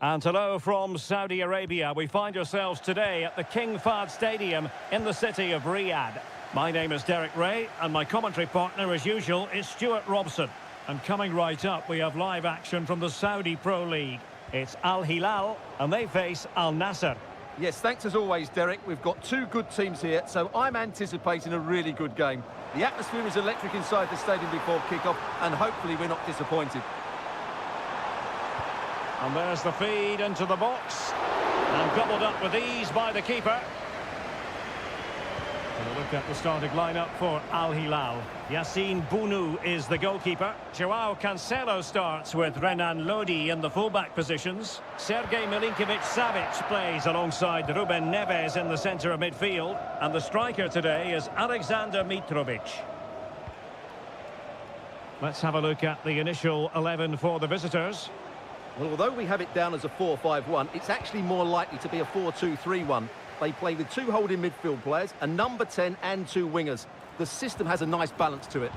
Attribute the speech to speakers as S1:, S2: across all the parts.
S1: And hello from Saudi Arabia. We find ourselves today at the King Fahd Stadium in the city of Riyadh. My name is Derek Ray, and my commentary partner, as usual, is Stuart Robson. And coming right up, we have live action from the Saudi Pro League. It's Al Hilal, and they face Al Nassr.
S2: Yes, thanks as always, Derek. We've got two good teams here, so I'm anticipating a really good game. The atmosphere is electric inside the stadium before kick-off, and hopefully we're not disappointed.
S1: And there's the feed into the box. And gobbled up with ease by the keeper. We'll look at the starting lineup for Al Hilal. Yassine Bounou is the goalkeeper. Joao Cancelo starts with Renan Lodi in the fullback positions. Sergej Milinkovic-Savic plays alongside Ruben Neves in the centre of midfield. And the striker today is Alexander Mitrovic. Let's have a look at the initial 11 for the visitors.
S2: Well, although we have it down as a 4-5-1, it's actually more likely to be a 4-2-3-1. They play with two holding midfield players, a number 10 and two wingers. The system has a nice balance to it.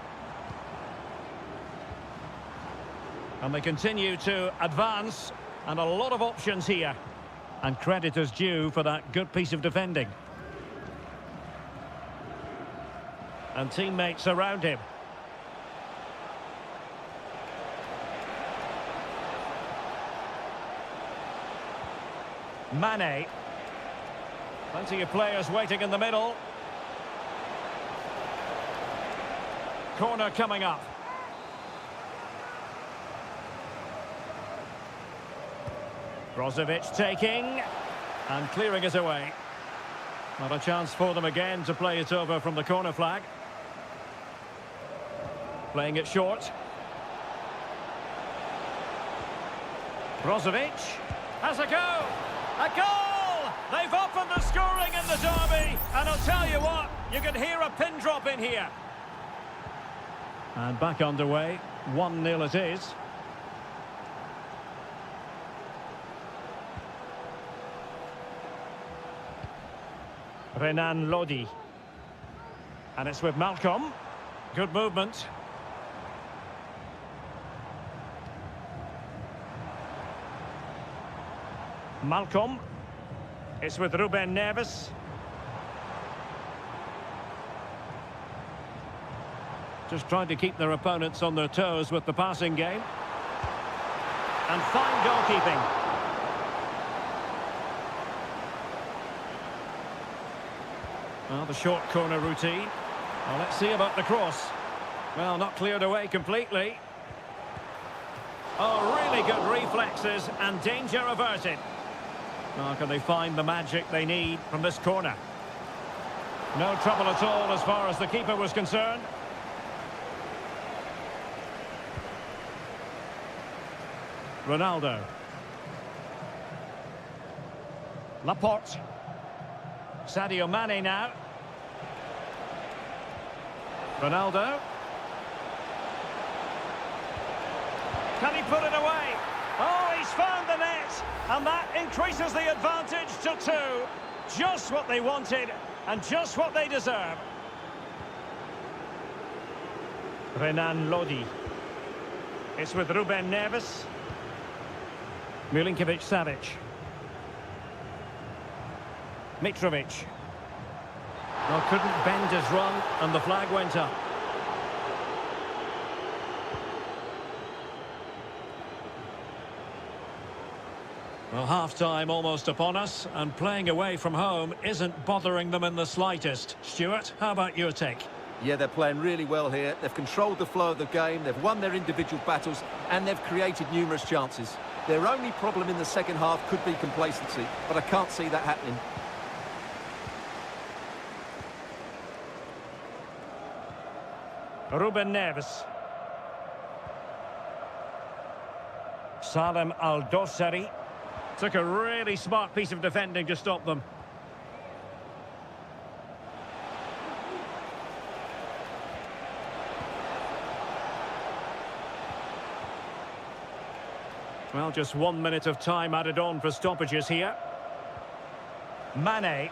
S1: And they continue to advance, and a lot of options here. And credit is due for that good piece of defending. And teammates around him. Mane. Plenty of players waiting in the middle. Corner coming up. Brozovic taking and clearing it away. Not a chance for them again to play it over from the corner flag. Playing it short. Brozovic has a go. A goal! They've opened the scoring in the derby, and I'll tell you what, you can hear a pin drop in here. And back underway, 1-0 it is. Renan Lodi. And it's with Malcolm. Good movement. Malcolm. It's with Ruben Neves. Just trying to keep their opponents on their toes with the passing game. And fine goalkeeping. Well, the short corner routine. Well, let's see about the cross. Well, not cleared away completely. Oh, really good reflexes and danger averted. Oh, can they find the magic they need from this corner? No trouble at all as far as the keeper was concerned. Ronaldo. Laporte. Sadio Mane now. Ronaldo. Can he put it away? Oh, he's found the net, and that increases the advantage to 2. Just what they wanted, and just what they deserve. Renan Lodi. It's with Ruben Neves. Milinkovic-Savic. Mitrovic. Well, couldn't bend his run, and the flag went up. Well, half-time almost upon us, and playing away from home isn't bothering them in the slightest. Stuart, how about your take?
S2: Yeah, they're playing really well here. They've controlled the flow of the game, they've won their individual battles, and they've created numerous chances. Their only problem in the second half could be complacency, but I can't see that happening.
S1: Ruben Neves. Salem Al-Dossari. Took a really smart piece of defending to stop them. Well, just 1 minute of time added on for stoppages here. Mane.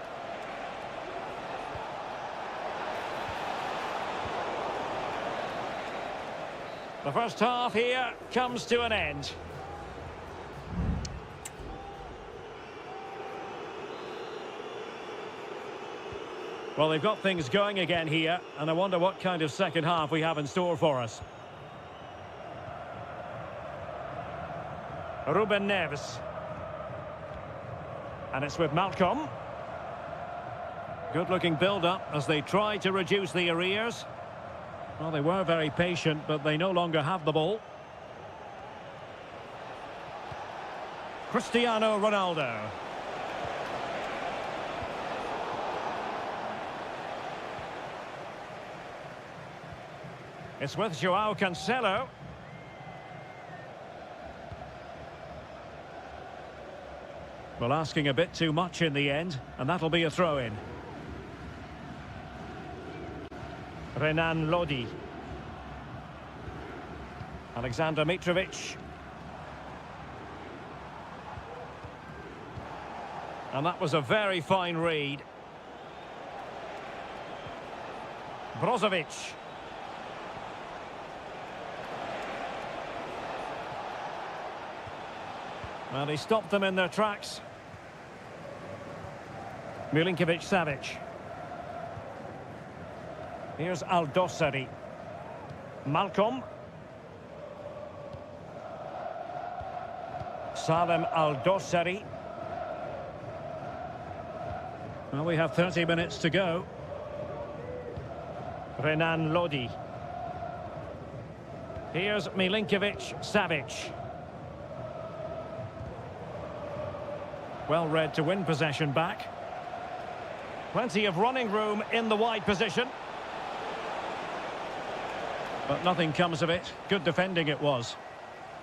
S1: The first half here comes to an end. Well, they've got things going again here, and I wonder what kind of second half we have in store for us. Ruben Neves. And it's with Malcolm. Good-looking build-up as they try to reduce the arrears. Well, they were very patient, but they no longer have the ball. Cristiano Ronaldo. It's with João Cancelo. Well, asking a bit too much in the end, and that'll be a throw-in. Renan Lodi. Alexander Mitrovic. And that was a very fine read. Brozovic. Well, he stopped them in their tracks. Milinkovic-Savic. Here's Aldosari. Malcolm. Salem Aldosari. Well, we have 30 minutes to go. Renan Lodi. Here's Milinkovic-Savic. Well read to win possession back. Plenty of running room in the wide position. But nothing comes of it. Good defending it was.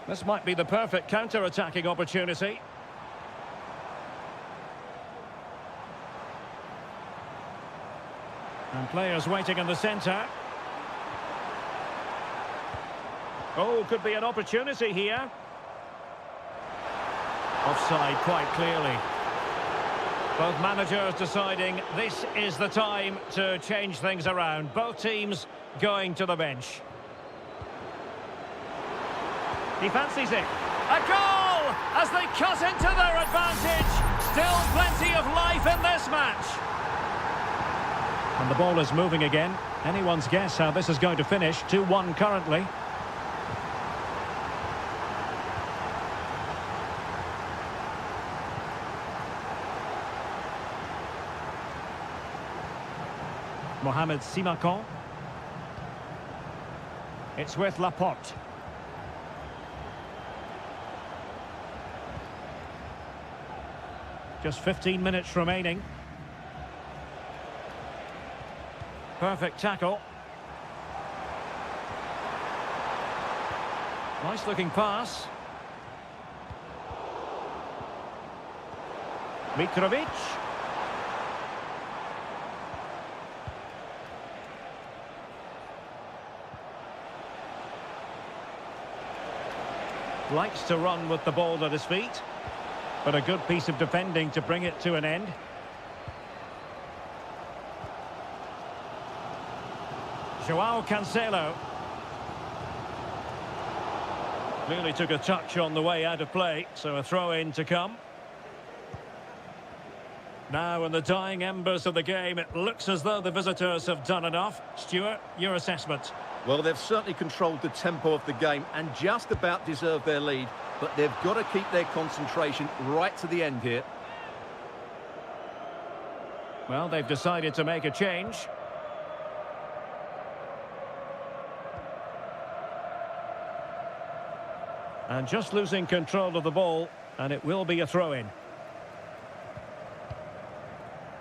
S1: This might be the perfect counter-attacking opportunity. And players waiting in the centre. Oh, could be an opportunity here. Offside quite clearly. Both managers deciding this is the time to change things around. Both teams going to the bench. He fancies it. A goal as they cut into their advantage. Still plenty of life in this match. And the ball is moving again. Anyone's guess how this is going to finish. 2-1 currently. Mohamed Simakon. It's with Laporte. Just 15 minutes remaining. Perfect tackle. Nice looking pass. Mitrovic. Likes to run with the ball at his feet. But a good piece of defending to bring it to an end. João Cancelo. Clearly took a touch on the way out of play, so a throw-in to come. Now in the dying embers of the game, it looks as though the visitors have done enough. Stuart, your assessment?
S2: Well, they've certainly controlled the tempo of the game and just about deserved their lead, but they've got to keep their concentration right to the end here.
S1: Well, they've decided to make a change. And just losing control of the ball, and it will be a throw-in.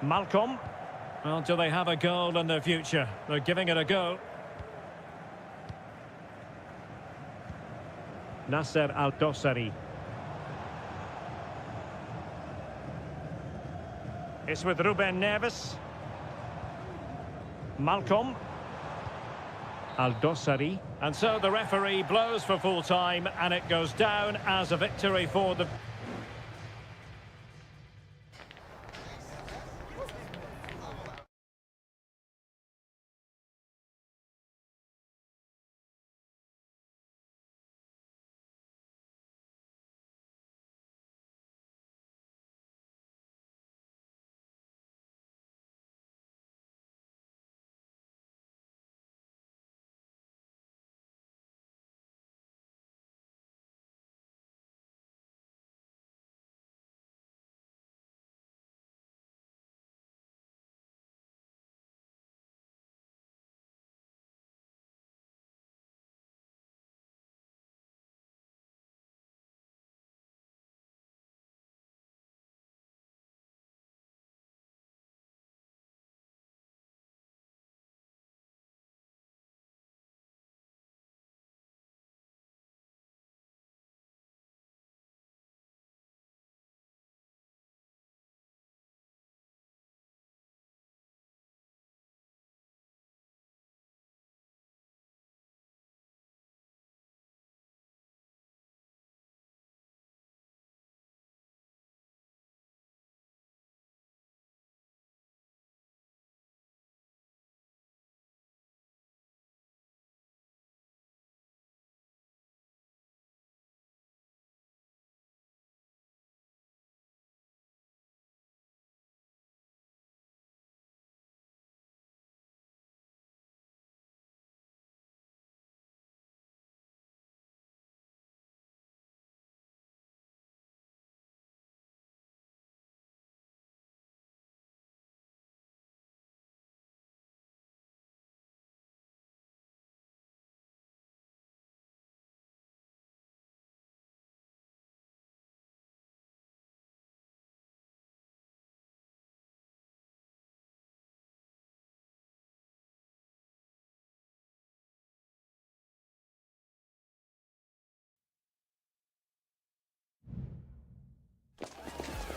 S1: Malcolm. Well, do they have a goal in their future? They're giving it a go. Nasser Al-Dossari. It's with Ruben Neves. Malcolm. Al-Dossari. And so the referee blows for full time, and it goes down as a victory for the...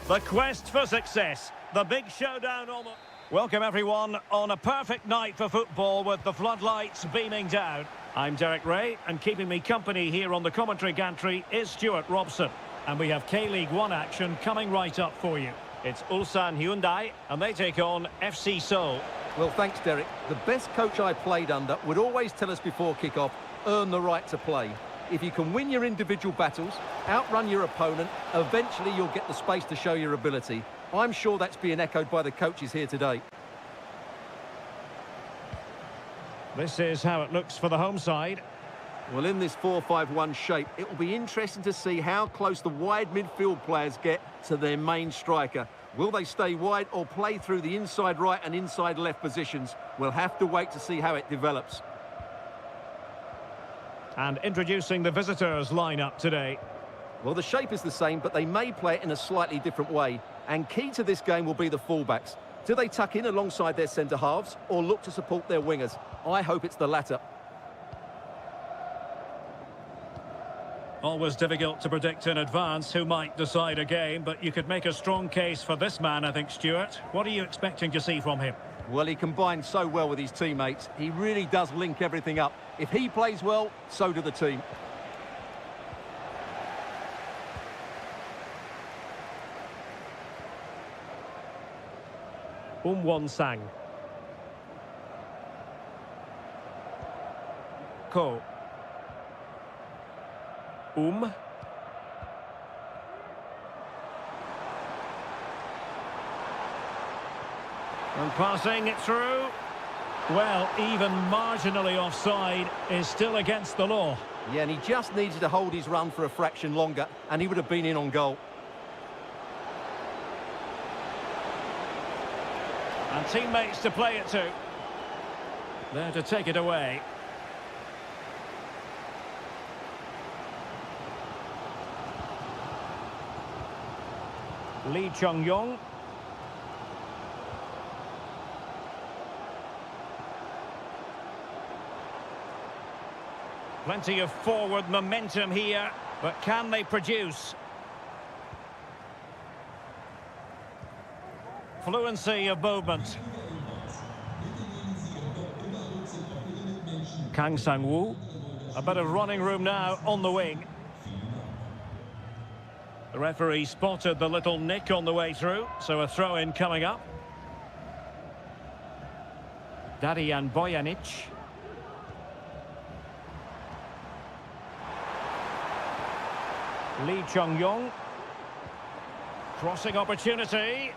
S1: The quest for success. The big showdown almost. Welcome everyone on a perfect night for football with the floodlights beaming down. I'm Derek Ray, and keeping me company here on the commentary gantry is Stuart Robson. And we have K-League 1 action coming right up for you. It's Ulsan Hyundai, and they take on FC Seoul.
S2: Well, thanks, Derek. The best coach I played under would always tell us before kick-off, earn the right to play. If you can win your individual battles, outrun your opponent, eventually you'll get the space to show your ability. I'm sure that's being echoed by the coaches here today.
S1: This is how it looks for the home side.
S2: Well, in this 4-5-1 shape, it will be interesting to see how close the wide midfield players get to their main striker. Will they stay wide or play through the inside right and inside left positions? We'll have to wait to see how it develops.
S1: And introducing the visitors lineup today.
S2: Well, the shape is the same, but they may play it in a slightly different way. And key to this game will be the fullbacks. Do they tuck in alongside their centre-halves or look to support their wingers? I hope it's the latter.
S1: Always difficult to predict in advance who might decide a game, but you could make a strong case for this man, I think, Stuart. What are you expecting to see from him?
S2: Well, he combines so well with his teammates. He really does link everything up. If he plays well, so do the team.
S1: Sang. Ko. And passing it through. Well, even marginally offside is still against the law.
S2: Yeah, and he just needed to hold his run for a fraction longer, and he would have been in on goal.
S1: And teammates to play it to. There to take it away. Lee Chung-yong. Plenty of forward momentum here, but can they produce? Fluency of movement. Kang Sang-woo. A bit of running room now on the wing. The referee spotted the little nick on the way through, so a throw-in coming up. Darian Bojanic. Lee Chung-yong. Crossing opportunity.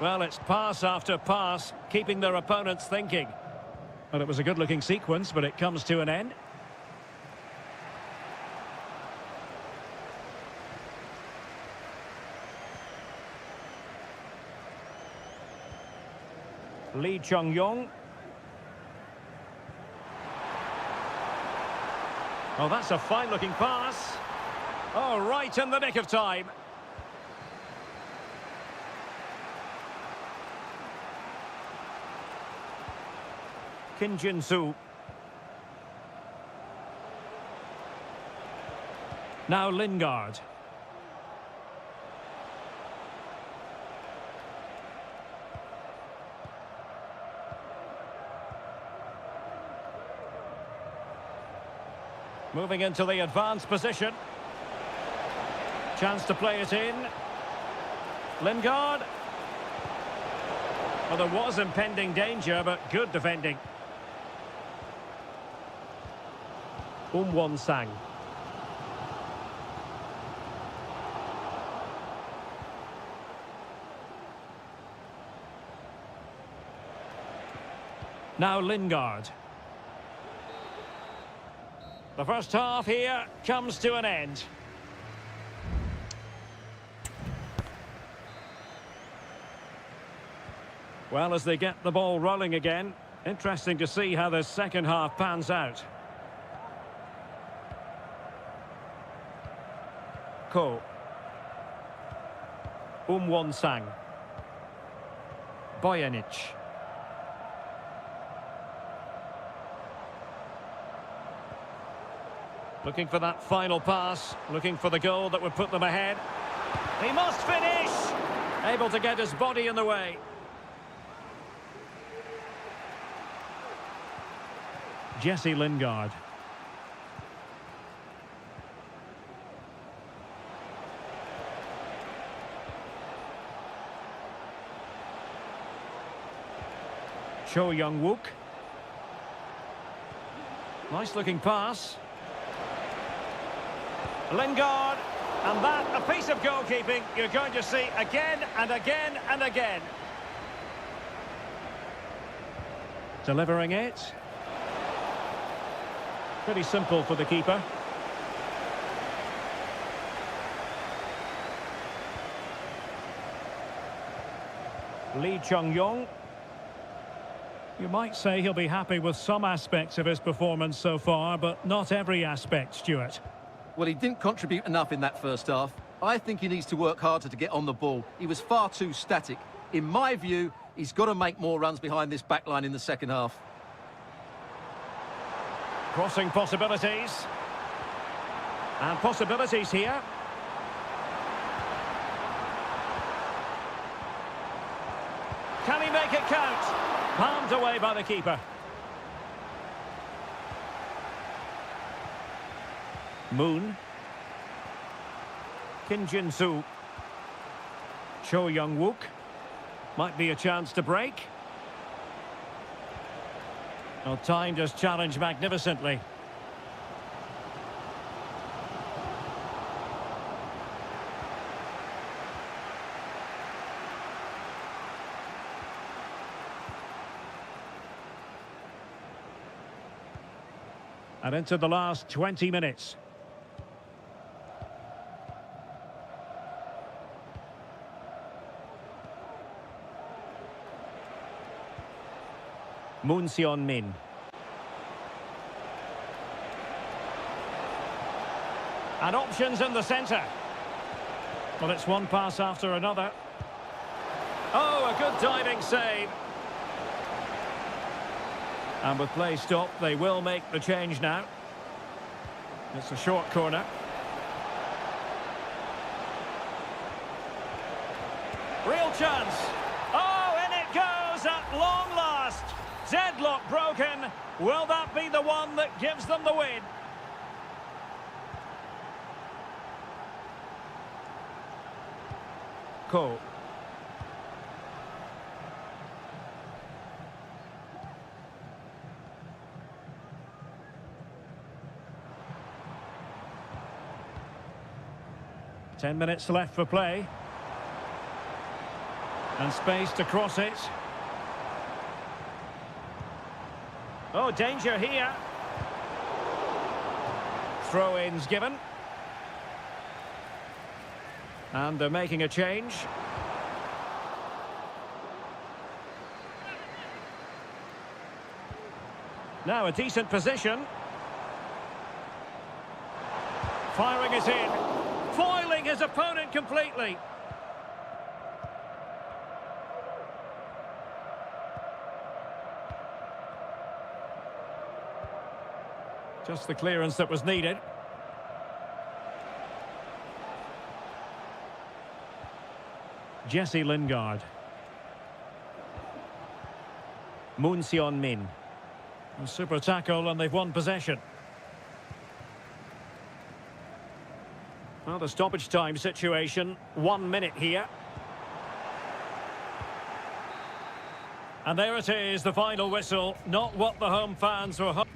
S1: Well, it's pass after pass, keeping their opponents thinking. Well, it was a good-looking sequence, but it comes to an end. Lee Chung-yong. Oh, that's a fine-looking pass. Oh, right in the nick of time. Kim Jin-soo. Now Lingard. Moving into the advanced position. Chance to play it in. Lingard. Well, there was impending danger, but good defending. Sang. Now Lingard. The first half here comes to an end. Well, as they get the ball rolling again, interesting to see how the second half pans out. Ko. Sang. Bojanic. Looking for that final pass, looking for the goal that would put them ahead. He must finish! Able to get his body in the way. Jesse Lingard. Cho Young-wook. Nice looking pass. Lingard. And that, a piece of goalkeeping you're going to see again and again and again. Delivering it. Pretty simple for the keeper. Lee Chung-yong. You might say he'll be happy with some aspects of his performance so far, but not every aspect, Stuart.
S2: Well, he didn't contribute enough in that first half. I think he needs to work harder to get on the ball. He was far too static. In my view, he's got to make more runs behind this backline in the second half.
S1: Crossing possibilities. And possibilities here. Can he make it count? Palmed away by the keeper. Moon. Kim Jin-soo. Cho Young-wook. Might be a chance to break. Well, timed his challenge magnificently. And into the last 20 minutes. Moon Seon-min. And options in the centre. Well, it's one pass after another. Oh, a good diving save. And with play stopped, they will make the change now. It's a short corner. Real chance. Oh, in it goes at long last. Deadlock broken. Will that be the one that gives them the win? Ko. Ten minutes left for play. And space to cross it. Oh, danger here. Throw-ins given. And they're making a change. Now a decent position. Firing it in. Foiling his opponent completely. Just the clearance that was needed. Jesse Lingard. Moon Seon-min. A super tackle and they've won possession. Well, the stoppage time situation, 1 minute here. And there it is, the final whistle. Not what the home fans were hoping.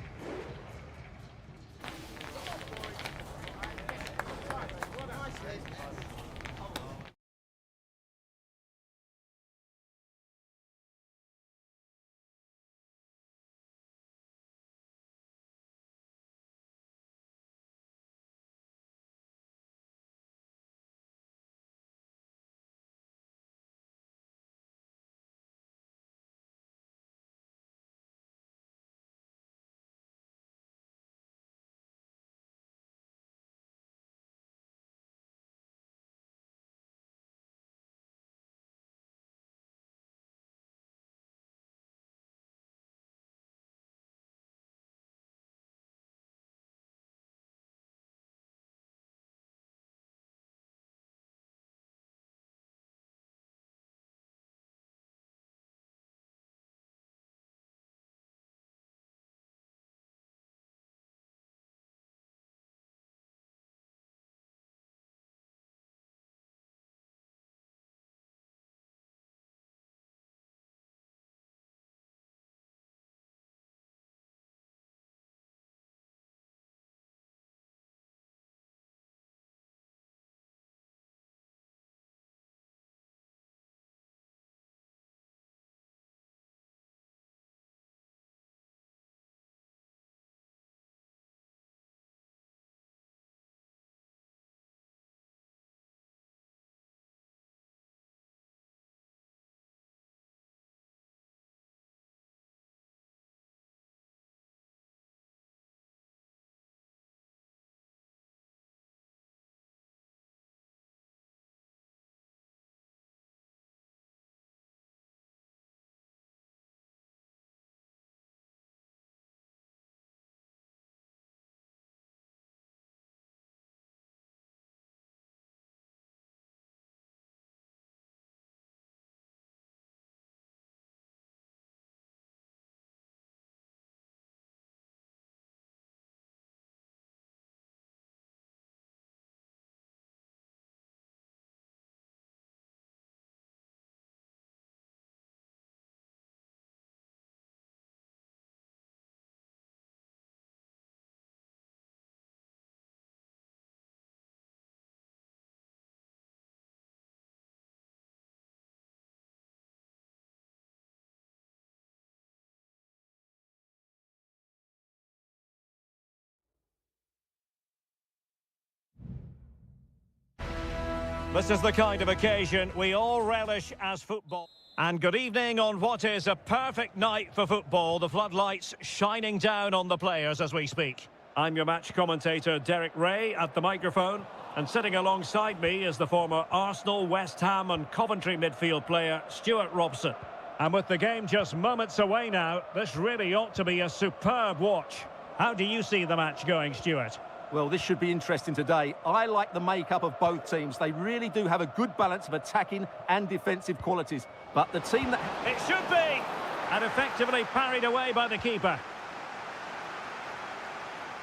S1: This is the kind of occasion we all relish as football. And good evening on what is a perfect night for football. The floodlights shining down on the players as we speak. I'm your match commentator, Derek Ray, at the microphone. And sitting alongside me is the former Arsenal, West Ham and Coventry midfield player, Stuart Robson. And with the game just moments away now, this really ought to be a superb watch. How do you see the match going, Stuart?
S2: Well, this should be interesting today. I like the makeup of both teams. They really do have a good balance of attacking and defensive qualities. But the team that...
S1: It should be! And effectively parried away by the keeper.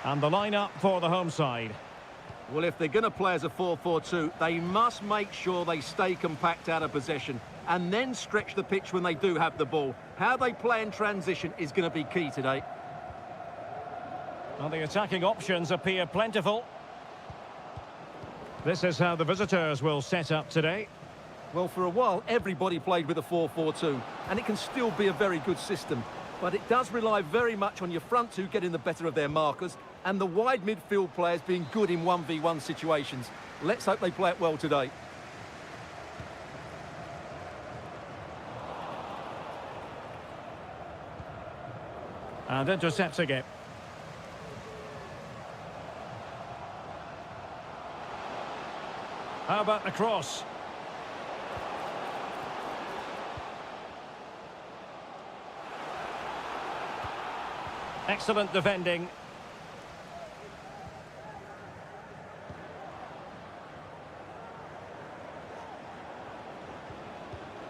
S1: And the lineup for the home side.
S2: Well, if they're going to play as a 4-4-2, they must make sure they stay compact out of possession and then stretch the pitch when they do have the ball. How they play in transition is going to be key today.
S1: Well, the attacking options appear plentiful. This is how the visitors will set up today.
S2: Well, for a while, everybody played with a 4-4-2, and it can still be a very good system. But it does rely very much on your front two getting the better of their markers and the wide midfield players being good in 1v1 situations. Let's hope they play it well today.
S1: And intercepting it. How about the cross? Excellent defending.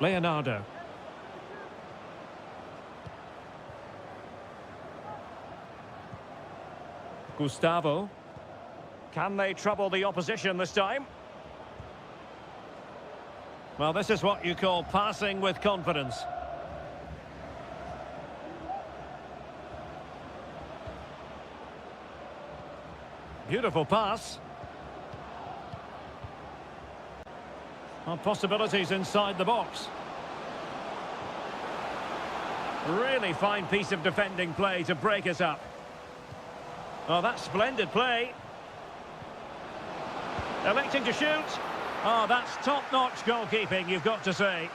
S1: Leonardo. Gustavo. Can they trouble the opposition this time? Well, this is what you call passing with confidence. Beautiful pass. Well, possibilities inside the box. Really fine piece of defending play to break us up. Oh, that's splendid play. Electing to shoot. Oh, that's top-notch goalkeeping, you've got to say.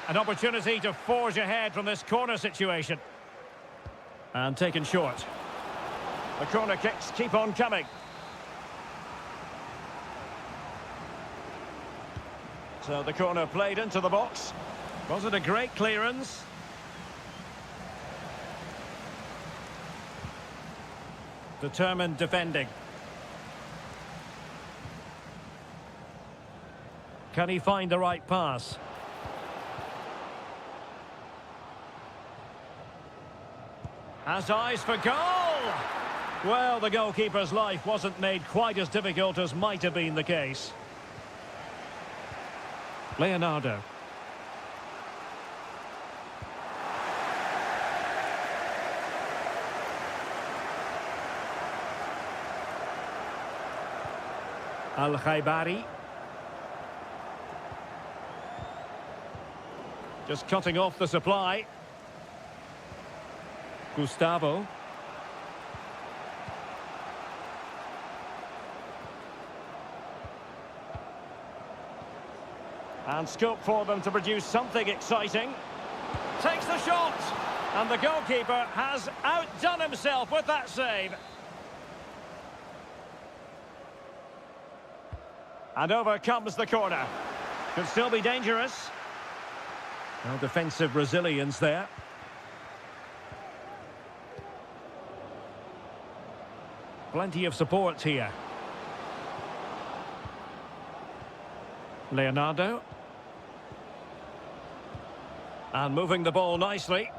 S1: An opportunity to forge ahead from this corner situation. And taken short. The corner kicks keep on coming. So the corner played into the box. Was it a great clearance? Determined defending. Can he find the right pass? Has eyes for goal! Well, the goalkeeper's life wasn't made quite as difficult as might have been the case. Leonardo. Al-Khaibari. Just cutting off the supply. Gustavo. And scope for them to produce something exciting. Takes the shot. And the goalkeeper has outdone himself with that save. And over comes the corner. Could still be dangerous. No defensive resilience there. Plenty of support here. Leonardo. And moving the ball nicely.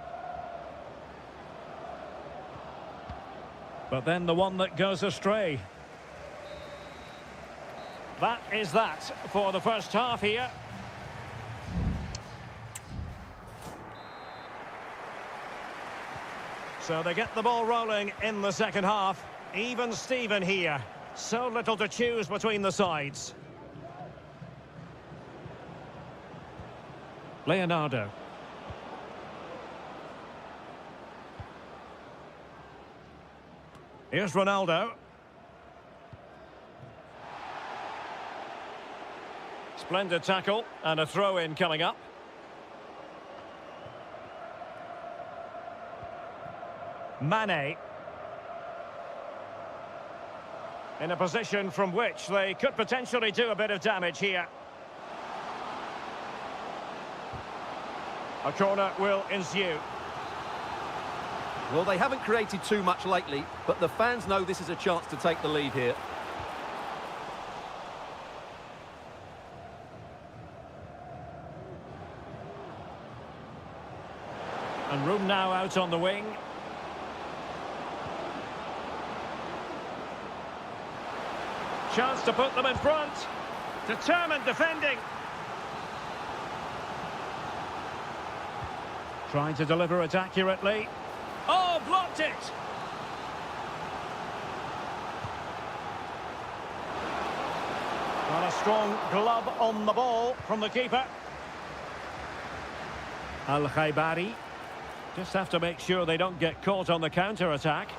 S1: But then the one that goes astray. That is that for the first half here. So they get the ball rolling in the second half. Even Steven here. So little to choose between the sides. Leonardo. Here's Ronaldo. Splendid tackle and a throw-in coming up. Mane. In a position from which they could potentially do a bit of damage here. A corner will ensue.
S2: Well, they haven't created too much lately, but the fans know this is a chance to take the lead here.
S1: And room now out on the wing. Chance to put them in front. Determined defending. Trying to deliver it accurately. Oh, blocked it! Well, a strong glove on the ball from the keeper. Al-Khaibari. Just have to make sure they don't get caught on the counter-attack.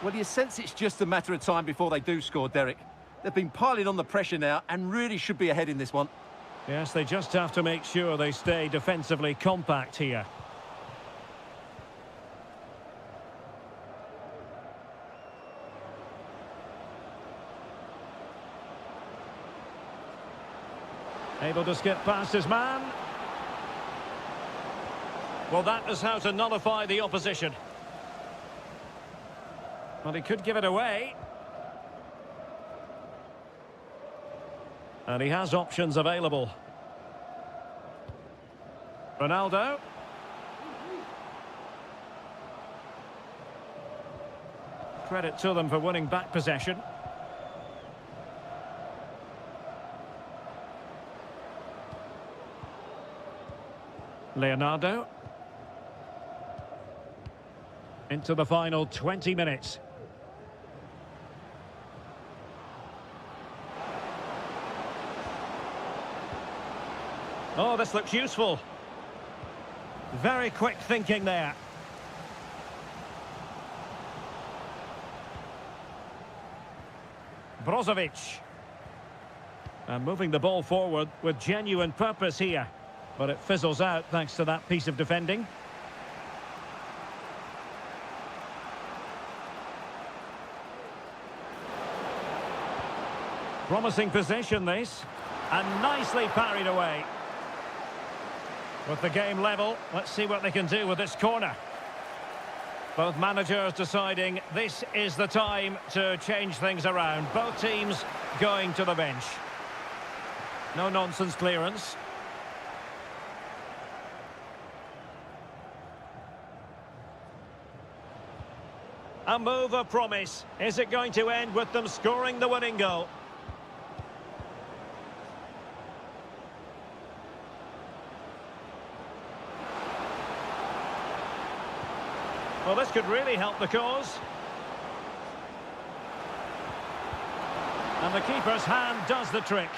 S2: Well, you sense it's just a matter of time before they do score, Derek. They've been piling on the pressure now and really should be ahead in this one.
S1: Yes, they just have to make sure they stay defensively compact here. Able to skip past his man. Well, that is how to nullify the opposition. Well, he could give it away. And he has options available. Ronaldo. Credit to them for winning back possession. Leonardo. Into the final 20 minutes. Oh, this looks useful. Very quick thinking there. Brozovic. And moving the ball forward with genuine purpose here. But it fizzles out thanks to that piece of defending. Promising possession this. And nicely parried away. With the game level, let's see what they can do with this corner. Both managers deciding this is the time to change things around. Both teams going to the bench. No nonsense clearance. A move of promise. Is it going to end with them scoring the winning goal? Well, this could really help the cause. And the keeper's hand does the trick.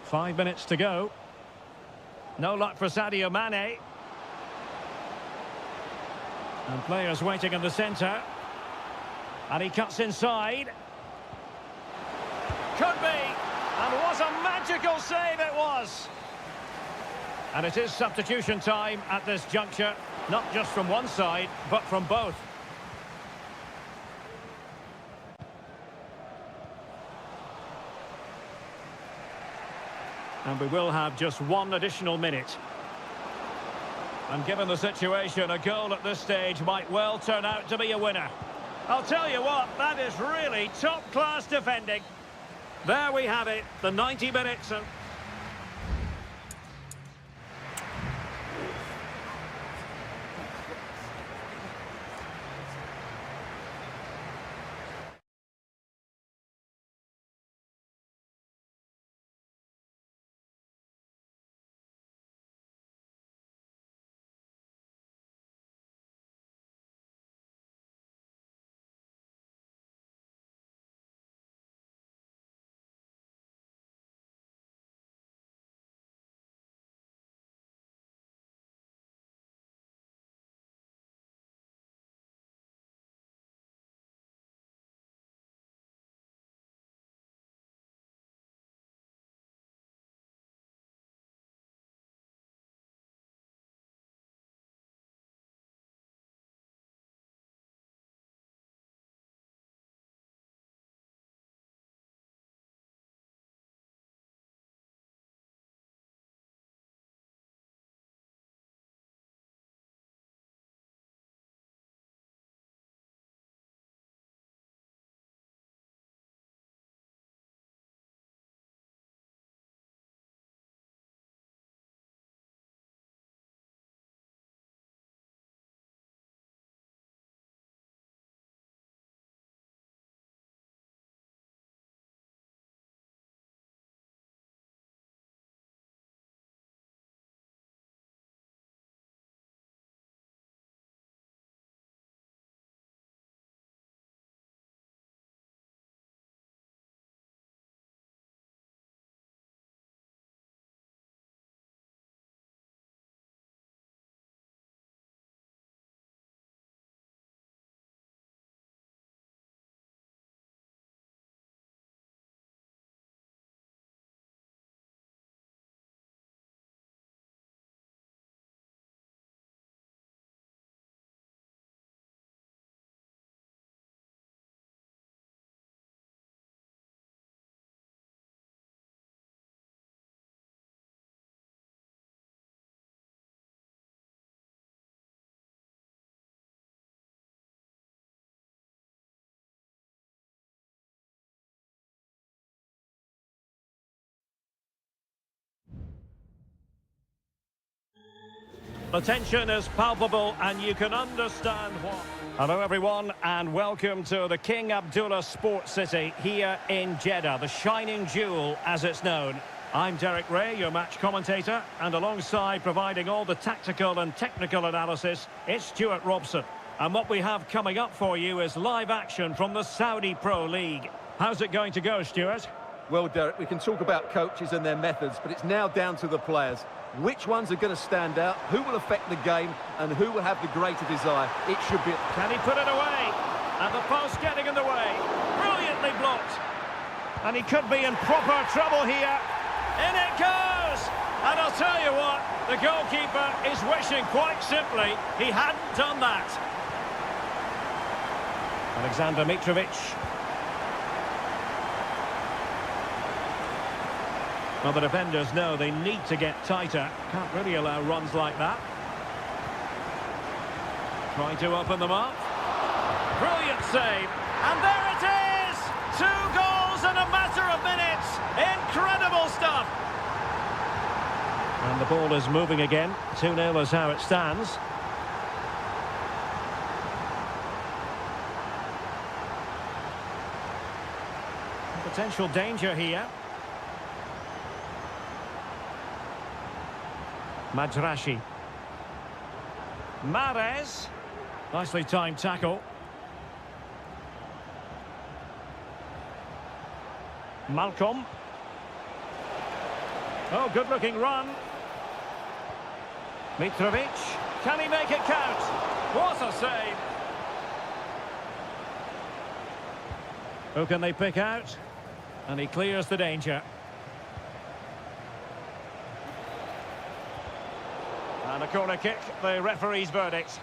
S1: Five minutes to go. No luck for Sadio Mane. And players waiting in the centre. And he cuts inside. Could be. And what a magical save it was. And it is substitution time at this juncture, not just from one side, but from both. And we will have just one additional minute. And given the situation, a goal at this stage might well turn out to be a winner. I'll tell you what, that is really top-class defending. There we have it, the 90 minutes and... The tension is palpable and you can understand what... Hello everyone and welcome to the King Abdullah Sports City here in Jeddah, the shining jewel as it's known. I'm Derek Ray, your match commentator, and alongside providing all the tactical and technical analysis, it's Stuart Robson. And what we have coming up for you is live action from the Saudi Pro League. How's it going to go, Stuart?
S2: Well, Derek, we can talk about coaches and their methods, but it's now down to the players. Which ones are going to stand out, who will affect the game, and who will have the greater desire? It should be...
S1: Can he put it away? And the post getting in the way. Brilliantly blocked. And he could be in proper trouble here. In it goes! And I'll tell you what, the goalkeeper is wishing quite simply he hadn't done that. Alexander Mitrovic. Well, the defenders know they need to get tighter. Can't really allow runs like that. Trying to open them up. Brilliant save. And there it is! 2 goals in a matter of minutes. Incredible stuff. And the ball is moving again. 2-0 is how it stands. Potential danger here. Madrashi. Mahrez. Nicely timed tackle. Malcolm. Oh, good-looking run. Mitrovic. Can he make it count? What a save. Who can they pick out? And he clears the danger. And a corner kick, the referee's verdict.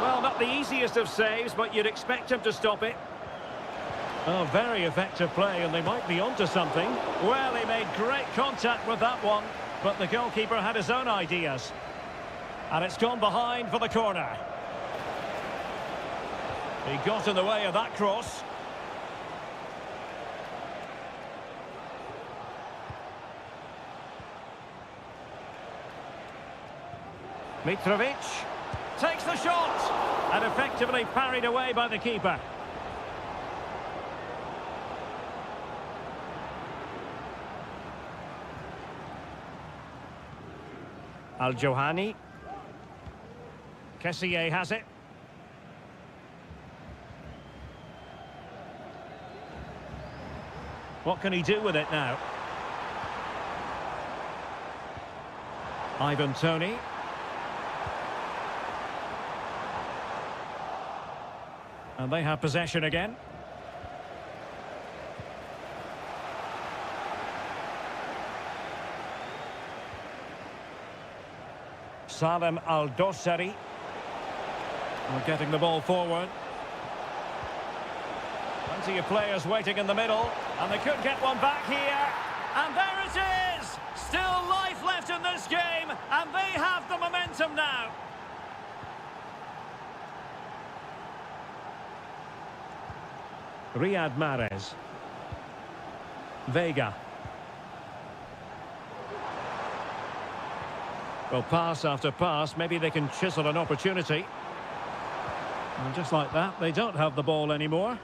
S1: Well, not the easiest of saves, but you'd expect him to stop it. Oh, very effective play, and they might be onto something. Well, he made great contact with that one, but the goalkeeper had his own ideas. And it's gone behind for the corner. He got in the way of that cross. Mitrovic takes the shot and effectively parried away by the keeper. Al-Johani. Kessié has it. What can he do with it now? Ivan Toney. And they have possession again. Salem Al-Dossari. We're getting the ball forward. Plenty of players waiting in the middle. And they could get one back here. And there it is! Still life left in this game. And they have the momentum now. Riyad Mahrez. Vega. Well, pass after pass, maybe they can chisel an opportunity. And just like that, they don't have the ball anymore.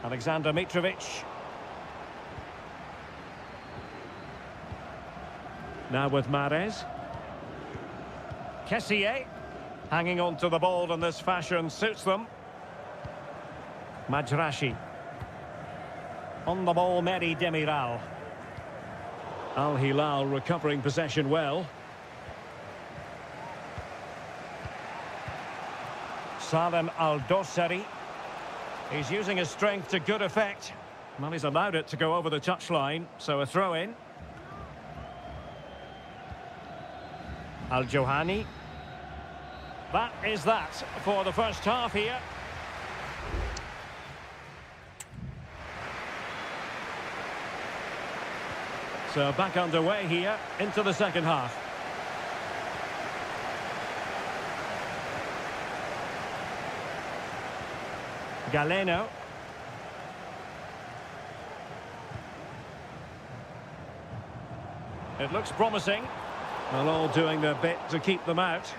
S1: Alexander Mitrovic. Now with Mahrez. Kessié. Hanging on to the ball in this fashion suits them. Madrashi. On the ball, Mehdi Demiral. Al-Hilal recovering possession well. Salem Al-Dossari. He's using his strength to good effect. Well, he's allowed it to go over the touchline, so a throw-in. Al-Johani. That is that for the first half here. So back underway here into the second half. Galeno. It looks promising. Well, all doing their bit to keep them out.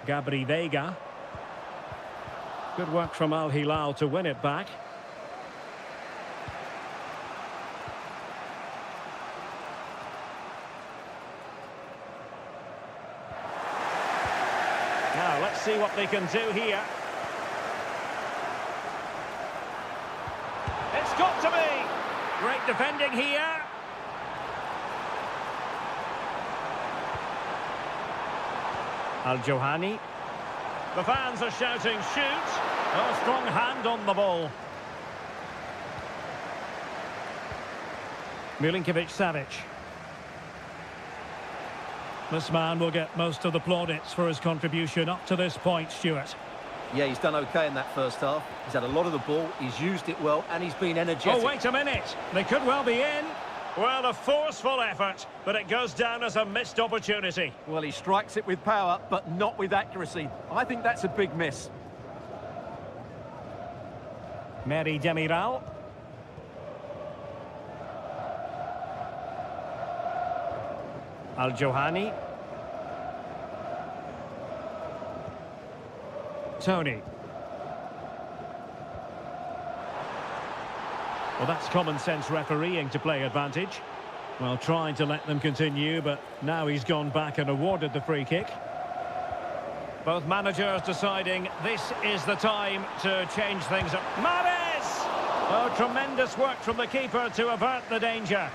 S1: Gabri Vega. Good work from Al Hilal to win it back. Now, let's see what they can do here. It's got to be! Great defending here. Al-Johani. The fans are shouting, shoot! Oh, strong hand on the ball. Milinkovic-Savic. This man will get most of the plaudits for his contribution up to this point, Stuart.
S2: Yeah, he's done okay in that first half. He's had a lot of the ball, he's used it well, and he's been energetic.
S1: Oh, wait a minute. They could well be in. Well, a forceful effort, but it goes down as a missed opportunity.
S2: Well, he strikes it with power, but not with accuracy. I think that's a big miss.
S1: Meri Demiral. Al-Johani. Tony. Well, that's common sense refereeing to play advantage. Well, trying to let them continue, but now he's gone back and awarded the free kick. Both managers deciding this is the time to change things up. Mahrez! Oh, tremendous work from the keeper to avert the danger.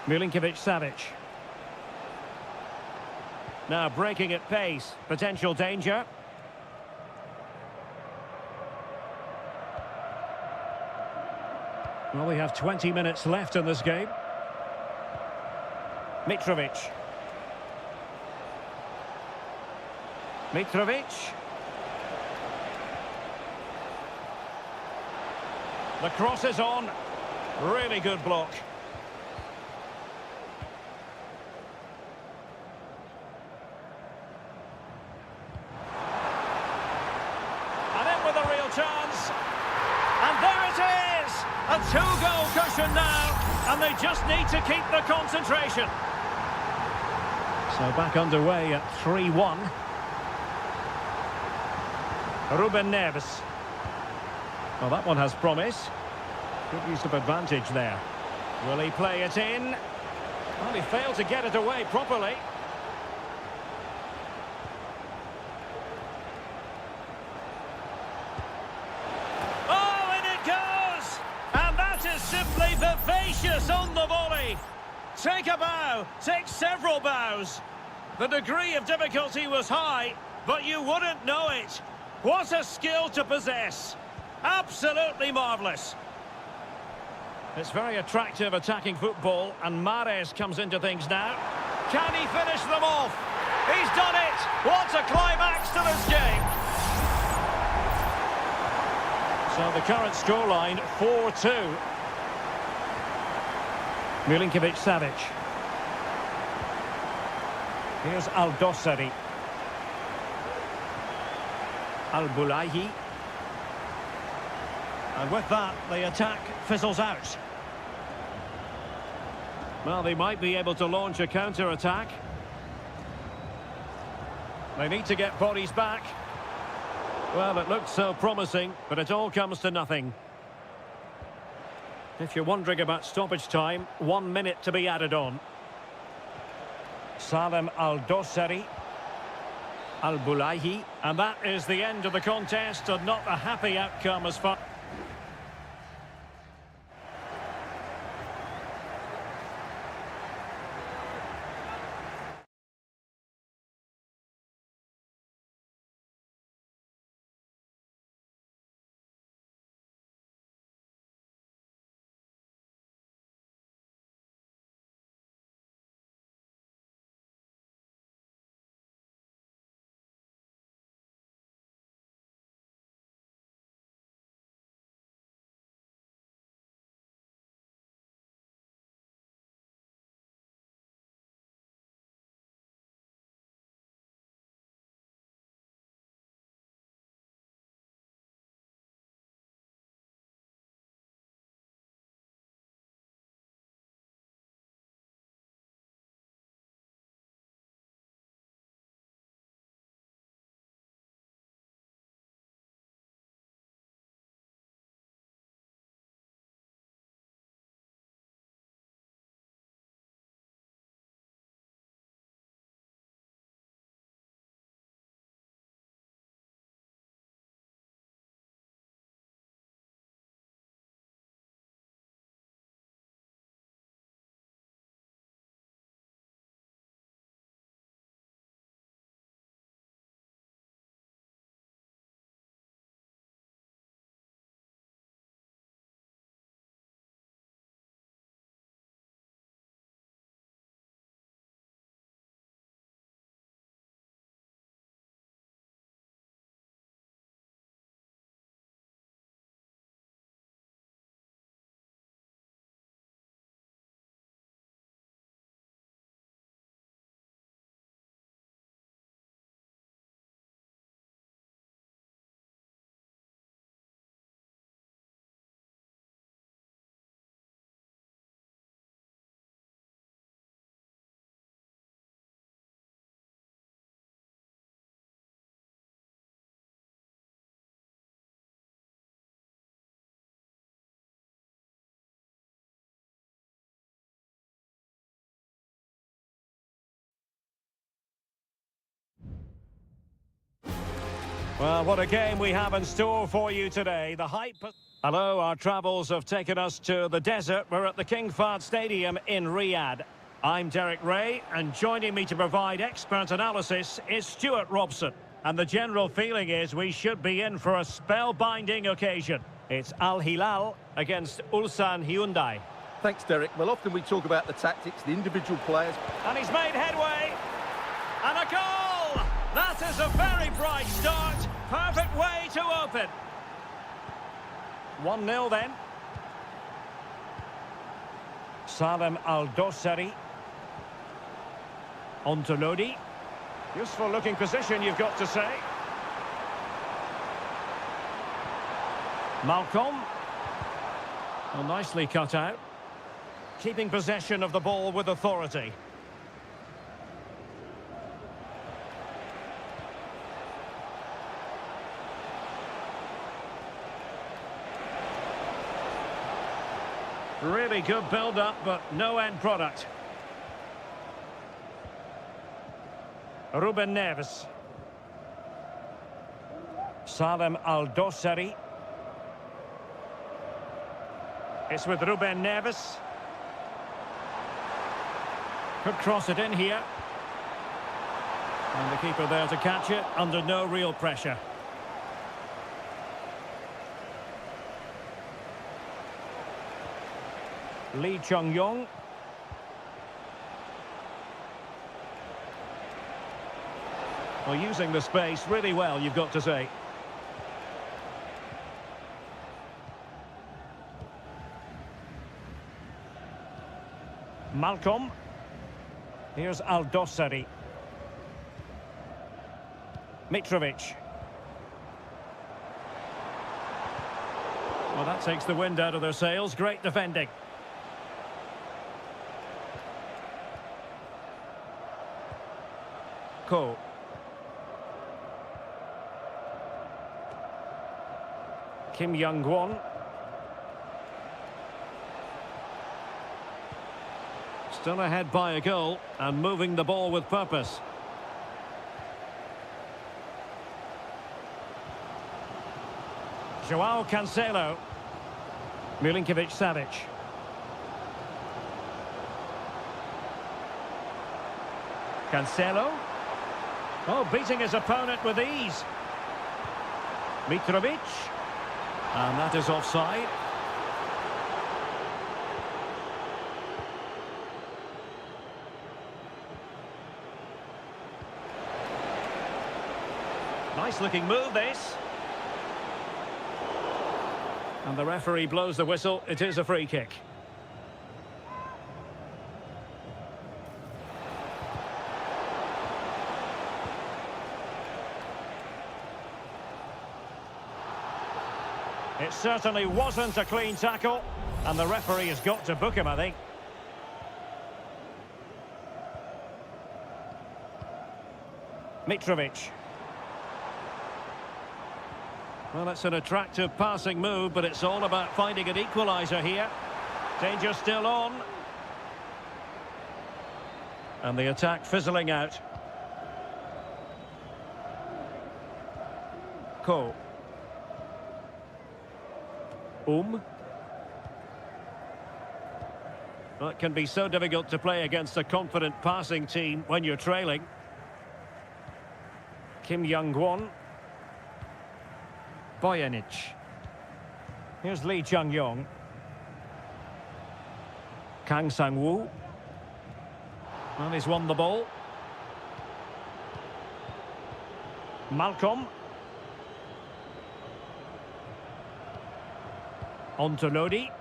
S1: Milinkovic-Savic. Now breaking at pace. Potential danger. Well, we have 20 minutes left in this game. Mitrovic. Mitrovic. The cross is on. Really good block. And in with a real chance. And there it is! A two-goal cushion now, and they just need to keep the concentration. So back underway at 3-1. Ruben Neves. Well, that one has promise. Good use of advantage there. Will he play it in? Well, he failed to get it away properly. Oh, and it goes! And that is simply vivacious on the volley. Take a bow, take several bows. The degree of difficulty was high, but you wouldn't know it. What a skill to possess. Absolutely marvellous. It's very attractive attacking football, and Mahrez comes into things now. Can he finish them off? He's done it! What a climax to this game! So the current scoreline, 4-2. Milinkovic-Savic. Here's Al-Dossari. Al-Bulaihi. And with that, the attack fizzles out. Well, they might be able to launch a counter-attack. They need to get bodies back. Well, it looked so promising, but it all comes to nothing. If you're wondering about stoppage time, 1 minute to be added on. Salem Al-Dossari. Al-Bulaihi. And that is the end of the contest, and not a happy outcome as far... Well, what a game we have in store for you today. The hype... Hello, our travels have taken us to the desert. We're at the King Fahd Stadium in Riyadh. I'm Derek Ray, and joining me to provide expert analysis is Stuart Robson. And the general feeling is we should be in for a spellbinding occasion. It's Al Hilal against Ulsan Hyundai.
S2: Thanks, Derek. Well, often we talk about the tactics, the individual players.
S1: And he's made headway. And a goal! That is a very bright start. Perfect way to open. 1-0 then. Salem Al-Dosari. On to Lodi. Useful looking position, you've got to say. Malcolm. Well, nicely cut out. Keeping possession of the ball with authority. Really good build-up, but no end product. Ruben Neves. Salem Al-Dosari. It's with Ruben Neves. Could cross it in here. And the keeper there to catch it under no real pressure. Lee Chung-yong. Well, using the space really well, you've got to say. Malcolm. Here's Al-Dosari. Mitrovic. Well, that takes the wind out of their sails. Great defending. Ko. Kim Young-won. Still ahead by a goal and moving the ball with purpose. Joao Cancelo. Milinkovic-Savic. Cancelo. Oh, beating his opponent with ease. Mitrovic. And that is offside. Nice looking move, this. And the referee blows the whistle. It is a free kick. It certainly wasn't a clean tackle, and the referee has got to book him, I think. Mitrovic. Well, it's an attractive passing move, but it's all about finding an equaliser here. Danger still on. And the attack fizzling out. Ko. Well, it can be so difficult to play against a confident passing team when you're trailing. Kim Young-won. Bojanic. Here's Lee Chung-yong. Kang Sang-woo. Well, he's won the ball. Malcolm. On to Lodi.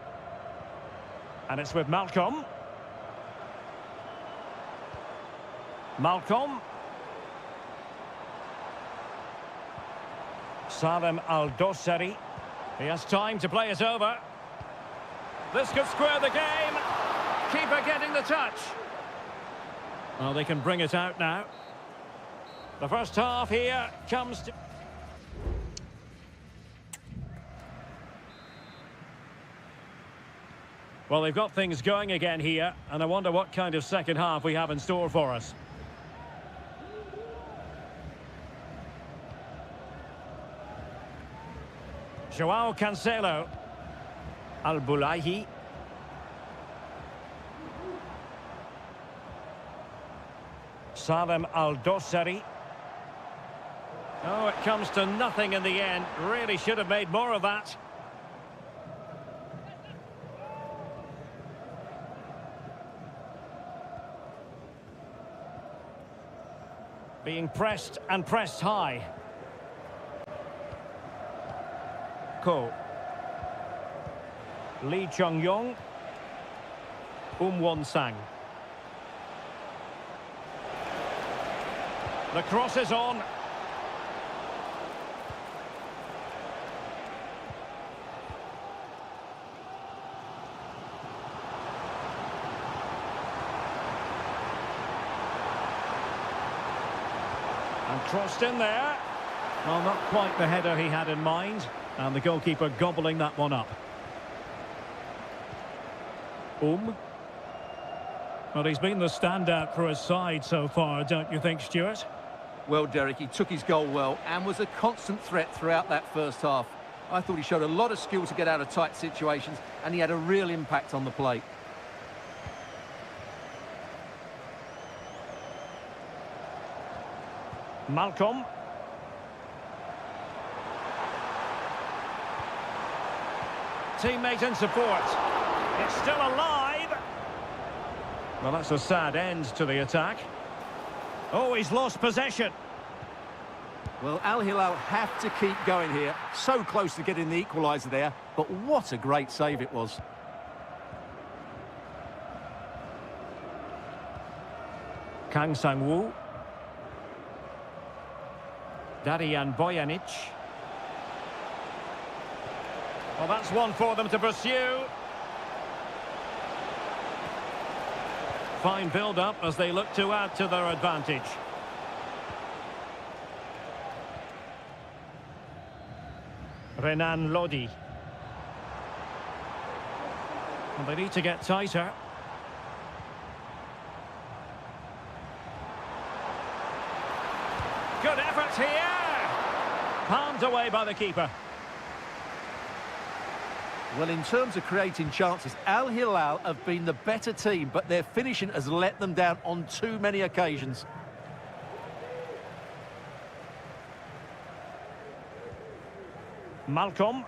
S1: And it's with Malcolm. Malcolm. Salem Al-Dosari. He has time to play it over. This could square the game. Keeper getting the touch. Well, they can bring it out now. The first half here comes to... Well, they've got things going again here, and I wonder what kind of second half we have in store for us. Joao Cancelo. Al-Bulaihi. Salem Al-Dossari. Oh, it comes to nothing in the end. Really should have made more of that. Being pressed and pressed high. Ko. Lee Chung-yong. Won-sang. The cross is on. And crossed in there. Well, not quite the header he had in mind. And the goalkeeper gobbling that one up. Well, he's been the standout for his side so far, don't you think, Stuart?
S2: Well, Derek, he took his goal well and was a constant threat throughout that first half. I thought he showed a lot of skill to get out of tight situations, and he had a real impact on the plate.
S1: Malcolm. Teammate in support. It's still alive. Well, that's a sad end to the attack. Oh, he's lost possession.
S2: Well, Al Hilal have to keep going here. So close to getting the equaliser there, but what a great save it was.
S1: Kang Sang-woo. Darian Bojanic. Well, that's one for them to pursue. Fine build-up as they look to add to their advantage. Renan Lodi. And they need to get tighter. Good effort here! Palmed away by the keeper.
S2: Well, in terms of creating chances, Al Hilal have been the better team, but their finishing has let them down on too many occasions.
S1: Malcolm.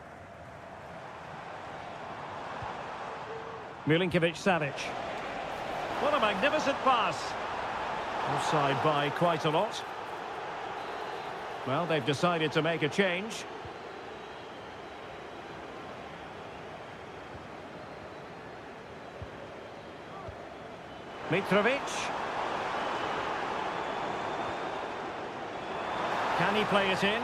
S1: Milinkovic-Savic. What a magnificent pass. Offside by quite a lot. Well, they've decided to make a change. Mitrovic. Can he play it in?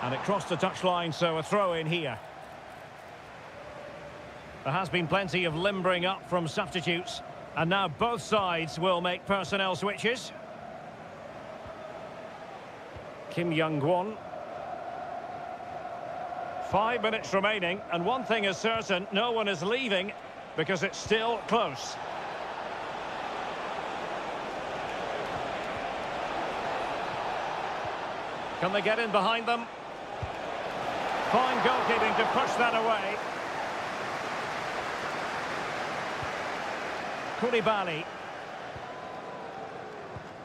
S1: And it crossed the touchline, so a throw in here. There has been plenty of limbering up from substitutes, and now both sides will make personnel switches. Kim Young-won. 5 minutes remaining, and one thing is certain, no one is leaving because it's still close. Can they get in behind them? Fine goalkeeping to push that away. Koulibaly.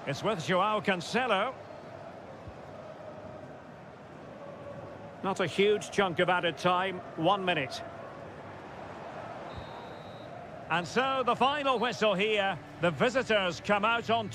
S1: It's with Joao Cancelo. Not a huge chunk of added time, 1 minute. And so the final whistle here. The visitors come out on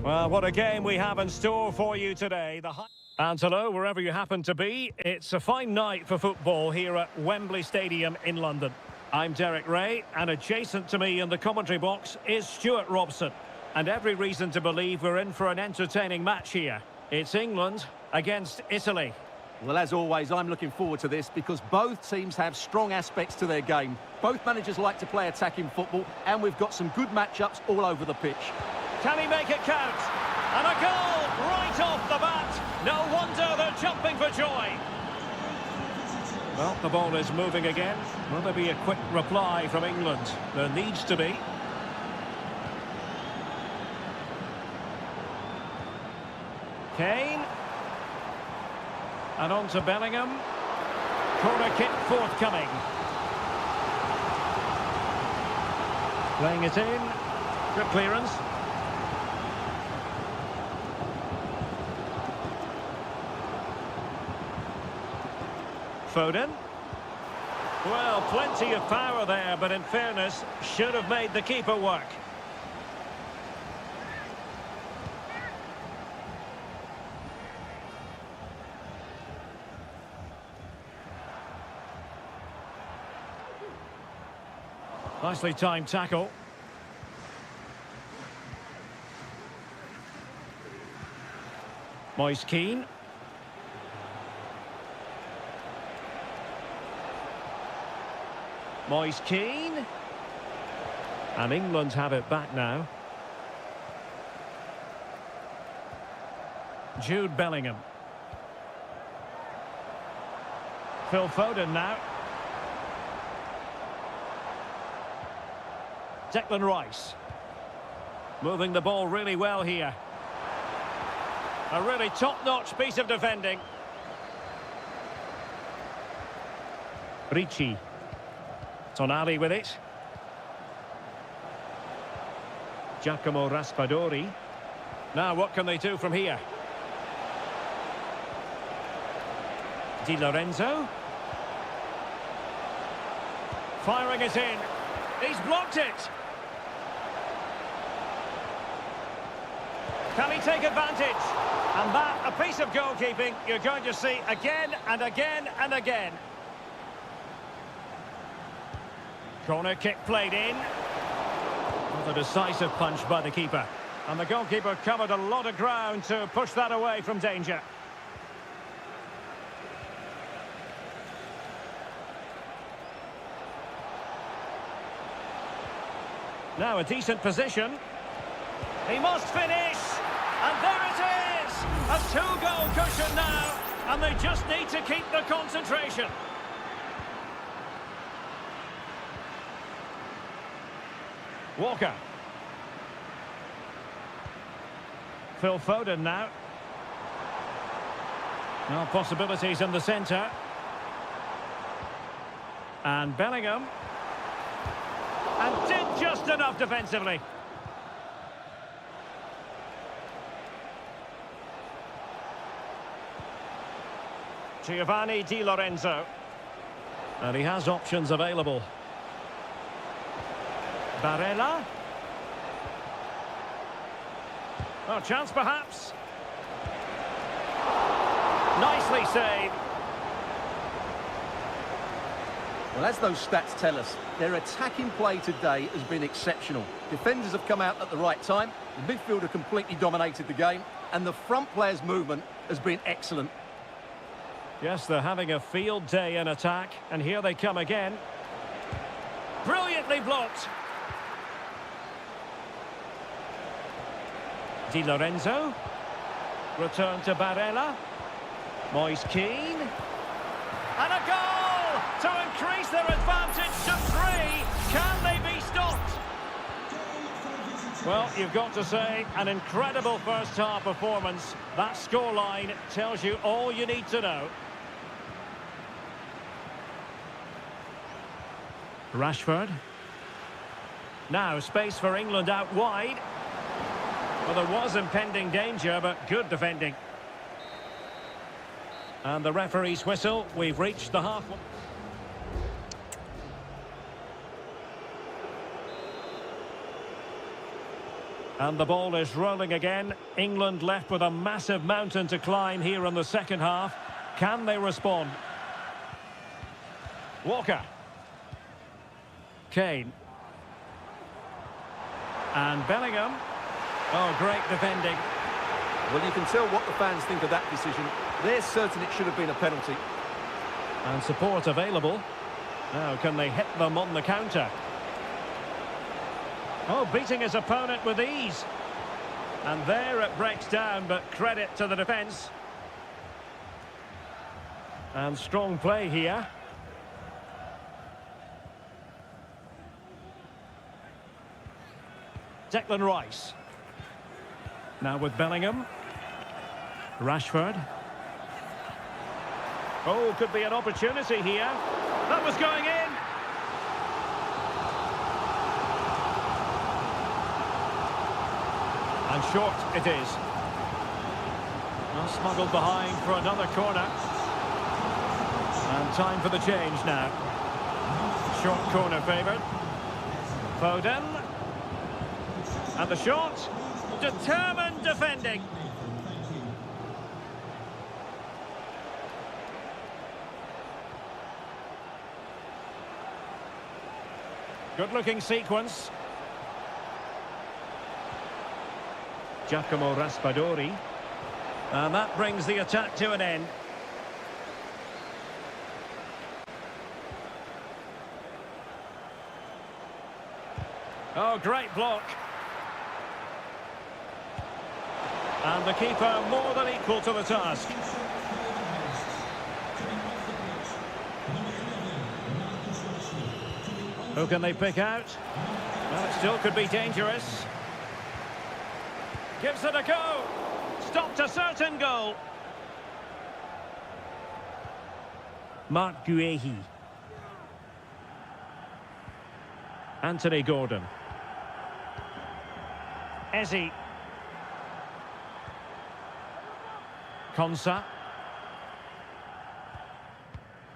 S1: Well, what a game we have in store for you today. And hello, wherever you happen to be. It's a fine night for football here at Wembley Stadium in London. I'm Derek Ray, and adjacent to me in the commentary box is Stuart Robson. And every reason to believe we're in for an entertaining match here. It's England against Italy.
S2: Well, as always, I'm looking forward to this because both teams have strong aspects to their game. Both managers like to play attacking football, and we've got some good matchups all over the pitch.
S1: Can he make it count? And a goal right off the bat. No wonder they're jumping for joy. Well, the ball is moving again. Will there be a quick reply from England? There needs to be. Kane. And on to Bellingham. Corner kick forthcoming. Playing it in. Good clearance. Foden. Well, plenty of power there, but in fairness, should have made the keeper work. Nicely timed tackle. Moise Keane. Moise Keane. And England have it back now. Jude Bellingham. Phil Foden now. Declan Rice. Moving the ball really well here. A really top-notch piece of defending. Ricci. Tonali with it. Giacomo Raspadori. Now what can they do from here? Di Lorenzo. Firing it in. He's blocked it. Can he take advantage? And that, a piece of goalkeeping you're going to see again and again and again. Corner kick played in. With a decisive punch by the keeper. And the goalkeeper covered a lot of ground to push that away from danger. Now a decent position. He must finish. And there it is! A two-goal cushion now. And they just need to keep the concentration. Walker. Phil Foden now. No possibilities in the centre. And Bellingham. And did just enough defensively. Giovanni Di Lorenzo. And he has options available. Barella. Oh, chance perhaps. Nicely saved.
S2: Well, as those stats tell us, their attacking play today has been exceptional. Defenders have come out at the right time, the midfielder completely dominated the game, and the front players' movement has been excellent.
S1: Yes, they're having a field day in attack, and here they come again. Brilliantly blocked. Di Lorenzo. Return to Barella. Moise Keane. And a goal to increase their advantage to 3. Can they be stopped? Well, you've got to say, an incredible first-half performance. That scoreline tells you all you need to know. Rashford. Now, space for England out wide. Well, there was impending danger, but good defending. And the referee's whistle. We've reached the half. And the ball is rolling again. England left with a massive mountain to climb here in the second half. Can they respond? Walker. Kane. And Bellingham. Oh, great defending.
S2: Well, you can tell what the fans think of that decision. They're certain it should have been a penalty.
S1: And support available. Now, can they hit them on the counter? Oh, beating his opponent with ease. And there it breaks down, but credit to the defence. And strong play here. Declan Rice. Now with Bellingham. Rashford. Oh, could be an opportunity here. That was going in. And short it is. Well, smuggled behind for another corner. And time for the change now. Short corner favoured. Foden. And the shot. Determined defending. Good-looking sequence. Giacomo Raspadori. And that brings the attack to an end. Oh, great block. And the keeper more than equal to the task. Who can they pick out? Well, it still could be dangerous. Gives it a go. Stopped a certain goal. Mark Guehi. Anthony Gordon. Eze. Konsa.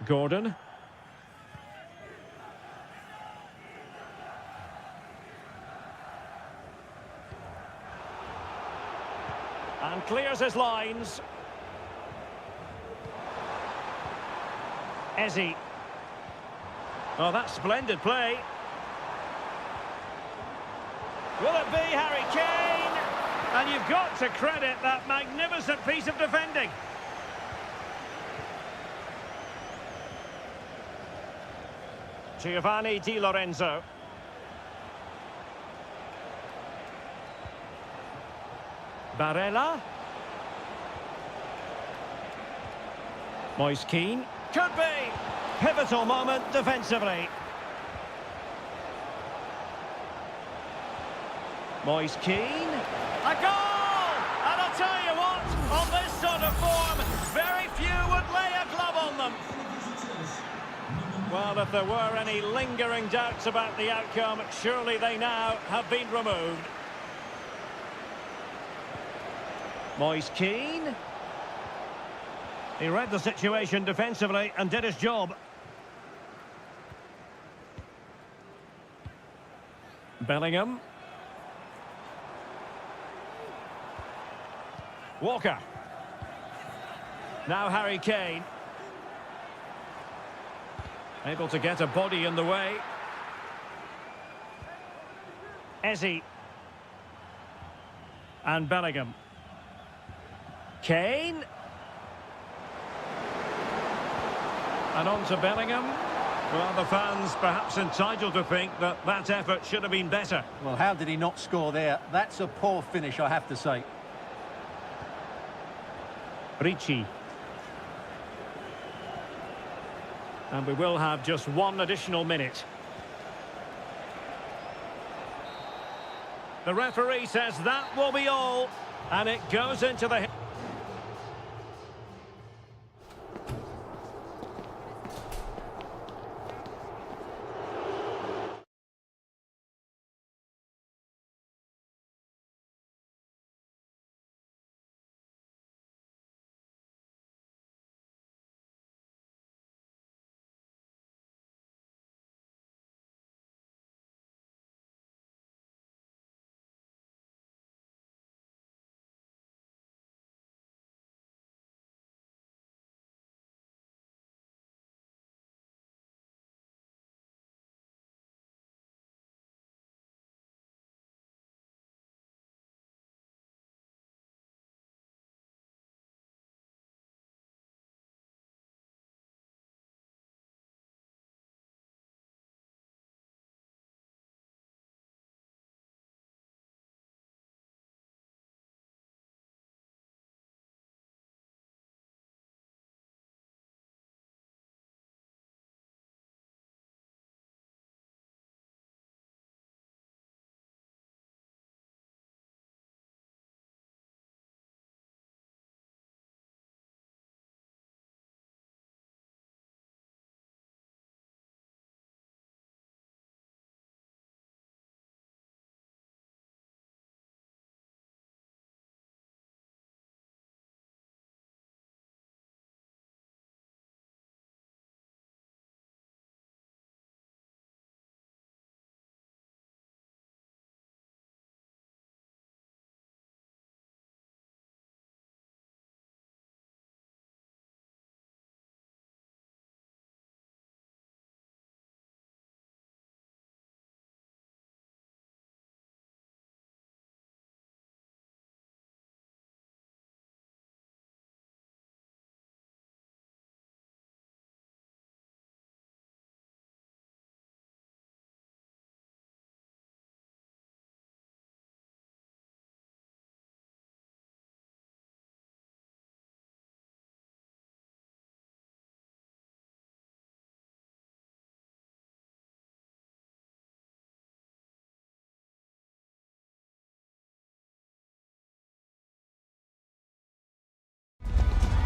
S1: Gordon. And clears his lines. Eze. Oh, that's splendid play. Will it be Harry Kane? And you've got to credit that magnificent piece of defending. Giovanni Di Lorenzo. Barella. Moise Keane. Could be. Pivotal moment defensively. Moise Keane. A goal! And I'll tell you what, on this sort of form, very few would lay a glove on them. Well, if there were any lingering doubts about the outcome, surely they now have been removed. Moise Keane. He read the situation defensively and did his job. Bellingham. Walker. Now Harry Kane. Able to get a body in the way. Eze. And Bellingham. Kane. And on to Bellingham. Well, the fans perhaps entitled to think that that effort should have been better.
S2: Well, how did he not score there? That's a poor finish, I have to say.
S1: Ricci. And we will have just one additional minute. The referee says that will be all. And it goes into the...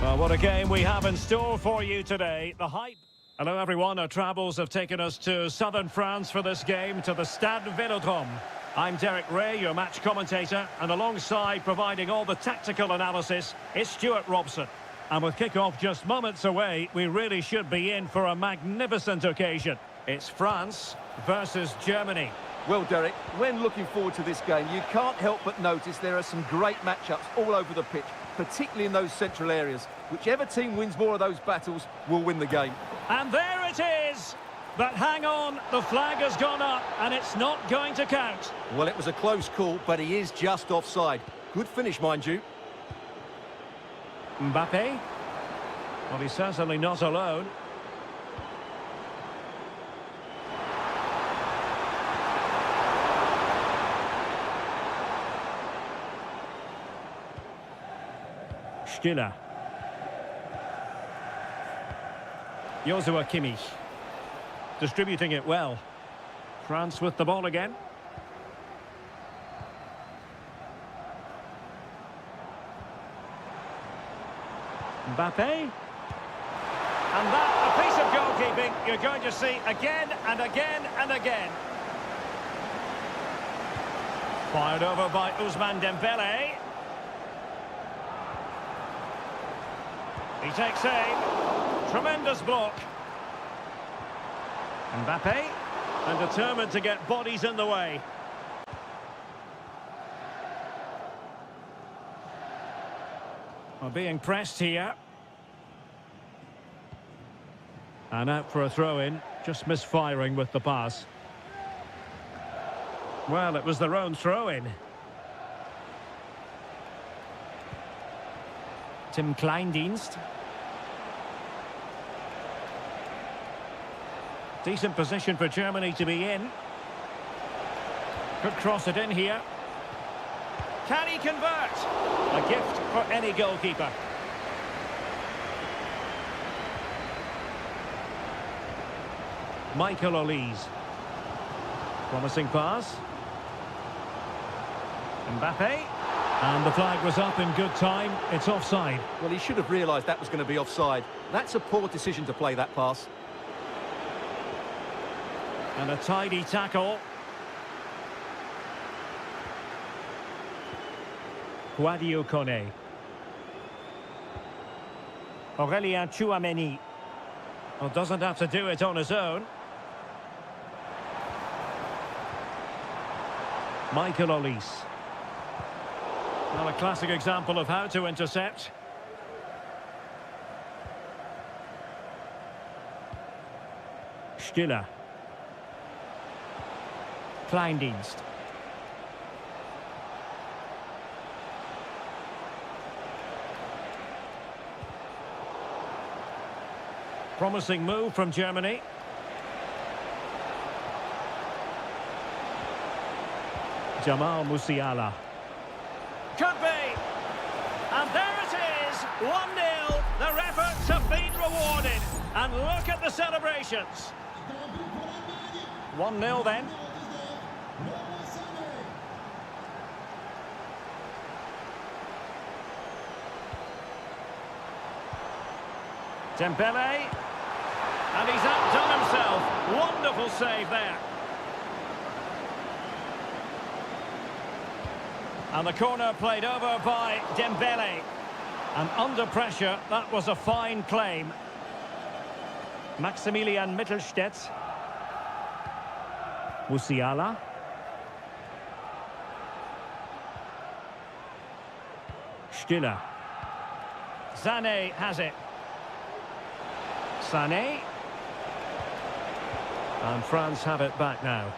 S1: Well, what a game we have in store for you today. The hype. Hello, everyone. Our travels have taken us to southern France for this game, to the Stade Vélodrome. I'm Derek Ray, your match commentator, and alongside providing all the tactical analysis is Stuart Robson. And with kick-off just moments away, we really should be in for a magnificent occasion. It's France versus Germany.
S2: Well, Derek, when looking forward to this game, you can't help but notice there are some great matchups all over the pitch, particularly in those central areas. Whichever team wins more of those battles will win the game.
S1: And there it is! But hang on, the flag has gone up, and it's not going to count.
S2: Well, it was a close call, but he is just offside. Good finish, mind you.
S1: Mbappe? Well, he's certainly not alone. Stiller. Joshua Kimmich. Distributing it well. France with the ball again. Mbappe. And that, a piece of goalkeeping you're going to see again and again and again. Fired over by Ousmane Dembele. He takes aim. Tremendous block. Mbappe, and determined to get bodies in the way. Well, being pressed here. And out for a throw-in, just misfiring with the pass. Well, it was their own throw-in. Tim Kleindienst. Decent position for Germany to be in. Could cross it in here. Can he convert? A gift for any goalkeeper. Michael Olise. Promising pass. Mbappe. And the flag was up in good time. It's offside.
S2: Well, he should have realised that was going to be offside. That's a poor decision to play that pass.
S1: And a tidy tackle. Guadio Kone. Aurélien Tchouameni. Well, doesn't have to do it on his own. Michael Olise. Well, a classic example of how to intercept. Stiller. Kleindienst. Promising move from Germany. Jamal Musiala. Could be. And there it is, 1-0. Their efforts have been rewarded. And look at the celebrations. 1-0 then. Dembele. And he's outdone himself. Wonderful save there. And the corner played over by Dembele. And under pressure, that was a fine claim. Maximilian Mittelstädt. Musiala. Stiller. Sané has it. Sané. And France have it back now.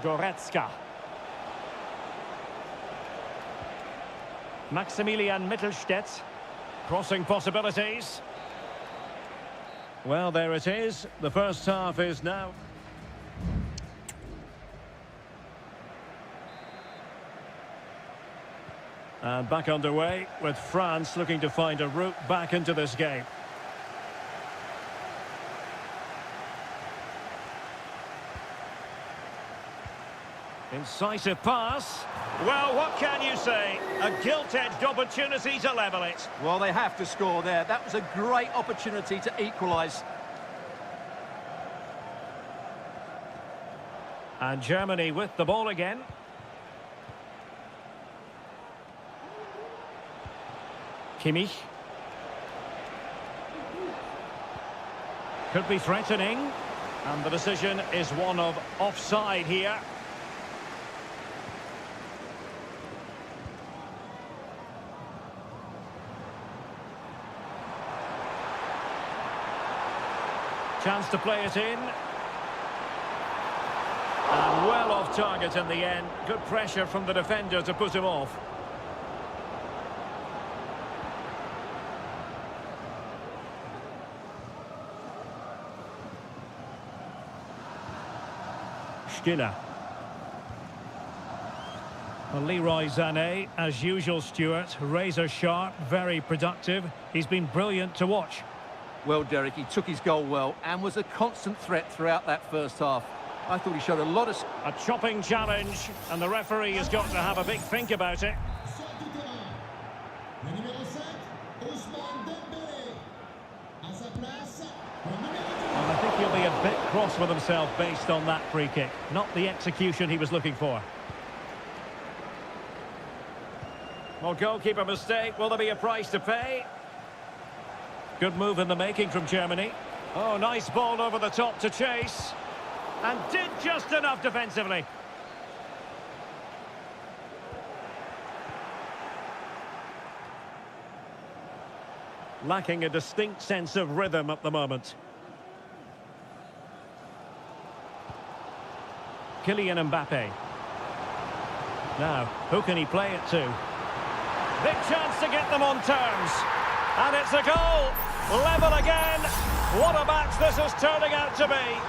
S1: Goretzka. Maximilian Mittelstädt. Crossing possibilities. Well, there it is. The first half is now. And back underway with France looking to find a route back into this game. Incisive pass. Well, what can you say? A gilt-edged opportunity to level it.
S2: Well, they have to score there. That was a great opportunity to equalise.
S1: And Germany with the ball again. Kimmich. Could be threatening. And the decision is one of offside here. Chance to play it in. And well off target in the end. Good pressure from the defender to put him off. Stiller. Well, Leroy Sané, as usual, Stuart, razor sharp, very productive. He's been brilliant to watch.
S2: Well, Derek, he took his goal well and was a constant threat throughout that first half. I thought he showed a lot of...
S1: A chopping challenge, and the referee has got to have a big think about it. Well, I think he'll be a bit cross with himself based on that free kick. Not the execution he was looking for. Well, goalkeeper mistake. Will there be a price to pay? Good move in the making from Germany. Oh, nice ball over the top to chase. And did just enough defensively. Lacking a distinct sense of rhythm at the moment. Kylian Mbappe. Now, who can he play it to? Big chance to get them on terms. And it's a goal. Level again. What a match this is turning out to be.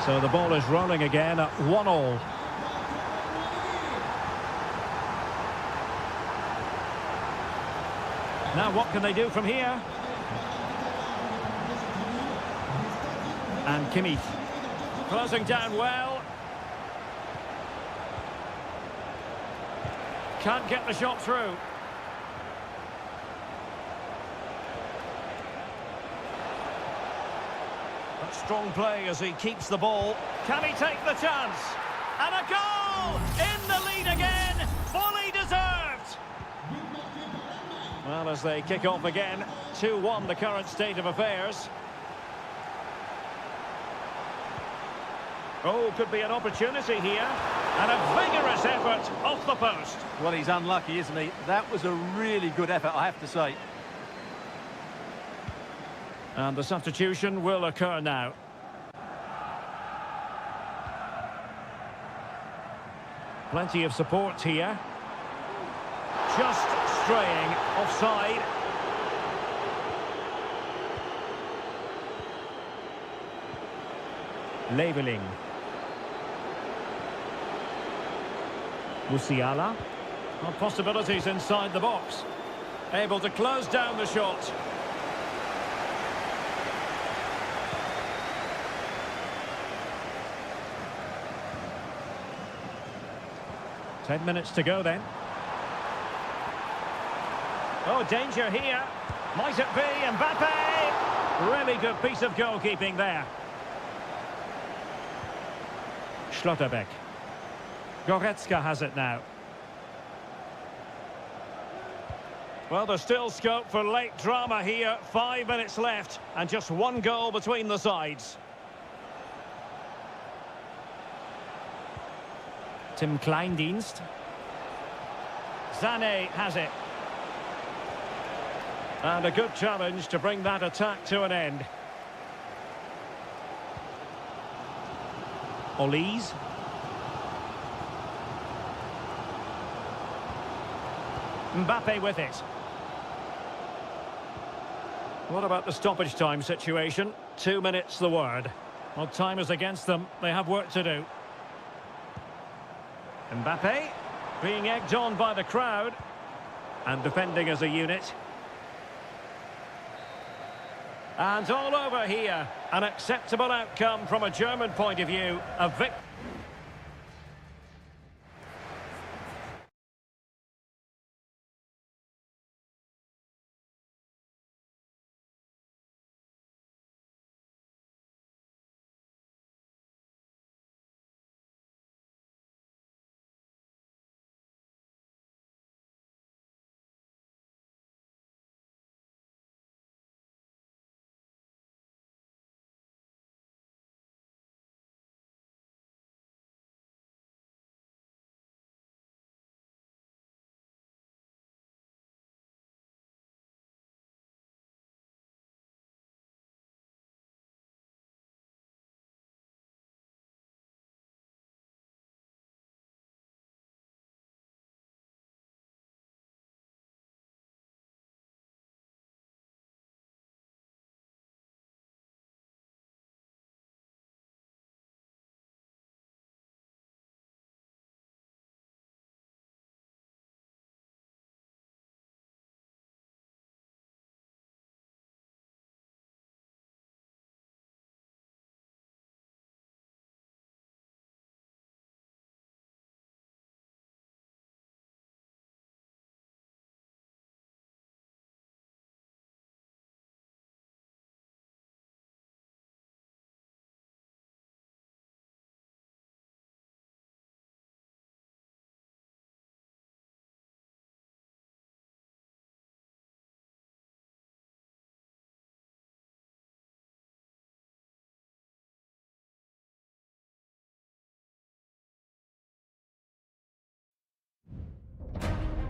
S1: So the ball is rolling again at 1-1. Now what can they do from here? And Kimmich. Closing down well. Can't get the shot through. But strong play as he keeps the ball. Can he take the chance? And a goal! In the lead again! Fully deserved! Well, as they kick off again, 2-1 the current state of affairs. Oh, could be an opportunity here. And a vigorous effort off the post.
S2: Well, he's unlucky, isn't he? That was a really good effort, I have to say.
S1: And the substitution will occur now. Plenty of support here. Just straying offside. Labeling. Musiala. Well, possibilities inside the box. Able to close down the shot. Ten minutes to go then. Oh, danger here. Might it be Mbappe? Really good piece of goalkeeping there. Schlotterbeck. Goretzka has it now. Well, there's still scope for late drama here. 5 minutes left and just one goal between the sides. Tim Kleindienst. Sané has it. And a good challenge to bring that attack to an end. Olise. Mbappe with it. What about the stoppage time situation? 2 minutes the word. Well, time is against them. They have work to do. Mbappe. Being egged on by the crowd. And defending as a unit. And all over here. An acceptable outcome from a German point of view. A victory.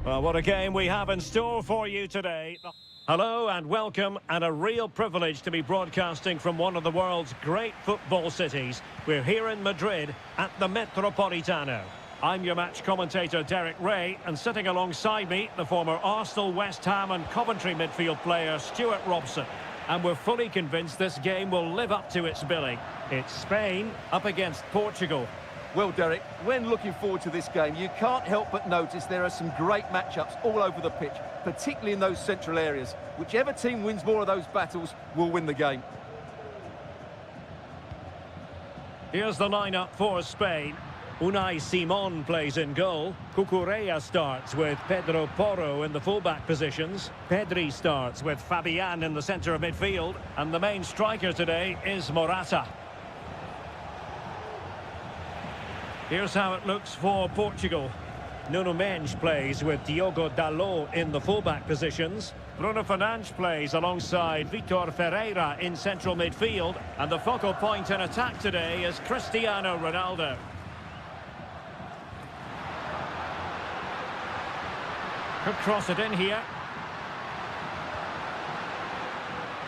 S1: Well, what a game we have in store for you today. Hello and welcome, and a real privilege to be broadcasting from one of the world's great football cities. We're here in Madrid at the Metropolitano. I'm your match commentator, Derek Ray, and sitting alongside me, the former Arsenal, West Ham and Coventry midfield player, Stuart Robson. And we're fully convinced this game will live up to its billing. It's Spain up against Portugal.
S2: Well, Derek, when looking forward to this game, you can't help but notice there are some great matchups all over the pitch, particularly in those central areas. Whichever team wins more of those battles will win the game.
S1: Here's the lineup for Spain. Unai Simon plays in goal. Cucurella starts with Pedro Porro in the fullback positions. Pedri starts with Fabian in the centre of midfield. And the main striker today is Morata. Here's how it looks for Portugal. Nuno Mendes plays with Diogo Dalot in the fullback positions. Bruno Fernandes plays alongside Vitor Ferreira in central midfield. And the focal point in attack today is Cristiano Ronaldo. Could cross it in here.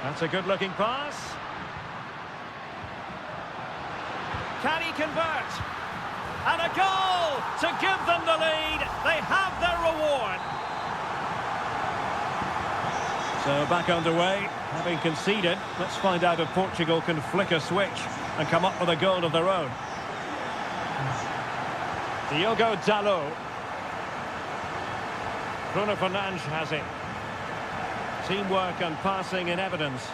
S1: That's a good-looking pass. Can he convert? And a goal to give them the lead. They have their reward. So back underway, having conceded. Let's find out if Portugal can flick a switch and come up with a goal of their own. Diogo Dalot. Bruno Fernandes has it. Teamwork and passing in evidence.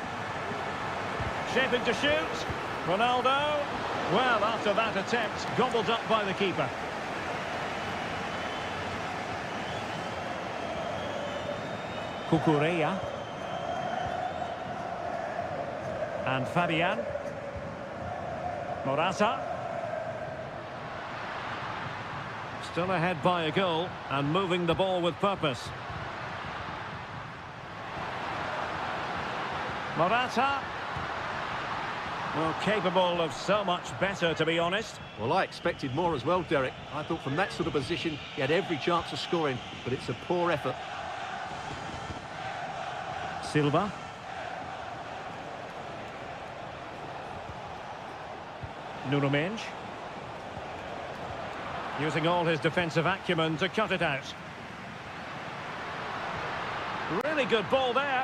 S1: Shaping to shoot. Ronaldo. Well, after that attempt, gobbled up by the keeper. Cucurella. And Fabian. Morata. Still ahead by a goal and moving the ball with purpose. Morata. Well, capable of so much better, to be honest.
S2: Well, I expected more as well, Derek. I thought from that sort of position, he had every chance of scoring, but it's a poor effort.
S1: Silva. Nuno Mendes. Using all his defensive acumen to cut it out. Really good ball there.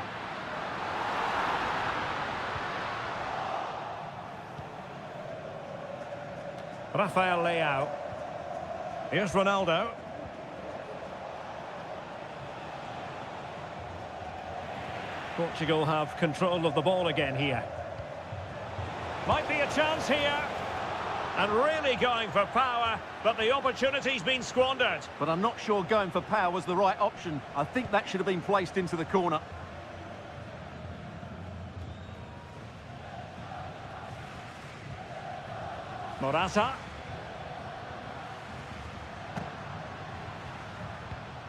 S1: Rafael Leao. Here's Ronaldo. Portugal have control of the ball again here. Might be a chance here. And really going for power, but the opportunity's been squandered.
S2: But I'm not sure going for power was the right option. I think that should have been placed into the corner.
S1: Morata.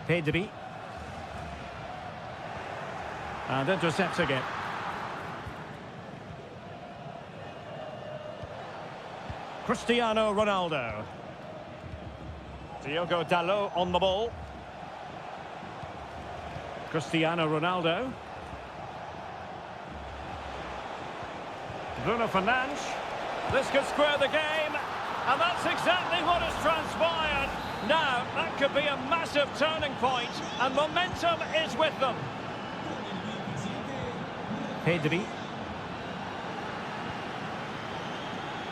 S1: Pedri. And intercepts again. Cristiano Ronaldo. Diogo Dalot on the ball. Cristiano Ronaldo. Bruno Fernandes. This could square the game. And that's exactly what has transpired. Now, that could be a massive turning point, and momentum is with them. Pedri.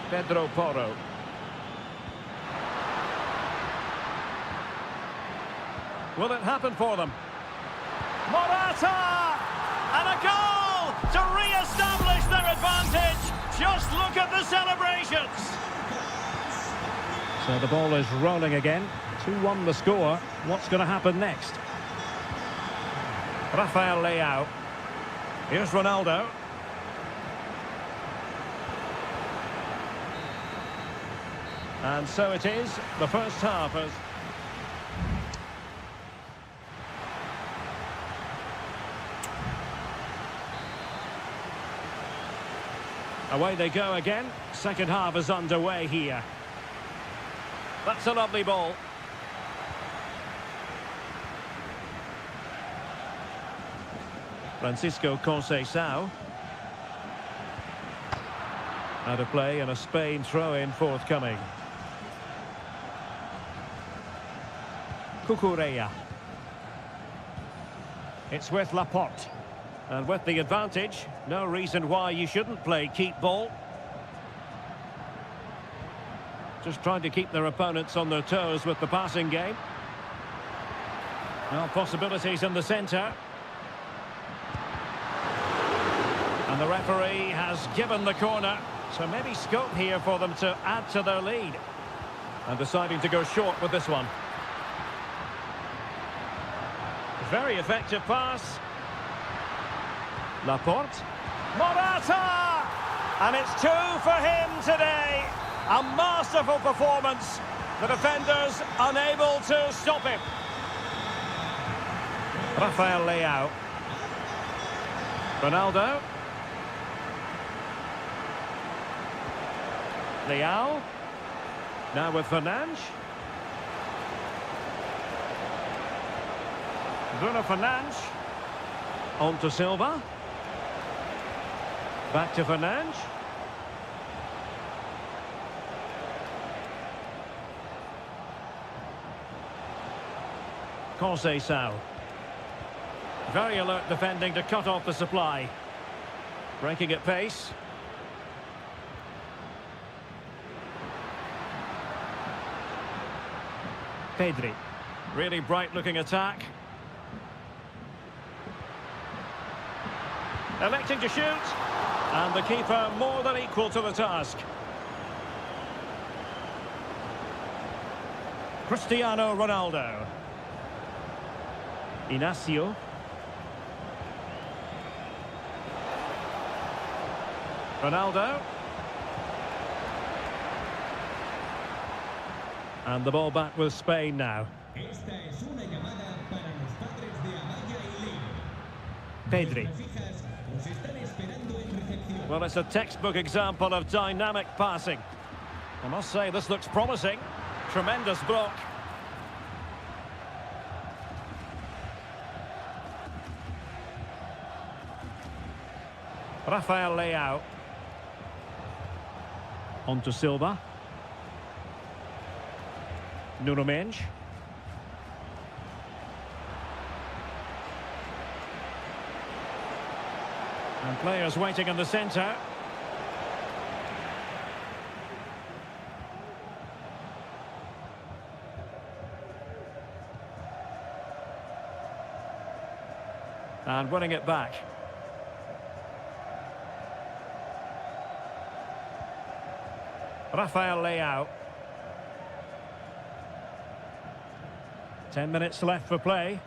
S1: Pedro Porro. Will it happen for them? Morata! And a goal to re-establish their advantage. Just look at the celebrations. So the ball is rolling again. 2-1 the score. What's going to happen next? Rafael Leao. Here's Ronaldo. And so it is. The first half is... Away they go again. Second half is underway here. That's a lovely ball. Francisco Conceição. Out of play and a Spain throw-in forthcoming. Cucurella. It's with Laporte. And with the advantage, no reason why you shouldn't play keep ball. Just trying to keep their opponents on their toes with the passing game. Well, possibilities in the centre. And the referee has given the corner. So maybe scope here for them to add to their lead. And deciding to go short with this one. Very effective pass. Laporte. Morata! And it's 2 for him today. A masterful performance. The defenders unable to stop him. Rafael Leao. Ronaldo. Leao. Now with Fernandes. Bruno Fernandes. On to Silva. Back to Fernandes. Conceição. Very alert defending to cut off the supply. Breaking at pace. Pedri. Really bright-looking attack. Electing to shoot. And the keeper more than equal to the task. Cristiano Ronaldo. Inacio. Ronaldo. And the ball back with Spain now. Pedri. Well, it's a textbook example of dynamic passing. I must say, this looks promising. Tremendous block. Rafael Leao. On to Silva. Nuno Mendes. And players waiting in the centre. And winning it back. Rafael Leao. 10 minutes left for play.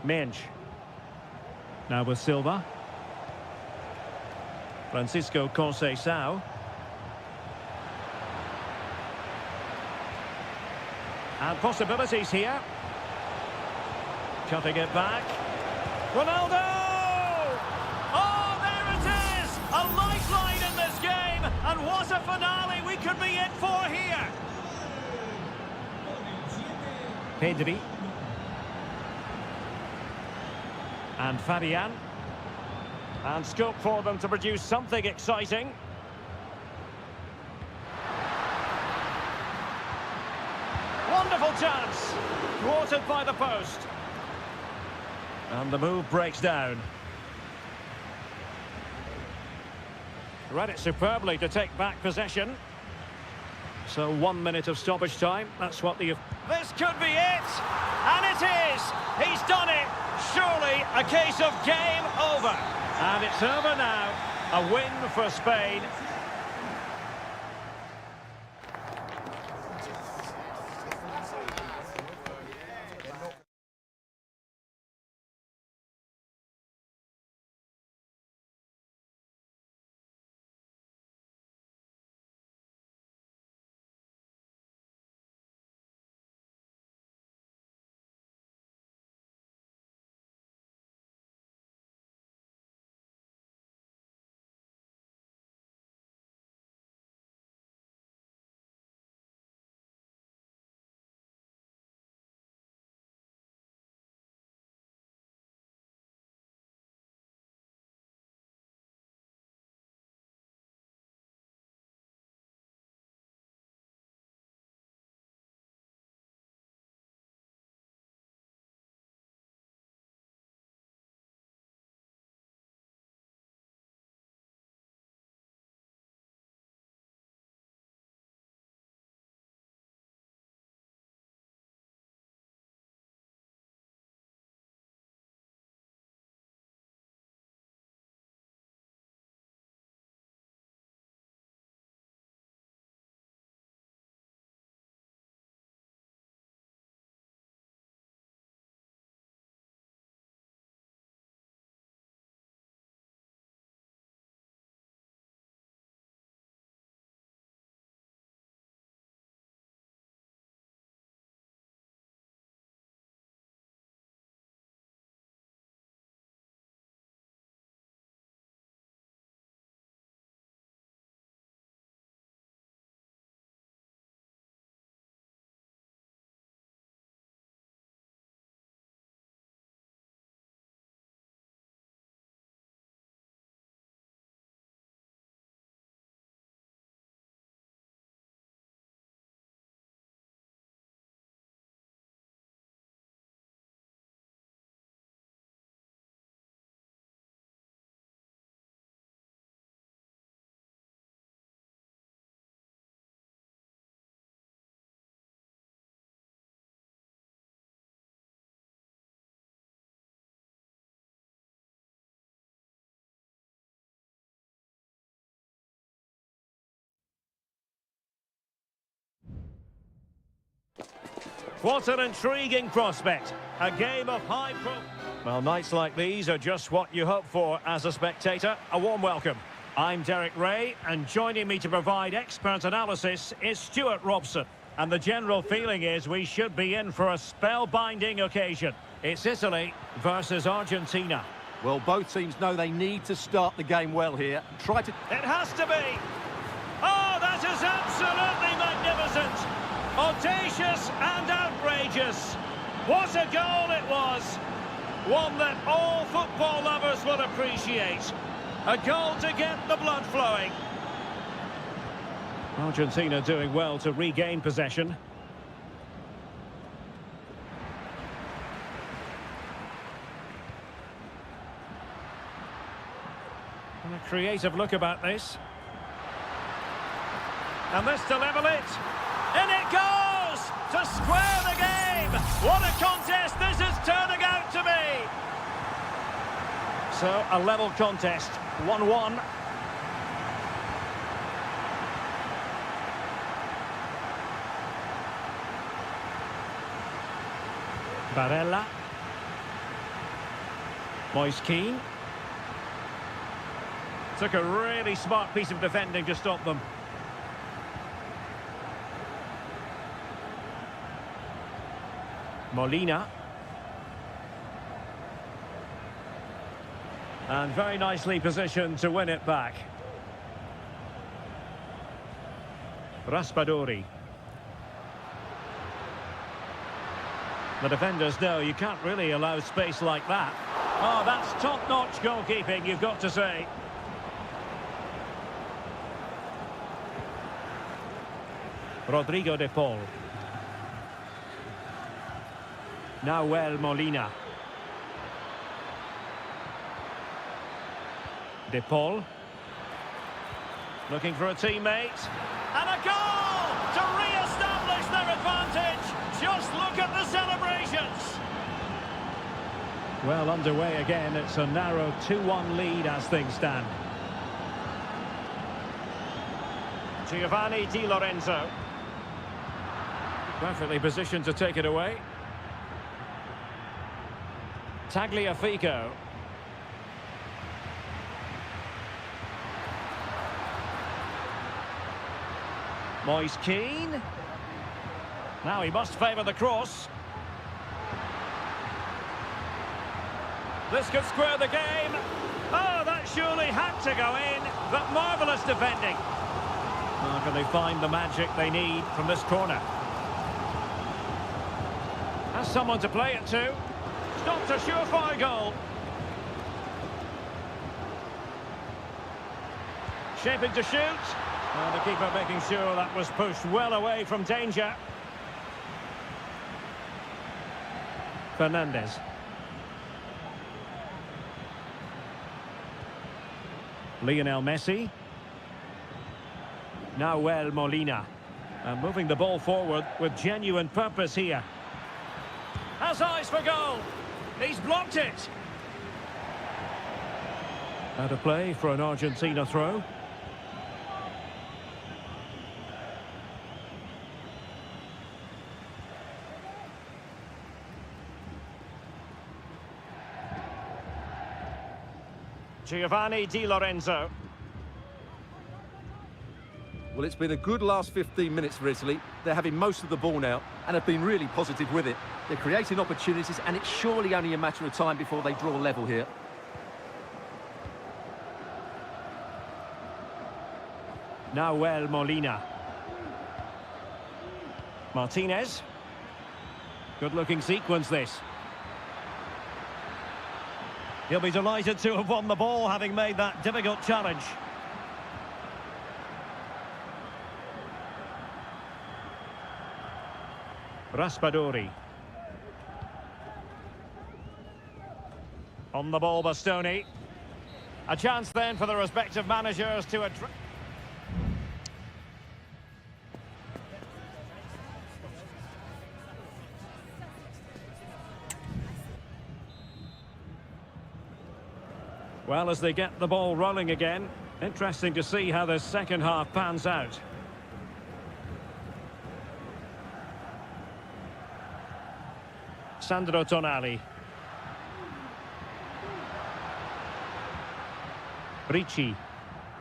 S1: Minge. Now with Silva. Francisco Conceição. And possibilities here. Cutting it back. Ronaldo! Oh, there it is! A lifeline in this game! And what a finale we could be in for here! Pedri. And Fabian. And scope for them to produce something exciting. Wonderful chance! Thwarted by the post. And the move breaks down. Read it superbly to take back possession. So 1 minute of stoppage time. That's what the... This could be it! And it is! He's done it! Surely a case of game over. And it's over now. A win for Spain. What an intriguing prospect. A game of high pro... Well, nights like these are just what you hope for as a spectator. A warm welcome. I'm Derek Ray, and joining me to provide expert analysis is Stuart Robson. And the general feeling is we should be in for a spellbinding occasion. It's Italy versus Argentina.
S2: Well, both teams know they need to start the game well here. Try to...
S1: It has to be! Oh, that is absolutely magnificent! Audacious and outrageous. What a goal it was. One that all football lovers will appreciate. A goal to get the blood flowing. Argentina doing well to regain possession. And a creative look about this. And this to level it. In it goes! To square the game! What a contest this is turning out to be! So, a level contest, 1-1. Barella. Moise Keane. Took a really smart piece of defending to stop them. Molina. And very nicely positioned to win it back. Raspadori. The defenders know you can't really allow space like that. Oh, that's top-notch goalkeeping, you've got to say. Rodrigo de Paul. Nahuel Molina. De Paul. Looking for a teammate. And a goal to re-establish their advantage. Just look at the celebrations. Well, underway again. It's a narrow 2-1 lead as things stand. Giovanni Di Lorenzo. Perfectly positioned to take it away. Tagliafico. Moise Keane. Now he must favour the cross. This could square the game. Oh, that surely had to go in. But marvellous defending. How can they find the magic they need from this corner? Has someone to play it to. Stopped a surefire goal. Shaping to shoot. And the keeper making sure that was pushed well away from danger. Fernandez. Lionel Messi. Nahuel Molina. And moving the ball forward with genuine purpose here. Has eyes for goal. He's blocked it. Out of play for an Argentina throw. Giovanni Di Lorenzo.
S2: Well, it's been a good last 15 minutes for Italy. They're having most of the ball now and have been really positive with it. They're creating opportunities and it's surely only a matter of time before they draw level here.
S1: Nahuel Molina. Martinez. Good-looking sequence, this. He'll be delighted to have won the ball, having made that difficult challenge. Raspadori. On the ball, Bastoni. A chance then for the respective managers to address. Well, as they get the ball rolling again, interesting to see how the second half pans out. Sandro Tonali. Ricci.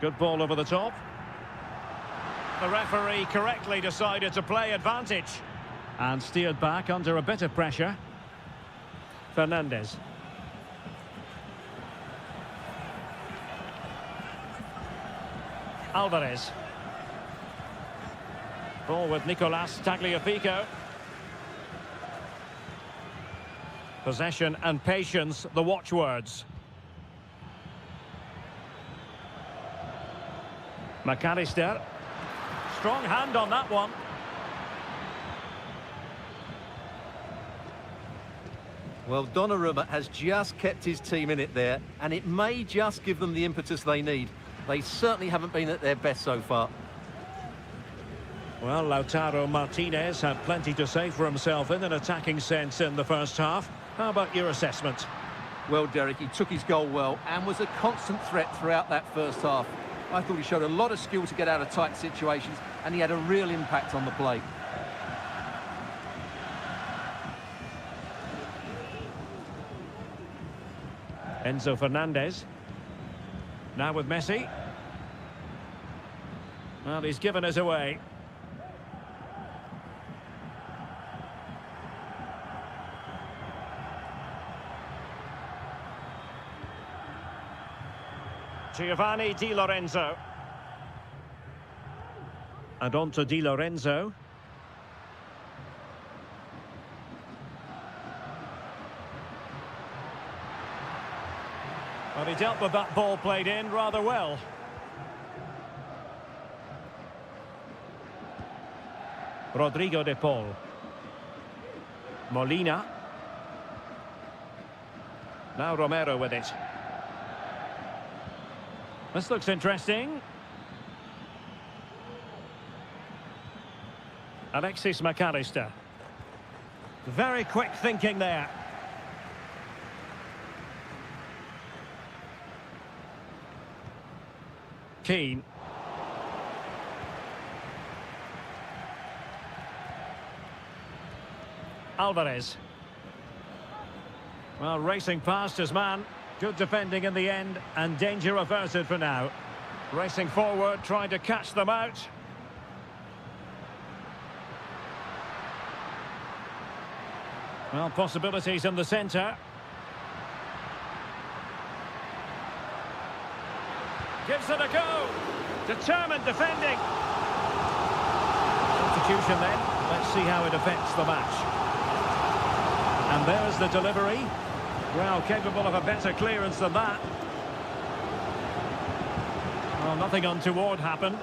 S1: Good ball over the top. The referee correctly decided to play advantage. And steered back under a bit of pressure. Fernandez. Alvarez. Ball with Nicolas Tagliafico. Possession and patience, the watchwords. McAllister. Strong hand on that one.
S2: Well, Donnarumma has just kept his team in it there, and it may just give them the impetus they need. They certainly haven't been at their best so far.
S1: Well, Lautaro Martinez had plenty to say for himself in an attacking sense in the first half. How about your assessment?
S2: Well, Derek, he took his goal well and was a constant threat throughout that first half. I thought he showed a lot of skill to get out of tight situations, and he had a real impact on the play.
S1: Enzo Fernandez. Now with Messi. Well, he's given us away. Giovanni Di Lorenzo. And on to Di Lorenzo. Well, he dealt with that ball played in rather well. Rodrigo de Paul. Molina. Now Romero with it. This looks interesting. Alexis McAllister. Very quick thinking there. Keane. Alvarez. Well, racing past his man. Good defending in the end, and danger averted for now. Racing forward, trying to catch them out. Well, possibilities in the centre. Gives it a go. Determined defending. Substitution then. Let's see how it affects the match. And there's the delivery. Well, capable of a better clearance than that. Well, nothing untoward happened.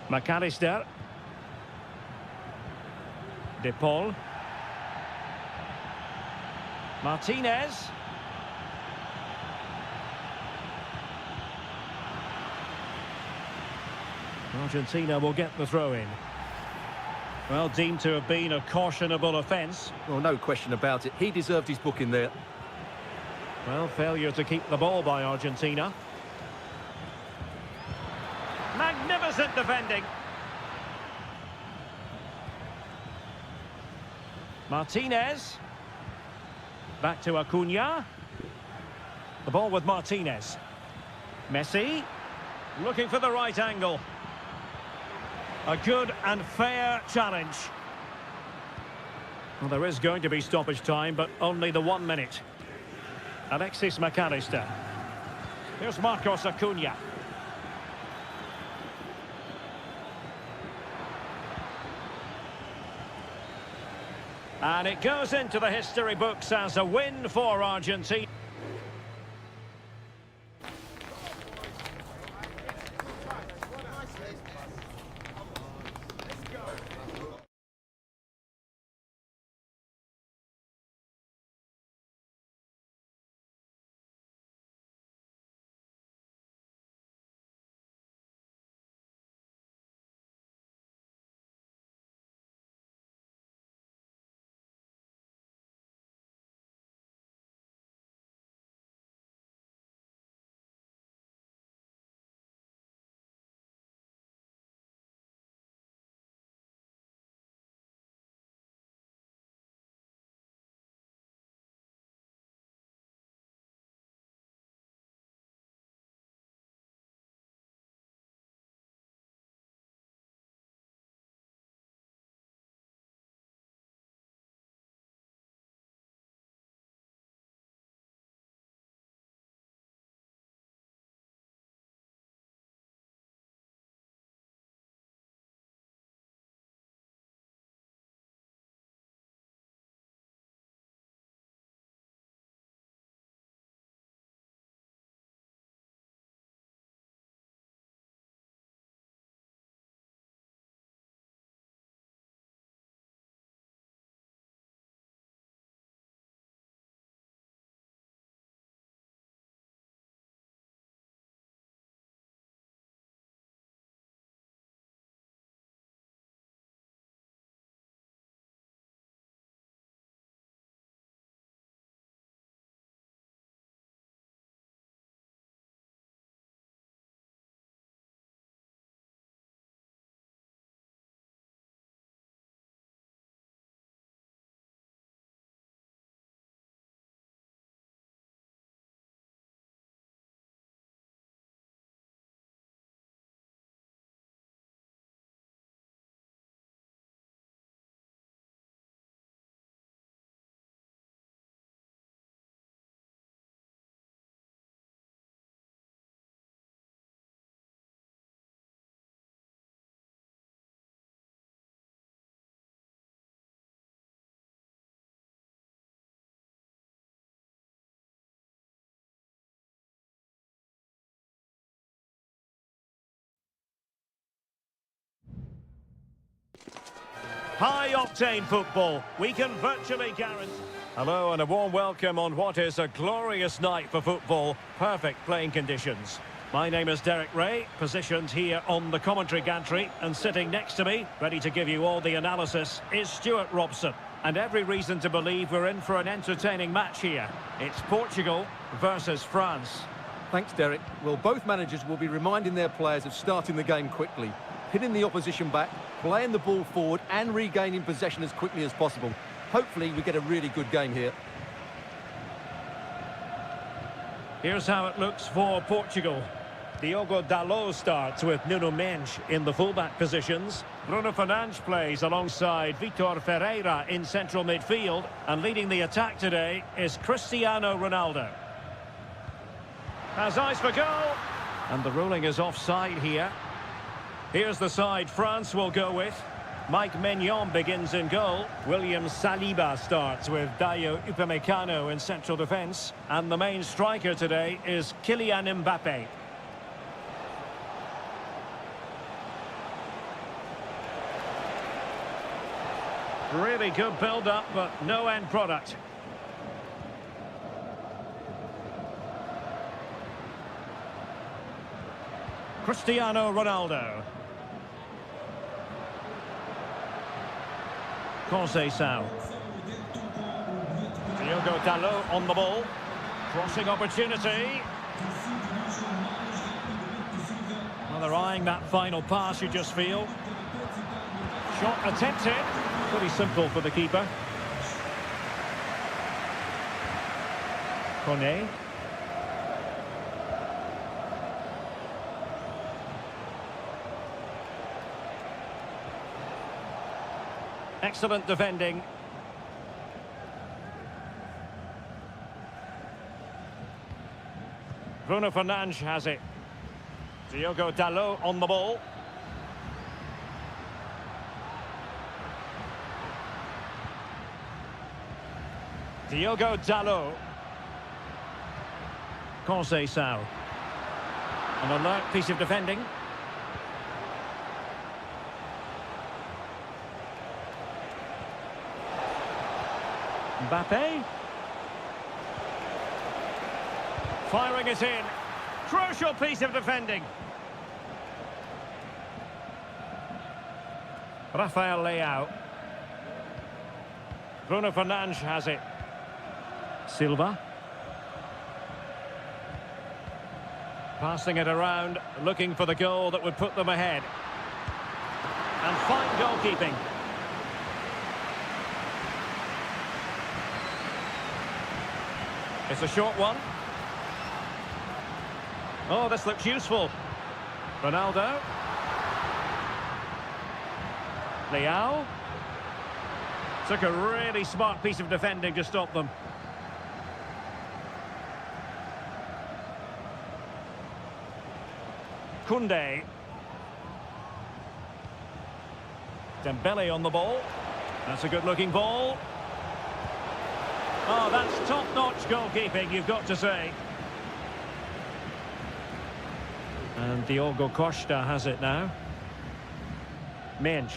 S1: McAllister. De Paul. Martinez. Argentina will get the throw in. Well, deemed to have been a cautionable offence.
S2: Well, no question about it. He deserved his booking there.
S1: Well, failure to keep the ball by Argentina. Magnificent defending. Martinez. Back to Acuna. The ball with Martinez. Messi. Looking for the right angle. A good and fair challenge. Well, there is going to be stoppage time, but only the 1 minute. Alexis McAllister. Here's Marcos Acuna. And it goes into the history books as a win for Argentina. High-octane football, we can virtually guarantee. Hello and a warm welcome on what is a glorious night for football. Perfect playing conditions. My name is Derek Ray, positioned here on the commentary gantry, and sitting next to me, ready to give you all the analysis, is Stuart Robson. And every reason to believe we're in for an entertaining match here. It's Portugal versus France.
S2: Thanks, Derek. Well, both managers will be reminding their players of starting the game quickly, hitting the opposition back, playing the ball forward and regaining possession as quickly as possible. Hopefully we get a really good game here.
S1: Here's how it looks for Portugal. Diogo Dalot starts with Nuno Mendes in the fullback positions. Bruno Fernandes plays alongside Vitor Ferreira in central midfield. And leading the attack today is Cristiano Ronaldo. Has eyes for goal. And the ruling is offside here. Here's the side France will go with. Mike Maignan begins in goal. William Saliba starts with Dayo Upamecano in central defence. And the main striker today is Kylian Mbappe. Really good build-up, but no end product. Cristiano Ronaldo. Conceição. Diogo Dalot on the ball. Crossing opportunity. Well, they're eyeing that final pass, you just feel. Shot attempted. Pretty simple for the keeper. Kone. Excellent defending. Bruno Fernandes has it. Diogo Dalot on the ball. Diogo Dalot. Conceição. An alert piece of defending. Mbappe. Firing it in. Crucial piece of defending. Rafael Leao. Bruno Fernandes has it. Silva. Passing it around, looking for the goal that would put them ahead. And fine goalkeeping. It's a short one. Oh, this looks useful. Ronaldo. Leao. Took a really smart piece of defending to stop them. Koundé. Dembele on the ball. That's a good-looking ball. Oh, that's top-notch goalkeeping, you've got to say. And Diogo Costa has it now. Mendes.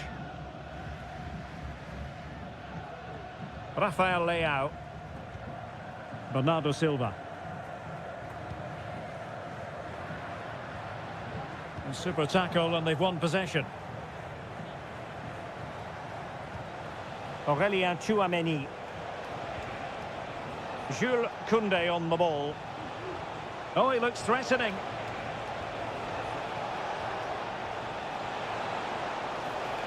S1: Rafael Leao. Bernardo Silva. A super tackle and they've won possession. Aurélien Tchouameni. Jules Koundé on the ball. Oh, he looks threatening.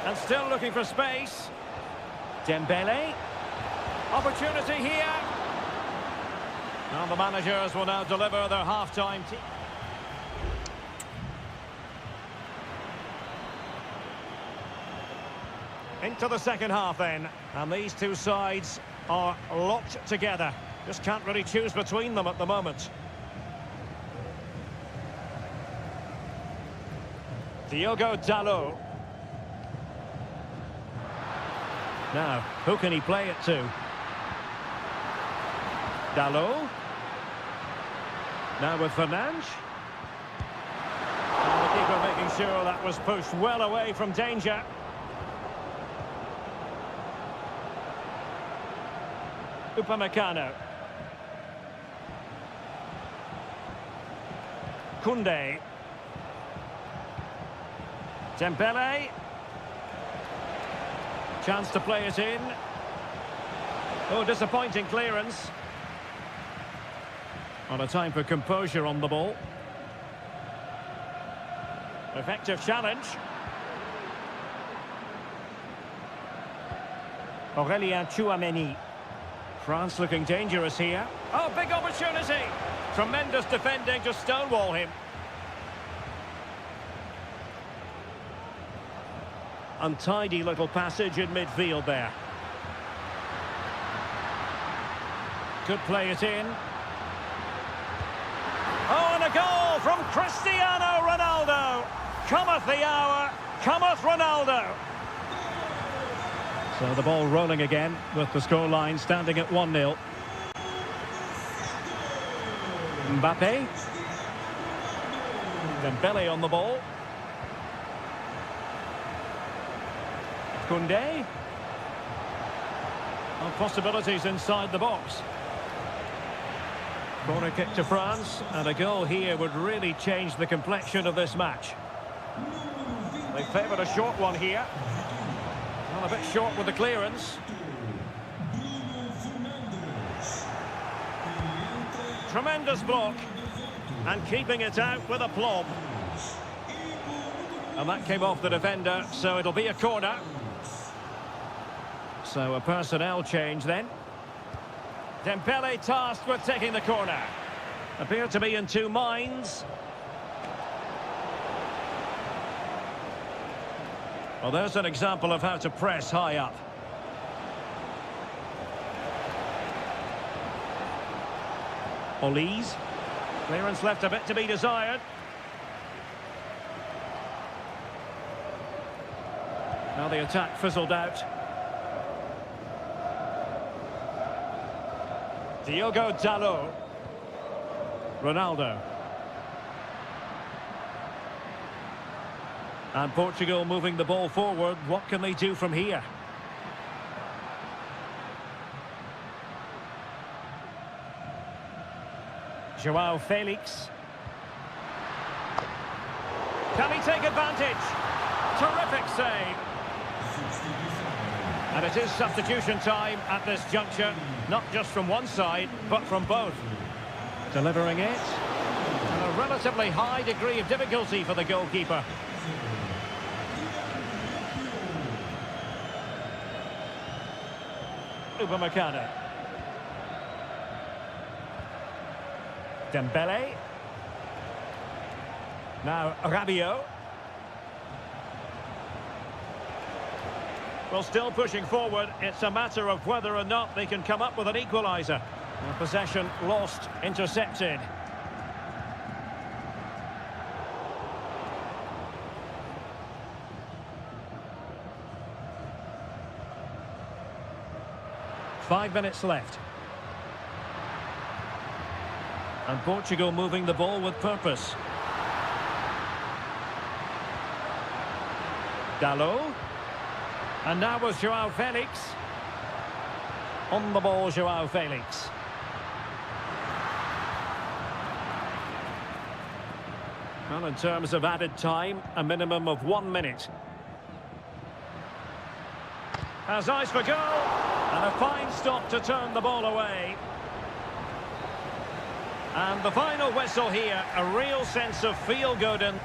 S1: And still looking for space. Dembele. Opportunity here. And the managers will now deliver their half-time team. Into the second half then. And these two sides are locked together. Just can't really choose between them at the moment. Diogo Dalot. Now, who can he play it to? Dalot. Now with Fernandes. And the keeper making sure that was pushed well away from danger. Upamecano. Koundé. Dembele. Chance to play it in. Oh, disappointing clearance. On a time for composure on the ball. Effective challenge. Aurélien Tchouameni. France looking dangerous here. Oh, big opportunity. Tremendous defending to stonewall him. Untidy little passage in midfield there. Could play it in. Oh, and a goal from Cristiano Ronaldo. Cometh the hour, cometh Ronaldo. So the ball rolling again with the scoreline standing at 1-0. Mbappe. Dembele on the ball. Koundé. Possibilities inside the box. Corner kick to France, and a goal here would really change the complexion of this match. They favoured a short one here. Well, a bit short with the clearance. Tremendous block. And keeping it out with aplomb. And that came off the defender, so it'll be a corner. So a personnel change then. Dembele tasked with taking the corner. Appear to be in two minds. Well, there's an example of how to press high up. Olise. Clearance left a bit to be desired. Now the attack fizzled out. Diogo Dalot. Ronaldo. And Portugal moving the ball forward. What can they do from here? João Felix. Can he take advantage? Terrific save. And it is substitution time at this juncture, not just from one side, but from both. Delivering it. And a relatively high degree of difficulty for the goalkeeper. Upamecano. Dembele. Now Rabiot. Well, still pushing forward. It's a matter of whether or not they can come up with an equaliser. Possession lost, intercepted. Five minutes left. And Portugal moving the ball with purpose. Dalot. And now was João Felix. On the ball, João Felix. Well, in terms of added time, a minimum of 1 minute. Has eyes for goal. And a fine stop to turn the ball away. And the final whistle here, a real sense of feel-good and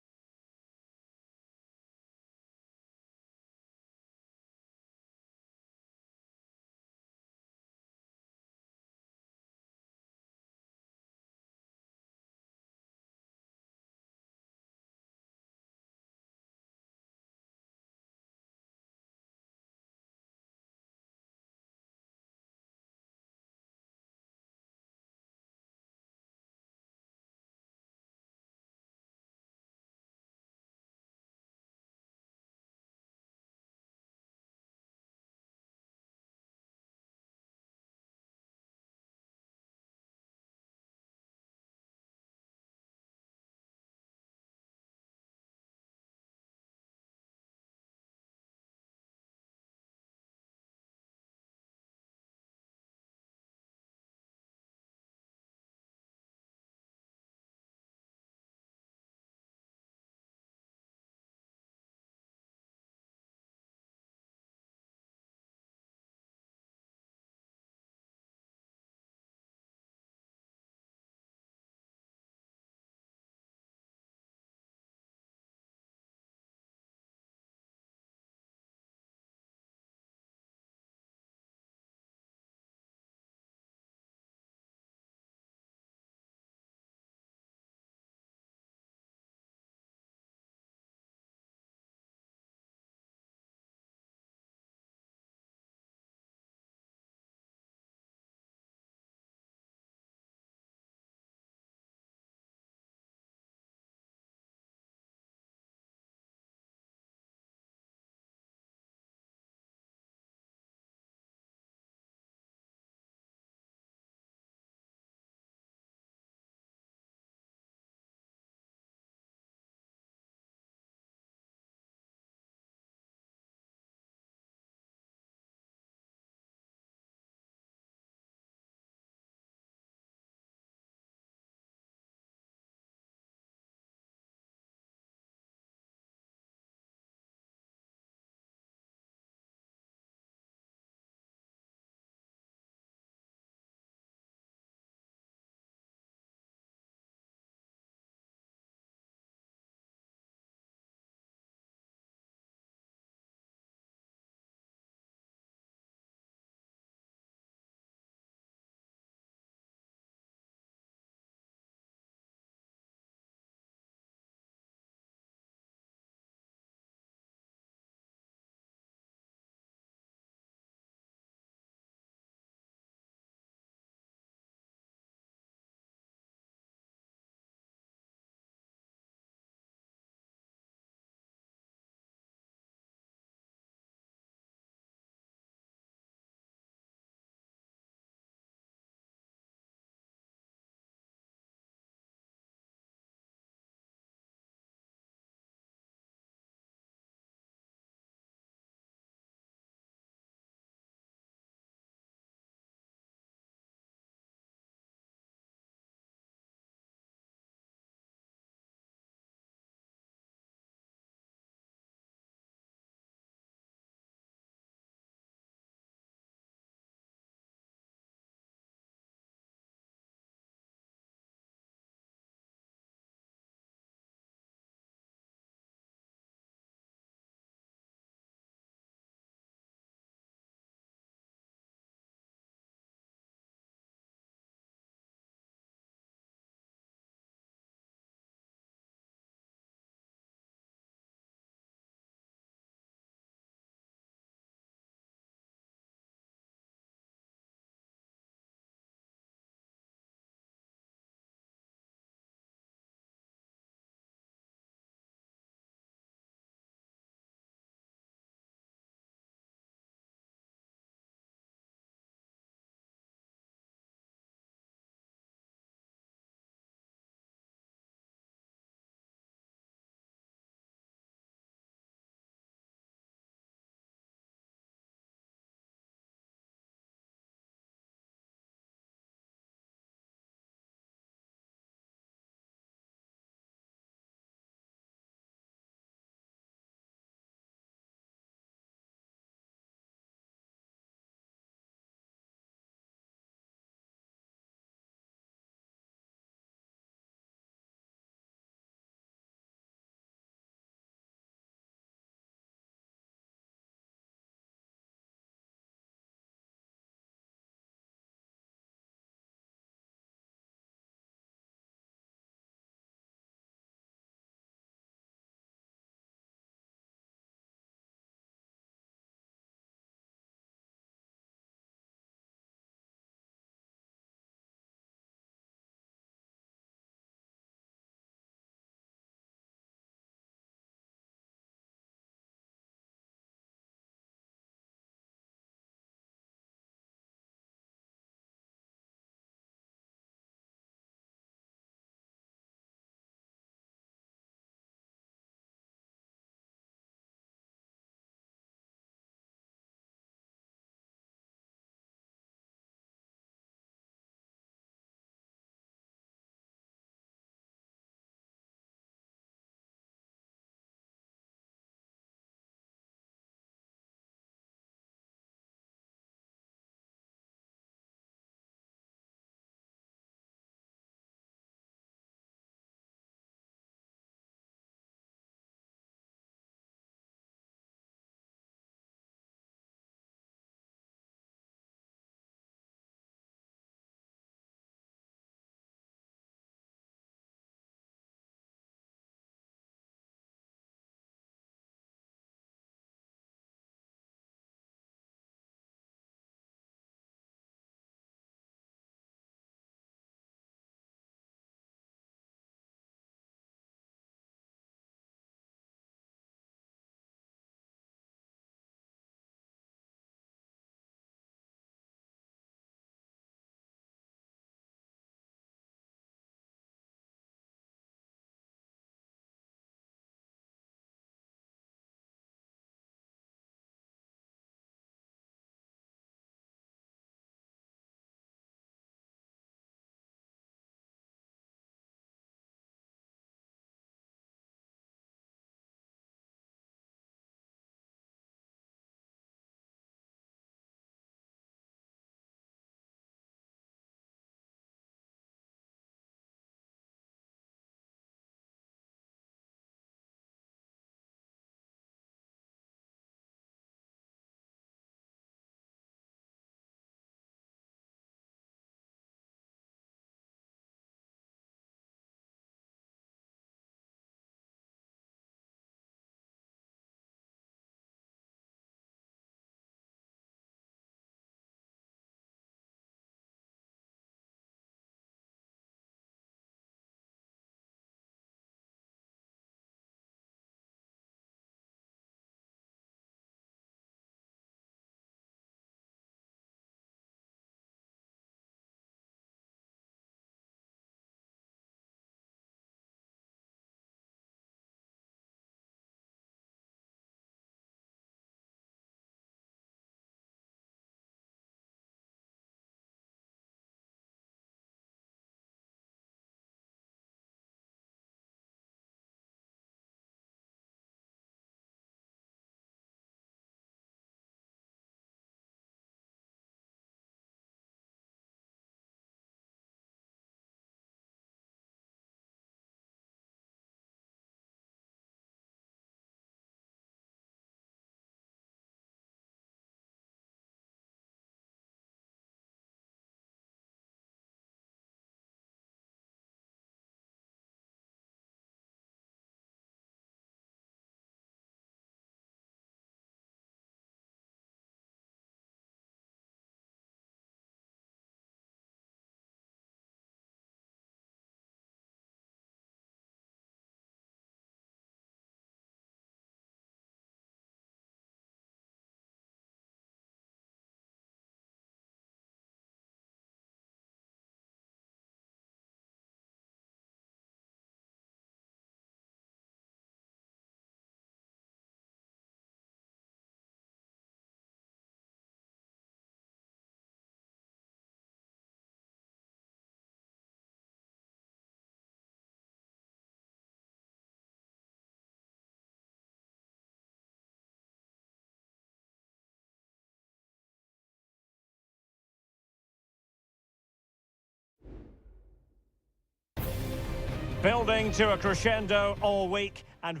S1: Building to a crescendo all week and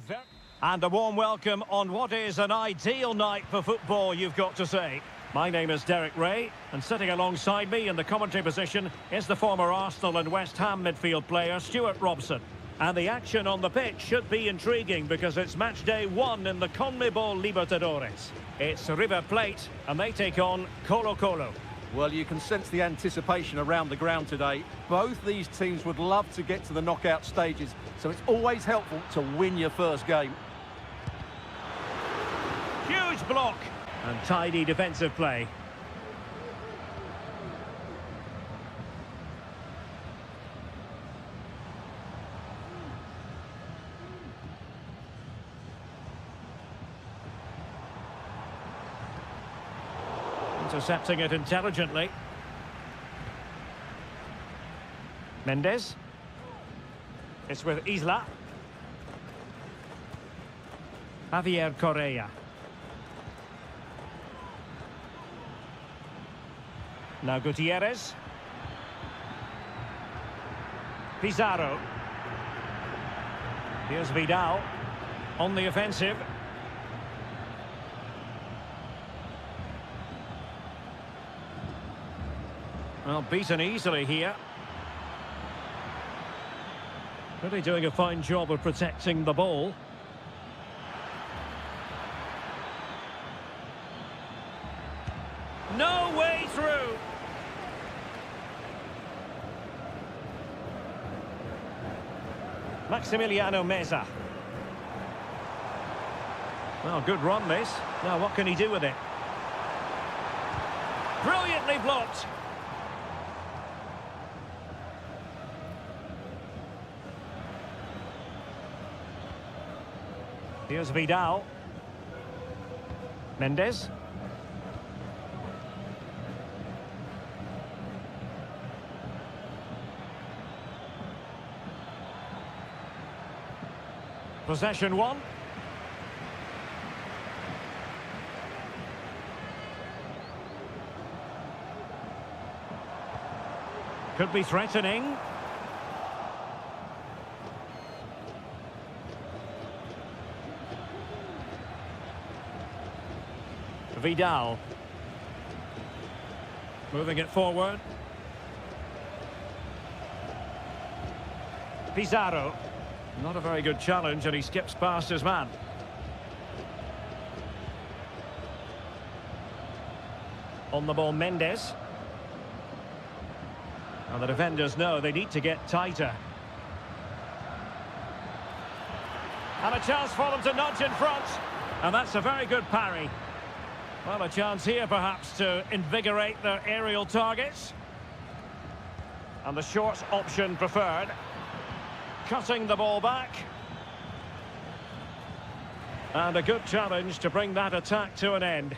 S1: a warm welcome on what is an ideal night for football, you've got to say. My name is Derek Ray, and sitting alongside me in the commentary position is the former Arsenal and West Ham midfield player Stuart Robson. And the action on the pitch should be intriguing because it's match day 1 in the CONMEBOL Libertadores. It's River Plate, and they take on Colo-Colo.
S2: Well, you can sense the anticipation around the ground today. Both these teams would love to get to the knockout stages, so it's always helpful to win your first game.
S1: Huge block and tidy defensive play. Intercepting it intelligently. Mendes. It's with Isla. Javier Correa. Now Gutierrez. Pizarro. Here's Vidal on the offensive. Well, beaten easily here. Really doing a fine job of protecting the ball. No way through. Maximiliano Meza. Well, good run this. Now what can he do with it? Brilliantly blocked. Here's Vidal. Mendes. Possession 1. Could be threatening. Vidal. Moving it forward. Pizarro. Not a very good challenge, and he skips past his man. On the ball, Mendes. And the defenders know they need to get tighter. And a chance for them to nudge in front. And that's a very good parry. Well, a chance here, perhaps, to invigorate their aerial targets. And the short option preferred. Cutting the ball back. And a good challenge to bring that attack to an end.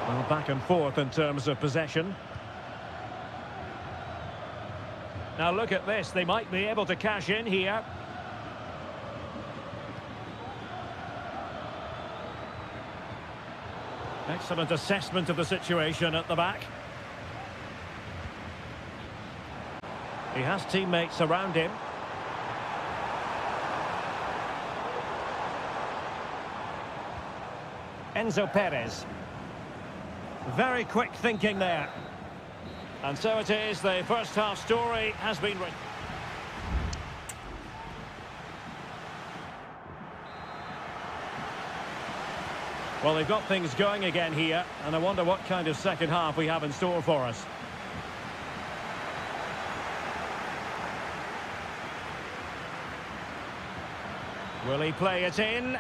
S1: Well, back and forth in terms of possession. Now look at this, they might be able to cash in here. Excellent assessment of the situation at the back. He has teammates around him. Enzo Perez. Very quick thinking there. And so it is, the first half story has been written. Well, they've got things going again here, and I wonder what kind of second half we have in store for us. Will he play it in?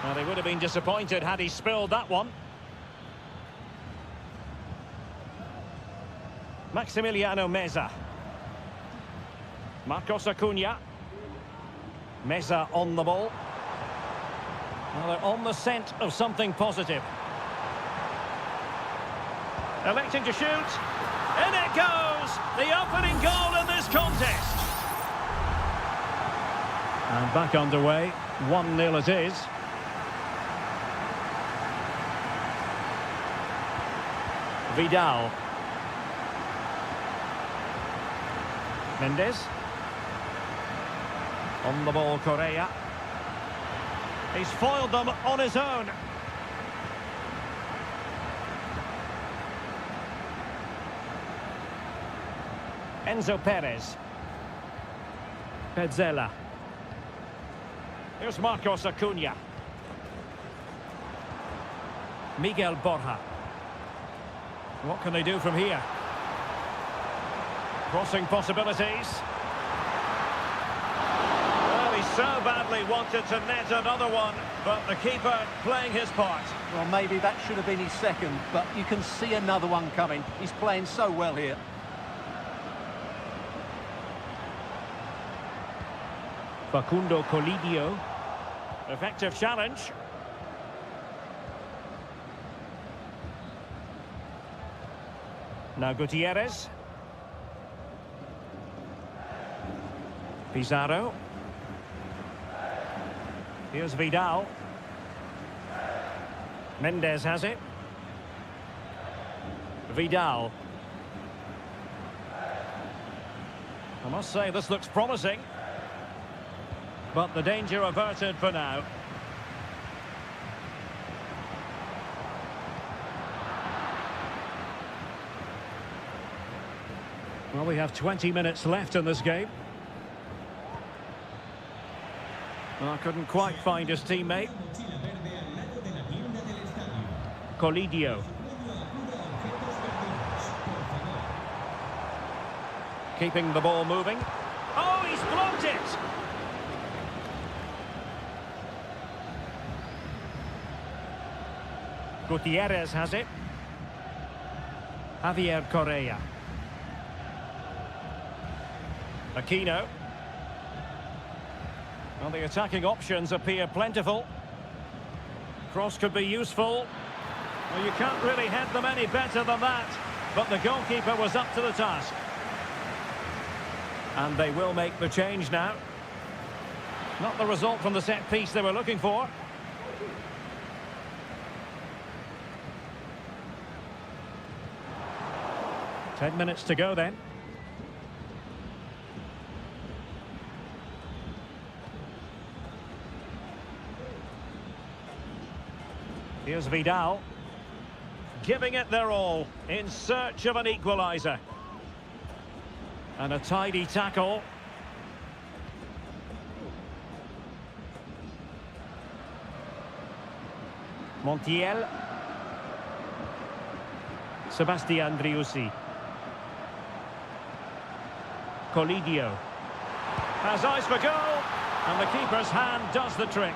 S1: Well, they would have been disappointed had he spilled that one. Maximiliano Meza. Marcos Acuna. Meza on the ball. Well, they're on the scent of something positive. Electing to shoot. In it goes! The opening goal in this contest. And back underway. 1-0 it is. Vidal. Mendes. On the ball, Correa. He's foiled them on his own. Enzo Perez. Pezzella. Here's Marcos Acuna. Miguel Borja. What can they do from here? Crossing possibilities. Well, he so badly wanted to net another one, but the keeper playing his part.
S2: Well, maybe that should have been his second, but you can see another one coming. He's playing so well here.
S1: Facundo Colidio. Effective challenge. Now Gutierrez. Pizarro. Here's Vidal. Mendes has it. Vidal. I must say this looks promising. But the danger averted for now. Well, we have 20 minutes left in this game. Well, couldn't quite find his teammate. Colidio. Keeping the ball moving. Oh, he's blocked it! Gutierrez has it. Javier Correa. Aquino. Well, the attacking options appear plentiful. Cross could be useful. Well, you can't really head them any better than that. But the goalkeeper was up to the task. And they will make the change now. Not the result from the set piece they were looking for. Ten minutes to go then. Here's Vidal. Giving it their all in search of an equaliser. And a tidy tackle. Montiel. Sebastian Driussi. Colidio. Has eyes for goal. And the keeper's hand does the trick.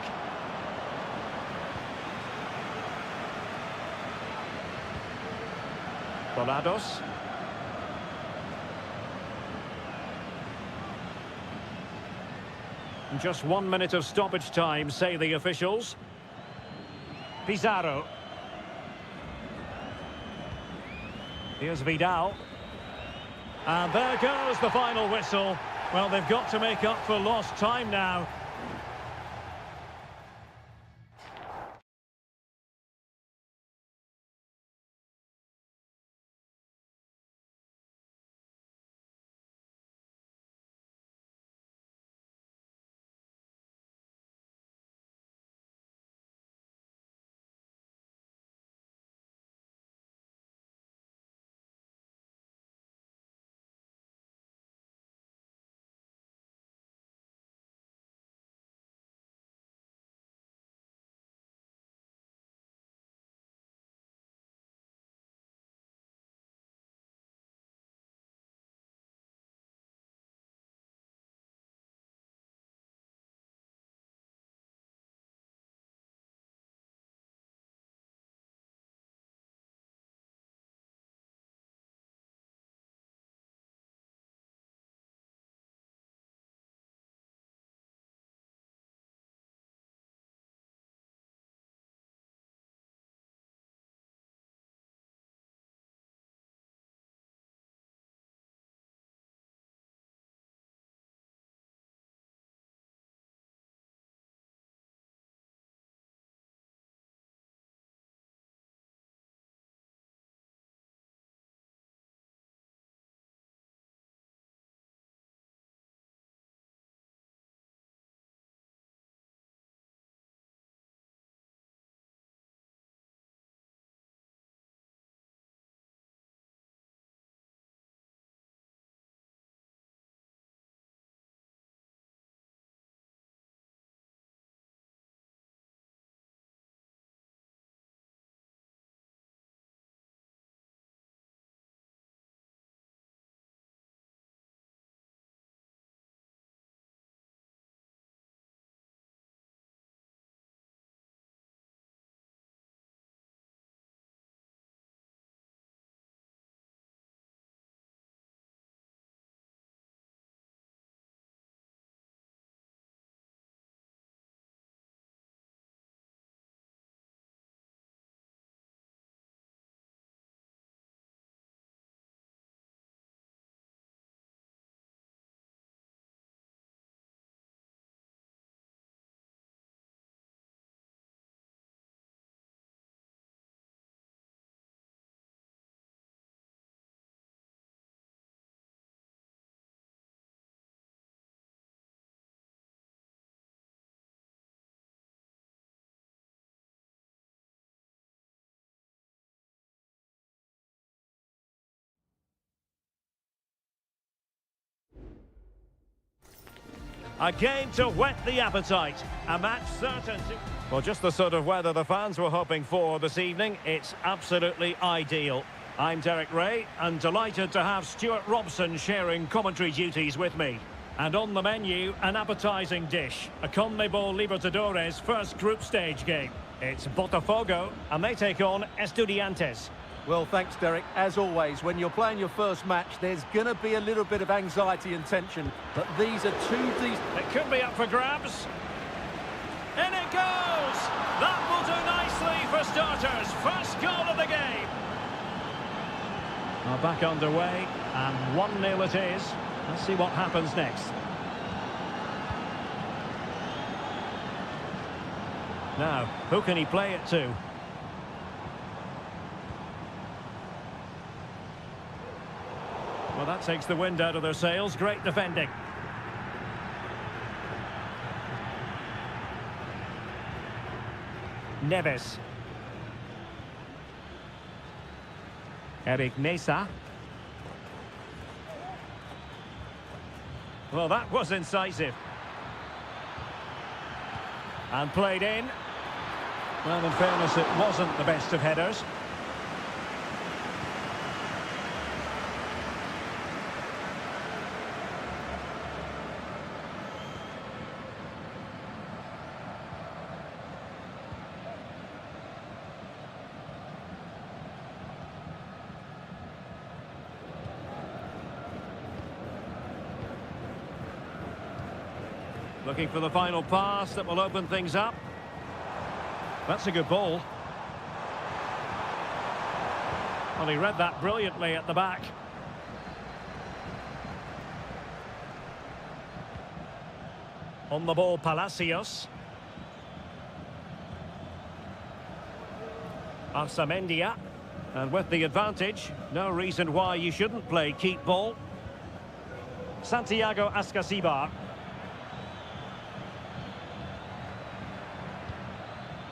S1: Volados. Just 1 minute of stoppage time, say the officials. Pizarro. Here's Vidal. And there goes the final whistle. Well, they've got to make up for lost time now. A game to whet the appetite. A match certain to... Well, just the sort of weather the fans were hoping for this evening. It's absolutely ideal. I'm Derek Ray, and delighted to have Stuart Robson sharing commentary duties with me. And on the menu, an appetising dish. A CONMEBOL Libertadores first group stage game. It's Botafogo, and they take on Estudiantes.
S2: Well, thanks, Derek. As always, when you're playing your first match, there's going to be a little bit of anxiety and tension. But these are two decent...
S1: It could be up for grabs. In it goes! That will do nicely for starters. First goal of the game. Well, back underway, and 1-0 it is. Let's see what happens next. Now, who can he play it to? Well, that takes the wind out of their sails. Great defending. Neves. Eric Mesa. Well, that was incisive. And played in. Well, in fairness, it wasn't the best of headers. Looking for the final pass that will open things up. That's a good ball. Well, he read that brilliantly at the back. On the ball, Palacios. Arsamendia. And with the advantage, no reason why you shouldn't play keep ball. Santiago Ascasibar.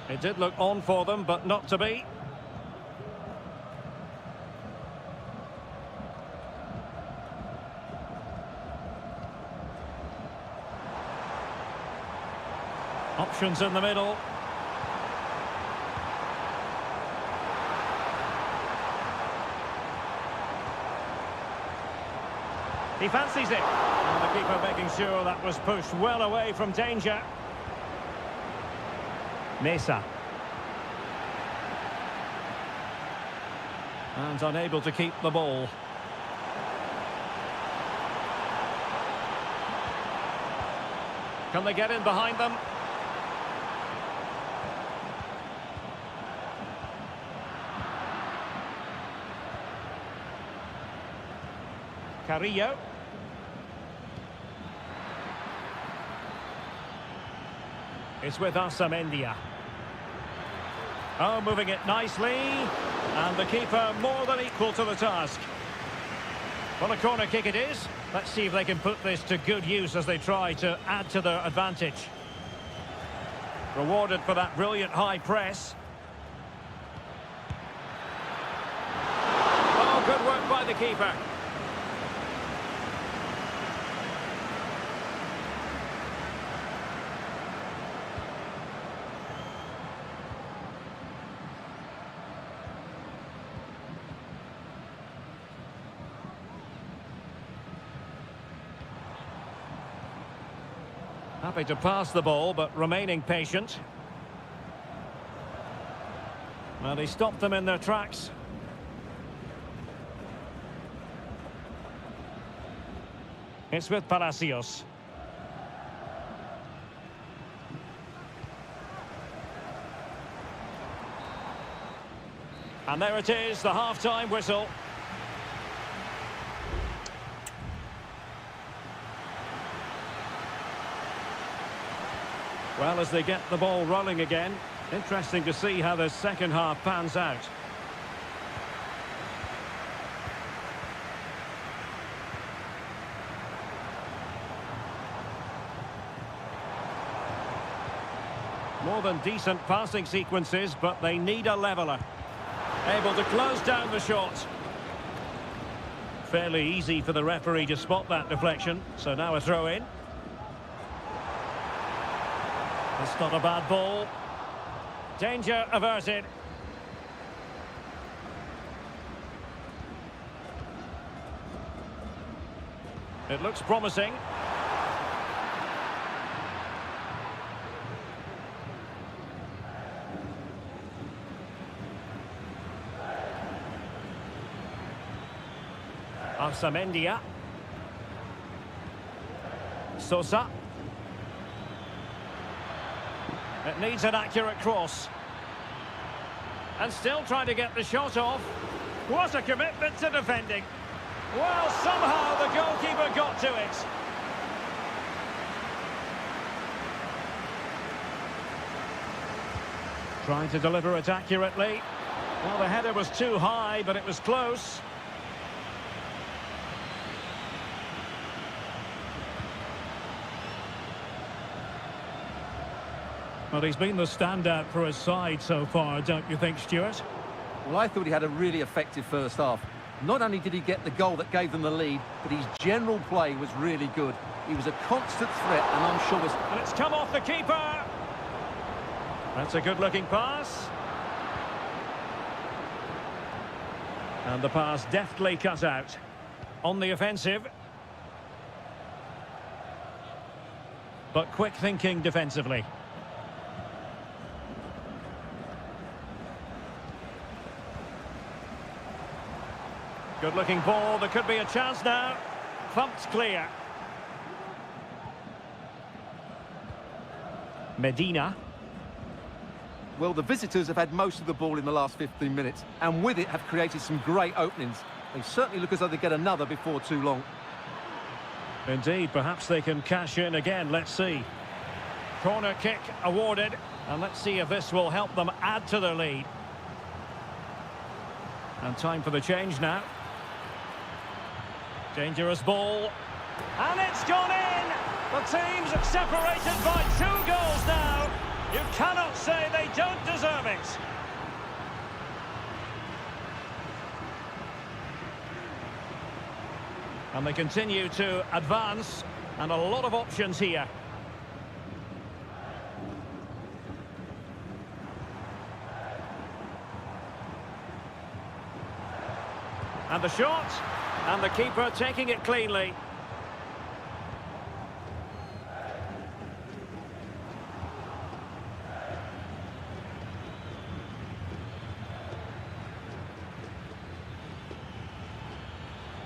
S1: It did look on for them, but not to be. Options in the middle. He fancies it. And the keeper making sure that was pushed well away from danger. Mesa. And unable to keep the ball. Can they get in behind them? Carrillo. It's with Arsamendia. Oh, moving it nicely. And the keeper more than equal to the task. Well, a corner kick it is. Let's see if they can put this to good use as they try to add to their advantage. Rewarded for that brilliant high press. Oh, good work by the keeper. Happy to pass the ball, but remaining patient. Well, he stopped them in their tracks. It's with Palacios. And there it is, the half-time whistle. Well, as they get the ball rolling again, interesting to see how the second half pans out. More than decent passing sequences, but they need a leveller. Able to close down the shot. Fairly easy for the referee to spot that deflection, so now a throw in. It's not a bad ball. Danger averted. It looks promising. Arsamendia. Sosa. It needs an accurate cross. And still trying to get the shot off. What a commitment to defending. Well, somehow the goalkeeper got to it. Trying to deliver it accurately. Well, the header was too high, but it was close. Well, he's been the standout for his side so far, don't you think, Stuart?
S2: Well, I thought he had a really effective first half. Not only did he get the goal that gave them the lead, but his general play was really good. He was a constant threat, and I'm sure was...
S1: And it's come off the keeper. That's a good-looking pass. And the pass deftly cut out. On the offensive. But quick thinking defensively. Good-looking ball. There could be a chance now. Thumped clear. Medina.
S2: Well, the visitors have had most of the ball in the last 15 minutes, and with it have created some great openings. They certainly look as though they get another before too long.
S1: Indeed, perhaps they can cash in again. Let's see. Corner kick awarded, and let's see if this will help them add to their lead. And time for the change now. Dangerous ball. And it's gone in! The team's separated by 2 goals now. You cannot say they don't deserve it. And they continue to advance, and a lot of options here. And the shot, and the keeper taking it cleanly.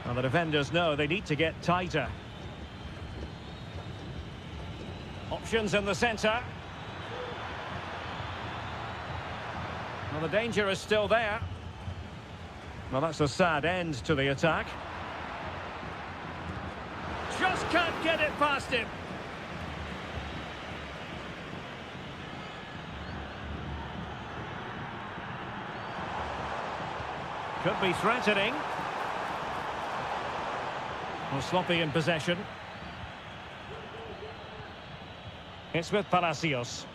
S1: And the defenders know they need to get tighter. Options in the centre. Well, the danger is still there. Well, that's a sad end to the attack. Just can't get it past him. Could be threatening. Well, sloppy in possession. It's with Palacios.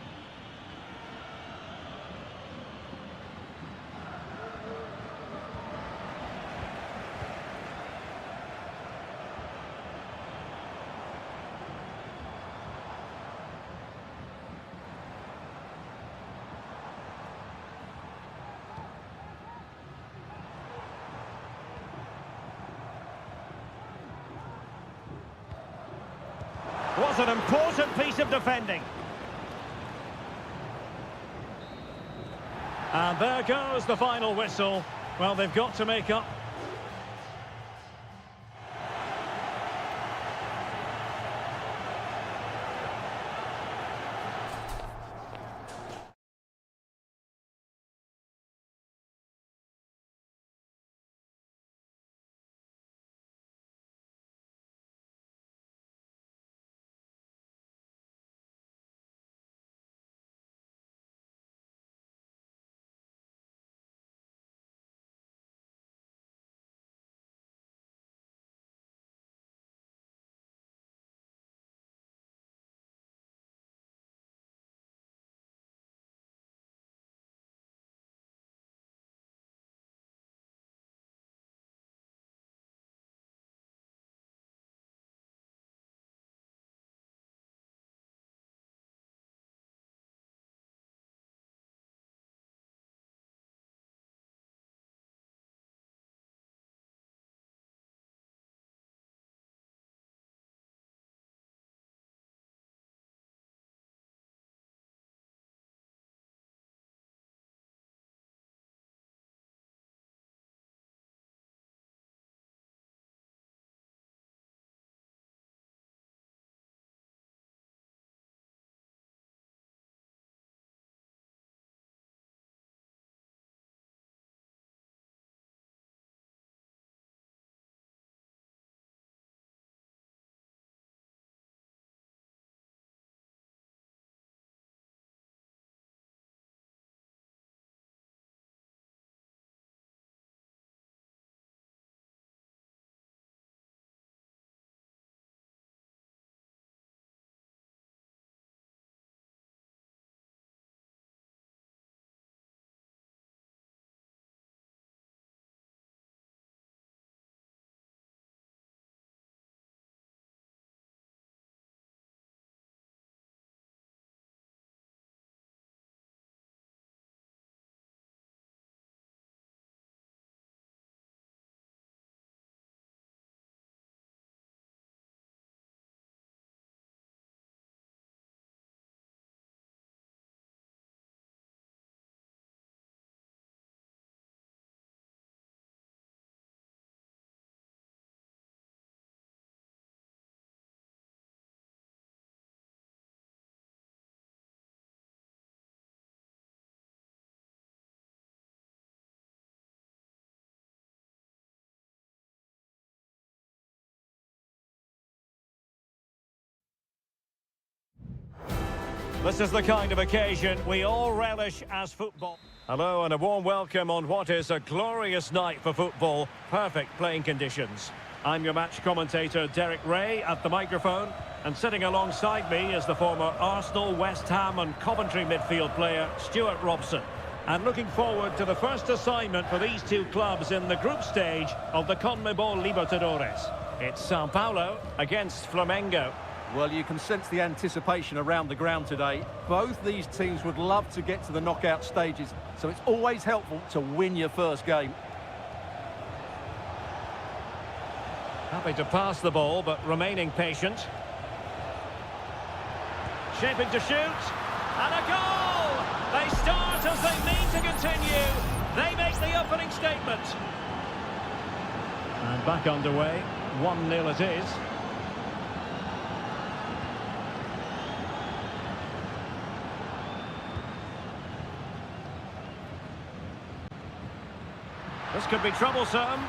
S1: Was an important piece of defending. And there goes the final whistle. Well, they've got to make up This is the kind of occasion we all relish as football. Hello and a warm welcome on what is a glorious night for football. Perfect playing conditions. I'm your match commentator Derek Ray at the microphone, and sitting alongside me is the former Arsenal, West Ham and Coventry midfield player Stuart Robson. And looking forward to the first assignment for these two clubs in the group stage of the CONMEBOL Libertadores. It's Sao Paulo against Flamengo.
S2: Well, you can sense the anticipation around the ground today. Both these teams would love to get to the knockout stages, so it's always helpful to win your first game.
S1: Happy to pass the ball, but remaining patient. Shaping to shoot. And a goal! They start as they mean to continue. They make the opening statement. And back underway. 1-0 it is. This could be troublesome.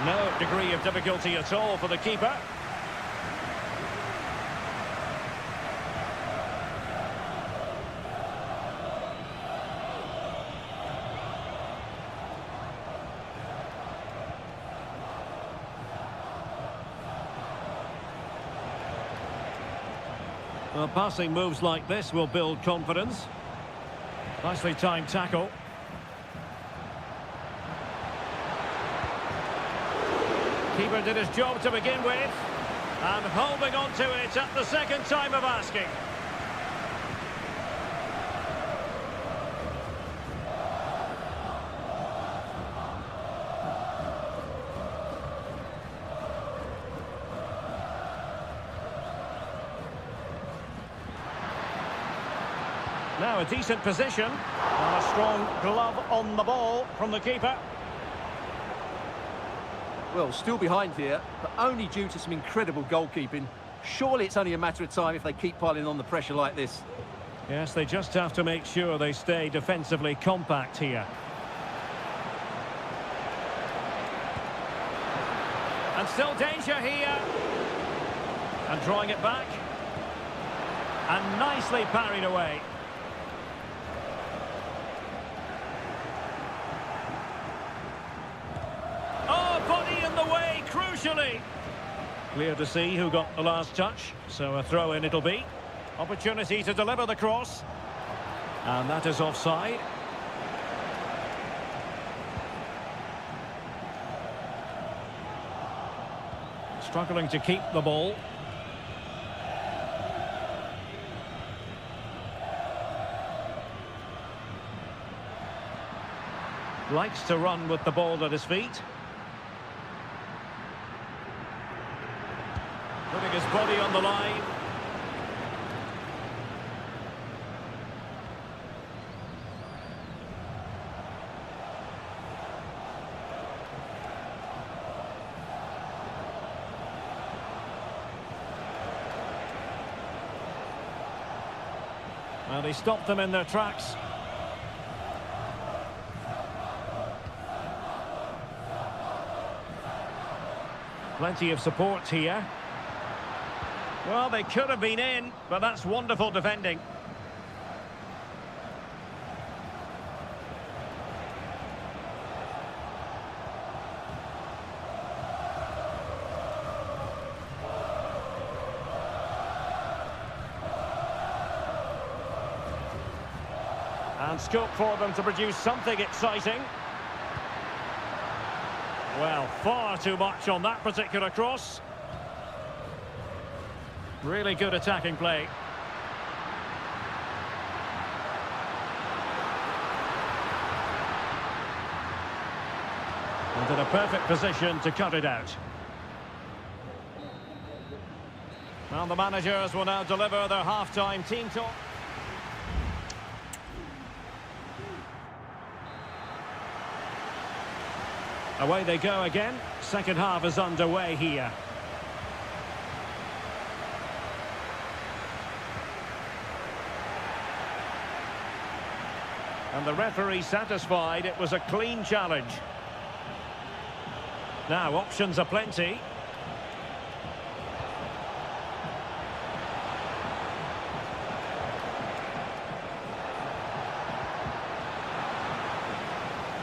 S1: No degree of difficulty at all for the keeper. Well, passing moves like this will build confidence. Nicely timed tackle. Keeper did his job to begin with, and holding on to it at the second time of asking. Now a decent position, and a strong glove on the ball from the keeper.
S2: Well, still behind here, but only due to some incredible goalkeeping. Surely it's only a matter of time if they keep piling on the pressure like this.
S1: Yes, they just have to make sure they stay defensively compact here. And still danger here. And drawing it back. And nicely parried away. Crucially. Clear to see who got the last touch, so a throw-in it'll be. Opportunity to deliver the cross. And that is offside. Struggling to keep the ball. Likes to run with the ball at his feet. Putting his body on the line. Well, he stopped them in their tracks. Plenty of support here. Well, they could have been in, but that's wonderful defending. And scope for them to produce something exciting. Well, far too much on that particular cross. Really good attacking play. And in a perfect position to cut it out. And the managers will now deliver their half-time team talk. Away they go again. Second half is underway here. And the referee satisfied it was a clean challenge. Now, options are plenty.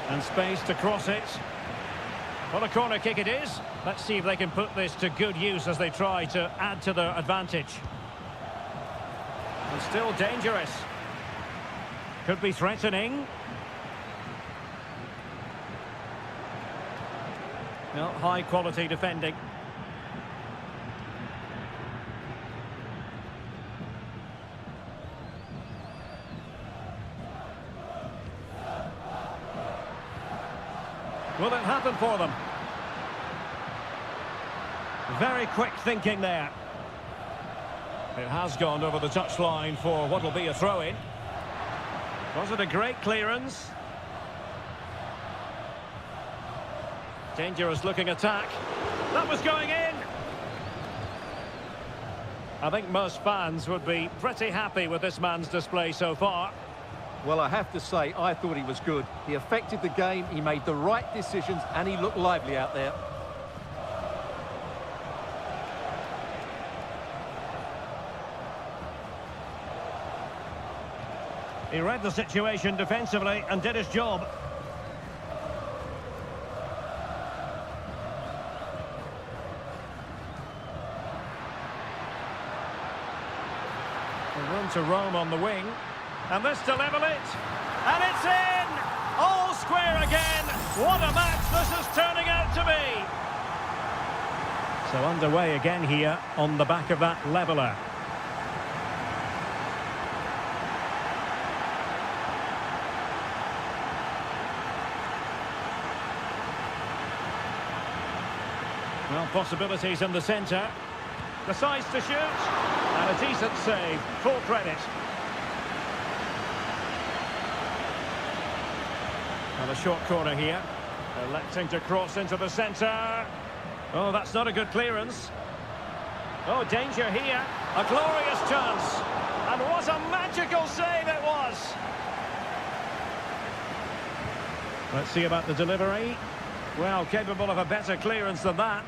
S1: And space to cross it. Well, a corner kick it is. Let's see if they can put this to good use as they try to add to their advantage. And still dangerous. Could be threatening. No, high quality defending. Will it happen for them? Very quick thinking there. It has gone over the touchline for what will be a throw-in. Was it a great clearance? Dangerous looking attack. That was going in! I think most fans would be pretty happy with this man's display so far.
S2: Well, I have to say, I thought he was good. He affected the game, he made the right decisions, and he looked lively out there.
S1: He read the situation defensively and did his job. Room to roam on the wing. And this to level it. And it's in! All square again. What a match this is turning out to be. So underway again here on the back of that leveller. Well, possibilities in the centre. Decides to shoot. And a decent save. Full credit. And a short corner here. Electing to cross into the centre. Oh, that's not a good clearance. Oh, danger here. A glorious chance. And what a magical save it was. Let's see about the delivery. Well, capable of a better clearance than that.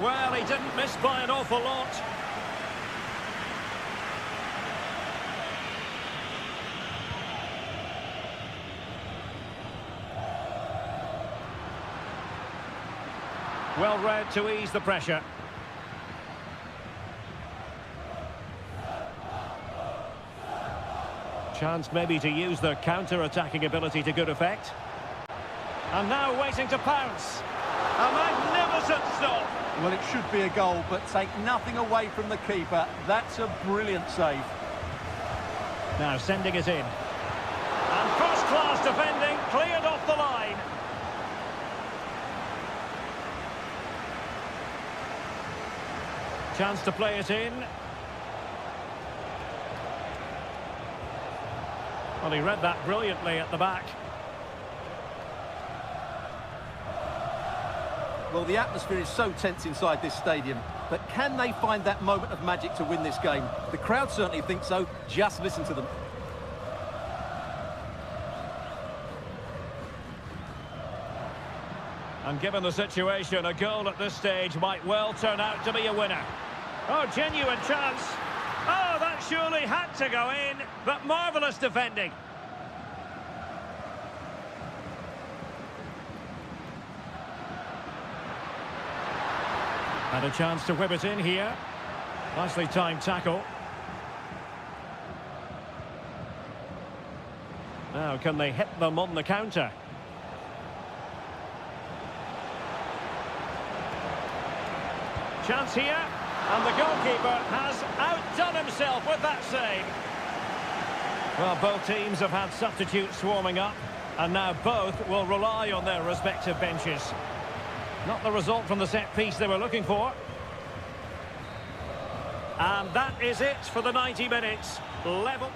S1: Well, he didn't miss by an awful lot. Well read to ease the pressure. Chance maybe to use their counter-attacking ability to good effect. And now waiting to pounce. A magnificent stop.
S2: Well, it should be a goal, but take nothing away from the keeper. That's a brilliant save.
S1: Now sending it in. And first-class defending, cleared off the line. Chance to play it in. Well, he read that brilliantly at the back.
S2: Well, the atmosphere is so tense inside this stadium, but can they find that moment of magic to win this game? The crowd certainly think so. Just listen to them.
S1: And given the situation, a goal at this stage might well turn out to be a winner. Oh, genuine chance. Oh, that surely had to go in, but marvellous defending. And a chance to whip it in here. Nicely timed tackle. Now, can they hit them on the counter? Chance here. And the goalkeeper has outdone himself with that save. Well, both teams have had substitutes swarming up, and now both will rely on their respective benches. Not the result from the set piece they were looking for. And that is it for the 90 minutes. Level.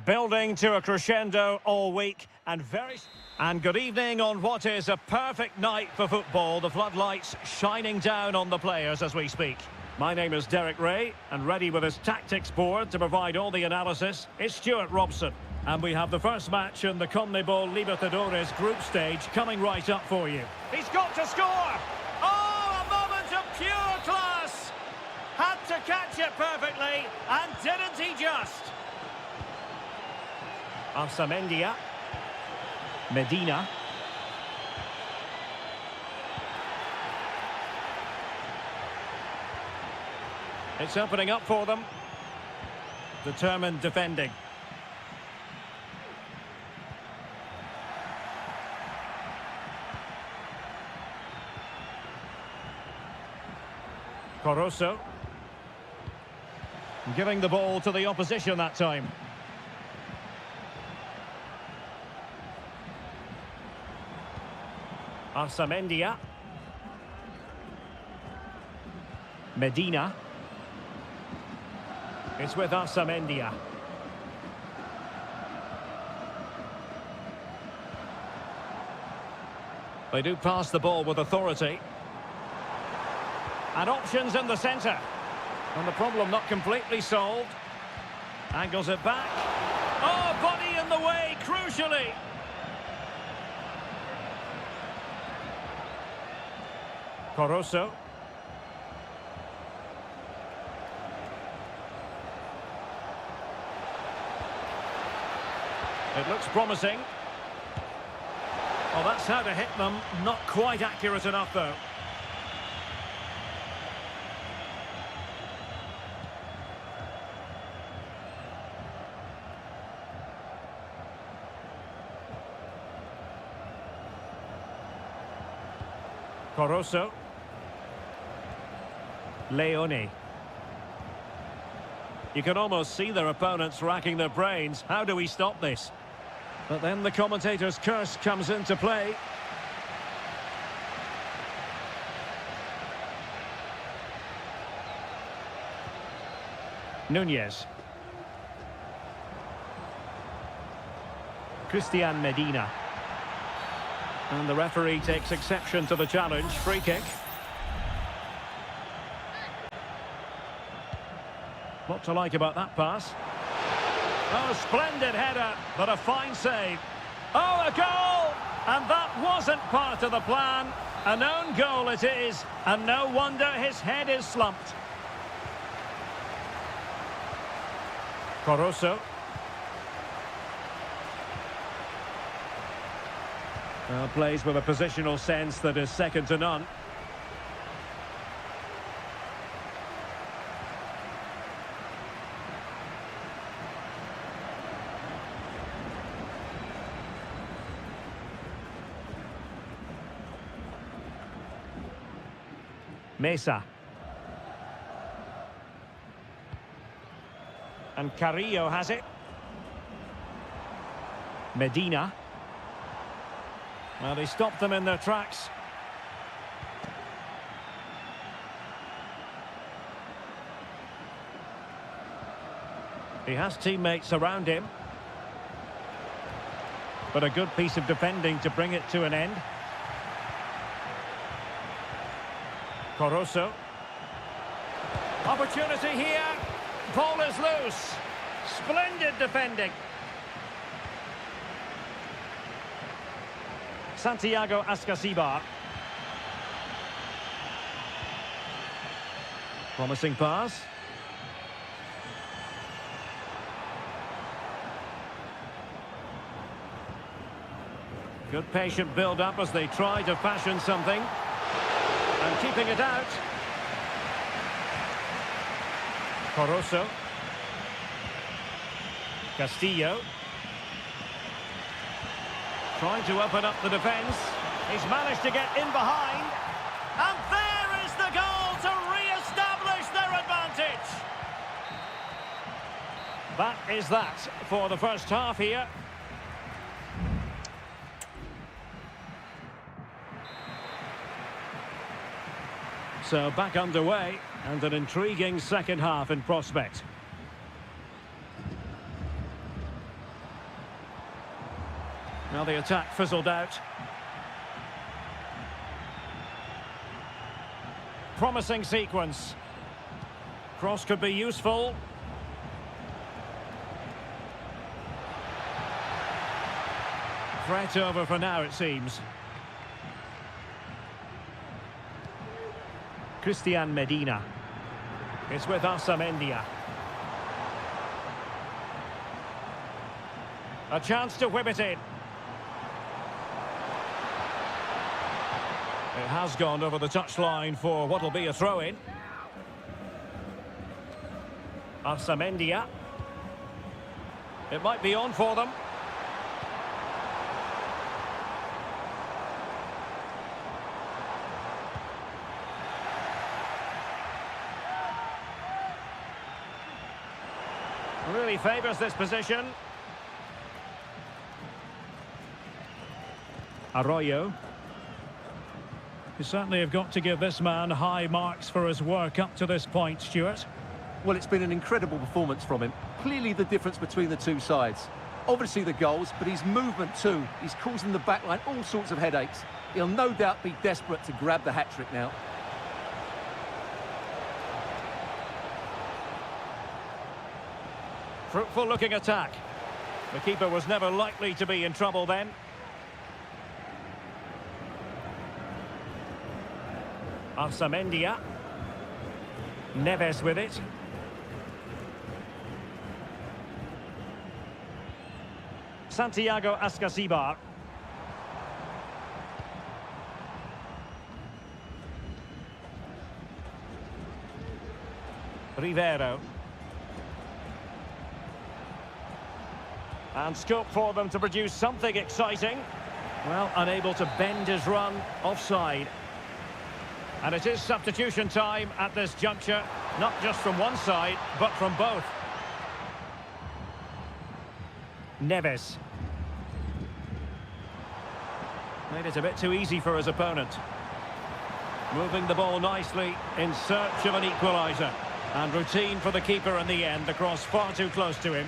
S1: Building to a crescendo all week and good evening on what is a perfect night for football. The floodlights shining down on the players as we speak. My name is Derek Ray, and ready with his tactics board to provide all the analysis is Stuart Robson. And we have the first match in the CONMEBOL Libertadores group stage coming right up for you. He's got to score! Oh, a moment of pure class! Had to catch it perfectly, and didn't he just? Arsamendia. Medina. It's opening up for them. Determined defending. Coroso. Giving the ball to the opposition that time. Arsamendia. Medina. It's with Arsamendia. They do pass the ball with authority. And options in the centre. And the problem not completely solved. Angles it back. Oh, body in the way, crucially. Coroso. It looks promising. Well, that's how to hit them. Not quite accurate enough, though. Coroso. Leone. You can almost see their opponents racking their brains. How do we stop this? But then the commentator's curse comes into play. Nunez. Christian Medina. And the referee takes exception to the challenge. Free kick. What to like about that pass? Oh, splendid header, but a fine save. Oh, a goal! And that wasn't part of the plan. An own goal it is, and no wonder his head is slumped. Coroso. Plays with a positional sense that is second to none. Mesa. And Carrillo has it. Medina. Well, he stopped them in their tracks. He has teammates around him. But a good piece of defending to bring it to an end. Coroso. Opportunity here. Ball is loose. Splendid defending. Santiago Ascasibar. Promising pass. Good patient build-up as they try to fashion something. And keeping it out. Coroso. Castillo. Trying to open up the defence. He's managed to get in behind. And there is the goal to re-establish their advantage. That is that for the first half here. So back underway, and an intriguing second half in prospect. Well, the attack fizzled out. Promising sequence. Cross could be useful. Threat over for now, it seems. Christian Medina. It's with Amendia. A chance to whip it in. It has gone over the touchline for what will be a throw-in. Amendia. It might be on for them. Really favours this position. Arroyo. You certainly have got to give this man high marks for his work up to this point, Stuart.
S2: Well, it's been an incredible performance from him. Clearly the difference between the two sides. Obviously the goals, but his movement too. He's causing the backline all sorts of headaches. He'll no doubt be desperate to grab the hat-trick now.
S1: Fruitful looking attack. The keeper was never likely to be in trouble then. Amendia. Neves with it. Santiago Ascasibar. Rivero. And scope for them to produce something exciting. Well, unable to bend his run, offside. And it is substitution time at this juncture, not just from one side, but from both. Neves. Made it a bit too easy for his opponent. Moving the ball nicely in search of an equaliser. And routine for the keeper in the end, the cross far too close to him.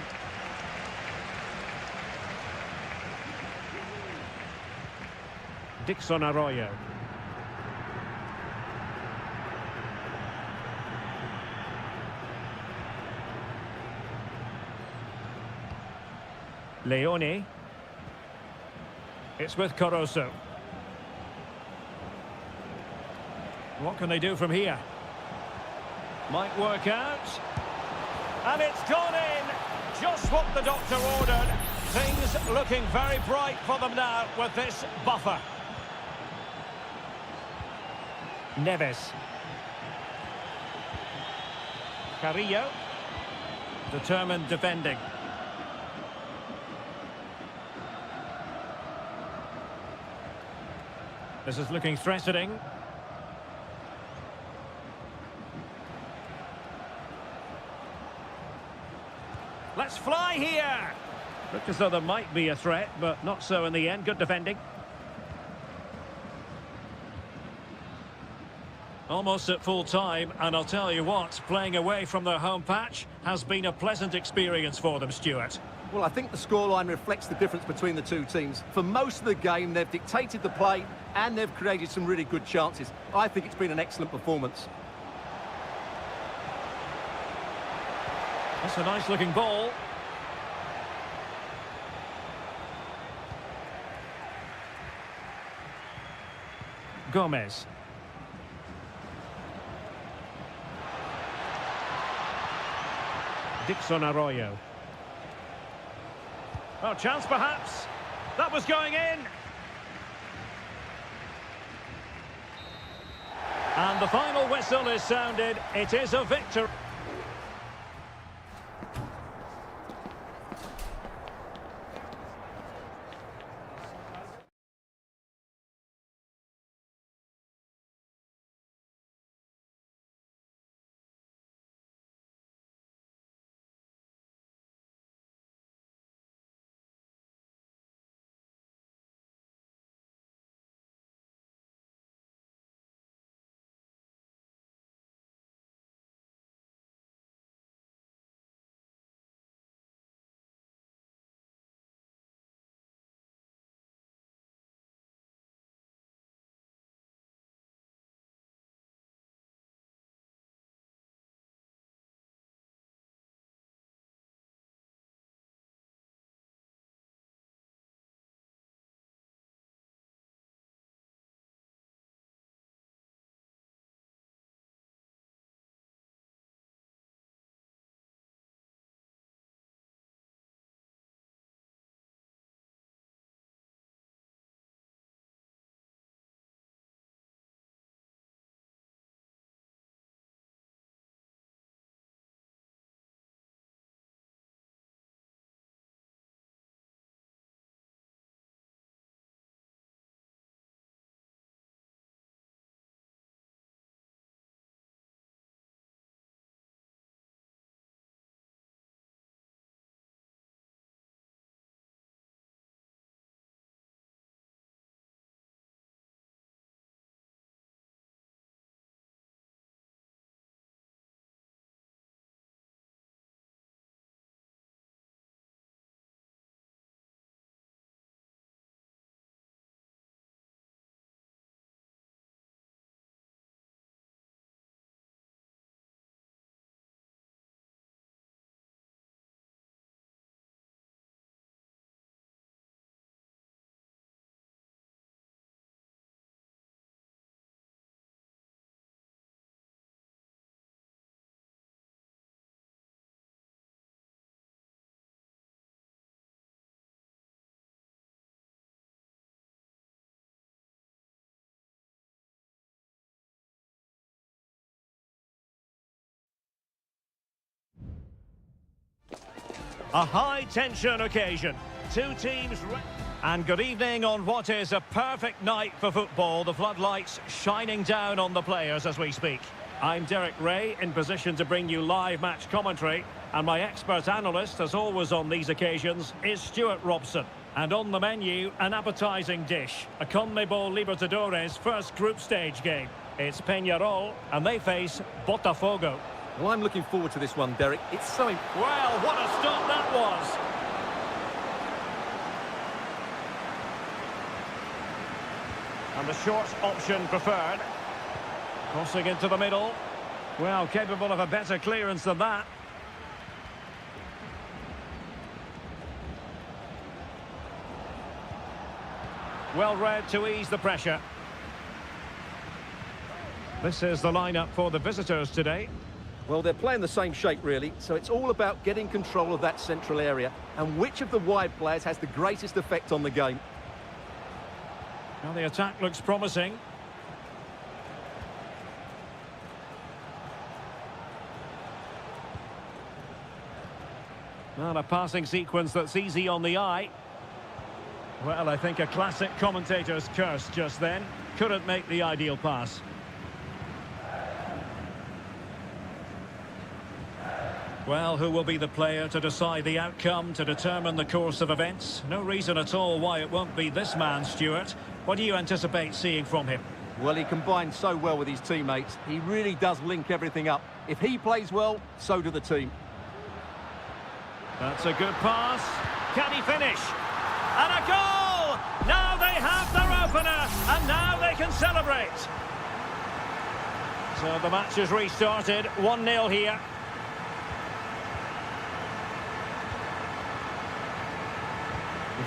S1: Dixon Arroyo. Leone. It's with Caruso. What can they do from here? Might work out. And it's gone in. Just what the doctor ordered. Things looking very bright for them now with this buffer. Neves. Carrillo. Determined defending. This is looking threatening. Let's fly here! Looked as though there might be a threat, but not so in the end. Good defending. Almost at full time, and I'll tell you what, playing away from their home patch has been a pleasant experience for them, Stuart.
S2: Well, I think the scoreline reflects the difference between the two teams. For most of the game, they've dictated the play and they've created some really good chances. I think it's been an excellent performance.
S1: That's a nice-looking ball. Gomez. Dixon Arroyo. Oh, chance perhaps. That was going in. And the final whistle is sounded. It is a victory. A high-tension occasion. Two teams... And good evening on what is a perfect night for football. The floodlights shining down on the players as we speak. I'm Derek Ray, in position to bring you live match commentary. And my expert analyst, as always on these occasions, is Stuart Robson. And on the menu, an appetising dish. A CONMEBOL Libertadores first group stage game. It's Peñarol, and they face Botafogo.
S2: Well, I'm looking forward to this one, Derek. It's so...
S1: Well, what a stop that was! And the short option preferred. Crossing into the middle. Well, capable of a better clearance than that. Well read to ease the pressure. This is the lineup for the visitors today.
S2: Well, they're playing the same shape, really, so it's all about getting control of that central area and which of the wide players has the greatest effect on the game.
S1: Well, the attack looks promising. Well, a passing sequence that's easy on the eye. Well, I think a classic commentator's curse just then. Couldn't make the ideal pass. Well, who will be the player to decide the outcome, to determine the course of events? No reason at all why it won't be this man, Stuart. What do you anticipate seeing from him?
S2: Well, he combines so well with his teammates. He really does link everything up. If he plays well, so do the team.
S1: That's a good pass. Can he finish? And a goal! Now they have their opener, and now they can celebrate. So the match is restarted, 1-0 here.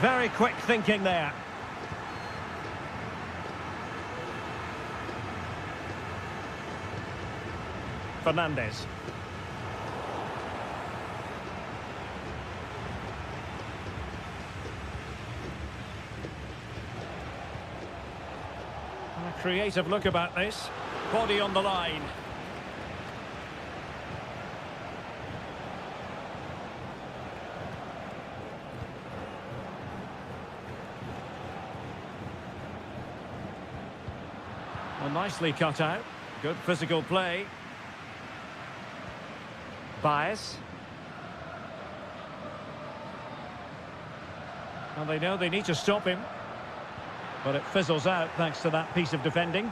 S1: Very quick thinking there. Fernandez. A creative look about this. Body on the line. Well, nicely cut out. Good physical play. Bias. And they know they need to stop him. But it fizzles out thanks to that piece of defending.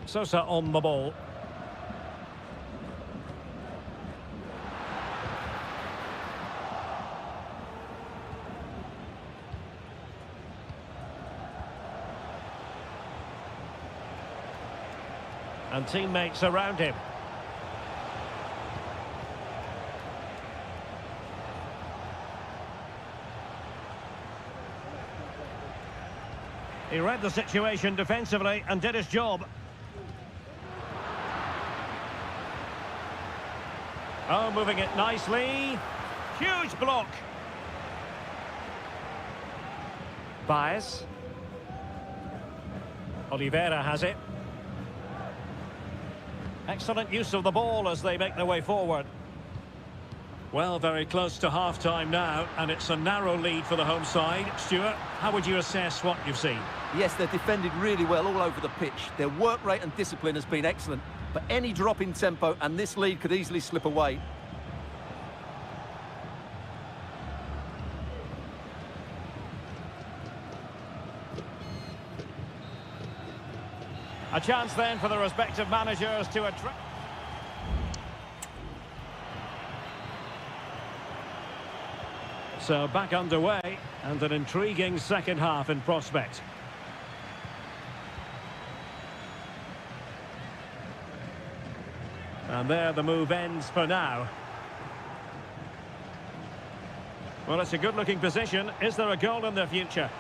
S1: Sosa on the ball. And teammates around him. He read the situation defensively and did his job. Oh, moving it nicely. Huge block. Bias. Oliveira has it. Excellent use of the ball as they make their way forward. Well, very close to half-time now, and it's a narrow lead for the home side. Stuart, how would you assess what you've seen?
S2: Yes, they're defended really well all over the pitch. Their work rate and discipline has been excellent. But any drop in tempo and this lead could easily slip away.
S1: A chance then for the respective managers to attract. So back underway, and an intriguing second half in prospect. And there the move ends for now. Well, it's a good-looking position. Is there a goal in the future?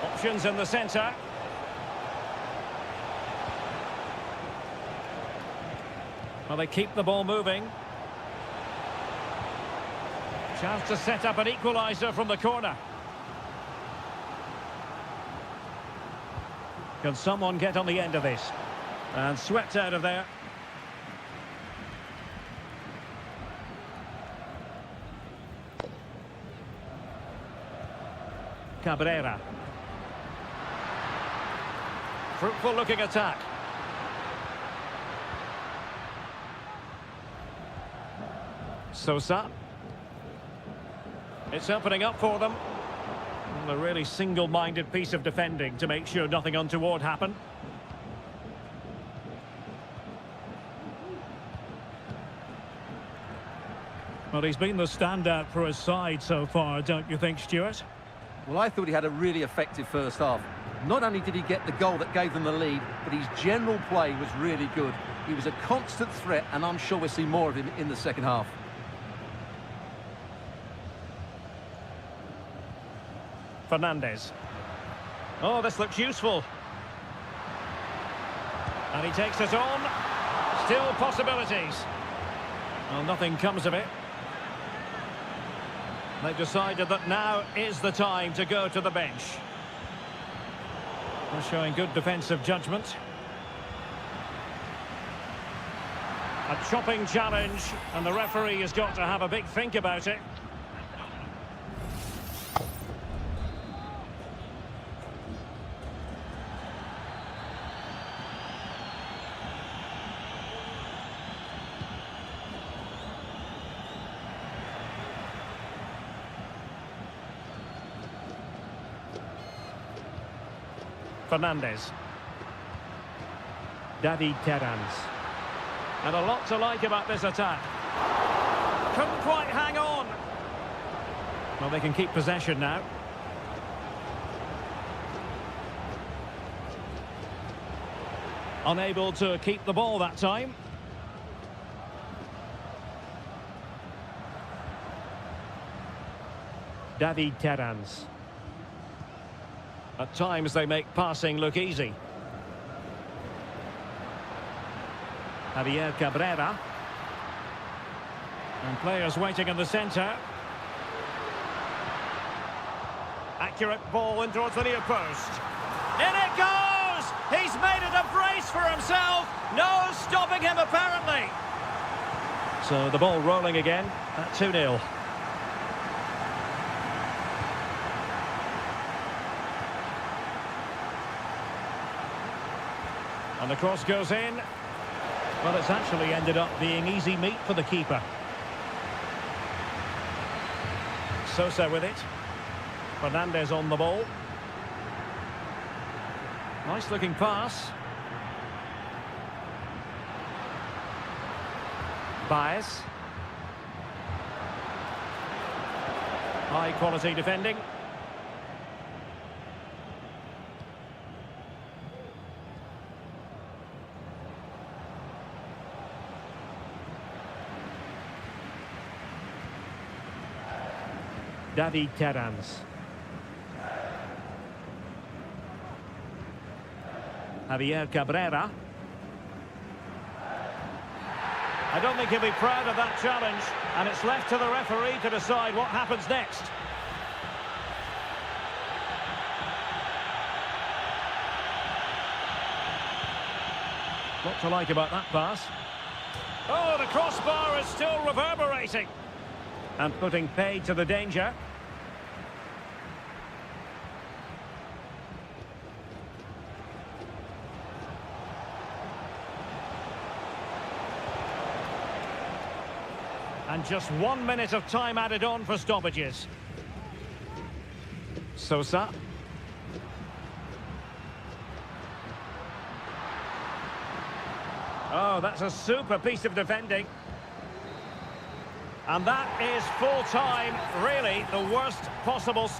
S1: Options in the centre. Well, they keep the ball moving. Chance to set up an equaliser from the corner. Can someone get on the end of this? And swept out of there. Cabrera. Fruitful looking attack. Sosa. It's opening up for them. A really single-minded piece of defending to make sure nothing untoward happened. Well, he's been the standout for his side so far, don't you think, Stuart?
S2: Well, I thought he had a really effective first half. Not only did he get the goal that gave them the lead, but his general play was really good. He was a constant threat, and I'm sure we'll see more of him in the second half.
S1: Fernandez. Oh, this looks useful. And he takes it on. Still possibilities. Well, nothing comes of it. They've decided that now is the time to go to the bench. They're showing good defensive judgment. A chopping challenge, and the referee has got to have a big think about it. Fernandez. David Terrans. And a lot to like about this attack. Couldn't quite hang on. Well, they can keep possession now. Unable to keep the ball that time. David Terrans. At times they make passing look easy. Javier Cabrera. And players waiting in the centre. Accurate ball in towards the near post. In it goes! He's made it a brace for himself. No stopping him apparently. So the ball rolling again at 2-0. And the cross goes in. Well, it's actually ended up being easy meat for the keeper. Sosa with it. Fernandez on the ball. Nice looking pass. Baez. High quality defending. David Terrans. Javier Cabrera. I don't think he'll be proud of that challenge, and it's left to the referee to decide what happens next. What to like about that pass? Oh, the crossbar is still reverberating. And putting paid to the danger. And just 1 minute of time added on for stoppages. Sosa. Oh, that's a super piece of defending. And that is full time, really the worst possible.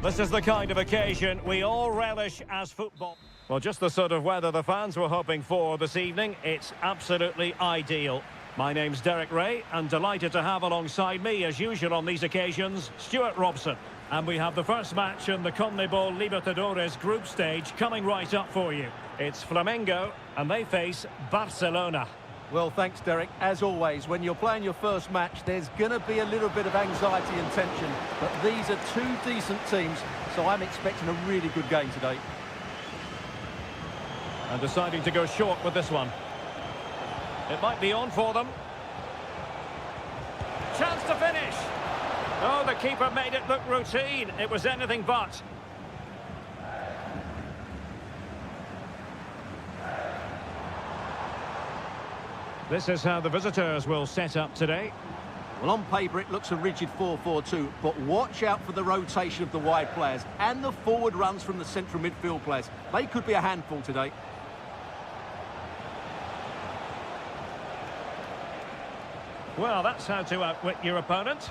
S1: This is the kind of occasion we all relish as football. Well, just the sort of weather the fans were hoping for this evening. It's absolutely ideal. My name's Derek Ray, and delighted to have alongside me, as usual on these occasions, Stuart Robson. And we have the first match in the CONMEBOL Libertadores group stage coming right up for you. It's Flamengo, and they face Barcelona.
S2: Well, thanks, Derek. As always, when you're playing your first match, there's going to be a little bit of anxiety and tension. But these are two decent teams, so I'm expecting a really good game today.
S1: And deciding to go short with this one. It might be on for them. Chance to finish. Oh, the keeper made it look routine. It was anything but. This is how the visitors will set up today.
S2: Well, on paper, it looks a rigid 4-4-2, but watch out for the rotation of the wide players and the forward runs from the central midfield players. They could be a handful today.
S1: Well, that's how to outwit your opponent.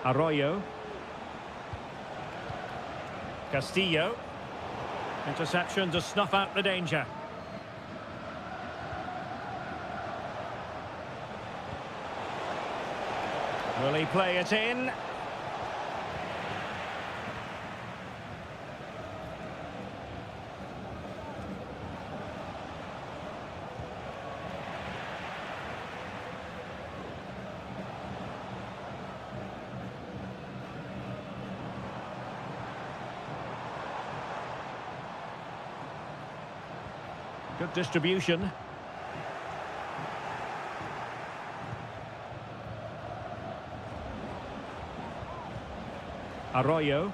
S1: Arroyo. Castillo. Interception to snuff out the danger. Will he play it in? Good distribution. Arroyo.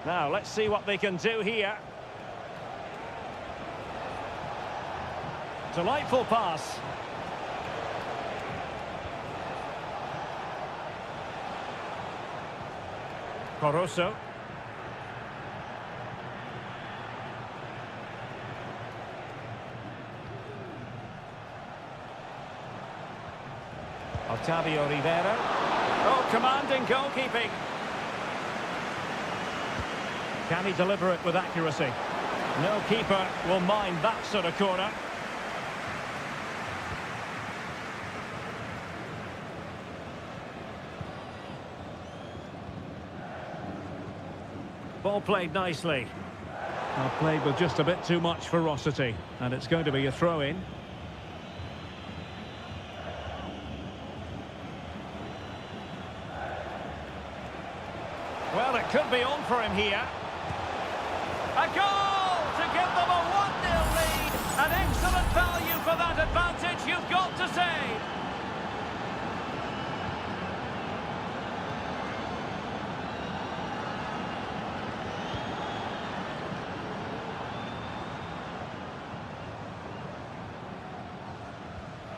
S1: Now, let's see what they can do here. Delightful pass. Coroso. Octavio Rivera. Oh, commanding goalkeeping. Can he deliver it with accuracy? No keeper will mind that sort of corner. Ball played nicely. Well, played with just a bit too much ferocity, and it's going to be a throw-in. Well, it could be on for him here. A goal to give them a 1-0 lead. An excellent value for that advantage, you've got to say.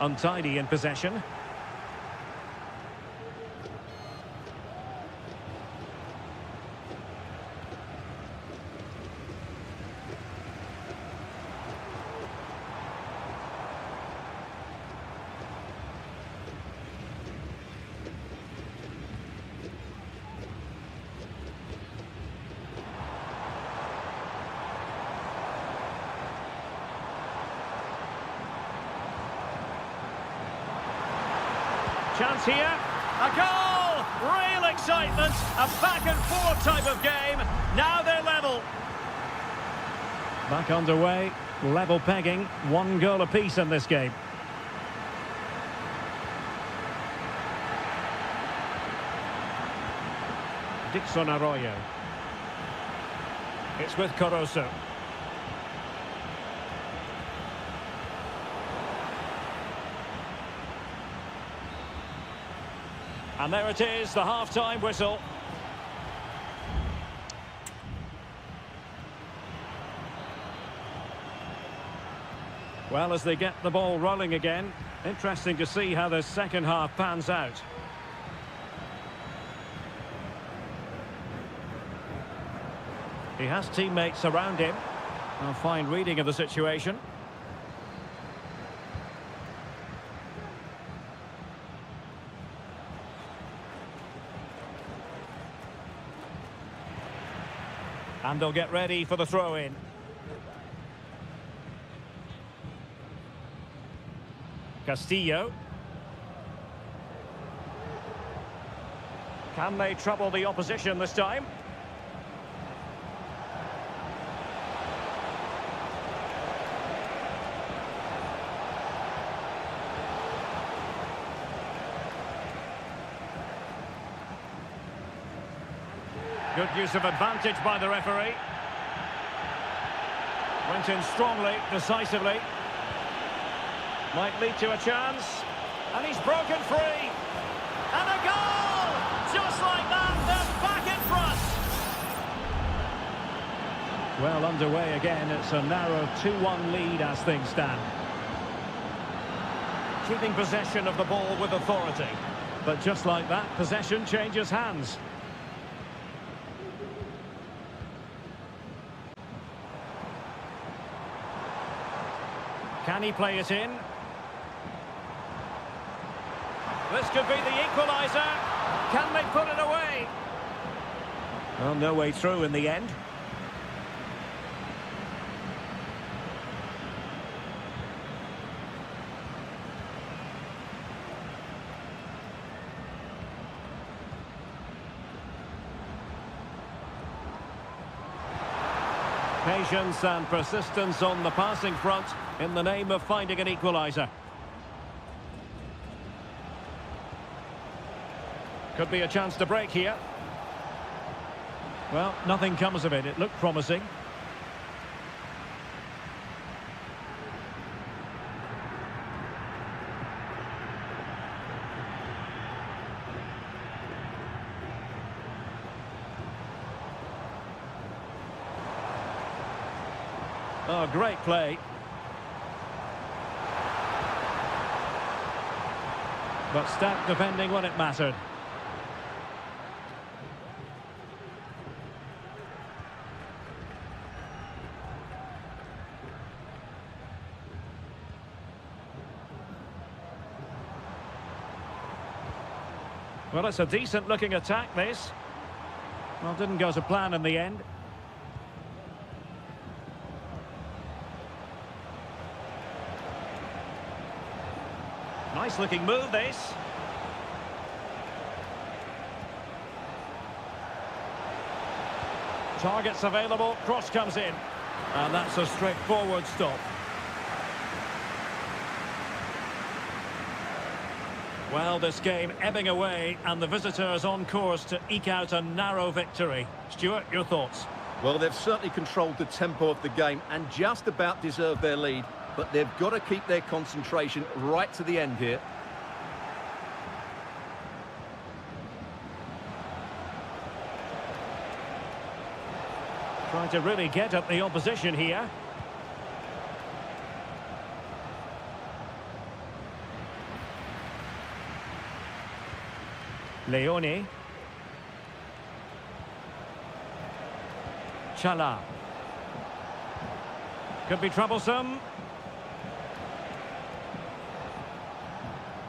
S1: Untidy in possession. Chance here. A goal! Real excitement. A back-and-forth type of game. Now they're level. Back underway. Level pegging. 1 goal apiece in this game. Dixon Arroyo. It's with Coroso. And there it is, the half-time whistle. Well, as they get the ball rolling again, interesting to see how the second half pans out. He has teammates around him. A fine reading of the situation. And they'll get ready for the throw-in. Castillo. Can they trouble the opposition this time? Good use of advantage by the referee. Went in strongly, decisively. Might lead to a chance. And he's broken free. And a goal! Just like that, they're back in front. Well, underway again. It's a narrow 2-1 lead as things stand. Keeping possession of the ball with authority. But just like that, possession changes hands. Can he play it in? This could be the equaliser. Can they put it away? Well, no way through in the end. Patience and persistence on the passing front in the name of finding an equaliser. Could be a chance to break here. Well, nothing comes of it. It looked promising. Oh, great play. But stout defending when it mattered. Well, it's a decent-looking attack, this. Well, didn't go to plan in the end. Nice-looking move, this. Targets available, cross comes in. And that's a straightforward stop. Well, this game ebbing away, and the visitors on course to eke out a narrow victory. Stuart, your thoughts?
S2: Well, they've certainly controlled the tempo of the game and just about deserved their lead, but they've got to keep their concentration right to the end here.
S1: Trying to really get at the opposition here. Leone. Chala. Could be troublesome.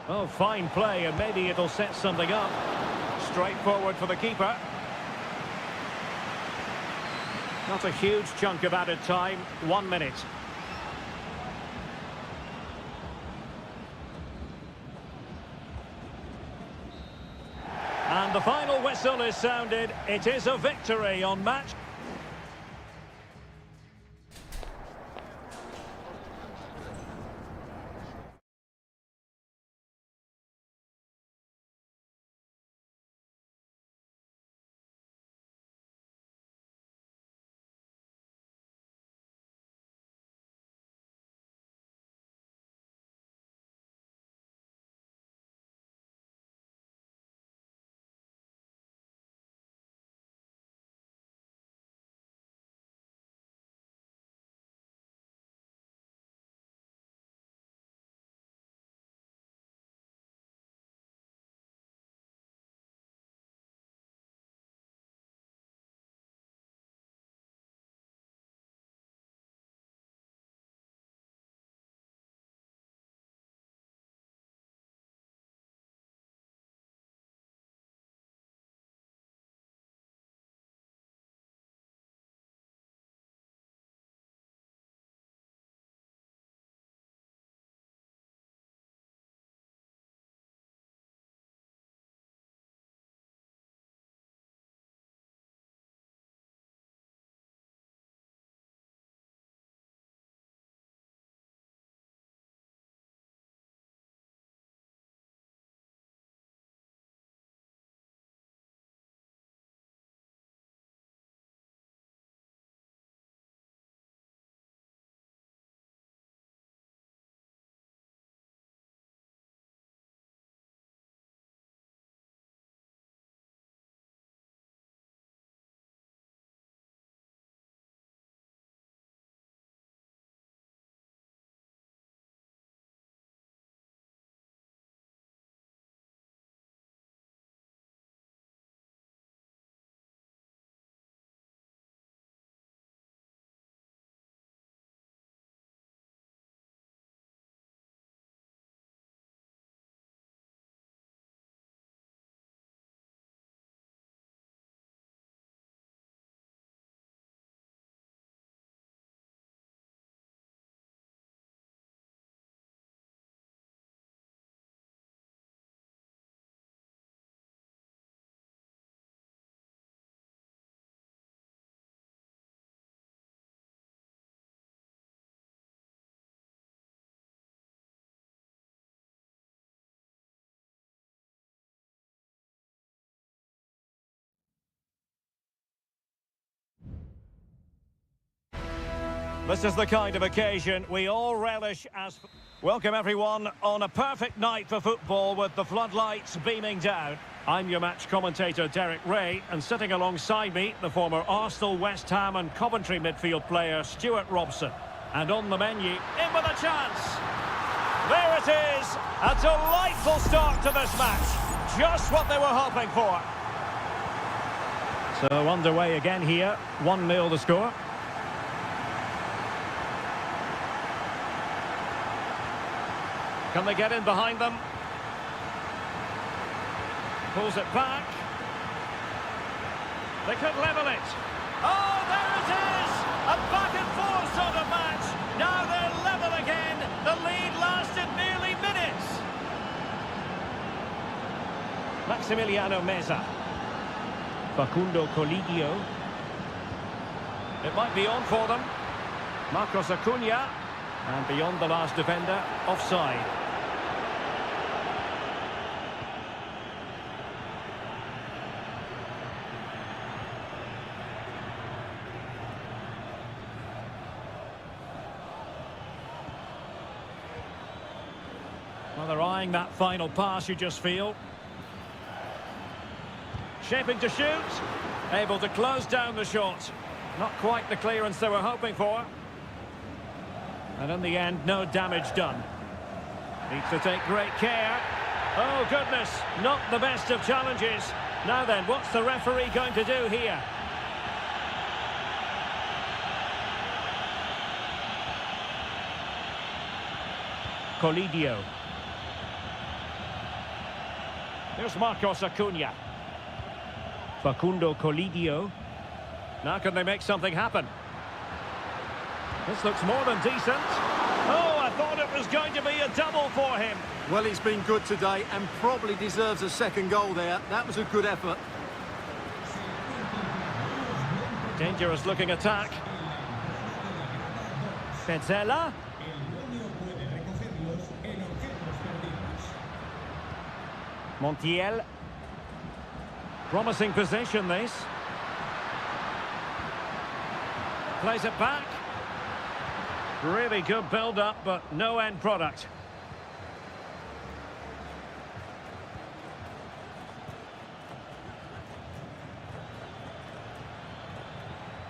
S1: Oh, fine play, and maybe it'll set something up. Straightforward for the keeper. Not a huge chunk of added time. 1 minute. And the final whistle is sounded. It is a victory on match. This is the kind of occasion we all relish as... Welcome everyone on a perfect night for football with the floodlights beaming down. I'm your match commentator Derek Ray, and sitting alongside me, the former Arsenal, West Ham and Coventry midfield player Stuart Robson. And on the menu, in with a chance! There it is! A delightful start to this match. Just what they were hoping for. So underway again here, 1-0 the score. Can they get in behind them? Pulls it back. They could level it. Oh, there it is! A back-and-forth sort of match. Now they're level again. The lead lasted nearly minutes. Maximiliano Meza. Facundo Colidio. It might be on for them. Marcos Acuna. And beyond the last defender, offside. Well, they're eyeing that final pass, you just feel. Shaping to shoot. Able to close down the shot. Not quite the clearance they were hoping for. And in the end, no damage done. Needs to take great care. Oh, goodness, not the best of challenges. Now then, what's the referee going to do here? Colidio. Here's Marcos Acuna. Facundo Colidio. Now can they make something happen? This looks more than decent. Oh, I thought it was going to be a double for him.
S2: Well, he's been good today and probably deserves a second goal there. That was a good effort.
S1: Dangerous looking attack. Petzela. Montiel. Promising possession, this. Plays it back. Really good build-up, but no end product.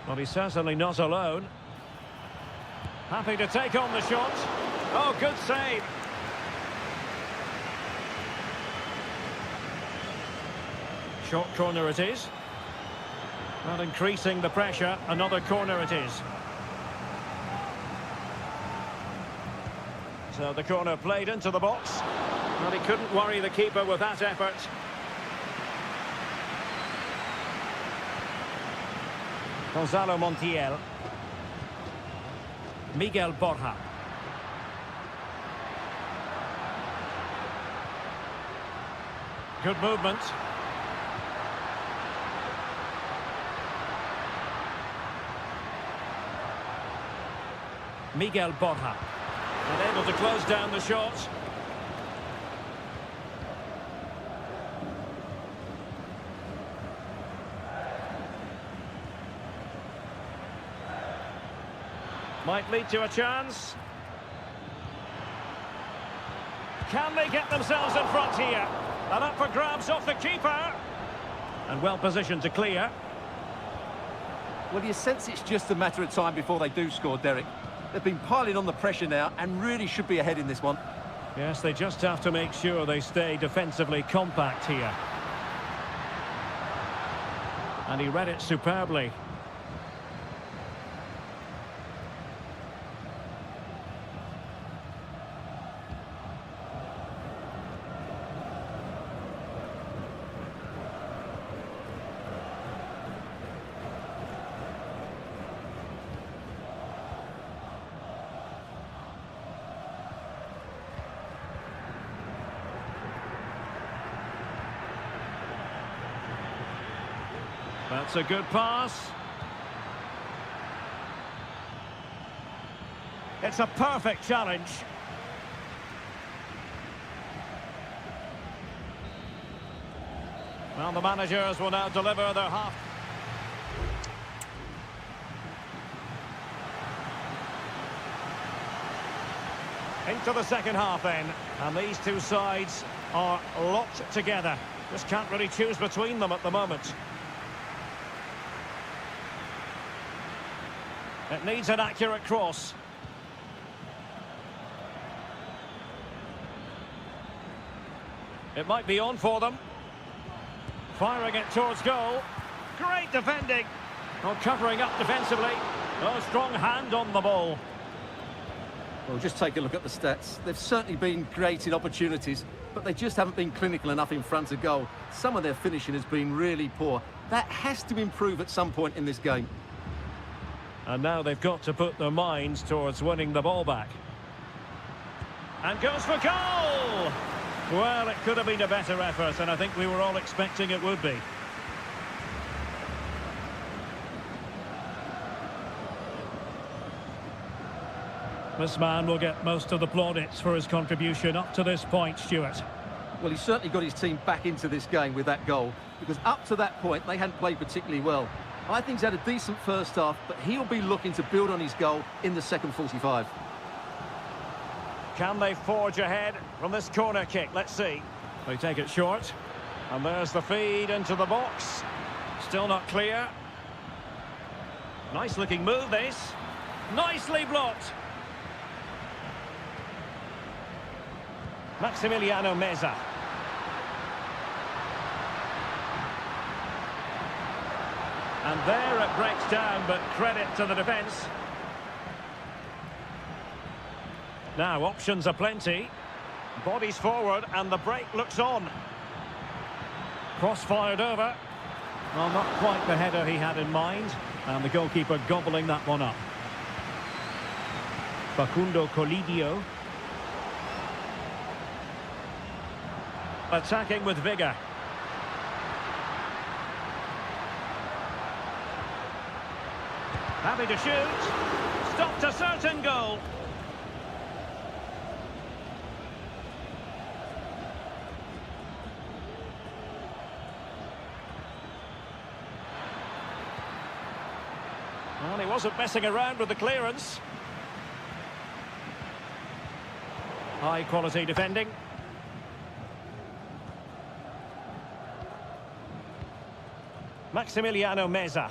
S1: Well, he's certainly not alone. Happy to take on the shot. Oh, good save. Short corner it is. Well, increasing the pressure, another corner it is. So the corner played into the box. Well, he couldn't worry the keeper with that effort. Gonzalo Montiel. Miguel Borja. Good movement. Miguel Borja. And able to close down the shot. Might lead to a chance. Can they get themselves in front here? And up for grabs off the keeper. And well positioned to clear.
S2: Well, you sense it's just a matter of time before they do score, Derek. They've been piling on the pressure now and really should be ahead in this one.
S1: Yes, they just have to make sure they stay defensively compact here. And he read it superbly. That's a good pass. It's a perfect challenge. Well, the managers will now deliver their half. Into the second half then. And these two sides are locked together. Just can't really choose between them at the moment. It needs an accurate cross. It might be on for them. Firing it towards goal. Great defending. Oh, covering up defensively. Oh, strong hand on the ball.
S2: Well, just take a look at the stats. They've certainly been created opportunities, but they just haven't been clinical enough in front of goal. Some of their finishing has been really poor. That has to improve at some point in this game.
S1: And now they've got to put their minds towards winning the ball back. And goes for goal! Well, it could have been a better effort, and I think we were all expecting it would be. This man will get most of the plaudits for his contribution up to this point, Stuart.
S2: Well, he certainly got his team back into this game with that goal, because up to that point, they hadn't played particularly well. I think he's had a decent first half, but he'll be looking to build on his goal in the second 45.
S1: Can they forge ahead from this corner kick? Let's see. They take it short. And there's the feed into the box. Still not clear. Nice looking move, this. Nicely blocked. Maximiliano Meza. And there it breaks down, but credit to the defence. Now, options are plenty. Bodies forward, and the break looks on. Cross fired over. Well, not quite the header he had in mind. And the goalkeeper gobbling that one up. Facundo Colidio. Attacking with vigour. Happy to shoot. Stopped a certain goal. Well, he wasn't messing around with the clearance. High quality defending. Maximiliano Meza.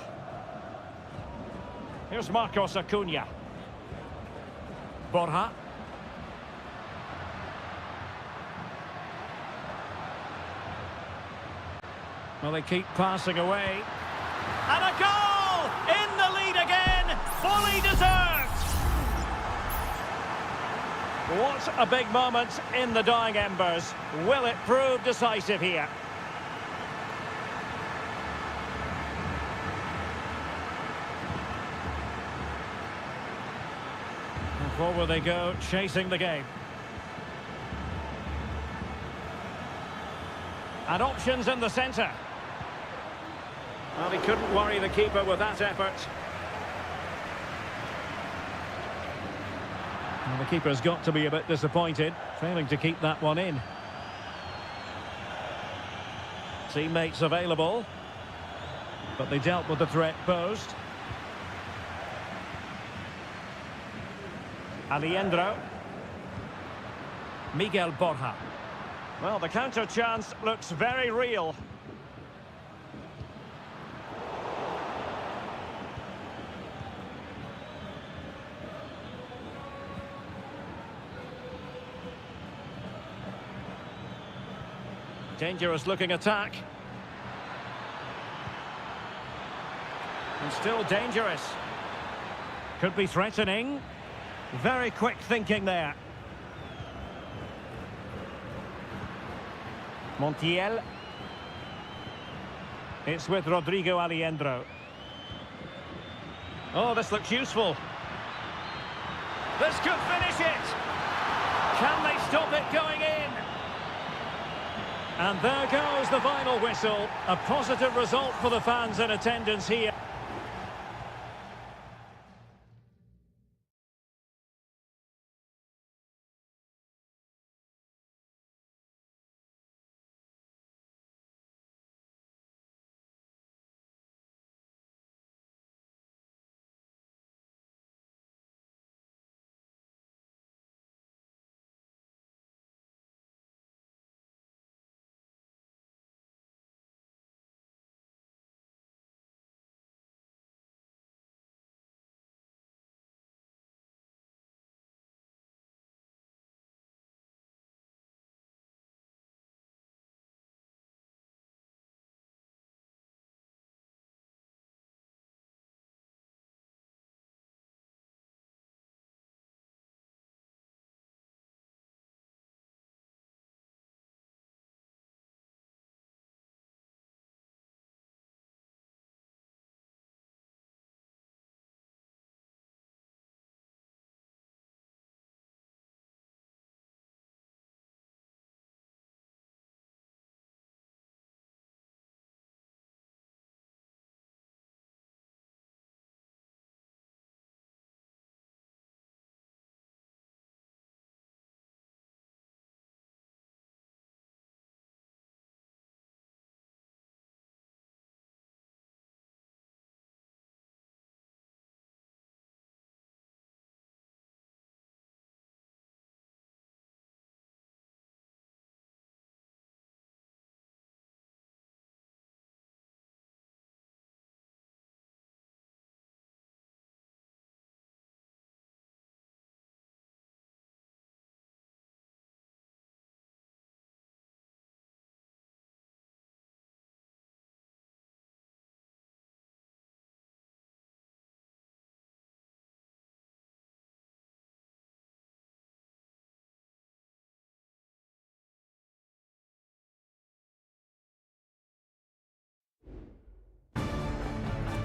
S1: Here's Marcos Acuna. Borja. Well, they keep passing away. And a goal! In the lead again! Fully deserved! What a big moment in the dying embers. Will it prove decisive here? Forward they go, chasing the game. And options in the centre. Well, he couldn't worry the keeper with that effort. Well, the keeper's got to be a bit disappointed, failing to keep that one in. Teammates available, but they dealt with the threat posed. Alejandro. Miguel Borja. Well, the counter chance looks very real. Dangerous looking attack. And still dangerous. Could be threatening. Very quick thinking there. Montiel. It's with Rodrigo Alejandro. Oh, this looks useful. This could finish it. Can they stop it going in? And there goes the final whistle. A positive result for the fans in attendance here.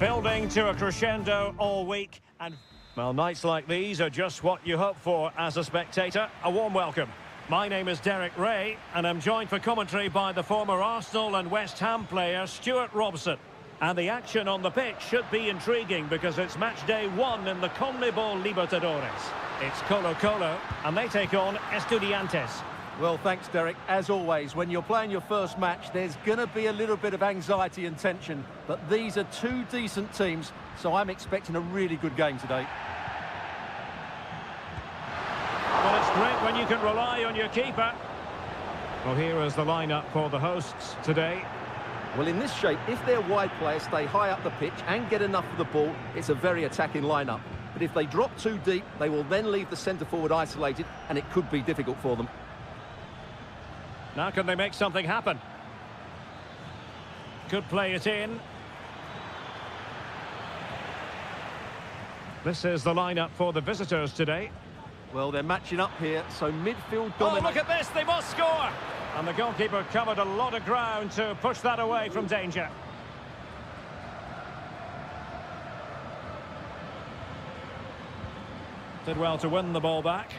S1: Building to a crescendo all week, and well, nights like these are just what you hope for as a spectator. A warm welcome. My name is Derek Ray, and I'm joined for commentary by the former Arsenal and West Ham player Stuart Robson. And the action on the pitch should be intriguing because it's match day 1 in the CONMEBOL Libertadores. It's Colo-Colo, and they take on Estudiantes.
S2: Well, thanks, Derek. As always, when you're playing your first match, there's going to be a little bit of anxiety and tension. But these are two decent teams, so I'm expecting a really good game today.
S1: Well, it's great when you can rely on your keeper. Well, here is the lineup for the hosts today.
S2: Well, in this shape, if their wide players stay high up the pitch and get enough of the ball, it's a very attacking lineup. But if they drop too deep, they will then leave the centre-forward isolated, and it could be difficult for them.
S1: Now can they make something happen? Could play it in. This is the lineup for the visitors today.
S2: Well, they're matching up here, so midfield
S1: Oh,
S2: dominant.
S1: look at this, they must score! And the goalkeeper covered a lot of ground to push that away from danger. Did well to win the ball back.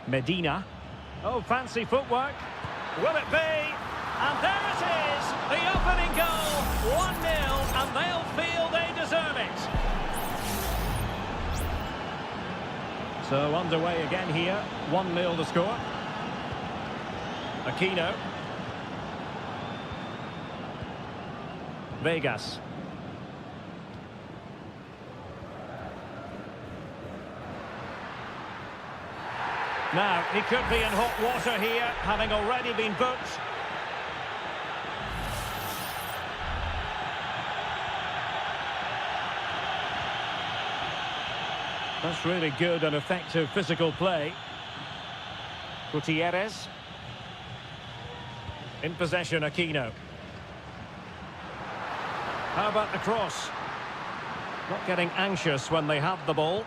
S1: Medina. Oh, fancy footwork. Will it be? And there it is! The opening goal! 1-0, and they'll feel they deserve it. So underway again here. 1-0 to score. Aquino. Vegas. Now, he could be in hot water here, having already been booked. That's really good and effective physical play. Gutierrez. In possession, Aquino. How about the cross? Not getting anxious when they have the ball.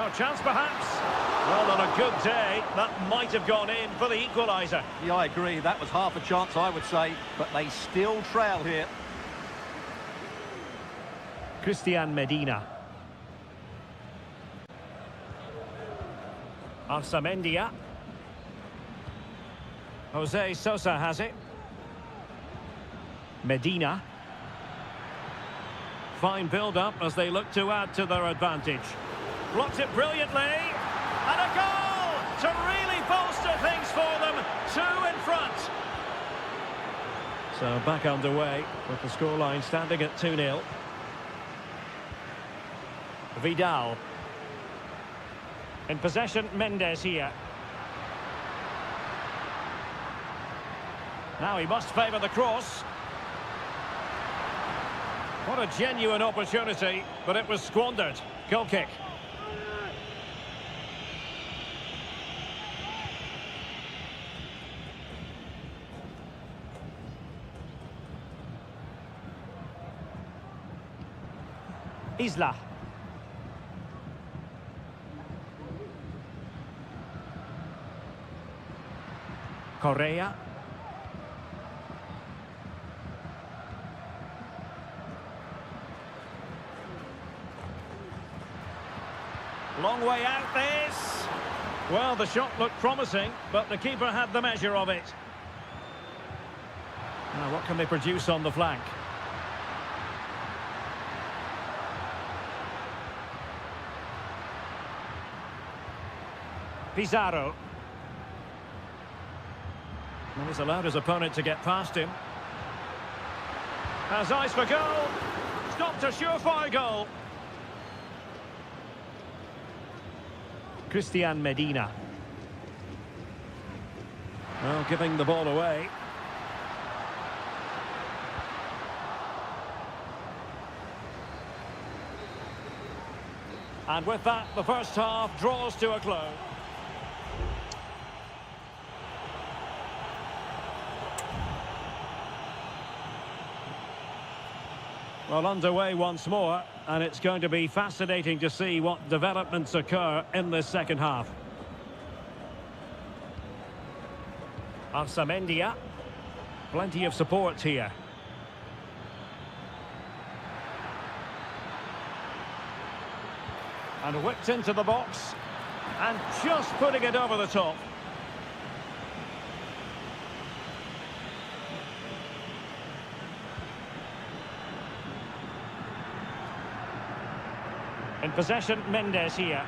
S1: Oh, chance perhaps. Well, on a good day, that might have gone in for the equaliser.
S2: Yeah, I agree. That was half a chance, I would say. But they still trail here.
S1: Christian Medina. Arsamendia. Jose Sosa has it. Medina. Fine build-up as they look to add to their advantage. Blocked it brilliantly. And a goal to really bolster things for them. 2 in front. So back underway with the scoreline standing at 2-0. Vidal. In possession, Mendes here. Now he must favour the cross. What a genuine opportunity, but it was squandered. Goal kick. Isla. Correa. Long way out this. Well, the shot looked promising, but the keeper had the measure of it. Now, what can they produce on the flank? Pizarro. Well, he's allowed his opponent to get past him. Has eyes for goal. Stopped a surefire goal. Christian Medina. Well, giving the ball away. And with that, the first half draws to a close. Well, underway once more, and it's going to be fascinating to see what developments occur in this second half. Arsamendia. Plenty of support here. And whipped into the box. And just putting it over the top. In possession, Mendes here.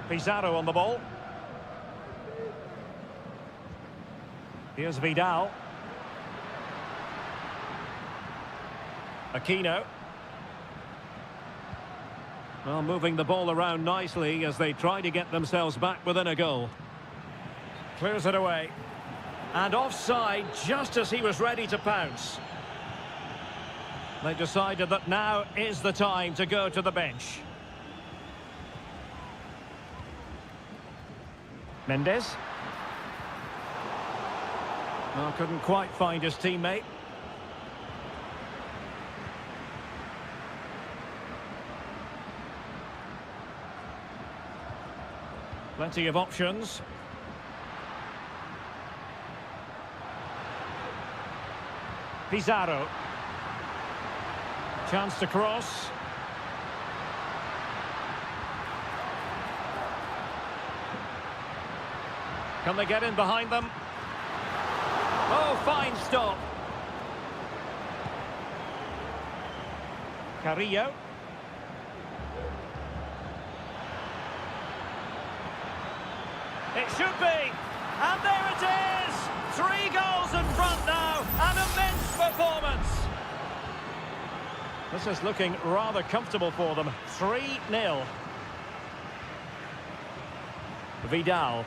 S1: Pizarro on the ball. Here's Vidal. Aquino. Well, moving the ball around nicely as they try to get themselves back within a goal. Clears it away. And offside just as he was ready to pounce. They decided that now is the time to go to the bench. Mendes. Well, couldn't quite find his teammate. Plenty of options. Pizarro. Chance to cross. Can they get in behind them? Oh, fine stop. Carrillo. It should be. And there it is. 3 goals in front now. An immense performance. This is looking rather comfortable for them. 3-0. Vidal.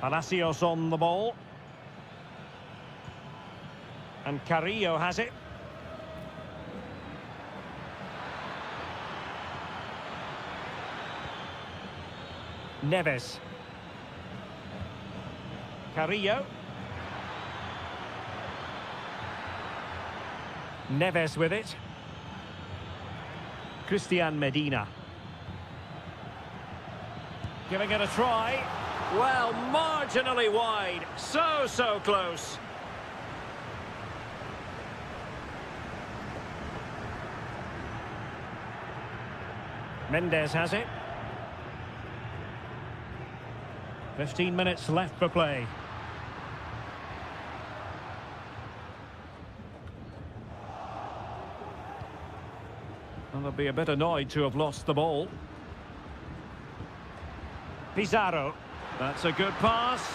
S1: Palacios on the ball. And Carrillo has it. Neves. Carrillo. Neves with it. Christian Medina. Giving it a try. Well, marginally wide. So close. Mendes has it. 15 minutes left for play. Well, they'll be a bit annoyed to have lost the ball. Pizarro. That's a good pass.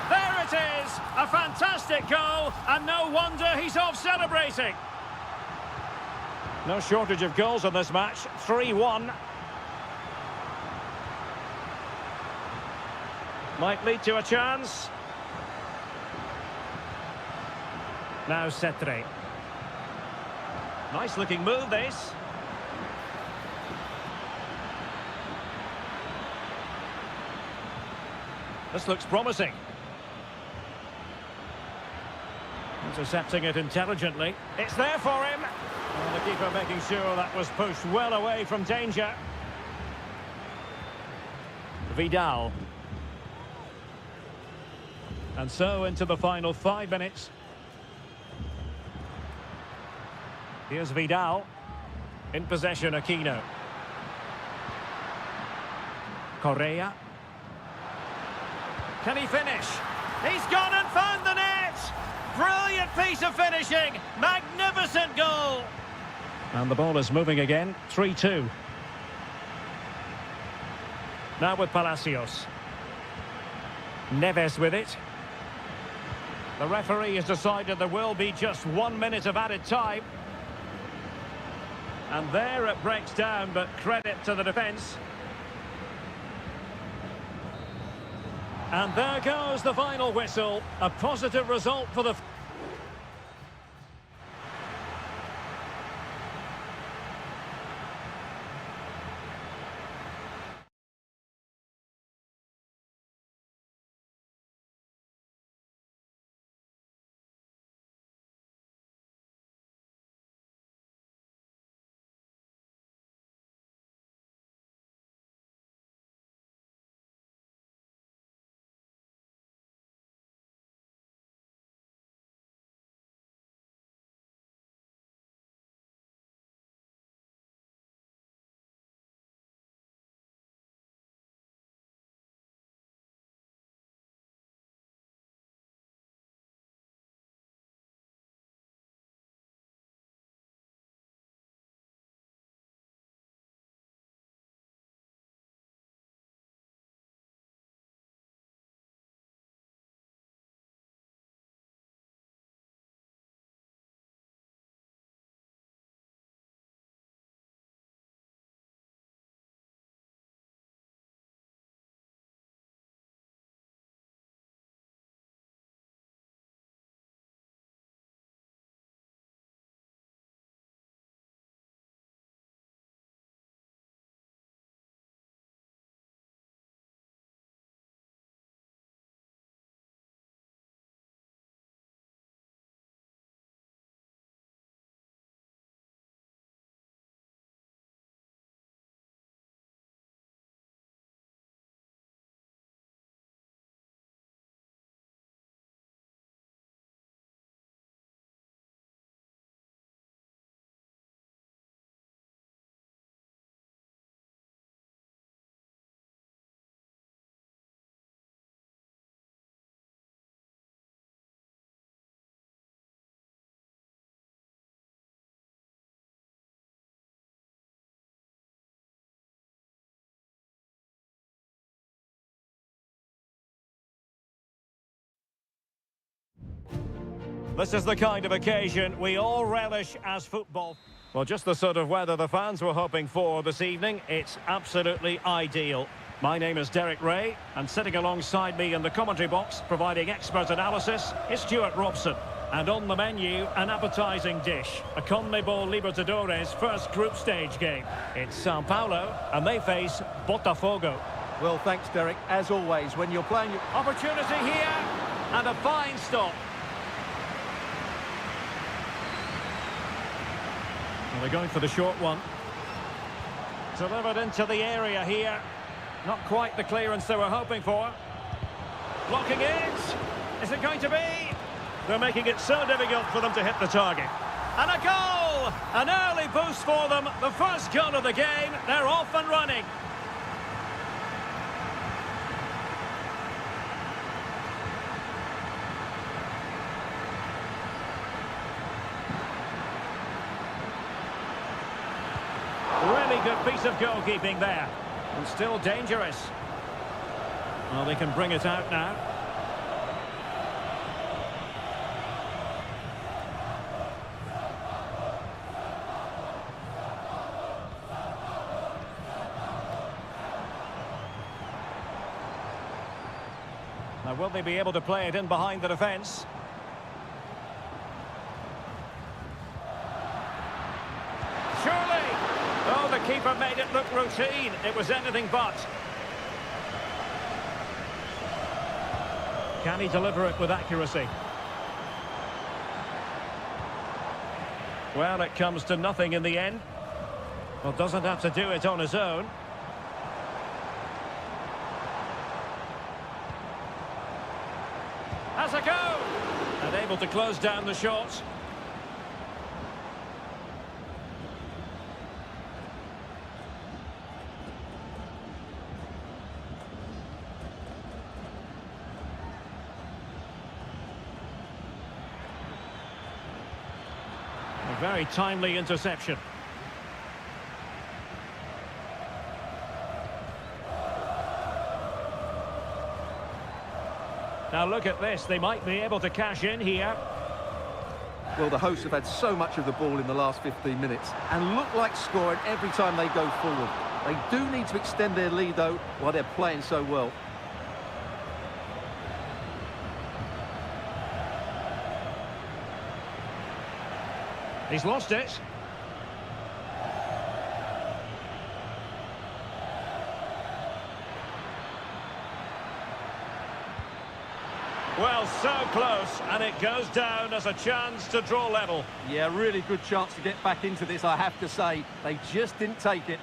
S1: There it is! A fantastic goal, and no wonder he's off celebrating. No shortage of goals in this match. 3-1. Might lead to a chance. Now Cetre. Nice looking move, this. This looks promising. Intercepting it intelligently. It's there for him. And the keeper making sure that was pushed well away from danger. Vidal. And so into the final 5 minutes. Here's Vidal. In possession, Aquino. Correa. Can he finish? He's gone and found the net! Brilliant piece of finishing! Magnificent goal! And the ball is moving again. 3-2. Now with Palacios. Neves with it. The referee has decided there will be just 1 minute of added time. And there it breaks down, but credit to the defence. And there goes the final whistle. A positive result for the... This is the kind of occasion we all relish as football. Well, just the sort of weather the fans were hoping for this evening. It's absolutely ideal. My name is Derek Ray, and sitting alongside me in the commentary box, providing expert analysis, is Stuart Robson. And on the menu, an appetising dish, a CONMEBOL Libertadores first group stage game. It's Sao Paulo, and they face Botafogo.
S2: Well, thanks, Derek. As always, when you're playing...
S1: Opportunity here, and a fine stop. Well, they're going for the short one. Delivered into the area here. Not quite the clearance they were hoping for. Blocking it. Is it going to be? They're making it so difficult for them to hit the target. And a goal! An early boost for them. The first goal of the game. They're off and running. Really good piece of goalkeeping there. And still dangerous. Well, they can bring it out now. Now, will they be able to play it in behind the defence? Surely! Oh, the keeper made it look routine. It was anything but. Can he deliver it with accuracy? Well, it comes to nothing in the end. Well, doesn't have to do it on his own. Has a go! And able to close down the shot. A very timely interception. Now look at this, they might be able to cash in here.
S2: Well, the hosts have had so much of the ball in the last 15 minutes and look like scoring every time they go forward. They do need to extend their lead, though, while they're playing so well.
S1: He's lost it. Well, so close, and it goes down as a chance to draw level.
S2: Yeah, really good chance to get back into this, I have to say. They just didn't take it.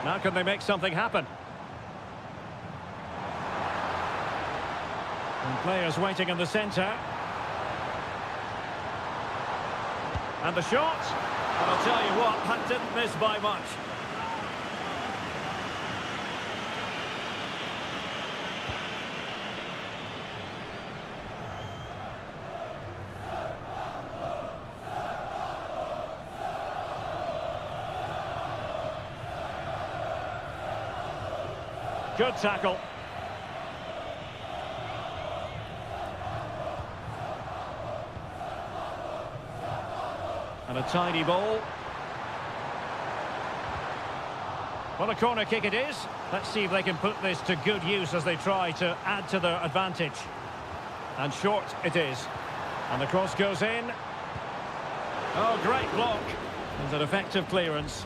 S1: Now can they make something happen? And players waiting in the centre. And the shot. And I'll tell you what, that didn't miss by much. Good tackle. And a tidy ball. Well, a corner kick it is. Let's see if they can put this to good use as they try to add to their advantage. And short it is. And the cross goes in. Oh, great block. And an effective clearance.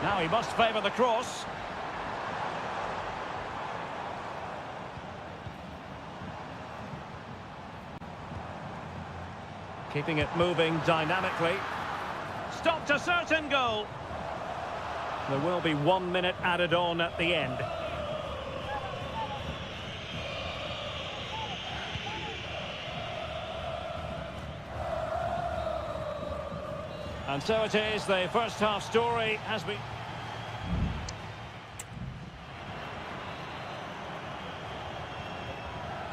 S1: Now he must favour the cross. Keeping it moving dynamically. Stopped a certain goal. There will be 1 minute added on at the end. And so it is, the first half story has been...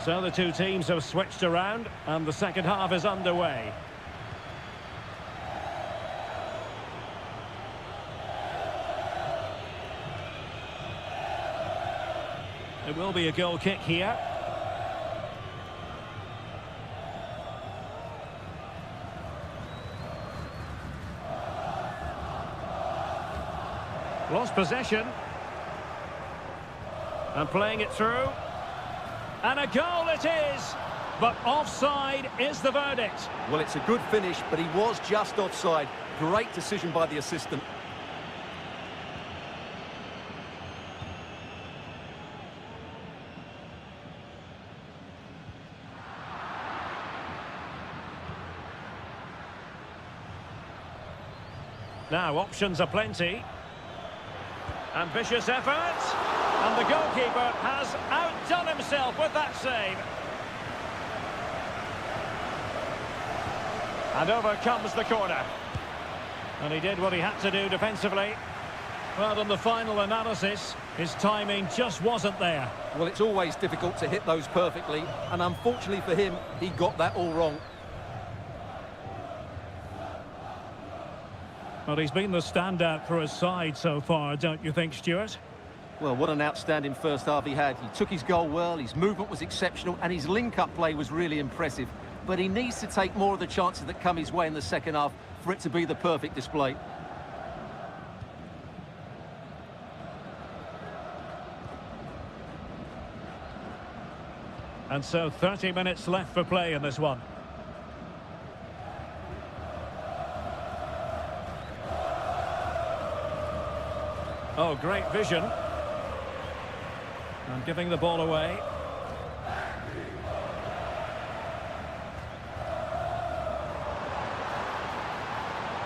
S1: So the two teams have switched around and the second half is underway. It will be a goal kick here. Lost possession. And playing it through. And a goal it is! But offside is the verdict.
S2: Well, it's a good finish, but he was just offside. Great decision by the assistant.
S1: Now, options are plenty. Ambitious effort. And the goalkeeper has outdone himself with that save. And over comes the corner. And he did what he had to do defensively. Well, on the final analysis, his timing just wasn't there.
S2: Well, it's always difficult to hit those perfectly, and unfortunately for him, he got that all wrong.
S1: Well, he's been the standout for his side so far, don't you think, Stuart?
S2: Well, what an outstanding first half he had. He took his goal well, his movement was exceptional, and his link-up play was really impressive. But he needs to take more of the chances that come his way in the second half for it to be the perfect display.
S1: And so 30 minutes left for play in this one. Oh, great vision. And giving the ball away.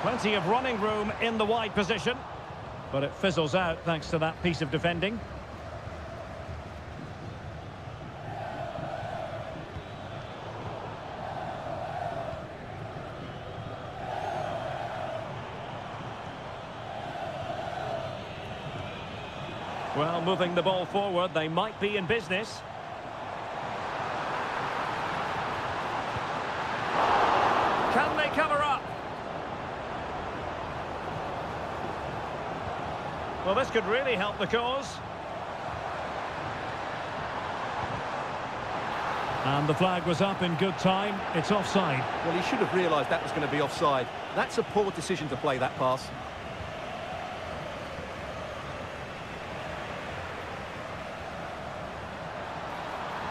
S1: Plenty of running room in the wide position. But it fizzles out thanks to that piece of defending. Well, moving the ball forward, they might be in business. Can they cover up? Well, this could really help the cause. And the flag was up in good time. It's offside.
S2: Well, he should have realised that was going to be offside. That's a poor decision to play that pass.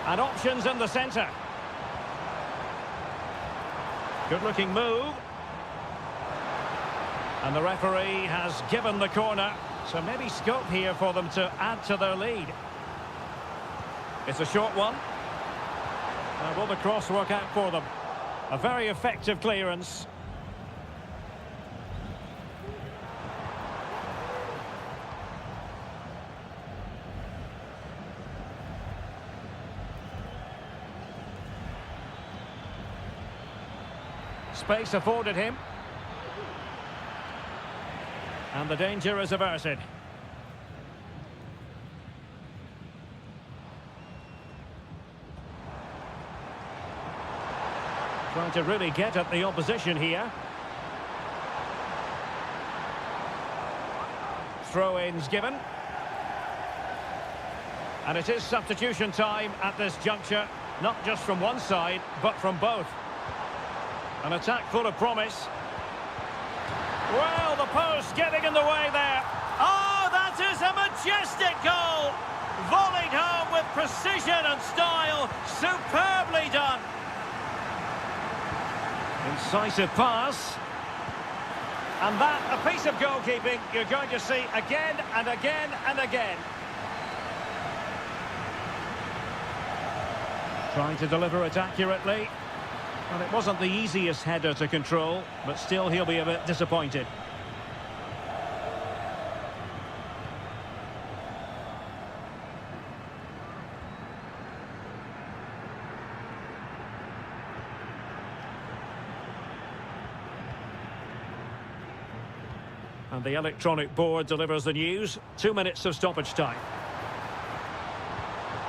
S1: And options in the centre. Good-looking move. And the referee has given the corner. So maybe scope here for them to add to their lead. It's a short one. And will the cross work out for them? A very effective clearance. Space afforded him. And the danger is averted. Trying to really get at the opposition here. Throw-ins given. And it is substitution time at this juncture, not just from one side, but from both. An attack full of promise. Well, the post getting in the way there. Oh, that is a majestic goal! Volleyed home with precision and style. Superbly done. Incisive pass. And that, a piece of goalkeeping you're going to see again and again and again. Trying to deliver it accurately. Well, it wasn't the easiest header to control, but still he'll be a bit disappointed. And the electronic board delivers the news. 2 minutes of stoppage time.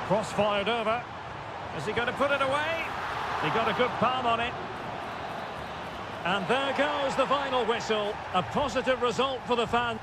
S1: Cross fired over. Is he going to put it away? He got a good palm on it. And there goes the final whistle. A positive result for the fans.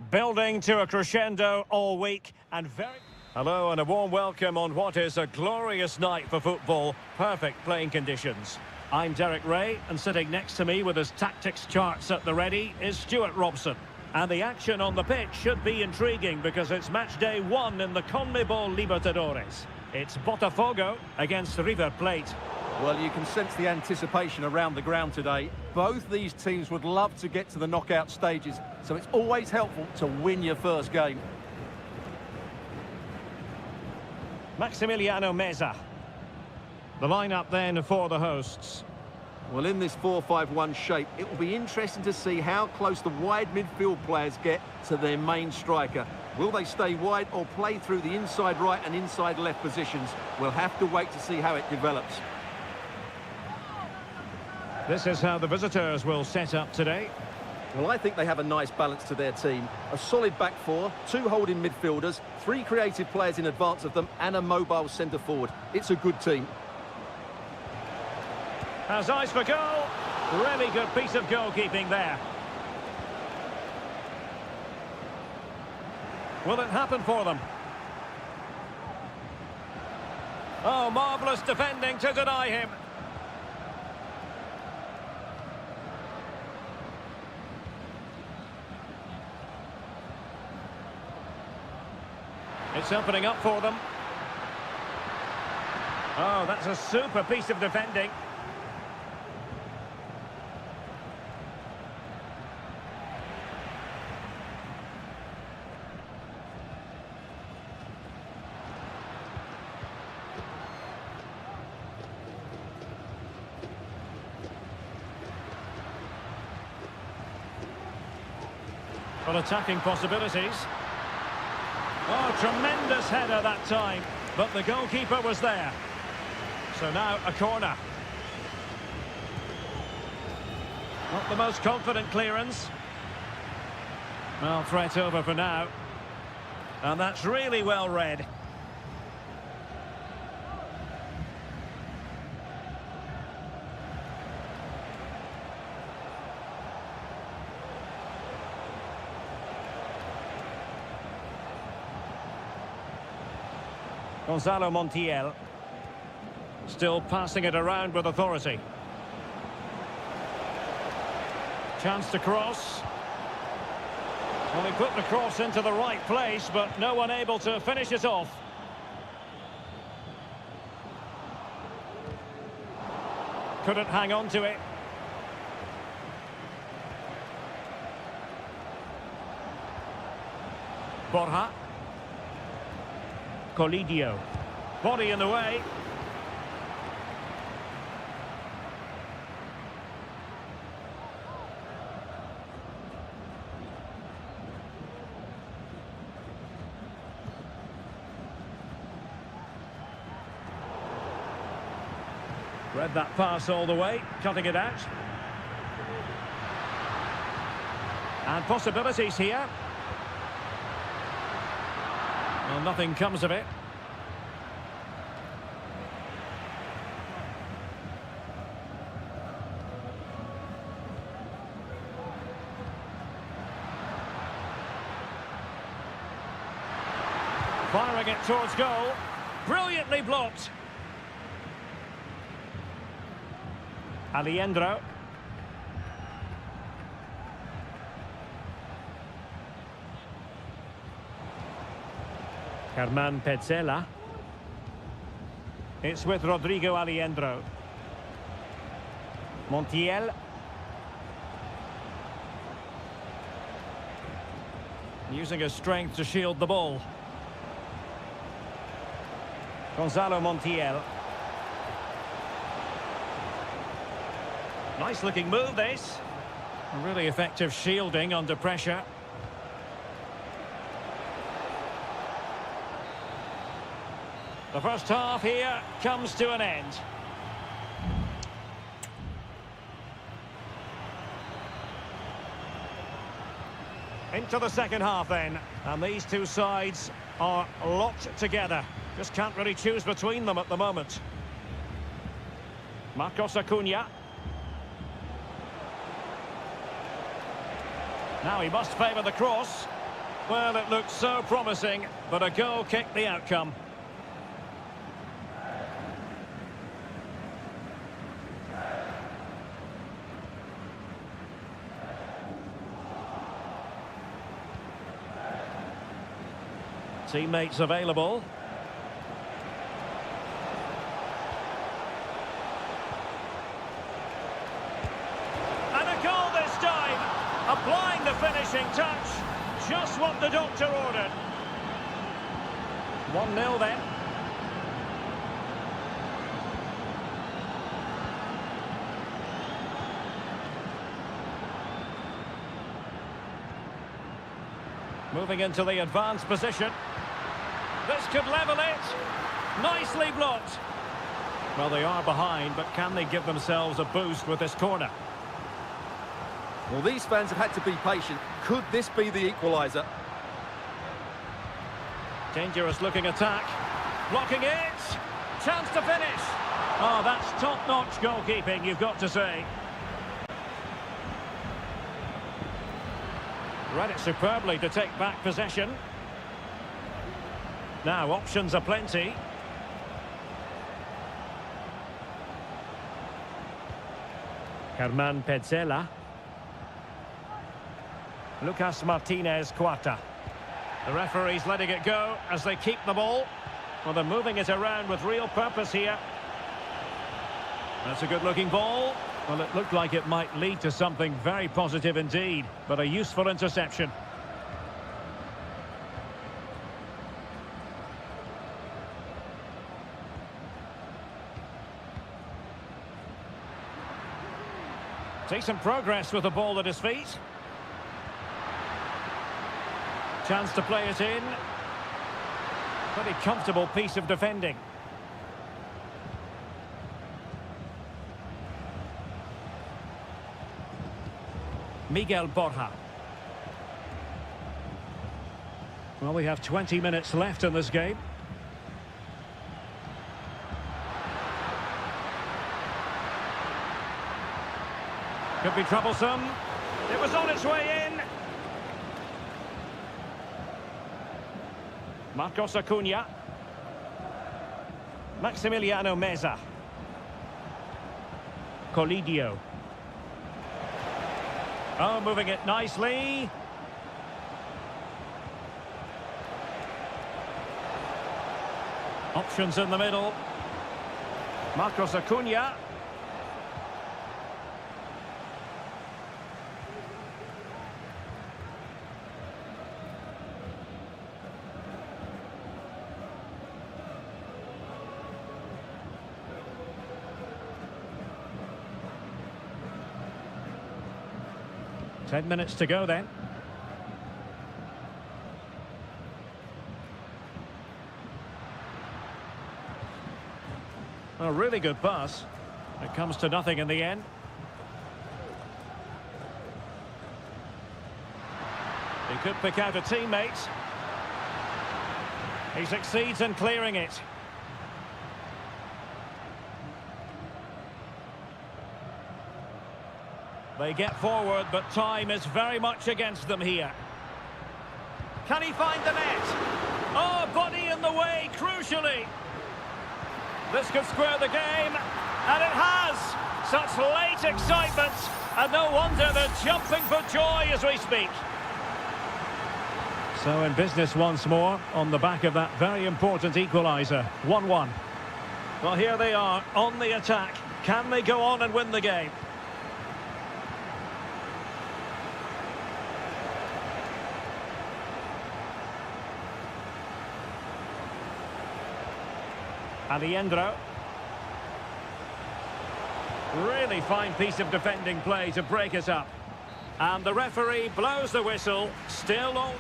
S1: Building to a crescendo all week and very... Hello and a warm welcome on what is a glorious night for football. Perfect playing conditions. I'm Derek Ray, and sitting next to me with his tactics charts at the ready is Stuart Robson. And the action on the pitch should be intriguing because it's match day 1 in the CONMEBOL Libertadores. It's Botafogo against River Plate.
S2: Well, you can sense the anticipation around the ground today. Both these teams would love to get to the knockout stages, so it's always helpful to win your first game.
S1: Maximiliano Meza. The lineup then for the hosts.
S2: Well, in this 4-5-1 shape, it will be interesting to see how close the wide midfield players get to their main striker. Will they stay wide or play through the inside right and inside left positions? We'll have to wait to see how it develops.
S1: This is how the visitors will set up today.
S2: Well, I think they have a nice balance to their team. A solid back four, 2 holding midfielders, 3 creative players in advance of them, and a mobile centre forward. It's a good team.
S1: Has eyes for goal. Really good piece of goalkeeping there. Will it happen for them? Oh, marvellous defending to deny him. It's opening up for them. Oh, that's a super piece of defending. Well, attacking possibilities. Oh, tremendous header that time, but the goalkeeper was there. So now a corner. Not the most confident clearance. Well, threat over for now. And that's really well read. Gonzalo Montiel. Still passing it around with authority. Chance to cross. Well, he put the cross into the right place, but no one able to finish it off. Couldn't hang on to it. Borja. Colidio. Body in the way. Read that pass all the way, cutting it out. And possibilities here. Well, nothing comes of it. Firing it towards goal. Brilliantly blocked. Alejandro. Herman Petzela. It's with Rodrigo Alejandro. Montiel. Using his strength to shield the ball. Gonzalo Montiel. Nice looking move, this. Really effective shielding under pressure. The first half here comes to an end. Into the second half then. And these two sides are locked together. Just can't really choose between them at the moment. Marcos Acuna. Now he must favour the cross. Well, it looked so promising, but a goal kicked the outcome. Teammates available. And a goal this time. Applying the finishing touch. Just what the doctor ordered. 1-0 then. Moving into the advanced position. This could level it. Nicely blocked. Well, they are behind, but can they give themselves a boost with this corner?
S2: Well, these fans have had to be patient. Could this be the equaliser?
S1: Dangerous looking attack. Blocking it. Chance to finish. Oh, that's top-notch goalkeeping, you've got to say. Read it superbly to take back possession. Now, options are plenty. Herman Petzela. Lucas Martinez Cuarta. The referee's letting it go as they keep the ball. Well, they're moving it around with real purpose here. That's a good-looking ball. Well, it looked like it might lead to something very positive indeed, but a useful interception. Decent progress with the ball at his feet. Chance to play it in. Pretty comfortable piece of defending. Miguel Borja. Well, we have 20 minutes left in this game. Could be troublesome. It was on its way in. Marcos Acuna. Maximiliano Meza. Colidio. Oh, moving it nicely. Options in the middle. Marcos Acuna. 10 minutes to go then. A really good pass. It comes to nothing in the end. He could pick out a teammate. He succeeds in clearing it. They get forward, but time is very much against them here. Can he find the net? Oh, body in the way, crucially. This could square the game, and it has! Such late excitement, and no wonder they're jumping for joy as we speak. So in business once more, on the back of that very important equaliser, 1-1. Well, here they are, on the attack. Can they go on and win the game? Aliendro. Really fine piece of defending play to break us up. And the referee blows the whistle. Still all...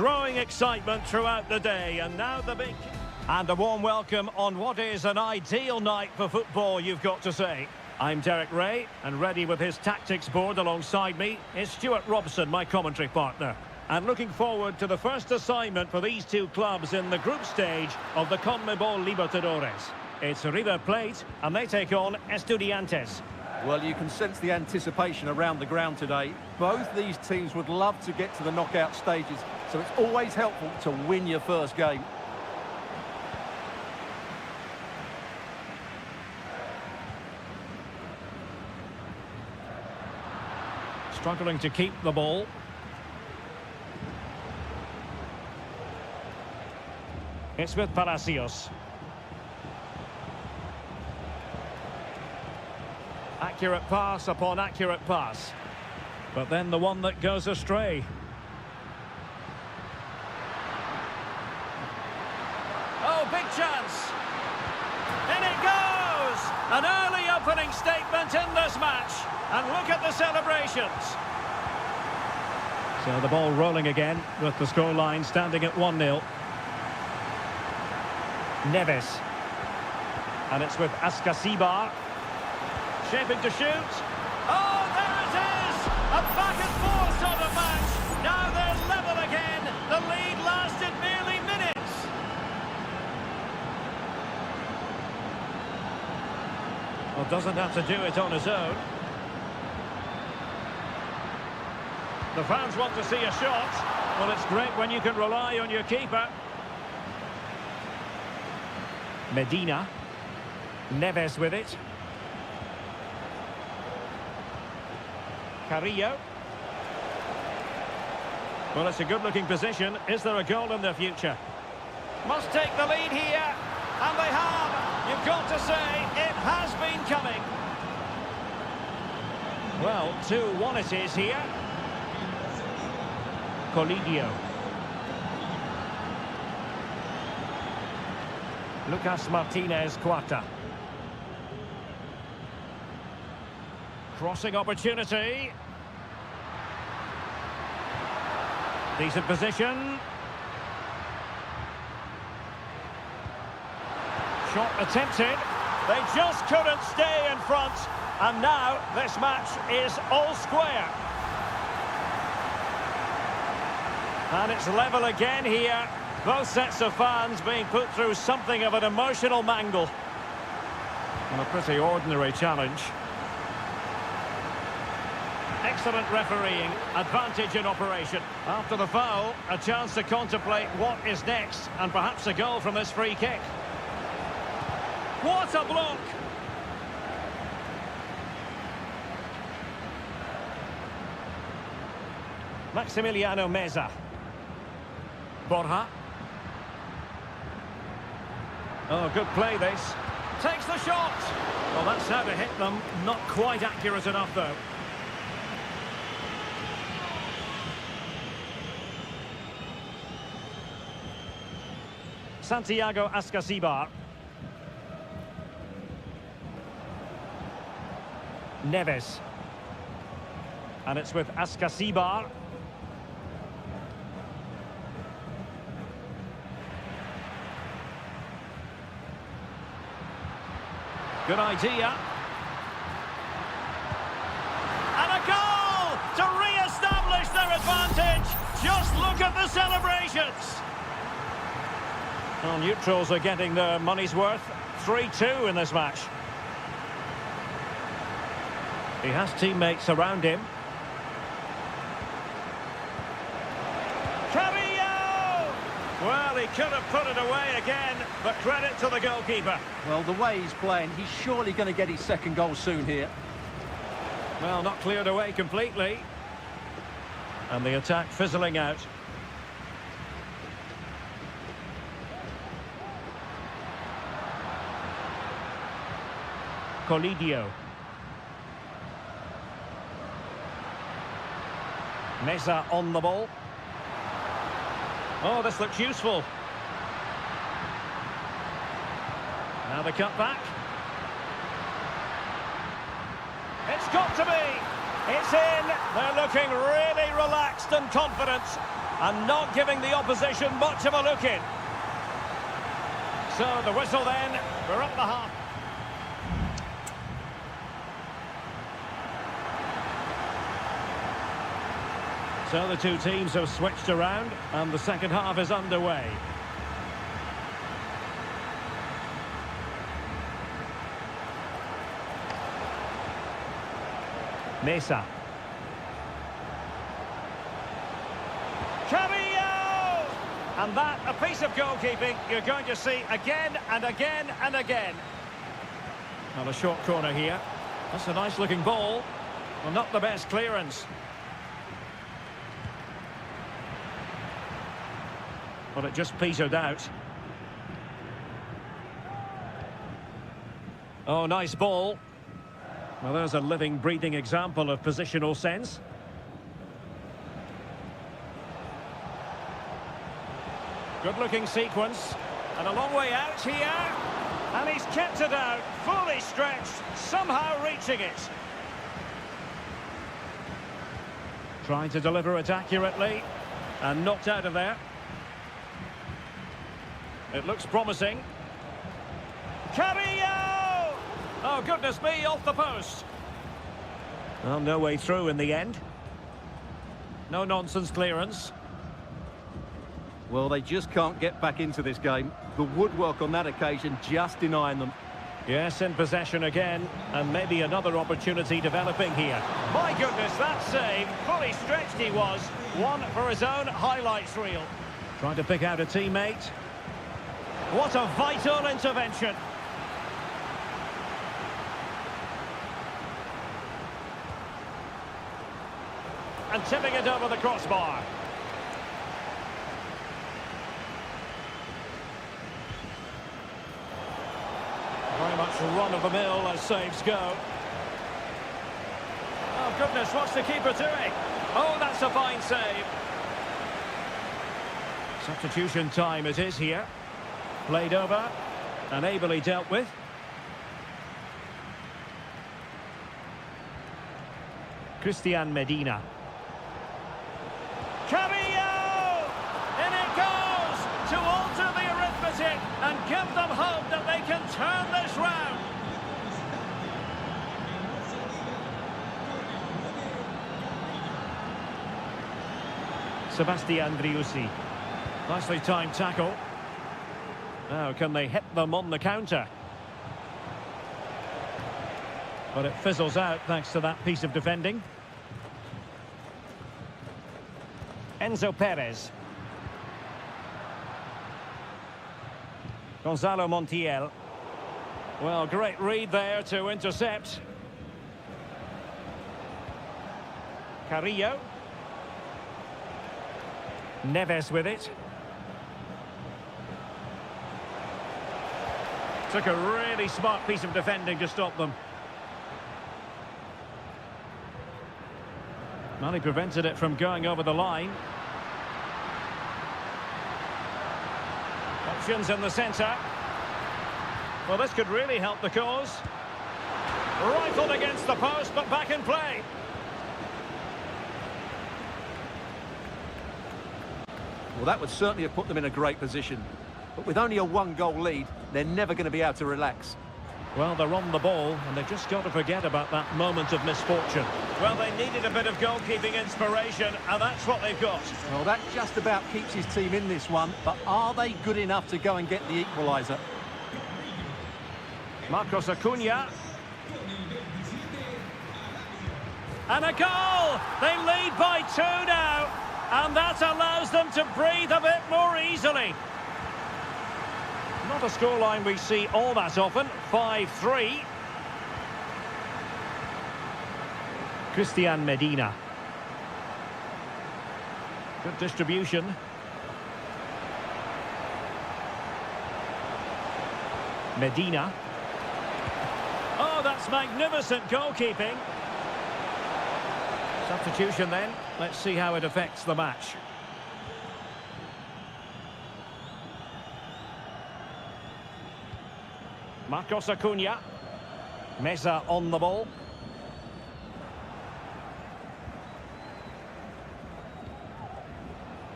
S1: growing excitement throughout the day, and now the big... And a warm welcome on what is an ideal night for football, you've got to say. I'm Derek Ray, and ready with his tactics board alongside me is Stuart Robson, my commentary partner. And looking forward to the first assignment for these two clubs in the group stage of the CONMEBOL Libertadores. It's River Plate, and they take on Estudiantes.
S2: Well, you can sense the anticipation around the ground today. Both these teams would love to get to the knockout stages, so it's always helpful to win your first game.
S1: Struggling to keep the ball. It's with Palacios. Accurate pass upon accurate pass. But then the one that goes astray. Oh, big chance. In it goes! An early opening statement in this match. And look at the celebrations. So the ball rolling again with the scoreline standing at 1-0. Neves. And it's with Ascasibar. Shaping to shoot. Oh, there it is! A back-and-forth sort of match. Now they're level again. The lead lasted merely minutes. Well, doesn't have to do it on his own. The fans want to see a shot. Well, it's great when you can rely on your keeper. Medina. Neves with it. Carrillo. Well, it's a good-looking position. Is there a goal in the future? Must take the lead here. And they have. You've got to say, it has been coming. Well, 2-1 it is here. Colidio. Lucas Martinez Quarta. Crossing opportunity. Decent position. Shot attempted. They just couldn't stay in front. And now this match is all square. And it's level again here. Both sets of fans being put through something of an emotional mangle. And a pretty ordinary challenge. Excellent refereeing, advantage in operation. After the foul, a chance to contemplate what is next, and perhaps a goal from this free kick. What a block! Maximiliano Meza. Borja. Oh, good play this. Takes the shot! Well, that's how to hit them. Not quite accurate enough, though. Santiago Ascasibar. Neves. And it's with Ascasibar. Good idea. And a goal to re-establish their advantage. Just look at the celebrations. Well, neutrals are getting their money's worth. 3-2 in this match. He has teammates around him. Carrillo! Well, he could have put it away again, but credit to the goalkeeper.
S2: Well, the way he's playing, he's surely going to get his second goal soon here.
S1: Well, not cleared away completely. And the attack fizzling out. Colidio. Meza on the ball. Oh, this looks useful. Now the cut back. It's got to be. It's in. They're looking really relaxed and confident. And not giving the opposition much of a look in. So the whistle then, we're up the half. So the two teams have switched around and the second half is underway. Mesa. And that, a piece of goalkeeping you're going to see again and again and again. Well, a short corner here. That's a nice-looking ball. Well, not the best clearance. But it just petered out. Oh, nice ball. Well, there's a living, breathing example of positional sense. Good-looking sequence, and a long way out here, and he's kept it out, fully stretched, somehow reaching it. Trying to deliver it accurately, and knocked out of there. It looks promising. Carrillo! Oh, goodness me, off the post. Well, no way through in the end. No nonsense clearance.
S2: Well, they just can't get back into this game. The woodwork on that occasion just denying them.
S1: Yes, in possession again, and maybe another opportunity developing here. My goodness, that save, fully stretched he was. One for his own highlights reel. Trying to pick out a teammate. What a vital intervention. And tipping it over the crossbar. Very much run-of-the-mill as saves go. Oh, goodness, what's the keeper doing? Oh, that's a fine save. Substitution time it is here. Played over and ably dealt with. Christian Medina. Carrillo! In it goes to alter the arithmetic and give them hope that they can turn this round. Sebastian Driussi. Nicely timed tackle. Now, can they hit them on the counter? But it fizzles out thanks to that piece of defending. Enzo Perez. Gonzalo Montiel. Well, great read there to intercept. Carrillo. Neves with it. Took a really smart piece of defending to stop them. Well, he prevented it from going over the line. Options in the centre. Well, this could really help the cause. Rifled against the post, but back in play.
S2: Well, that would certainly have put them in a great position. But with only a one-goal lead, they're never going to be able to relax.
S1: Well, they're on the ball, and they've just got to forget about that moment of misfortune. Well, they needed a bit of goalkeeping inspiration, and that's what they've got.
S2: Well, that just about keeps his team in this one, but are they good enough to go and get the equaliser?
S1: Marcos Acuna. And a goal! They lead by 2 now, and that allows them to breathe a bit more easily. Not a scoreline we see all that often. 5-3. Christian Medina. Good distribution. Medina. Oh, that's magnificent goalkeeping. Substitution then. Let's see how it affects the match. Marcos Acuna. Mesa on the ball.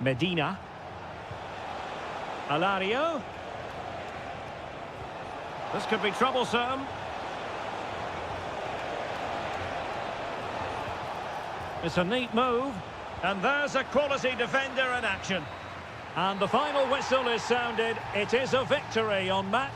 S1: Medina. Alario. This could be troublesome. It's a neat move. And there's a quality defender in action. And the final whistle is sounded. It is a victory on match.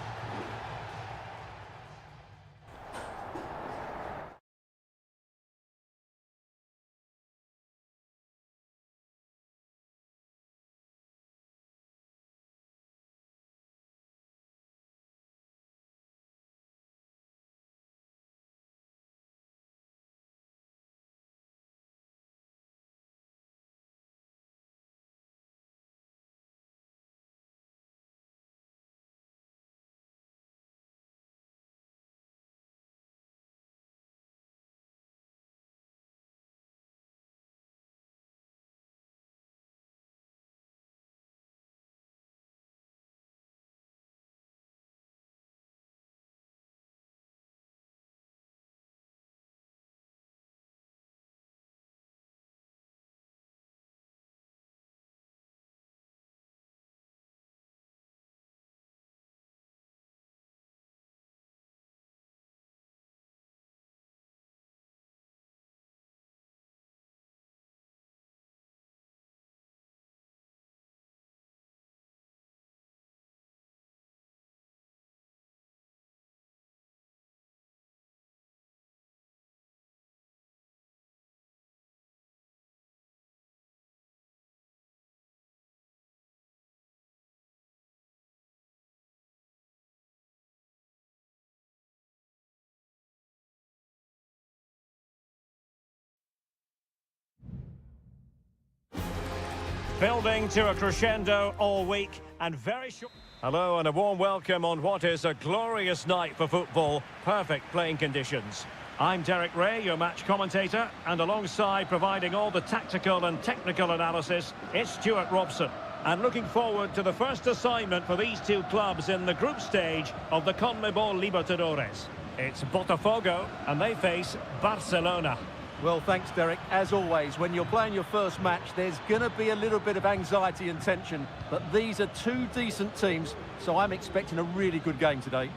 S1: Building to a crescendo all week and very short. Hello and a warm welcome on what is a glorious night for football. Perfect playing conditions. I'm Derek Ray, your match commentator, and alongside providing all the tactical and technical analysis, it's Stuart Robson. And looking forward to the first assignment for these two clubs in the group stage of the CONMEBOL Libertadores. It's Botafogo and they face Barcelona.
S2: Well, thanks, Derek. As always, when you're playing your first match, there's going to be a little bit of anxiety and tension. But these are two decent teams, so I'm expecting a really good game today.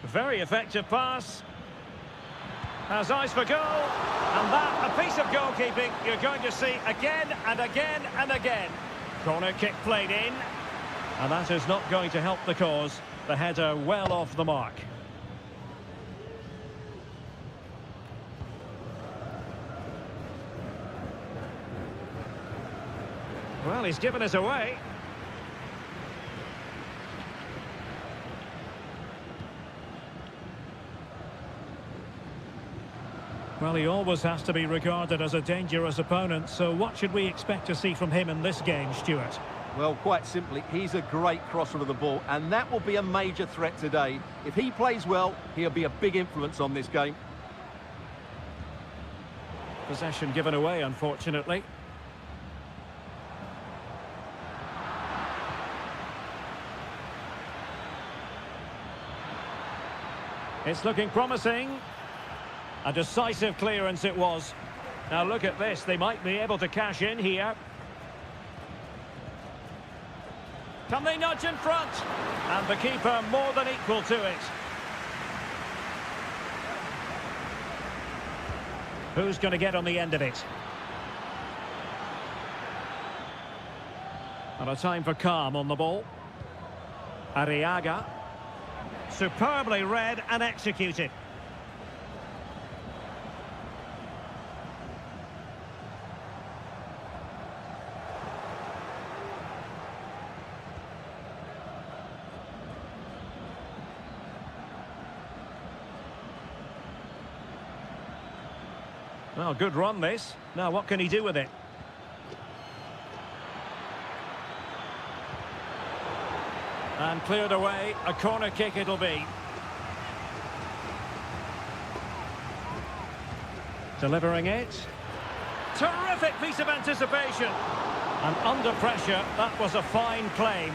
S1: Very effective pass. Has eyes for goal. And that, a piece of goalkeeping you're going to see again and again and again. Corner kick played in. And that is not going to help the cause. The header well off the mark. Well, he's given us away. Well, he always has to be regarded as a dangerous opponent, so what should we expect to see from him in this game, Stuart?
S2: Well, quite simply, he's a great crosser of the ball, and that will be a major threat today. If he plays well, he'll be a big influence on this game.
S1: Possession given away, unfortunately. It's looking promising. A decisive clearance it was. Now look at this, they might be able to cash in here. Can they nudge in front? And the keeper more than equal to it. Who's going to get on the end of it? And a time for calm on the ball. Arriaga. Superbly read and executed. Well, good run this. Now what can he do with it? And cleared away, a corner kick it'll be. Delivering it. Terrific piece of anticipation. And under pressure, that was a fine claim.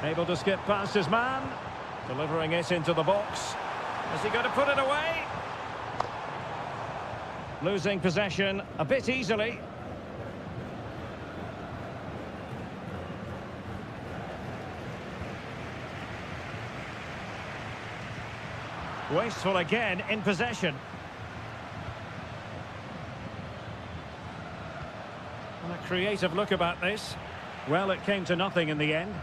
S1: Able to skip past his man. Delivering it into the box. Is he going to put it away? Losing possession a bit easily. Wasteful again in possession. And a creative look about this. Well, it came to nothing in the end.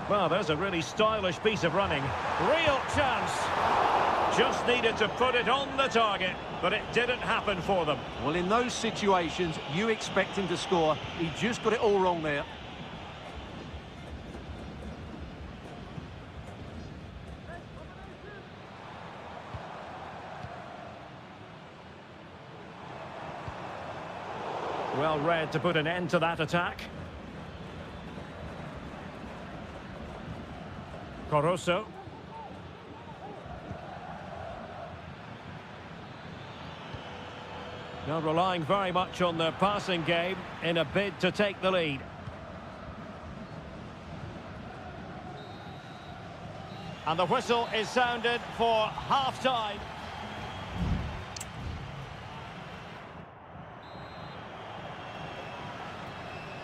S1: Well, there's a really stylish piece of running. Real chance. Just needed to put it on the target, but it didn't happen for them.
S2: Well, in those situations, you expect him to score. He just got it all wrong there.
S1: Well read to put an end to that attack. Caruso. Now relying very much on their passing game in a bid to take the lead. And the whistle is sounded for half-time.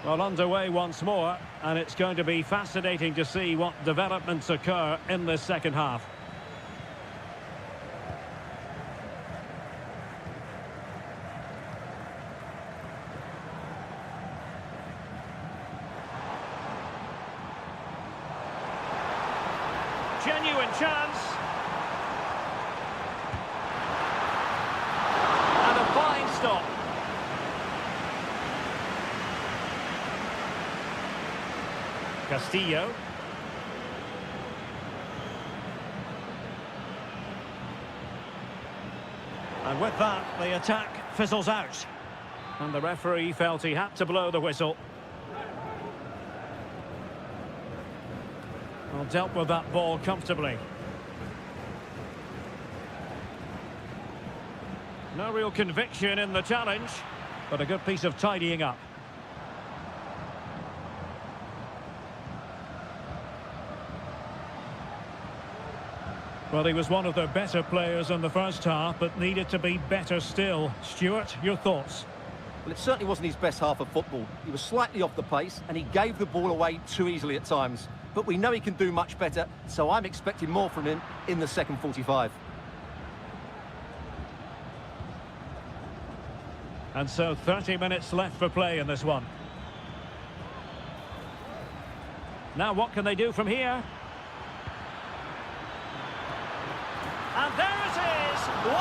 S1: Well, underway once more, and it's going to be fascinating to see what developments occur in this second half. Genuine chance. And a fine stop. Castillo. And with that, the attack fizzles out. And the referee felt he had to blow the whistle. Well, dealt with that ball comfortably. No real conviction in the challenge, but a good piece of tidying up. Well, he was one of their better players in the first half, but needed to be better still. Stuart, your thoughts?
S2: Well, it certainly wasn't his best half of football. He was slightly off the pace, and he gave the ball away too easily at times. But we know he can do much better, so I'm expecting more from him in the second 45.
S1: And so 30 minutes left for play in this one. Now what can they do from here? And there it is, 1-0.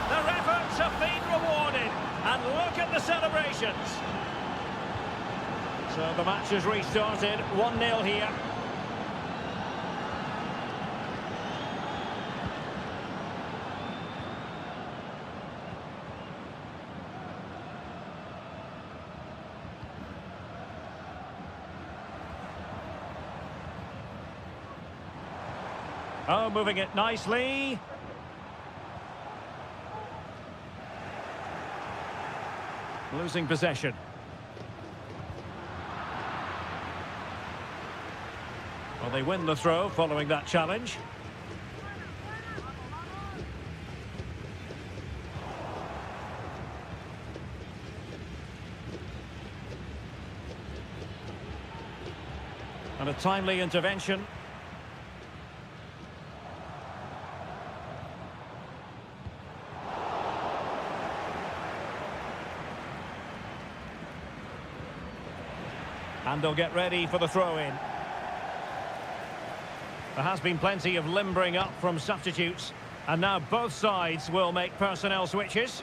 S1: Their efforts have been rewarded. And look at the celebrations. So the match has restarted, 1-0 here. Oh, moving it nicely. Losing possession. Well, they win the throw following that challenge. And a timely intervention. And they'll get ready for the throw-in. There has been plenty of limbering up from substitutes. And now both sides will make personnel switches.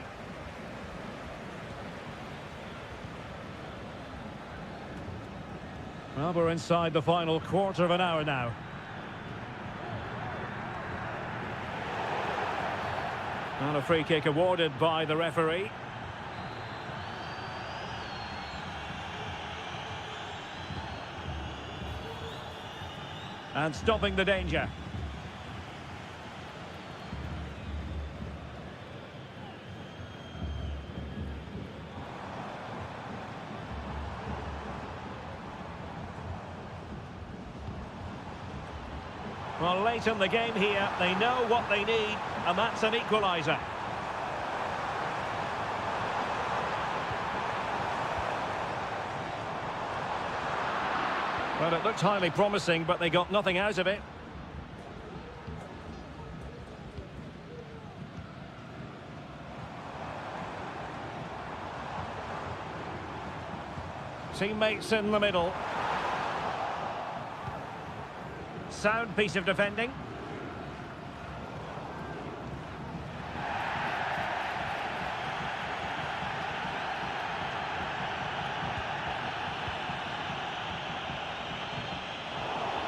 S1: Well, we're inside the final quarter of an hour now. And a free kick awarded by the referee. And stopping the danger. Well, late in the game here, they know what they need, and that's an equaliser. Well, it looked highly promising, but they got nothing out of it. Teammates in the middle. Sound piece of defending.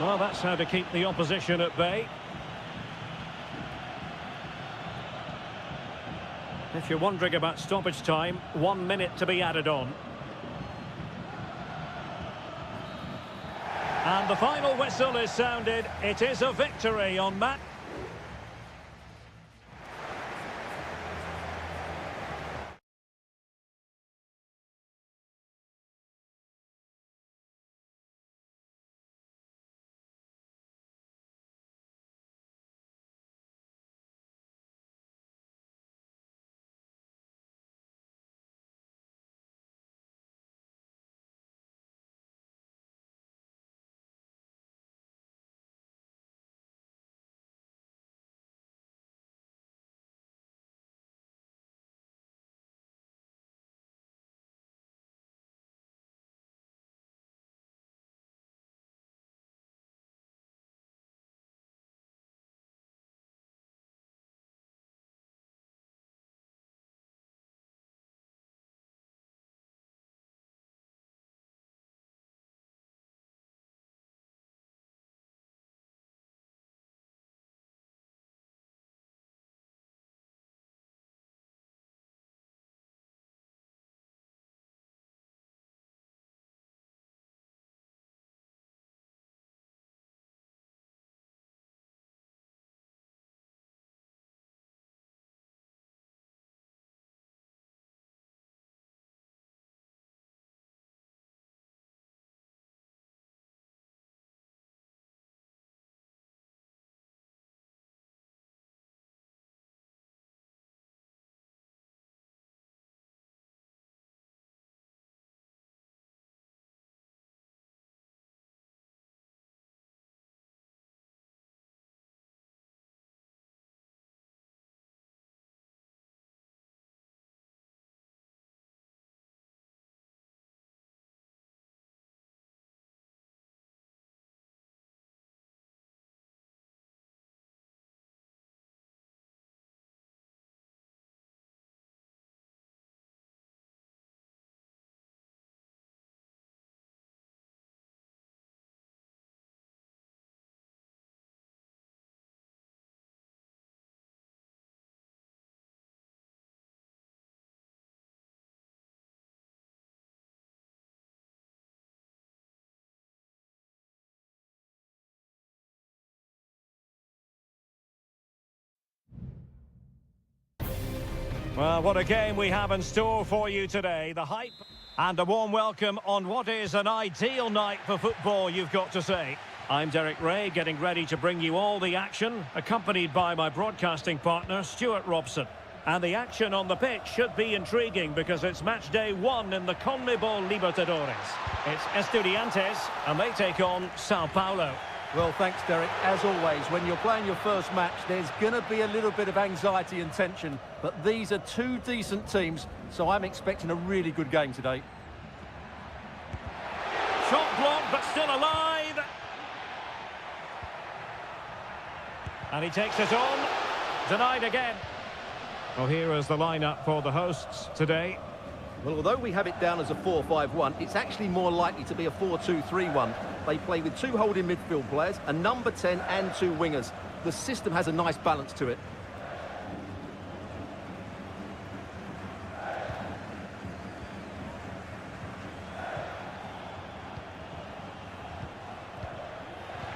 S1: Well, that's how to keep the opposition at bay. If you're wondering about stoppage time, 1 minute to be added on. And the final whistle is sounded. It is a victory on match. Well, what a game we have in store for you today. The hype and a warm welcome on what is an ideal night for football, you've got to say. I'm Derek Ray, getting ready to bring you all the action, accompanied by my broadcasting partner, Stuart Robson. And the action on the pitch should be intriguing because it's match day 1 in the CONMEBOL Libertadores. It's Estudiantes, and they take on Sao Paulo.
S2: Well, thanks, Derek. As always, when you're playing your first match, there's going to be a little bit of anxiety and tension. But these are two decent teams, so I'm expecting a really good game today.
S1: Shot blocked, but still alive. And he takes it on. Denied again. Well, here is the lineup for the hosts today.
S2: Well, although we have it down as a 4-5-1, it's actually more likely to be a 4-2-3-1. They play with 2 holding midfield players, a number 10 and 2 wingers. The system has a nice balance to it.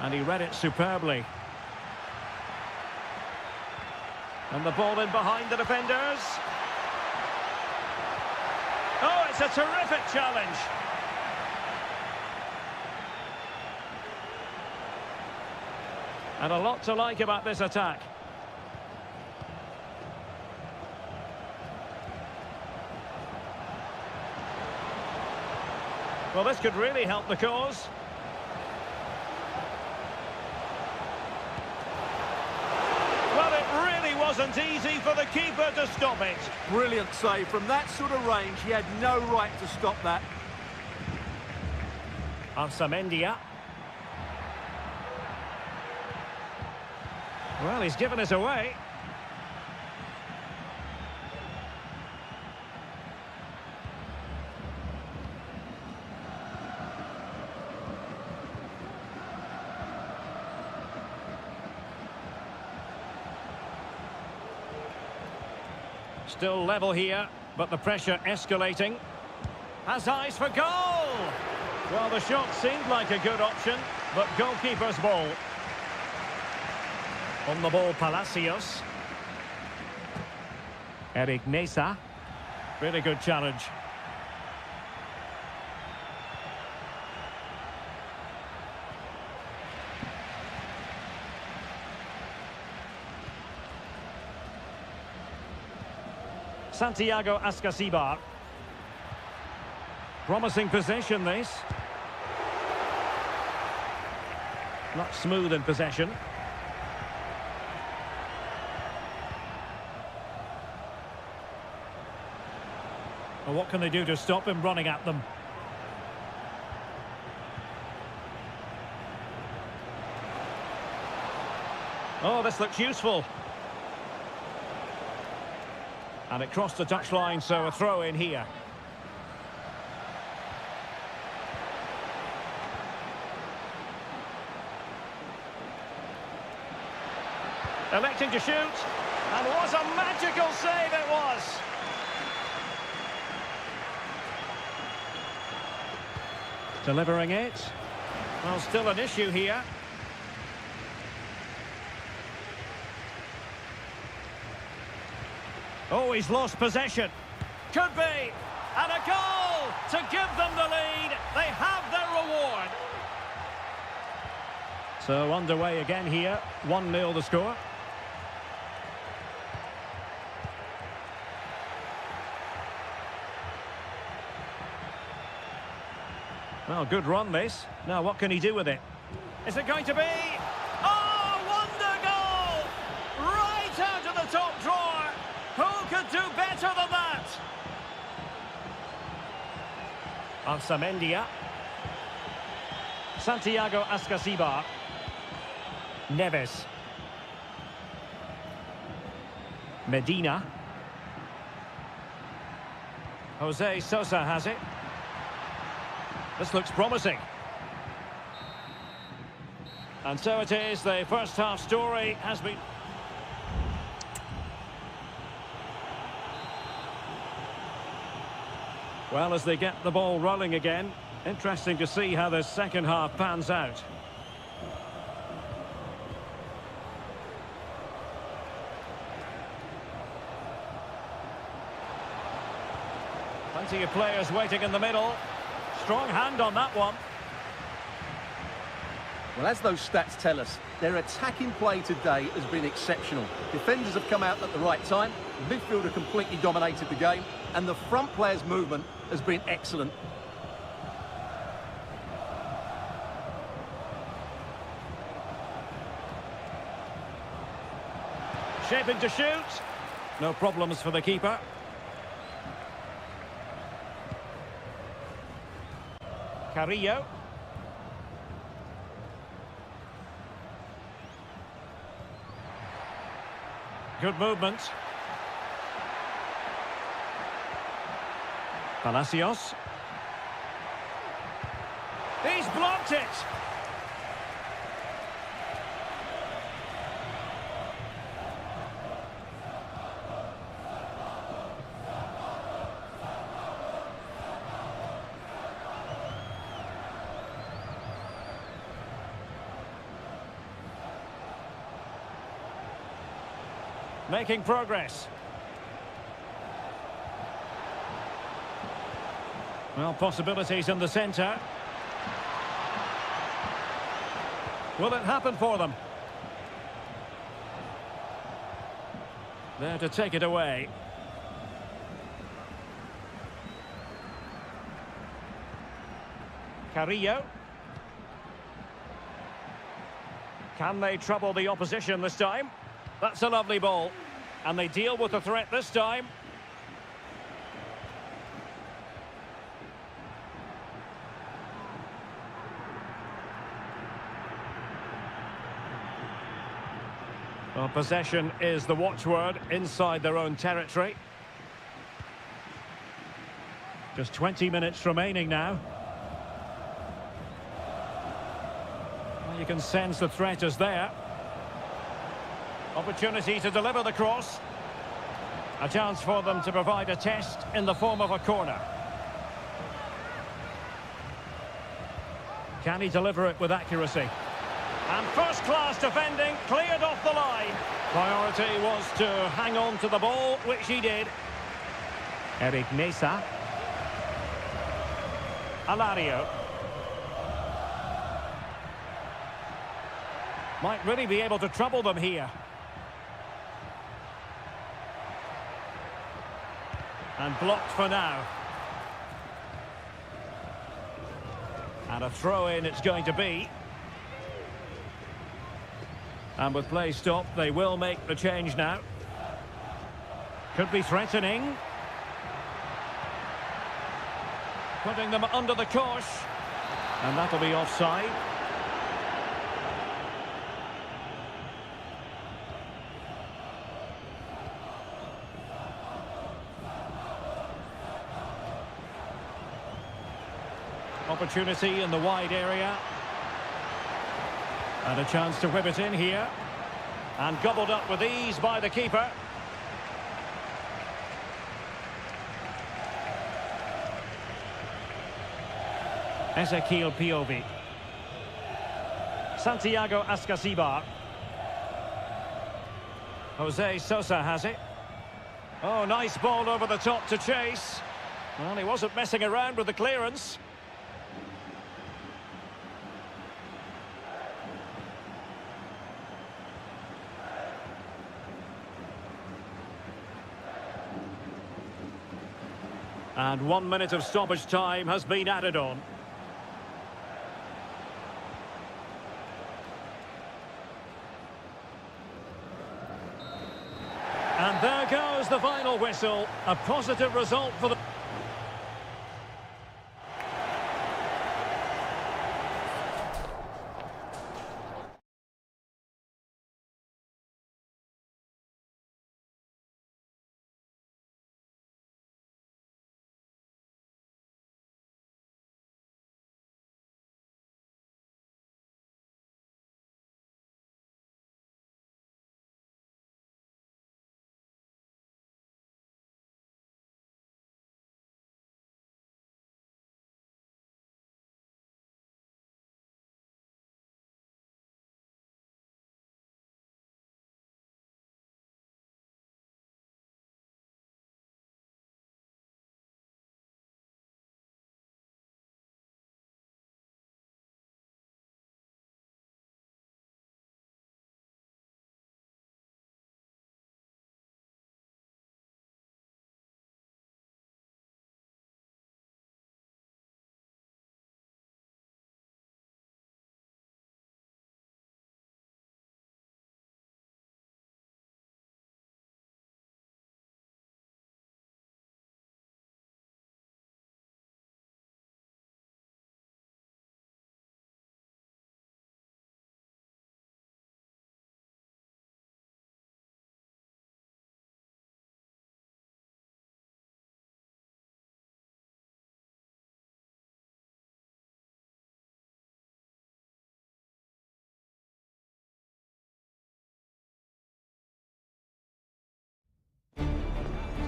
S1: And he read it superbly. And the ball in behind the defenders. Oh, it's a terrific challenge. And a lot to like about this attack. Well, this could really help the cause. Well, it really wasn't easy for the keeper to stop it.
S2: Brilliant save. From that sort of range, he had no right to stop that.
S1: Arsamendia. Well, he's given it away. Still level here, but the pressure escalating. Has eyes for goal! Well, the shot seemed like a good option, but goalkeeper's ball. On the ball, Palacios. Eric Nesa. Really good challenge. Santiago Ascasibar. Promising possession, this. Not smooth in possession. Well, what can they do to stop him running at them? Oh, this looks useful. And it crossed the touchline, so a throw in here. Electing to shoot, and what a magical save it was! Delivering it. Well, still an issue here. Oh, he's lost possession. Could be. And a goal to give them the lead. They have their reward. So underway again here. 1-0 the score. Well, good run this. Now what can he do with it? Is it going to be? Oh, wonder goal! Right out of the top drawer. Who could do better than that? Arsamendia. Santiago Ascasibar. Neves. Medina. Jose Sosa has it. This looks promising. And so it is, the first half story has been... Well, as they get the ball rolling again, interesting to see how the second half pans out. Plenty of players waiting in the middle. Strong hand on that one.
S2: Well, as those stats tell us, their attacking play today has been exceptional. Defenders have come out at the right time, midfield have completely dominated the game, and the front players' movement has been excellent.
S1: Shaping to shoot. No problems for the keeper. Carrillo. Good movement. Palacios. He's blocked it. Making progress. Well, possibilities in the centre. Will it happen for them? There to take it away. Carrillo. Can they trouble the opposition this time? That's a lovely ball. And they deal with the threat this time. Well, possession is the watchword inside their own territory. Just 20 minutes remaining now. Well, you can sense the threat is there. Opportunity to deliver the cross. A chance for them to provide a test in the form of a corner. Can he deliver it with accuracy? And first-class defending, cleared off the line. Priority was to hang on to the ball, which he did. Eric Mesa. Alario. Might really be able to trouble them here. And blocked for now. And a throw-in it's going to be. And with play stopped, they will make the change now. Could be threatening. Putting them under the cosh. And that'll be offside. Opportunity in the wide area. And a chance to whip it in here. And gobbled up with ease by the keeper. Ezequiel Piovi. Santiago Ascasibar. Jose Sosa has it. Oh, nice ball over the top to chase. Well, he wasn't messing around with the clearance. And 1 minute of stoppage time has been added on. And there goes the final whistle. A positive result for the...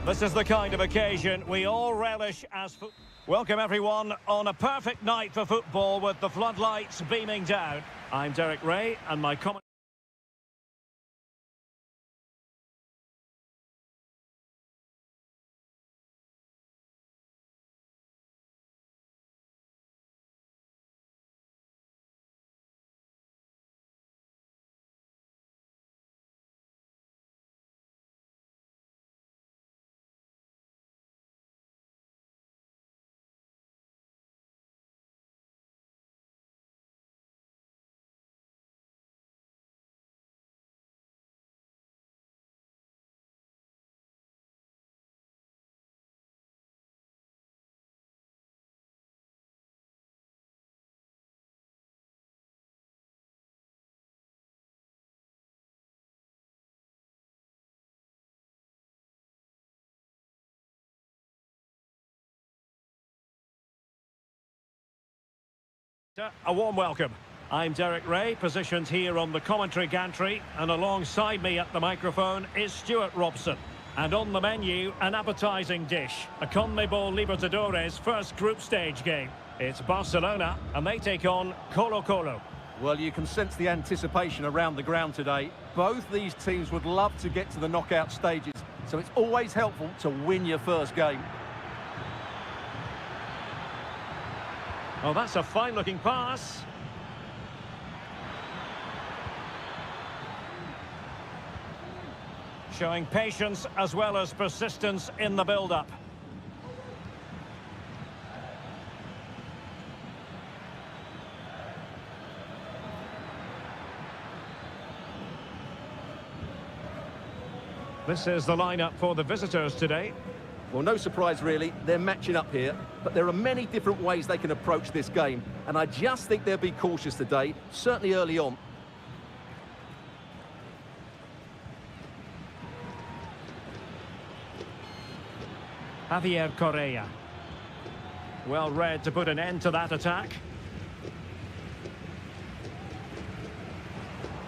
S1: This is the kind of occasion we all relish as... Welcome everyone on a perfect night for football with the floodlights beaming down. I'm Derek Ray and my comment... A warm welcome. I'm Derek Ray, positioned here on the commentary gantry, and alongside me at the microphone is Stuart Robson. And on the menu, an appetising dish, a CONMEBOL Libertadores first group stage game. It's Barcelona, and they take on Colo-Colo.
S2: Well, you can sense the anticipation around the ground today. Both these teams would love to get to the knockout stages, so it's always helpful to win your first game.
S1: Oh, that's a fine-looking pass. Showing patience as well as persistence in the build-up. This is the lineup for the visitors today.
S2: Well, no surprise really, they're matching up here, but there are many different ways they can approach this game, and I just think they'll be cautious today, certainly early on.
S1: Javier Correa. Well read to put an end to that attack.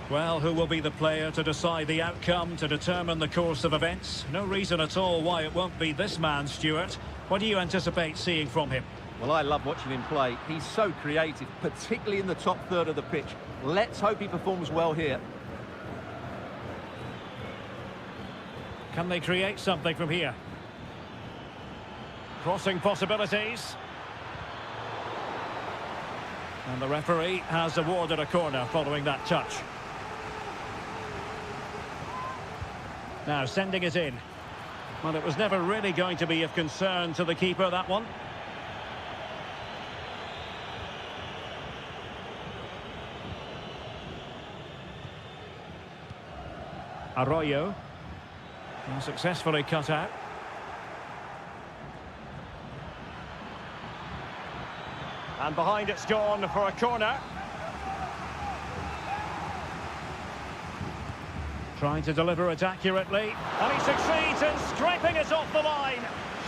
S1: Well, who will be the player to decide the outcome, to determine the course of events? No reason at all why it won't be this man, Stuart. What do you anticipate seeing from him?
S2: Well, I love watching him play. He's so creative, particularly in the top third of the pitch. Let's hope he performs well here.
S1: Can they create something from here? Crossing possibilities. And the referee has awarded a corner following that touch. Now sending it in. Well, it was never really going to be of concern to the keeper, that one. Arroyo. And successfully cut out. And behind it's gone for a corner. Trying to deliver it accurately. And he succeeds in scraping it off the line.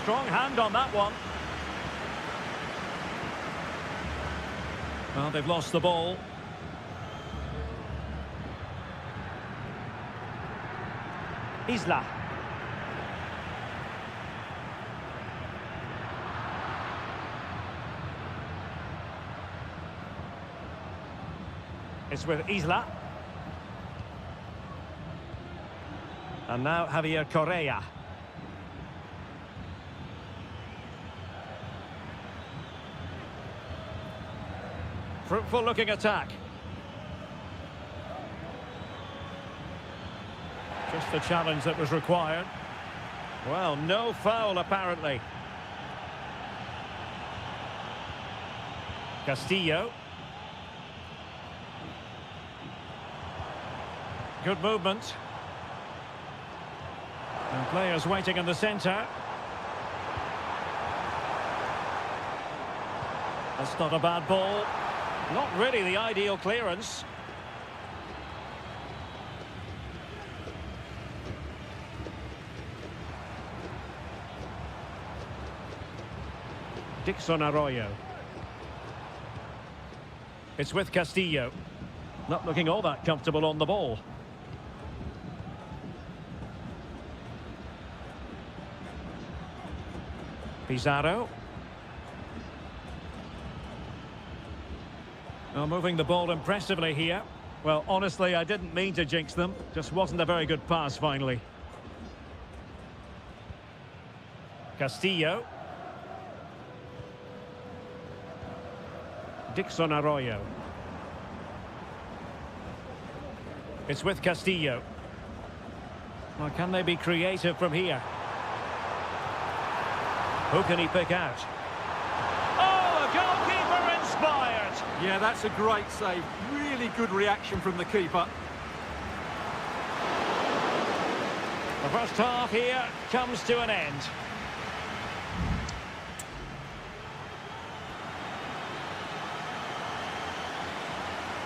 S1: Strong hand on that one. Well, they've lost the ball. Isla. It's with Isla. And now Javier Correa. Fruitful looking attack. Just the challenge that was required. Well, no foul apparently. Castillo. Good movement. And players waiting in the centre. That's not a bad ball. Not really the ideal clearance. Dixon Arroyo. It's with Castillo. Not looking all that comfortable on the ball. Pizarro. Well, moving the ball impressively here. Well, honestly, I didn't mean to jinx them. Just wasn't a very good pass, finally. Castillo. Dixon Arroyo. It's with Castillo. Well, can they be creative from here? Who can he pick out? Oh, a goalkeeper inspired!
S2: Yeah, that's a great save. Really good reaction from the keeper.
S1: The first half here comes to an end.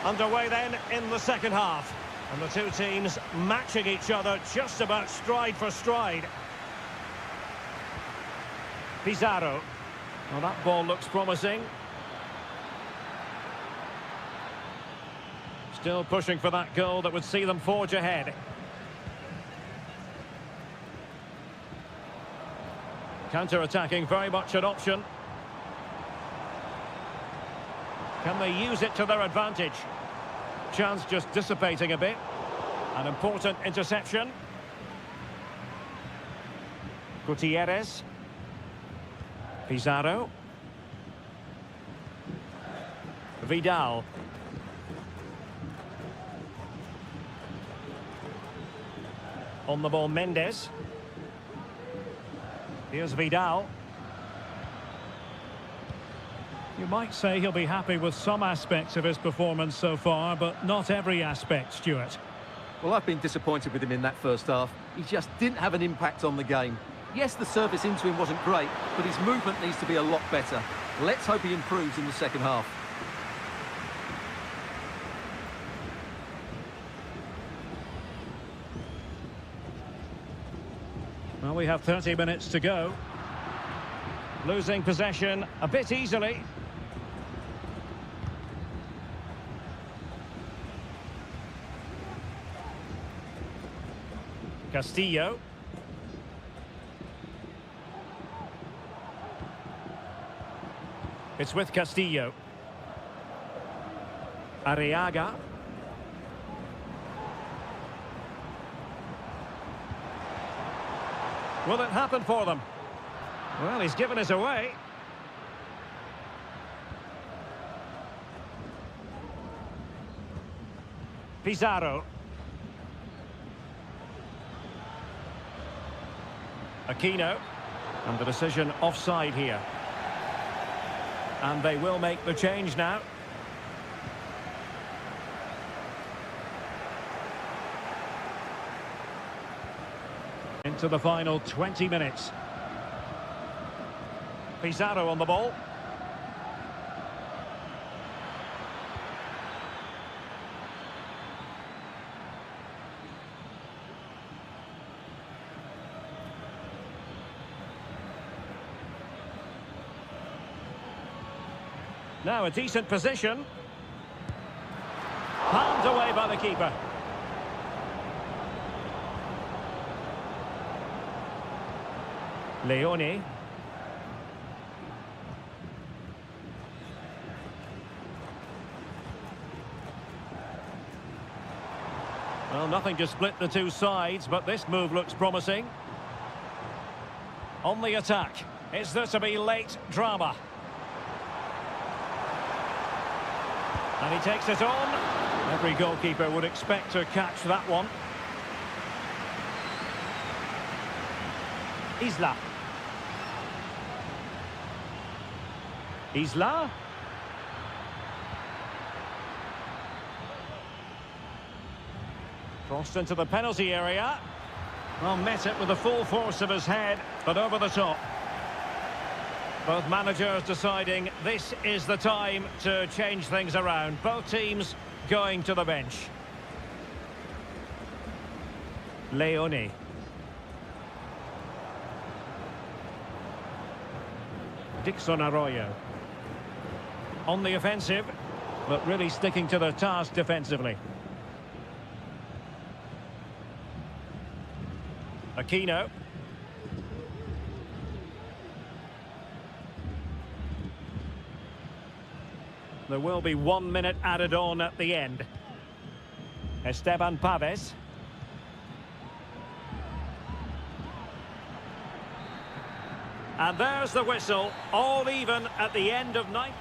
S1: Underway then in the second half. And the two teams matching each other just about stride for stride. Pizarro. Well, that ball looks promising. Still pushing for that goal that would see them forge ahead. Counter-attacking, very much an option. Can they use it to their advantage? Chance just dissipating a bit. An important interception. Gutierrez. Pizarro. Vidal. On the ball, Mendes. Here's Vidal. You might say he'll be happy with some aspects of his performance so far, but not every aspect, Stuart.
S2: Well, I've been disappointed with him in that first half. He just didn't have an impact on the game. Yes, the service into him wasn't great, but his movement needs to be a lot better. Let's hope he improves in the second half.
S1: Well, we have 30 minutes to go. Losing possession a bit easily. Castillo. It's with Castillo. Arriaga. Will it happen for them? Well, he's given us away. Pizarro. Aquino. And the decision offside here. And they will make the change now. Into the final 20 minutes. Pizarro on the ball. Now a decent position. Palmed away by the keeper. Leone. Well, nothing to split the two sides, but this move looks promising. On the attack. Is there to be late drama? And he takes it on. Every goalkeeper would expect to catch that one. Isla. Isla. Crossed into the penalty area. Well, met it with the full force of his head, but over the top. Both managers deciding this is the time to change things around. Both teams going to the bench. Leone. Dixon Arroyo. On the offensive, but really sticking to their task defensively. Aquino. There will be 1 minute added on at the end. Esteban Paves. And there's the whistle, all even at the end of 9.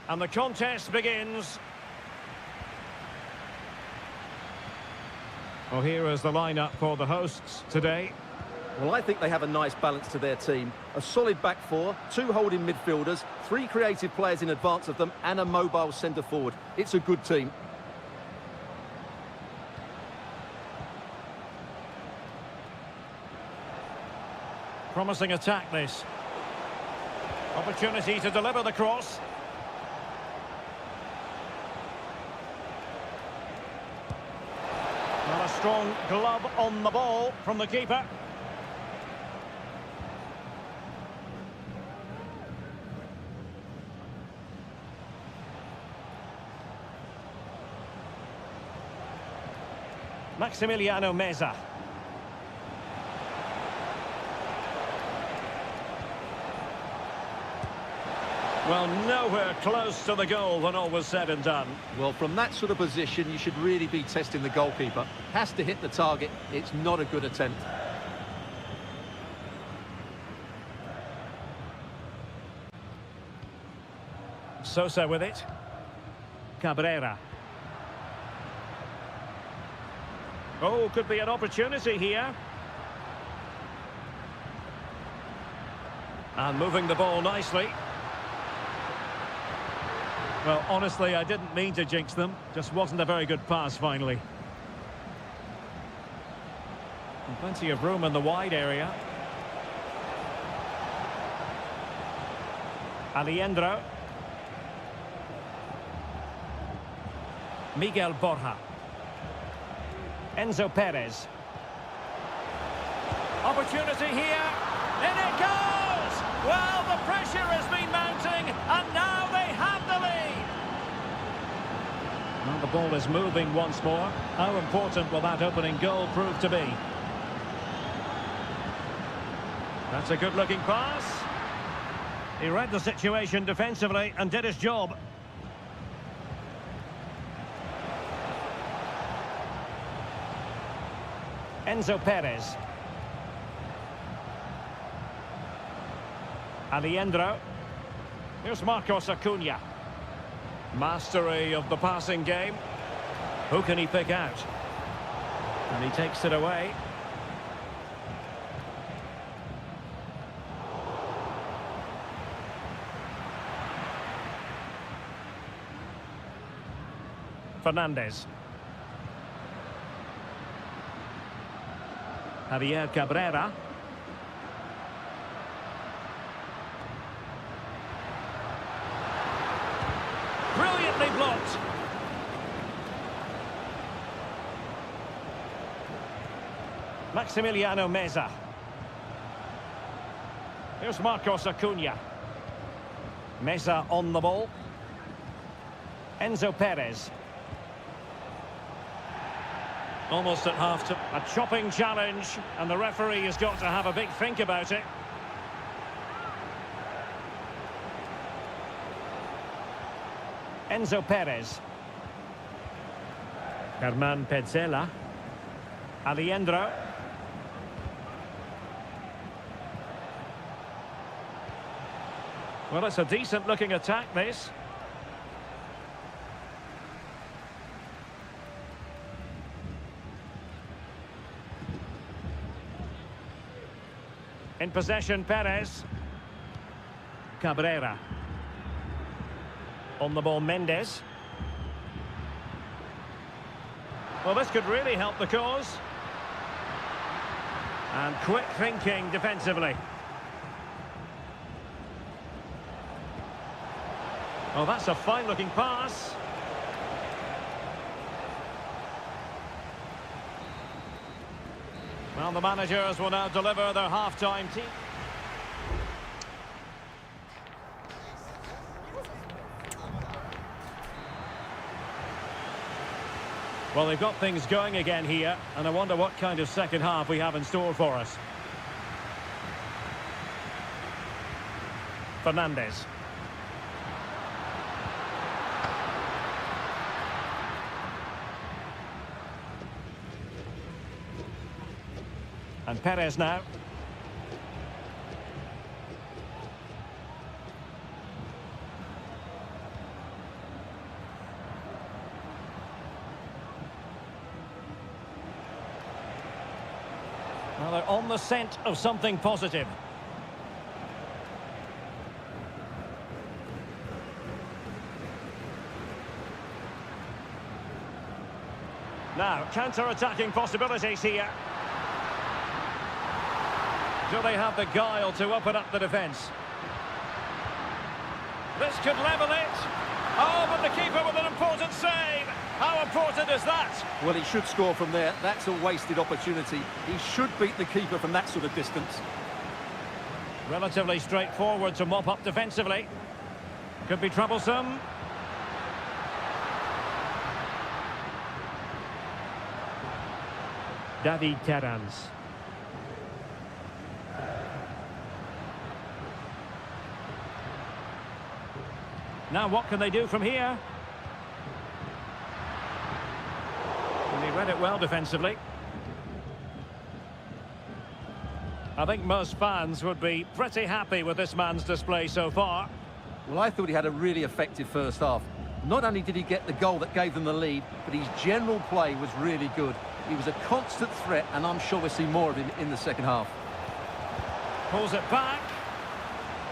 S1: And the contest begins. Well, here is the lineup for the hosts today.
S2: Well, I think they have a nice balance to their team. A solid back four, 2 holding midfielders, 3 creative players in advance of them, and a mobile centre forward. It's a good team.
S1: Promising attack, this. Opportunity to deliver the cross. Not a strong glove on the ball from the keeper. Maximiliano Meza. Well, nowhere close to the goal when all was said and done.
S2: Well, from that sort of position, you should really be testing the goalkeeper. Has to hit the target. It's not a good attempt.
S1: Sosa with it. Cabrera. Oh, could be an opportunity here. And moving the ball nicely. Well, honestly, I didn't mean to jinx them. Just wasn't a very good pass, finally. And plenty of room in the wide area. Aliendro. Miguel Borja. Enzo Perez. Opportunity here. In it goes! Well, the pressure has been mounting, and now they have the lead. Well, the ball is moving once more. How important will that opening goal prove to be? That's a good-looking pass. He read the situation defensively and did his job. Enzo Perez. Aliendro. Here's Marcos Acuna. Mastery of the passing game. Who can he pick out? And he takes it away. Fernandez. Javier Cabrera. Brilliantly blocked. Maximiliano Meza. Here's Marcos Acuna. Meza on the ball. Enzo Perez. Almost at half-time. A chopping challenge, and the referee has got to have a big think about it. Enzo Perez. Herman Petzela. Aliendro. Well, it's a decent-looking attack, this. In possession, Perez. Cabrera. On the ball, Mendes. Well, this could really help the cause. And quick thinking defensively. Oh, that's a fine-looking pass. Well, the managers will now deliver their half-time team. Well, they've got things going again here, and I wonder what kind of second half we have in store for us. Fernandez. And Perez now. they're on the scent of something positive. Now, counter-attacking possibilities here. Do they have the guile to open up the defence? This could level it. Oh, but the keeper with an important save. How important is that?
S2: Well, he should score from there. That's a wasted opportunity. He should beat the keeper from that sort of distance.
S1: Relatively straightforward to mop up defensively. Could be troublesome. David Terrans. Now what can they do from here? And he read it well defensively. I think most fans would be pretty happy with this man's display so far.
S2: Well, I thought he had a really effective first half. Not only did he get the goal that gave them the lead, but his general play was really good. He was a constant threat, and I'm sure we'll see more of him in the second half.
S1: Pulls it back.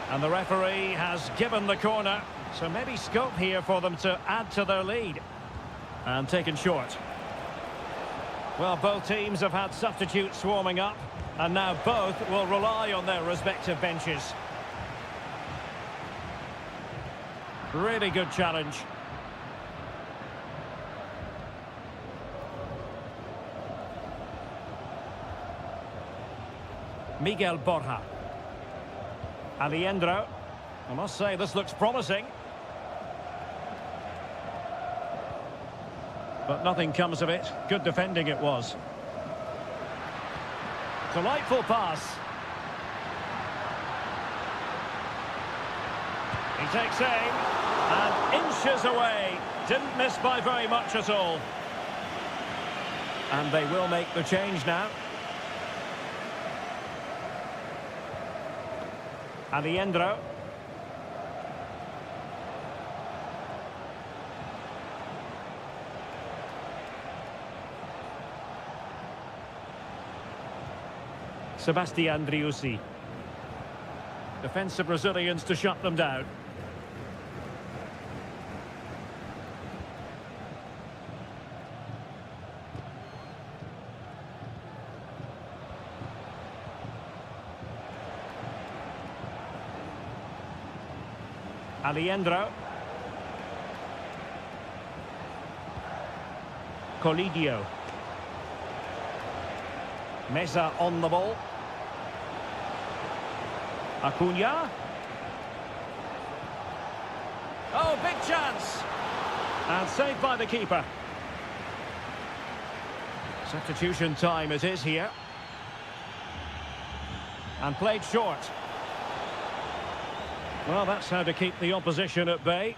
S1: And the referee has given the corner. So maybe scope here for them to add to their lead. And taken short. Well, both teams have had substitutes warming up. And now both will rely on their respective benches. Really good challenge. Miguel Borja. Aliendro. I must say, this looks promising. But nothing comes of it. Good defending it was. Delightful pass. He takes aim. And inches away. Didn't miss by very much at all. And they will make the change now. Aliendro. Sebastian Driussi. Defensive Brazilians to shut them down. Aliendro. Colidio. Meza on the ball. Acuna. Oh, big chance. And saved by the keeper. Substitution time it is here. And played short. Well, that's how to keep the opposition at bay.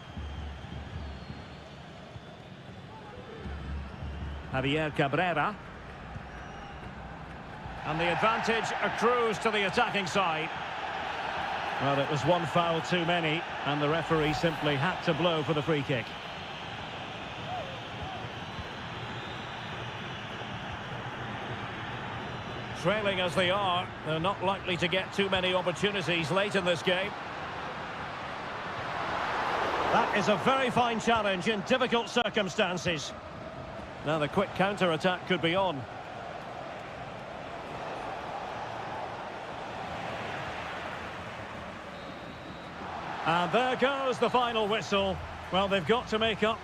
S1: Javier Cabrera. And the advantage accrues to the attacking side. Well, it was one foul too many, and the referee simply had to blow for the free kick. Trailing as they are, they're not likely to get too many opportunities late in this game. That is a very fine challenge in difficult circumstances. Now the quick counter-attack could be on. And there goes the final whistle. Well, they've got to make up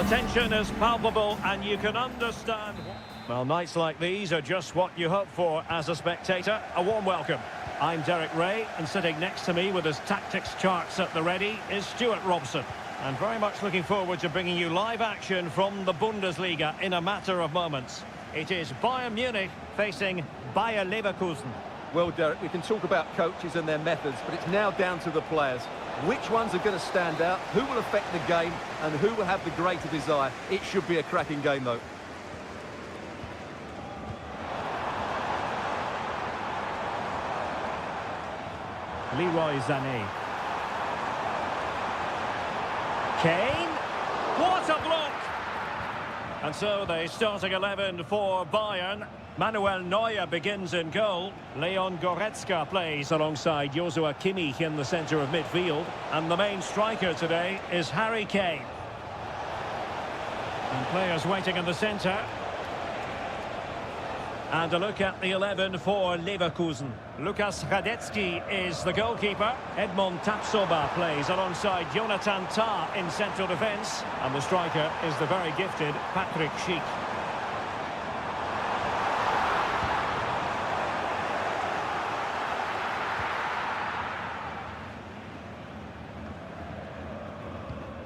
S1: tension is palpable and you can understand. Well, nights like these are just what you hope for as a spectator. A warm welcome. I'm Derek Ray, and sitting next to me with his tactics charts at the ready is Stuart Robson. And very much looking forward to bringing you live action from the Bundesliga in a matter of moments. It is Bayern Munich facing Bayer Leverkusen.
S2: Well, Derek, we can talk about coaches and their methods, but it's now down to the players. Which ones are going to stand out, who will affect the game, and who will have the greater desire? It should be a cracking game, though.
S1: Leroy Sané. Kane. What a block! And so the starting 11 for Bayern. Manuel Neuer begins in goal. Leon Goretzka plays alongside Joshua Kimmich in the centre of midfield. And the main striker today is Harry Kane. And players waiting in the centre. And a look at the 11 for Leverkusen. Lukas Radetzky is the goalkeeper. Edmond Tapsoba plays alongside Jonathan Tah in central defence. And the striker is the very gifted Patrick Schick.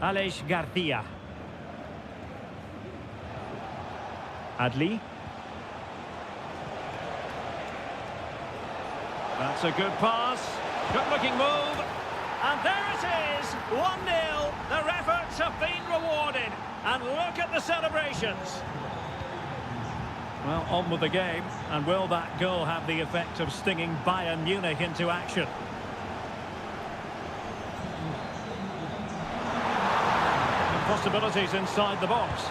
S1: Aleix Garcia. Adli. That's a good pass. Good-looking move. And there it is. 1-0. Their efforts have been rewarded. And look at the celebrations. Well, on with the game. And will that goal have the effect of stinging Bayern Munich into action? Possibilities inside the box.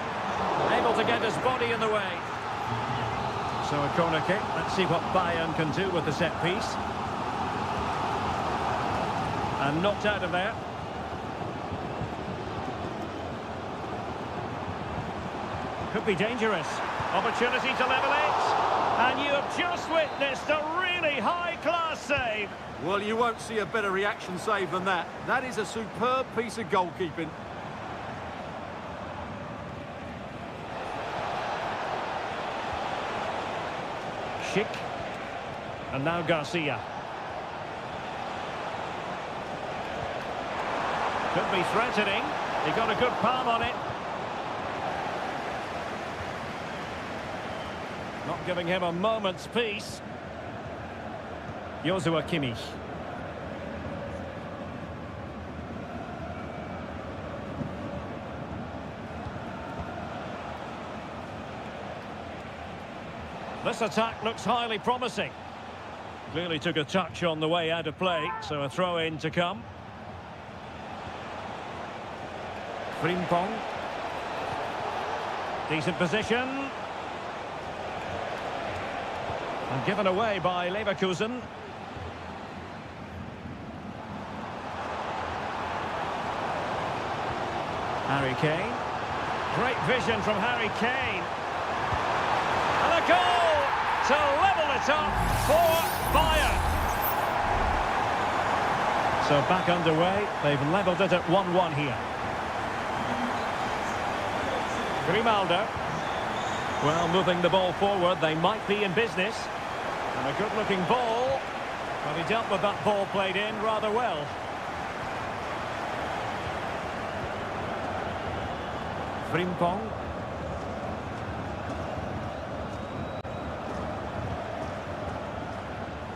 S1: Able to get his body in the way. So a corner kick. Let's see what Bayern can do with the set piece. And knocked out of there. Could be dangerous. Opportunity to level it. And you have just witnessed a really high-class save.
S2: Well, you won't see a better reaction save than that. That is a superb piece of goalkeeping.
S1: Schick. And now Garcia. Could be threatening. He got a good palm on it. Not giving him a moment's peace. Joshua Kimmich. This attack looks highly promising. Clearly took a touch on the way out of play, so a throw-in to come. Frimpong. Decent position. And given away by Leverkusen. Harry Kane. Great vision from Harry Kane. And a goal to level it up for Bayern. So back underway. They've levelled it at 1-1 here. Grimaldo. Well, moving the ball forward, they might be in business. And a good-looking ball. But he dealt with that ball played in rather well. Frimpong.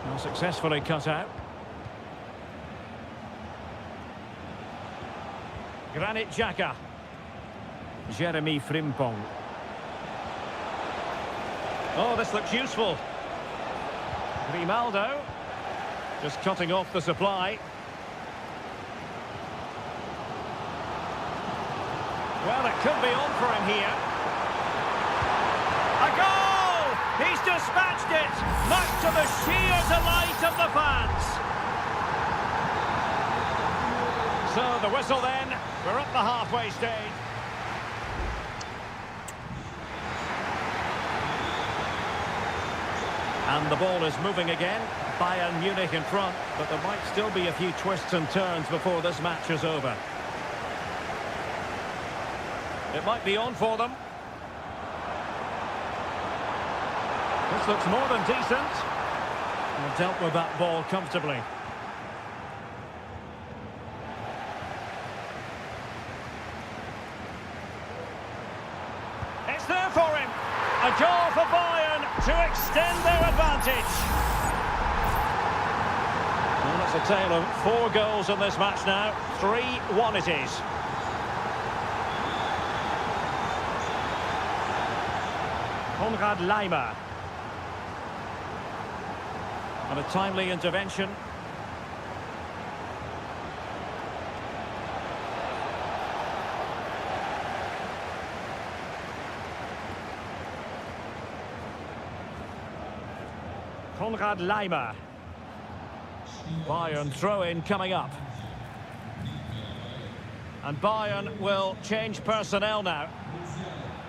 S1: Well, successfully cut out. Granit Xhaka. Jeremy Frimpong. Oh, this looks useful. Grimaldo. Just cutting off the supply. Well, it could be on for him here. A goal! He's dispatched it, much to the sheer delight of the fans. So the whistle then. We're at the halfway stage. And the ball is moving again. Bayern Munich in front, but there might still be a few twists and turns before this match is over. It might be on for them. This looks more than decent. And dealt with that ball comfortably. It's there for him. A goal for Bayern to extend their advantage. Well, that's a tale of 4 goals in this match now. 3-1 it is. Konrad Laimer. And a timely intervention. Konrad Laimer. Bayern throw-in coming up. And Bayern will change personnel now.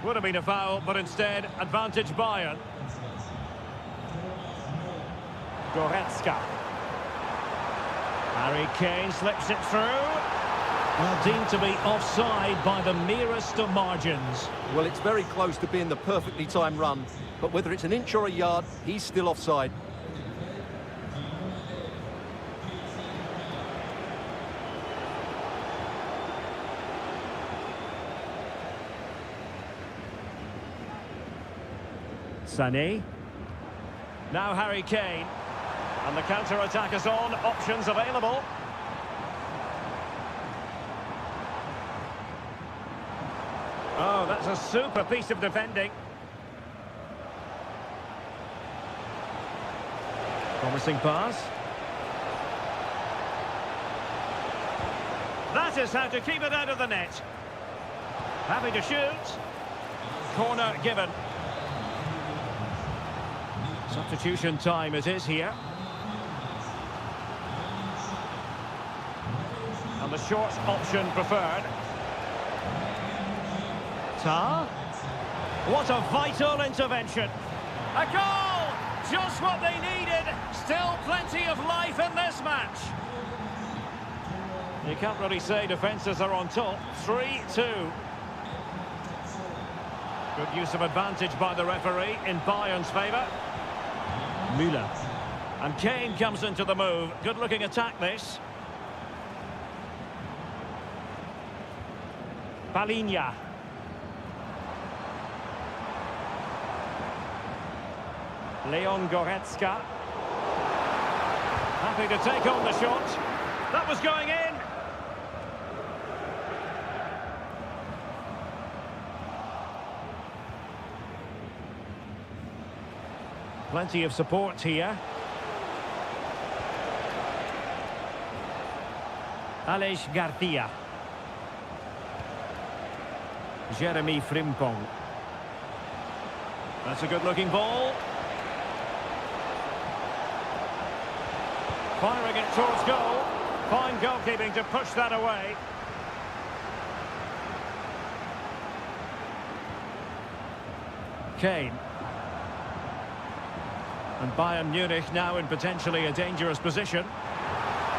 S1: Would have been a foul, but instead, advantage Bayern. Goretzka. Harry Kane slips it through. Well, deemed to be offside by the merest of margins.
S2: Well, it's very close to being the perfectly timed run, but whether it's an inch or a yard, he's still offside.
S1: Sané. Now Harry Kane. And the counter-attack is on. Options available. Oh, that's a super piece of defending. Promising pass. That is how to keep it out of the net. Happy to shoot. Corner given. Substitution time it is here. And the short option preferred. Tar. What a vital intervention. A goal! Just what they needed. Still plenty of life in this match. You can't really say defences are on top. 3-2. Good use of advantage by the referee in Bayern's favour. Müller. And Kane comes into the move. Good-looking attack, this. Palinha. Leon Goretzka. Happy to take on the shot. That was going in. Plenty of support here. Aleix Garcia. Jeremy Frimpong. That's a good-looking ball. Firing it towards goal. Fine goalkeeping to push that away. Kane. And Bayern Munich now in potentially a dangerous position.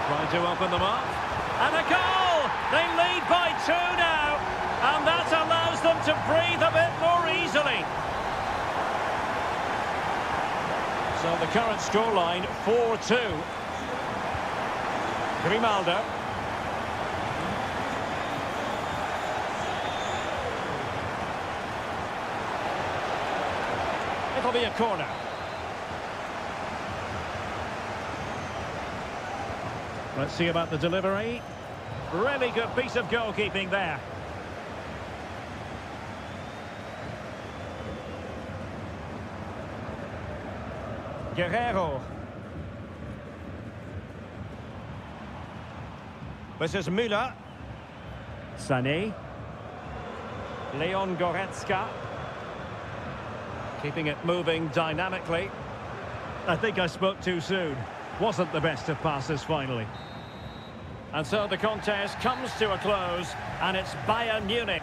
S1: Trying to open them up. And a goal! They lead by 2 now. And that allows them to breathe a bit more easily. So the current scoreline, 4-2. Grimaldo. It'll be a corner. Let's see about the delivery. Really good piece of goalkeeping there. Guerrero. This is Müller. Sané. Leon Goretzka. Keeping it moving dynamically. I think I spoke too soon. Wasn't the best of passes finally. And so the contest comes to a close, and it's Bayern Munich.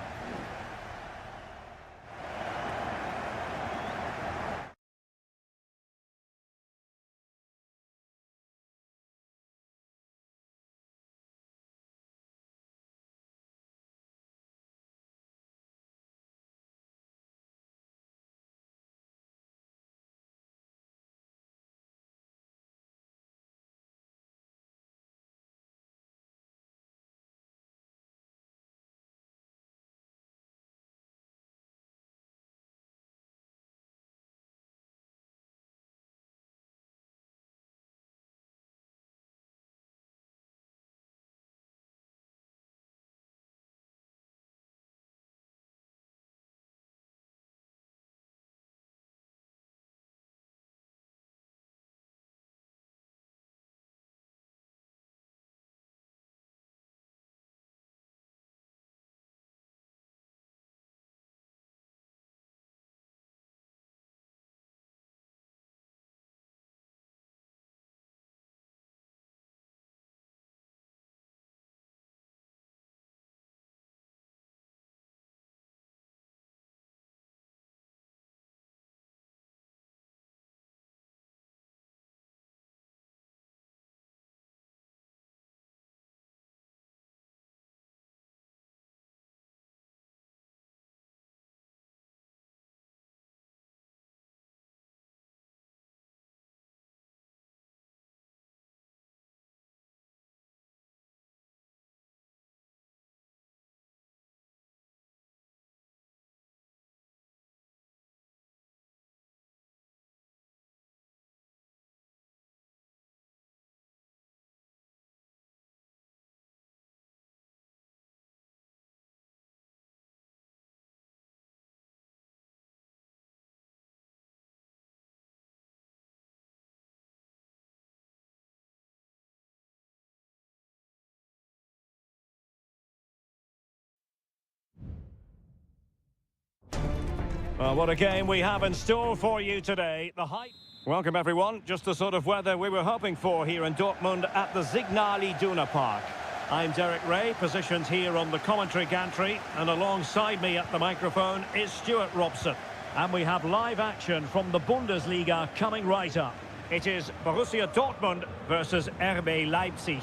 S1: Well, what a game we have in store for you today. The height. Welcome, everyone. Just the sort of weather we were hoping for here in Dortmund at the Signal Iduna Park. I'm Derek Ray, positioned here on the commentary gantry, and alongside me at the microphone is Stuart Robson. And we have live action from the Bundesliga coming right up. It is Borussia Dortmund versus RB Leipzig.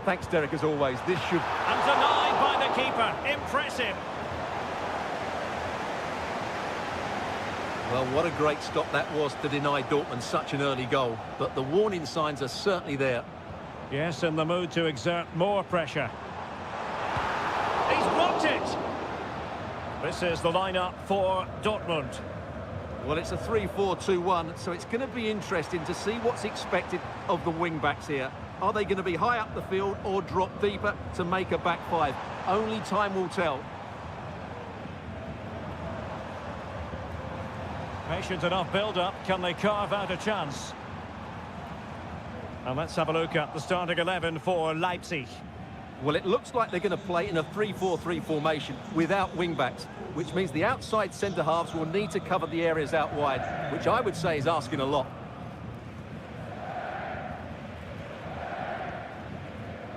S2: Thanks, Derek, as always. This should...
S1: And denied by the keeper. Impressive.
S2: Well, what a great stop that was to deny Dortmund such an early goal. But the warning signs are certainly there.
S1: Yes, in the mood to exert more pressure. He's blocked it! This is the lineup for Dortmund.
S2: Well, it's a 3-4-2-1, so it's going to be interesting to see what's expected of the wing-backs here. Are they going to be high up the field or drop deeper to make a back five? Only time will tell.
S1: Patient enough build-up. Can they carve out a chance? And let's have a look at the starting 11 for Leipzig.
S2: Well, it looks like they're going to play in a 3-4-3 formation without wing-backs, which means the outside centre-halves will need to cover the areas out wide, which I would say is asking a lot.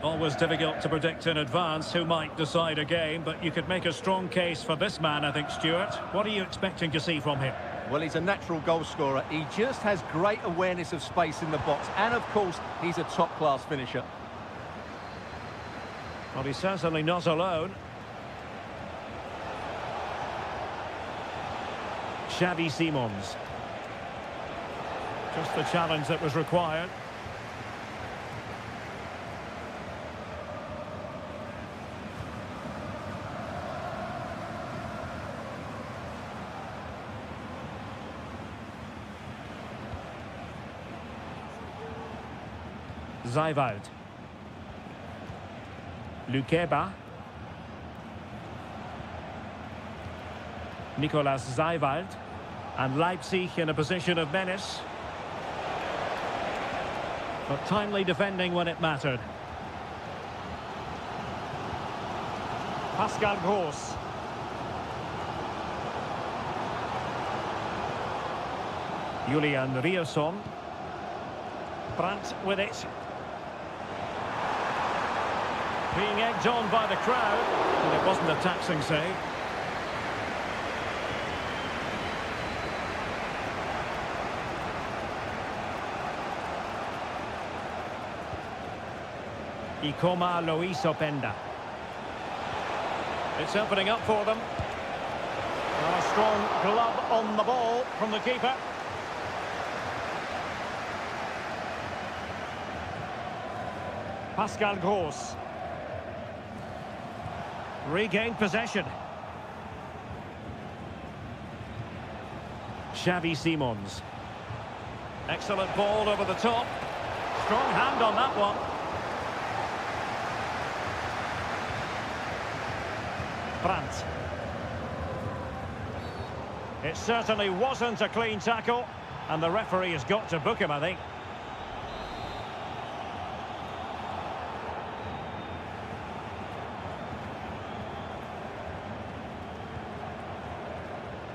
S1: Always difficult to predict in advance who might decide a game, but you could make a strong case for this man, I think, Stuart. What are you expecting to see from him?
S2: Well, he's a natural goal scorer. He just has great awareness of space in the box. And, of course, he's a top-class finisher.
S1: Well, he's certainly not alone. Xavi Simons. Just the challenge that was required. Zijwald. Lukeba. Nicolas Zijwald. And Leipzig in a position of menace. But timely defending when it mattered. Pascal Gross. Julian Riosson. Brandt with it. Being egged on by the crowd, and it wasn't a taxing save. Ikoma Luis Openda. It's opening up for them. And a strong glove on the ball from the keeper. Pascal Gross. Regained possession. Xavi Simons. Excellent ball over the top. Strong hand on that one. Brandt. It certainly wasn't a clean tackle, and the referee has got to book him, I think.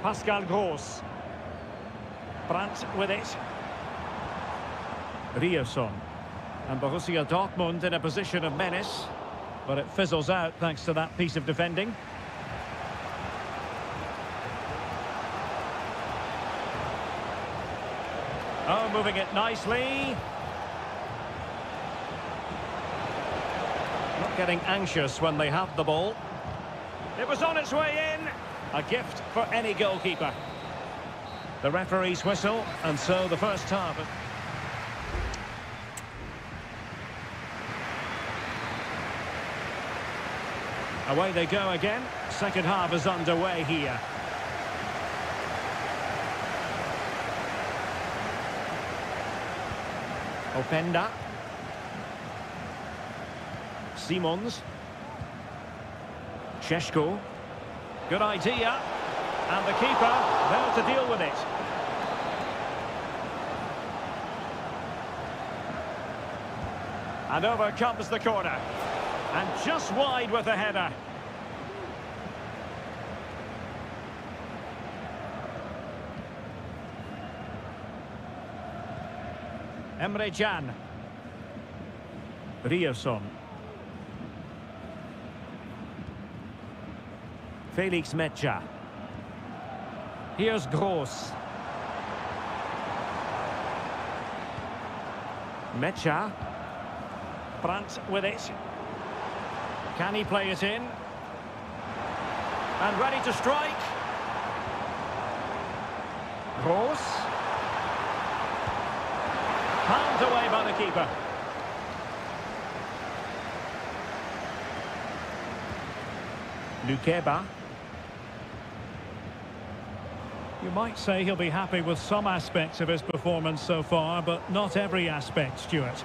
S1: Pascal Gross. Brandt with it. Riosson. And Borussia Dortmund in a position of menace. But it fizzles out thanks to that piece of defending. Oh, moving it nicely. Not getting anxious when they have the ball. It was on its way in. A gift for any goalkeeper. The referee's whistle, and so the first half. Away they go again. Second half is underway here. Openda. Simons. Šeško. Good idea. And the keeper there to deal with it. And over comes the corner. And just wide with the header. Emre Can. Rierson. Felix Mecha. Here's Gross. Mecha. Brandt with it. Can he play it in? And ready to strike. Gross. Palmed away by the keeper. Lukeba. You might say he'll be happy with some aspects of his performance so far, but not every aspect, Stuart.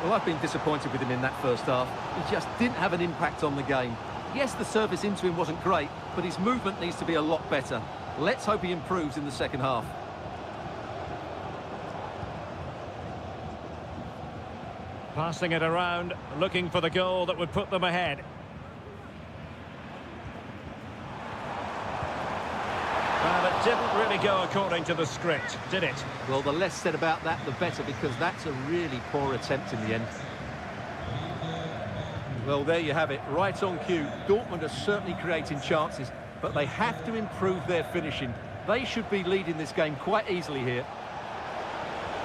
S2: Well, I've been disappointed with him in that first half. He just didn't have an impact on the game. Yes, the service into him wasn't great, but his movement needs to be a lot better. Let's hope he improves in the second half.
S1: Passing it around, looking for the goal that would put them ahead. Well, it didn't really go according to the script, did it?
S2: Well, the less said about that, the better, because that's a really poor attempt in the end. Well, there you have it, right on cue. Dortmund are certainly creating chances, but they have to improve their finishing. They should be leading this game quite easily here.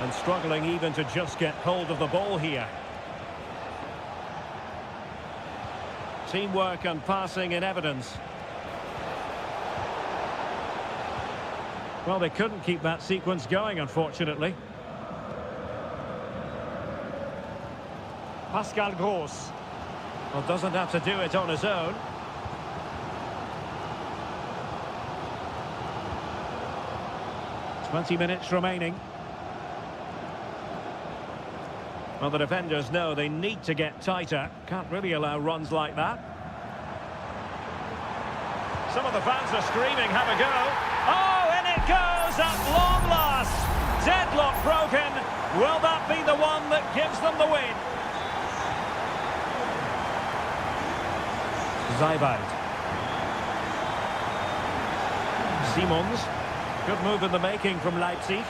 S1: And struggling even to just get hold of the ball here. Teamwork and passing in evidence. Well, they couldn't keep that sequence going, unfortunately. Pascal Gross. Well, doesn't have to do it on his own. "20 minutes remaining. Well, the defenders know they need to get tighter. Can't really allow runs like that. Some of the fans are screaming, have a go. Oh, and it goes at long last. Deadlock broken. Will that be the one that gives them the win? Zeibald. Simons. Good move in the making from Leipzig.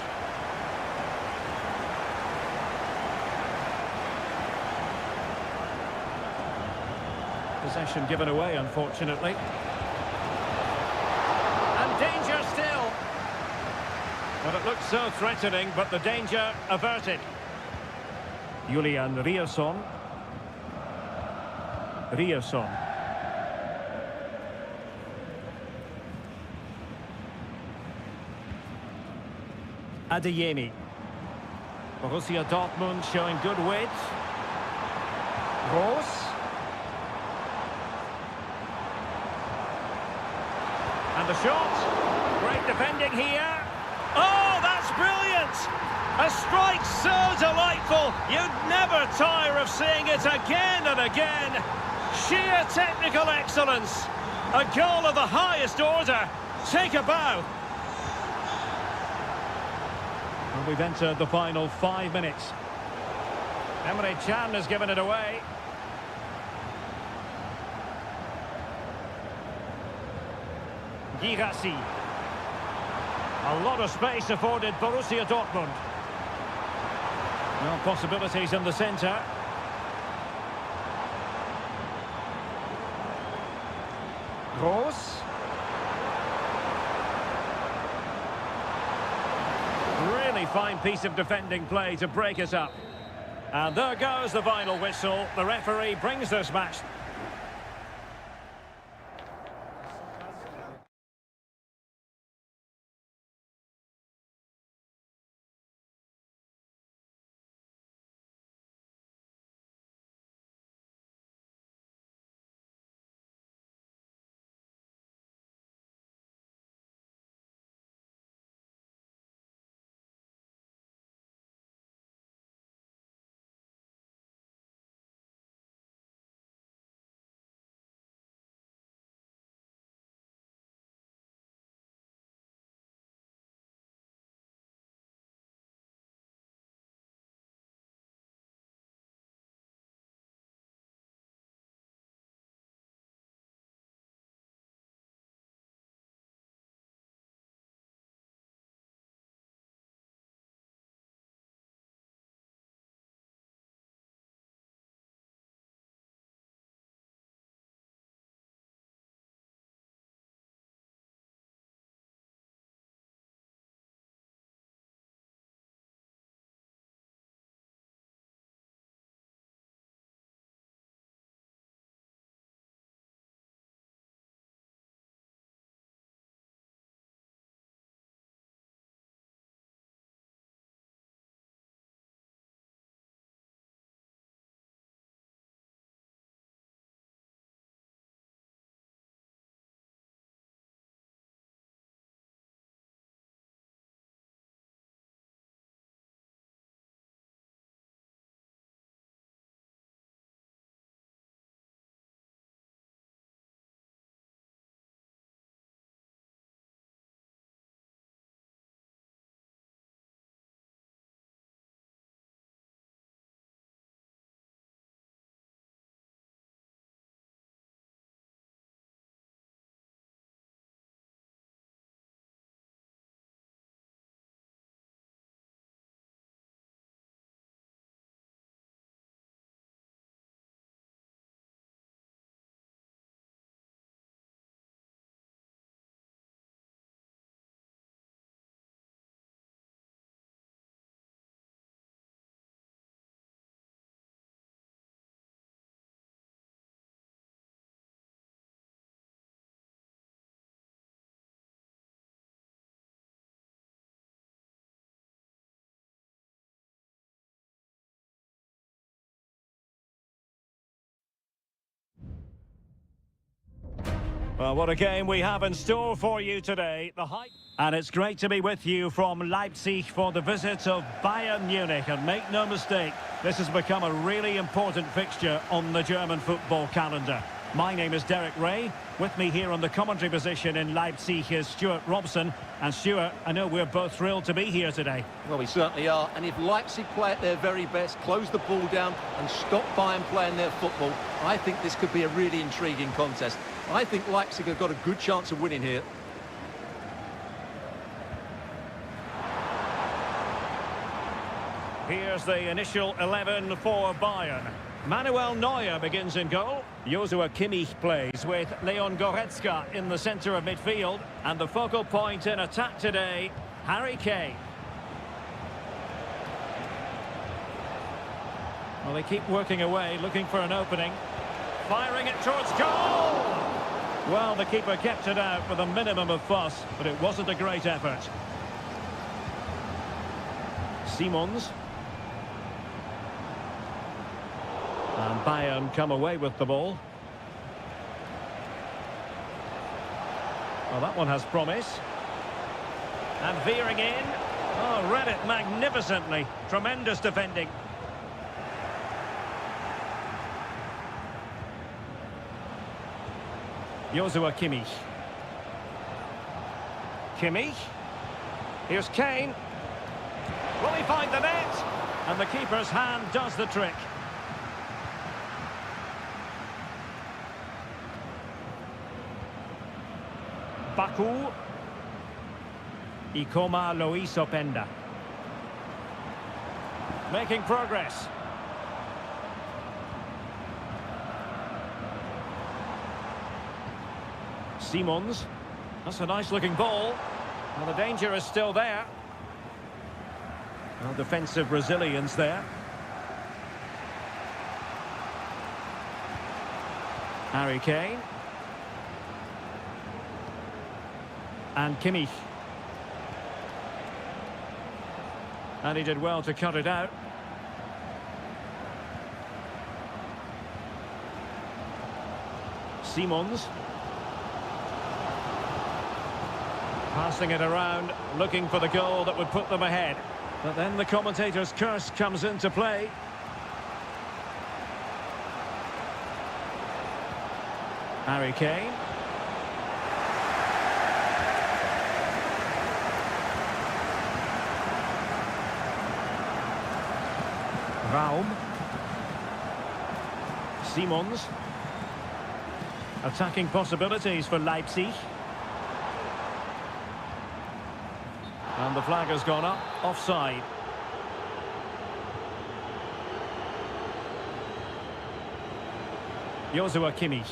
S1: Possession given away, unfortunately. And danger still. Well, it looked so threatening, but the danger averted. Julian Rierson. Rierson. Adeyemi. Borussia Dortmund showing good width. Gross. And the shot. Great defending here. Oh, that's brilliant! A strike so delightful, you'd never tire of seeing it again and again. Sheer technical excellence. A goal of the highest order. Take a bow. And we've entered the final 5 minutes. Emre Can has given it away. Girassi. A lot of space afforded Borussia Dortmund. No possibilities in the centre. Gross. Really fine piece of defending play to break it up. And there goes the final whistle. The referee brings this match Well, what a game we have in store for you today. And it's great to be with you from Leipzig for the visit of Bayern Munich. And make no mistake, this has become a really important fixture on the German football calendar. My name is Derek Ray. With me here on the commentary position in Leipzig is Stuart Robson. And Stuart, I know we're both thrilled to be here today.
S2: Well, we certainly are. And if Leipzig play at their very best, close the ball down and stop Bayern playing their football, I think this could be a really intriguing contest. I think Leipzig have got a good chance of winning here.
S1: Here's the initial 11 for Bayern. Manuel Neuer begins in goal. Joshua Kimmich plays with Leon Goretzka in the centre of midfield. And the focal point in attack today, Harry Kane. Well, they keep working away, looking for an opening. Firing it towards goal! Well, the keeper kept it out with a minimum of fuss, but it wasn't a great effort. Simons. And Bayern come away with the ball. Well, that one has promise. And veering in. Oh, read it magnificently. Tremendous defending. Joshua Kimmich. Kimmich. Here's Kane. Will he find the net? And the keeper's hand does the trick. Baku. Ikoma Luis Openda. Making progress. Simons. That's a nice looking ball. Well, the danger is still there. Well, defensive resilience there. Harry Kane. And Kimmich. And he did well to cut it out. Simons. Passing it around, looking for the goal that would put them ahead. But then the commentator's curse comes into play. Harry Kane. Raum. Simons. Attacking possibilities for Leipzig. And the flag has gone up, offside. Joshua Kimmich.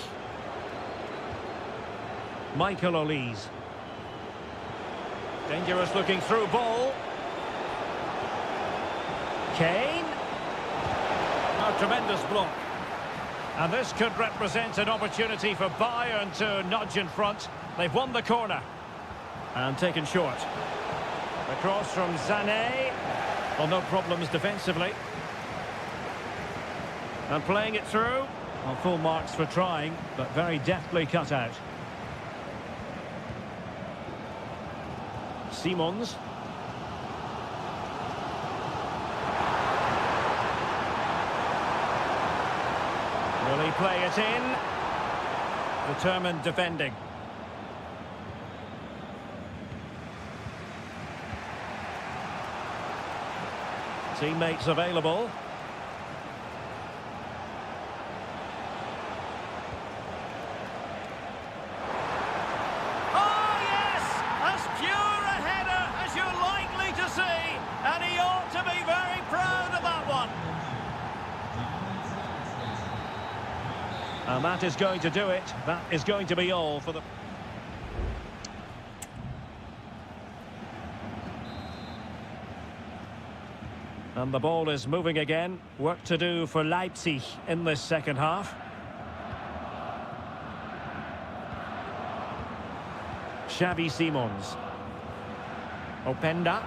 S1: Michael Olise. Dangerous looking through ball. Kane. A tremendous block. And this could represent an opportunity for Bayern to nudge in front. They've won the corner. And taken short. The cross from Sané. Well, no problems defensively. And playing it through. Well, full marks for trying, but very deftly cut out. Simons. Will he play it in? Determined defending. Teammates available. Oh, yes! As pure a header as you're likely to see. And he ought to be very proud of that one. And that is going to do it. That is going to be all for the... And the ball is moving again. Work to do for Leipzig in this second half. Xavi Simons. Openda.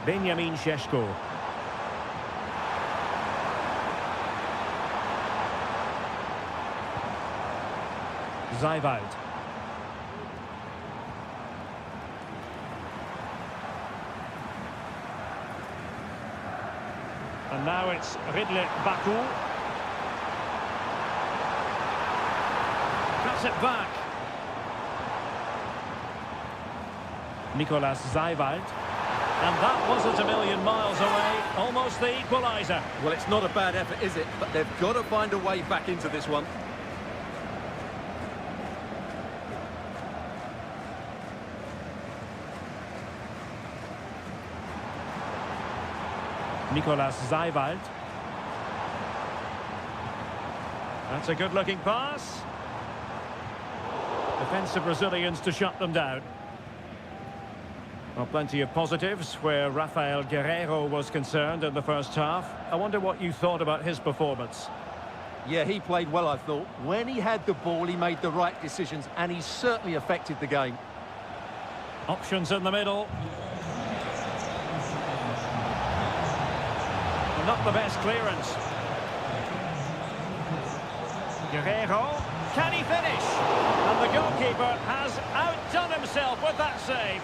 S1: Benjamin Šeško. Zijwald. And now it's Ridley Baku. Cuts it back. Nicolas Zijwald. And that wasn't a million miles away. Almost the equaliser.
S2: Well, it's not a bad effort, is it? But they've got to find a way back into this one.
S1: Nicolas Zijwald. That's a good-looking pass. Defensive Brazilians to shut them down. Well, plenty of positives where Rafael Guerreiro was concerned in the first half. I wonder what you thought about his performance.
S2: Yeah, he played well, I thought. When he had the ball, he made the right decisions, and he certainly affected the game.
S1: Options in the middle. Not the best clearance. Guerreiro, can he finish? And the goalkeeper has outdone himself with that save.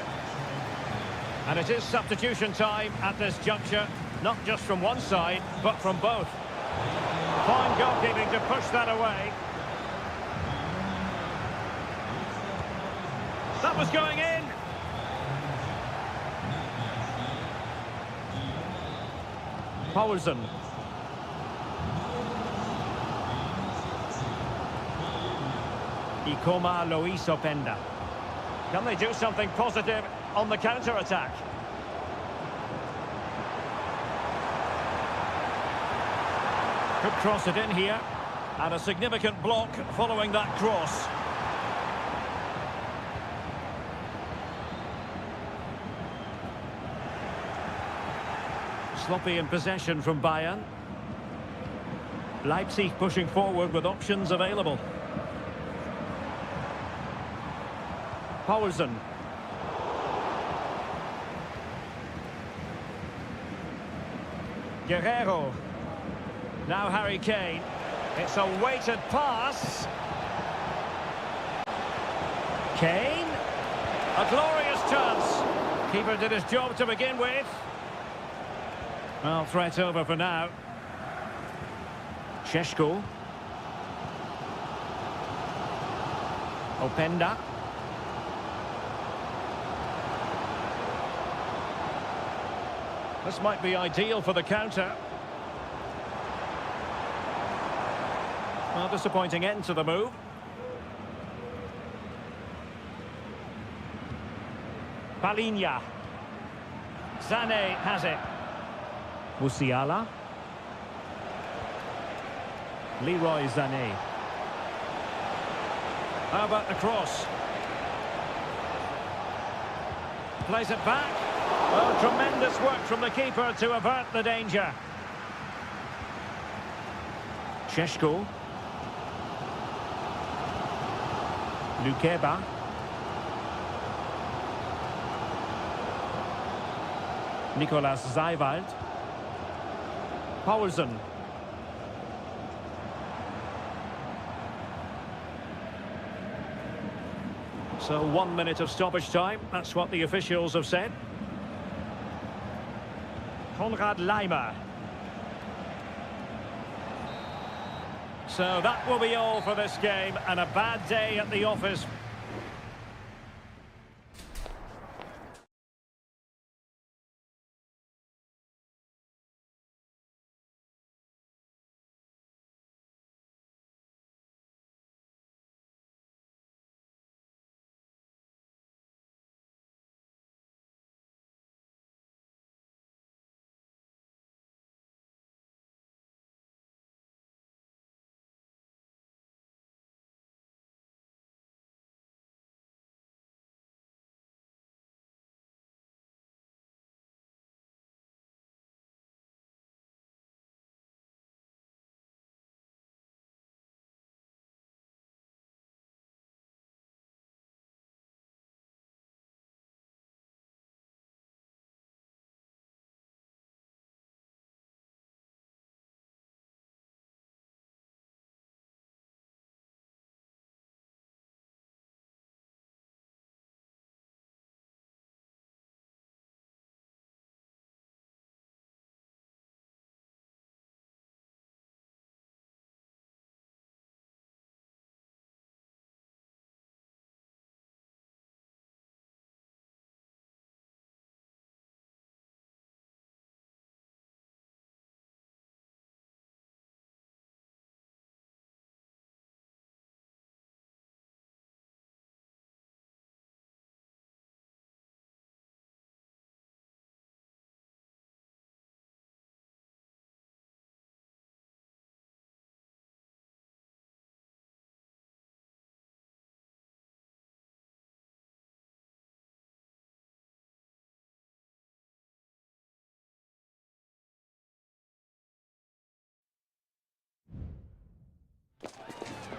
S1: And it is substitution time at this juncture, not just from one side, but from both. Fine goalkeeping to push that away. That was going in. Poulsen. Ikoma Luis Openda. Can they do something positive on the counter-attack? Could cross it in here. And a significant block following that cross. Sloppy in possession from Bayern. Leipzig pushing forward with options available. Poulsen. Guerreiro. Now Harry Kane. It's a weighted pass. Kane. A glorious chance. Keeper did his job to begin with. Well, threat over for now. Šeško. Openda. This might be ideal for the counter. Well, disappointing end to the move. Palinha. Sané has it. Musiala. Leroy Sané. How about the cross? Plays it back. Oh, tremendous work from the keeper to avert the danger. Šeško. Lukeba. Nicolas Zijwald. Poulsen. So 1 minute of stoppage time. That's what the officials have said. Konrad Laimer. So that will be all for this game, and a bad day at the office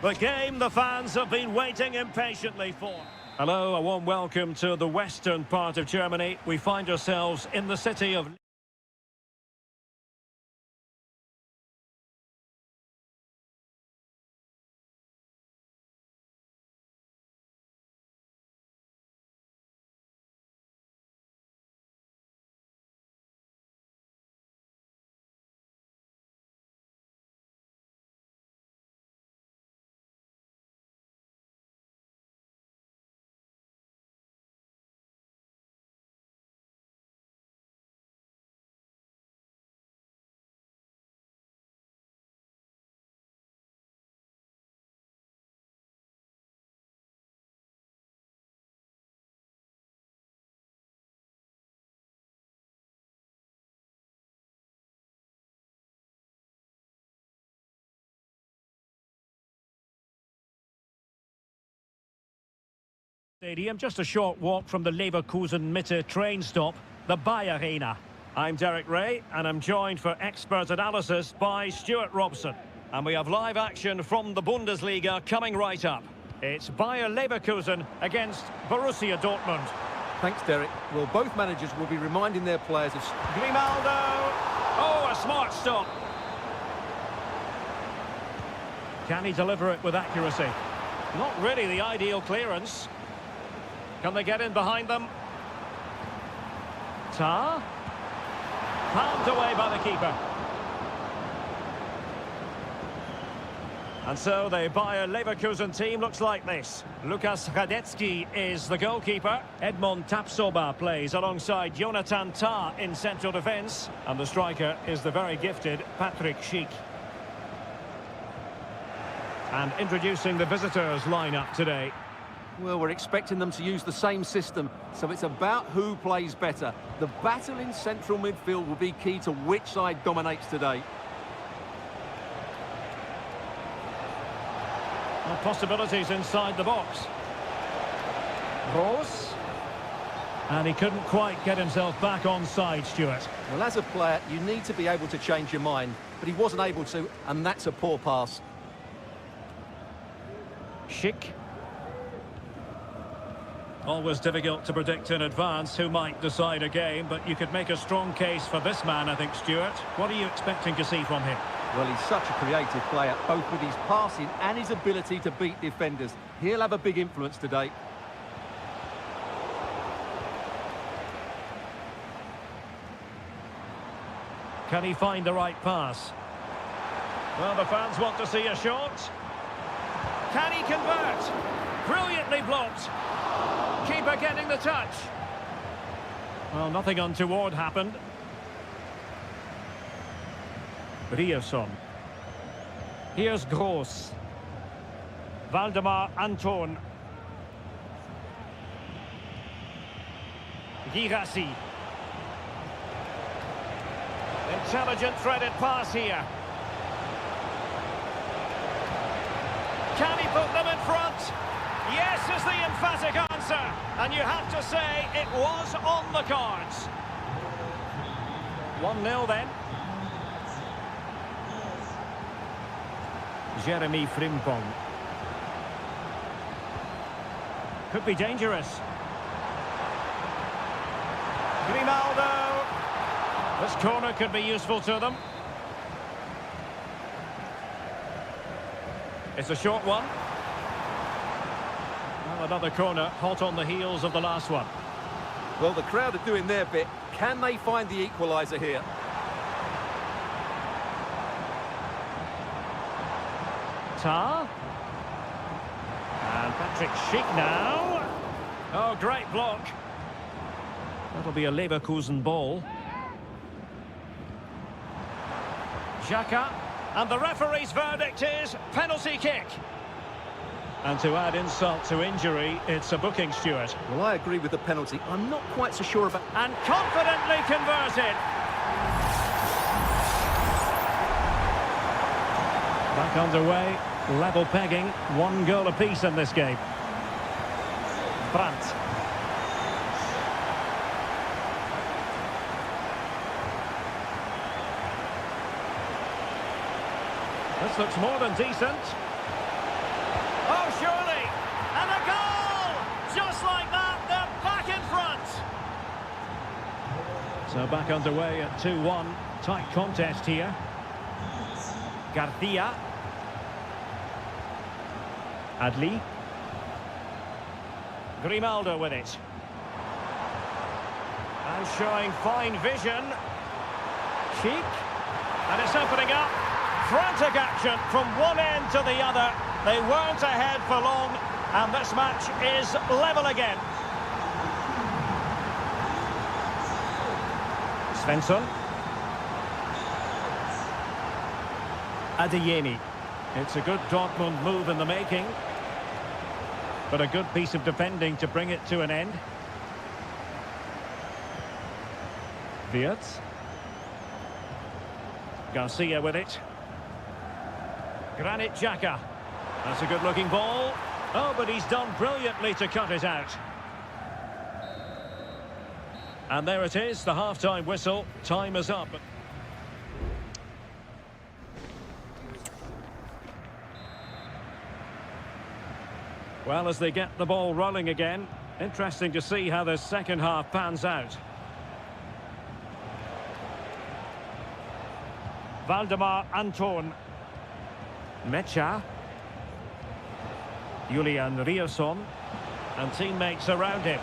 S1: The game the fans have been waiting impatiently for. Hello, a warm welcome to the western part of Germany. We find ourselves in the city of... Stadium, just a short walk from the Leverkusen Mitte train stop, the Bayer Arena. I'm Derek Ray, and I'm joined for expert analysis by Stuart Robson. And we have live action from the Bundesliga coming right up. It's Bayer Leverkusen against Borussia Dortmund.
S2: Thanks, Derek. Well, both managers will be reminding their players of...
S1: Grimaldo! Oh, a smart stop. Can he deliver it with accuracy? Not really the ideal clearance. Can they get in behind them? Tar? Palmed away by the keeper. And so the Bayer Leverkusen team looks like this. Lukas Radetzky is the goalkeeper. Edmond Tapsoba plays alongside Jonathan Tah in central defence. And the striker is the very gifted Patrick Schick. And introducing the visitors lineup today.
S2: Well, we're expecting them to use the same system, so it's about who plays better. The battle in central midfield will be key to which side dominates today.
S1: Well, possibilities inside the box. Gross. And he couldn't quite get himself back on side, Stuart.
S2: Well, as a player, you need to be able to change your mind, but he wasn't able to, and that's a poor pass.
S1: Schick. Always difficult to predict in advance who might decide a game, but you could make a strong case for this man, I think, Stuart. What are you expecting to see from him?
S2: Well, he's such a creative player, both with his passing and his ability to beat defenders. He'll have a big influence today.
S1: Can he find the right pass? Well, the fans want to see a shot. Can he convert? Brilliantly blocked. Keeper getting the touch. Well, nothing untoward happened. Ryerson. Here's Gross. Valdemar Anton. Girassi. Intelligent threaded pass here. Can he put them in front? Yes is the emphatic answer, and you have to say it was on the cards. 1-0 then. Jeremy Frimpong. Could be dangerous. Grimaldo. This corner could be useful to them. It's a short one. Well, another corner, hot on the heels of the last one.
S2: Well, the crowd are doing their bit. Can they find the equaliser here?
S1: Tar. And Patrick Schick now. Oh, great block. That'll be a Leverkusen ball. Xhaka. And the referee's verdict is penalty kick. And to add insult to injury, it's a booking, Stuart.
S2: Well, I agree with the penalty. I'm not quite so sure about...
S1: And confidently converted. Back underway, level pegging, 1 goal apiece in this game. Brandt. This looks more than decent. So back underway at 2-1. Tight contest here. Garcia. Adli. Grimaldo with it. And showing fine vision. Sheik. And it's opening up. Frantic action from one end to the other. They weren't ahead for long, and this match is level again. Svensson. Adeyemi. It's a good Dortmund move in the making, but a good piece of defending to bring it to an end. Wirtz. Garcia with it. Granit Xhaka. That's a good-looking ball. Oh, but he's done brilliantly to cut it out. And there it is, the half-time whistle. Time is up. Well, as they get the ball rolling again, interesting to see how the second half pans out. Valdemar Anton. Mecha. Julian Rierson. And teammates around him.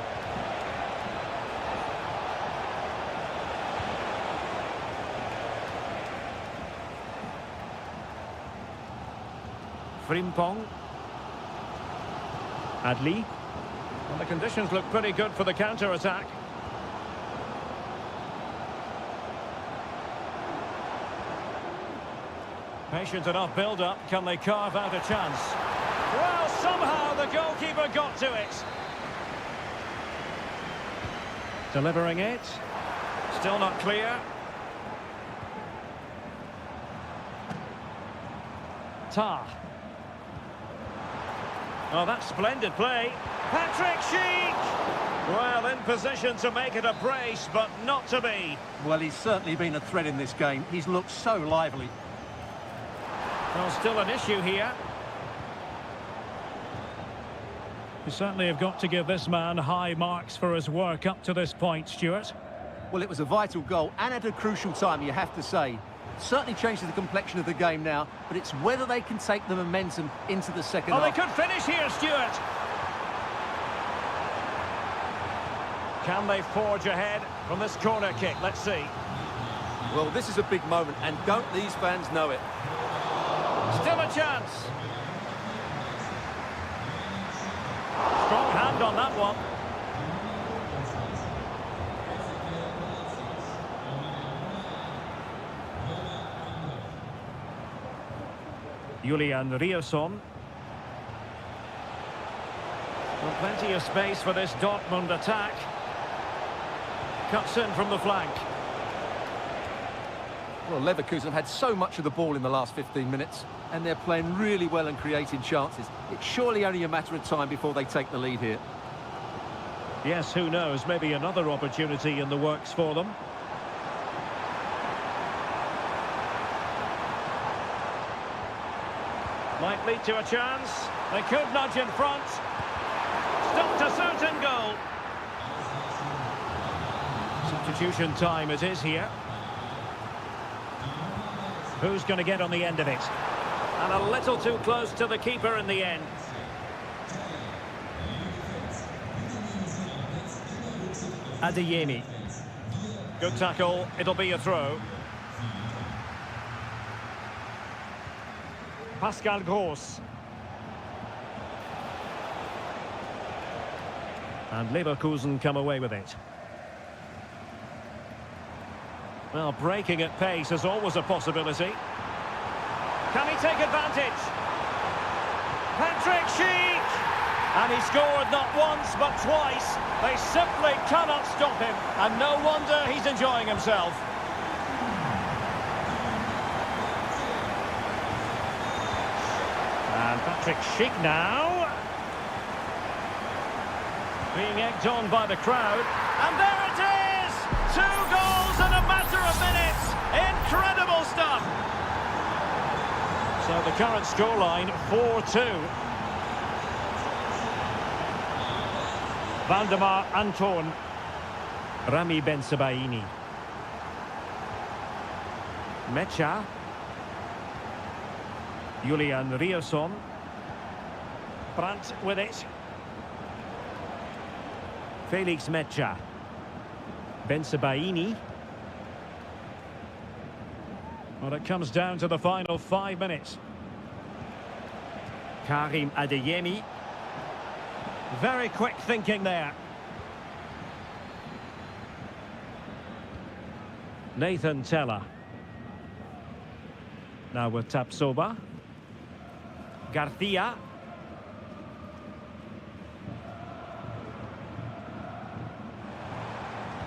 S1: Frimpong. Adli. Well, the conditions look pretty good for the counter-attack. Patient enough build-up. Can they carve out a chance? Well, somehow the goalkeeper got to it. Delivering it. Still not clear. Tar. Oh, that's splendid play. Patrick Sheik! Well, in position to make it a brace, but not to be.
S2: Well, he's certainly been a threat in this game. He's looked so lively.
S1: Well, still an issue here. You certainly have got to give this man high marks for his work up to this point, Stuart.
S2: Well, it was a vital goal and at a crucial time, you have to say. Certainly changes the complexion of the game now, but it's whether they can take the momentum into the second half.
S1: Oh, they could finish here, Stuart. Can they forge ahead from this corner kick? Let's see.
S2: Well, this is a big moment, and don't these fans know it?
S1: Still a chance. Strong hand on that one. Julian Rierson. Well, plenty of space for this Dortmund attack. Cuts in from the flank.
S2: Well, Leverkusen have had so much of the ball in the last 15 minutes, and they're playing really well and creating chances. It's surely only a matter of time before they take the lead here.
S1: Yes, who knows? Maybe another opportunity in the works for them. Might lead to a chance. They could nudge in front. Stopped a certain goal. Substitution time it is here. Who's going to get on the end of it? And a little too close to the keeper in the end. Adeyemi. Good tackle. It'll be a throw. Pascal Gross. And Leverkusen come away with it. Well, breaking at pace is always a possibility. Can he take advantage? Patrick Sheik! And he scored not once, but twice. They simply cannot stop him. And no wonder he's enjoying himself. And Patrick Sheik now. Being egged on by the crowd. And there it is! 2 goals in a matter of minutes. Incredible stuff. So the current scoreline, 4-2. Valdemar Anton. Rami Ben Sebaini. Mecha. Julian Rierson. Brandt with it. Felix Mecha. Bensebaini. Well, it comes down to the final 5 minutes. Karim Adeyemi. Very quick thinking there. Nathan Teller. Now with Tapsoba. Garcia.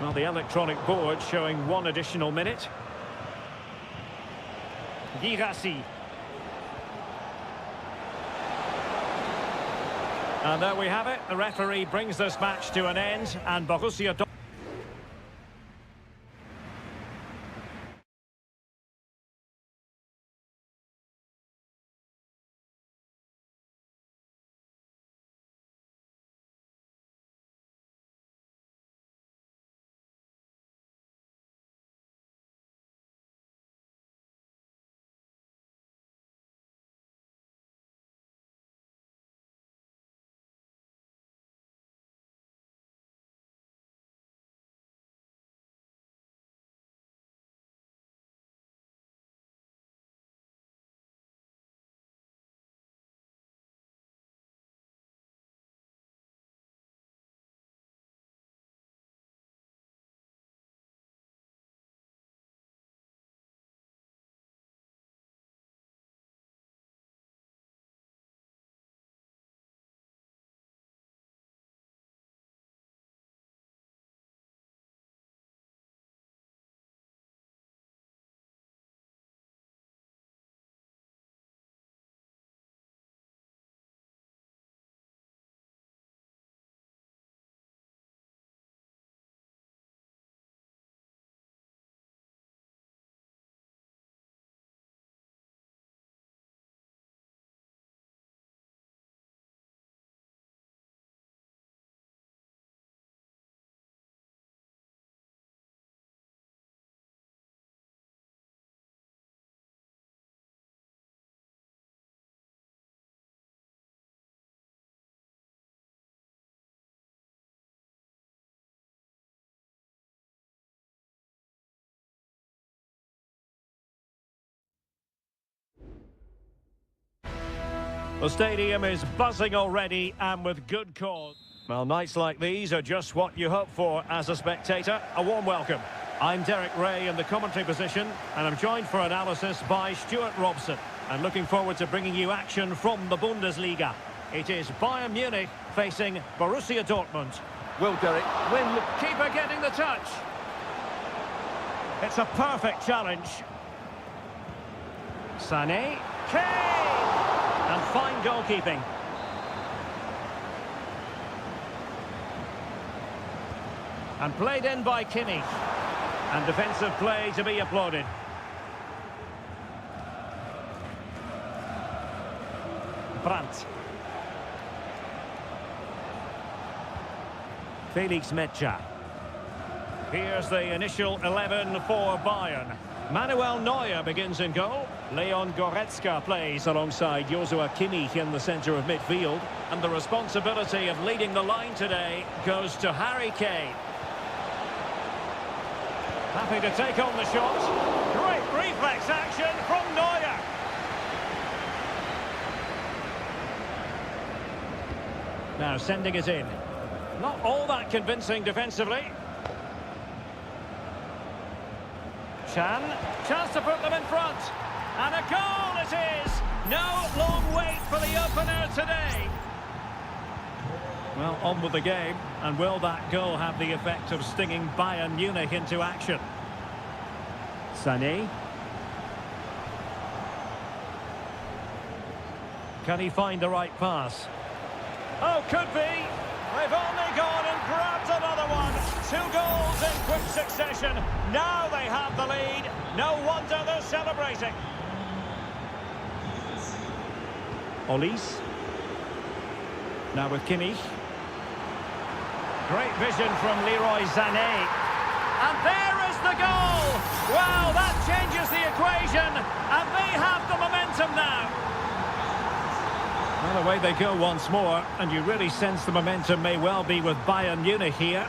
S1: Well, the electronic board showing 1 additional minute. Girassi. And there we have it. The referee brings this match to an end, and Borussia Dortmund. The stadium is buzzing already, and with good cause. Well, nights like these are just what you hope for as a spectator. A warm welcome. I'm Derek Ray in the commentary position, and I'm joined for analysis by Stuart Robson. And looking forward to bringing you action from the Bundesliga. It is Bayern Munich facing Borussia Dortmund.
S2: Well, Derek, when the
S1: Keeper getting the touch. It's a perfect challenge. Sané. Kane! And fine goalkeeping. And played in by Kimmich. And defensive play to be applauded. Brandt. Felix Mecha. Here's the initial 11 for Bayern. Manuel Neuer begins in goal. Leon Goretzka plays alongside Joshua Kimmich in the centre of midfield. And the responsibility of leading the line today goes to Harry Kane. Happy to take on the shot. Great reflex action from Neuer. Now sending it in. Not all that convincing defensively. Chan, chance to put them in front. And a goal it is! No long wait for the opener today. Well, on with the game. And will that goal have the effect of stinging Bayern Munich into action? Sané. Can he find the right pass? Oh, could be. They've only gone and grabbed another one. 2 goals in quick succession. Now they have the lead. No wonder they're celebrating. Olise. Now with Kimmich. Great vision from Leroy Sané. And there is the goal! Wow, that changes the equation, and they have the momentum now. Well, away they go once more, and you really sense the momentum may well be with Bayern Munich here.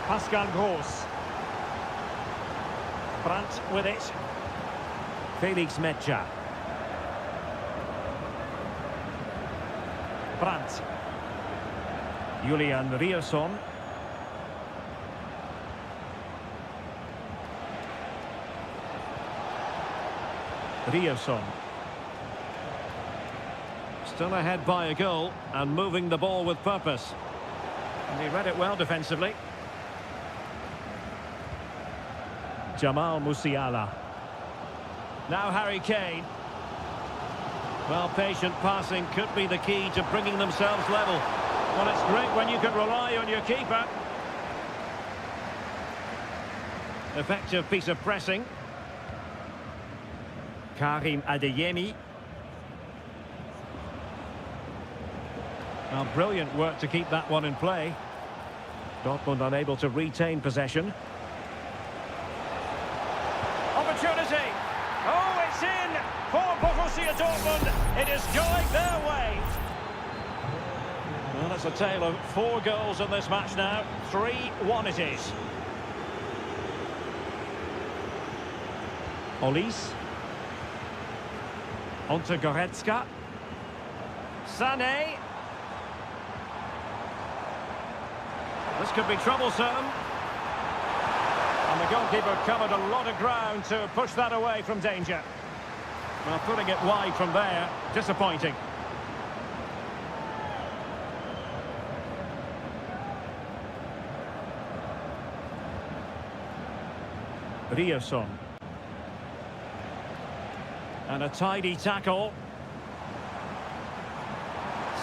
S1: Pascal Gross. Brandt with it. Felix Metscher. Brandt. Julian Rierson. Rierson. Still ahead by a goal and moving the ball with purpose. And he read it well defensively. Jamal Musiala. Now Harry Kane. Well, patient passing could be the key to bringing themselves level. Well, it's great when you can rely on your keeper. Effective piece of pressing. Karim Adeyemi. Well, brilliant work to keep that one in play. Dortmund unable to retain possession. Opportunity. Oh, it's in for Borussia Dortmund. It is going their way. Well, it's a tale of 4 goals in this match now. 3-1 it is. Olise. Onto Goretzka. Sané. This could be troublesome. And the goalkeeper covered a lot of ground to push that away from danger. Well, putting it wide from there, disappointing. Rierson. And a tidy tackle.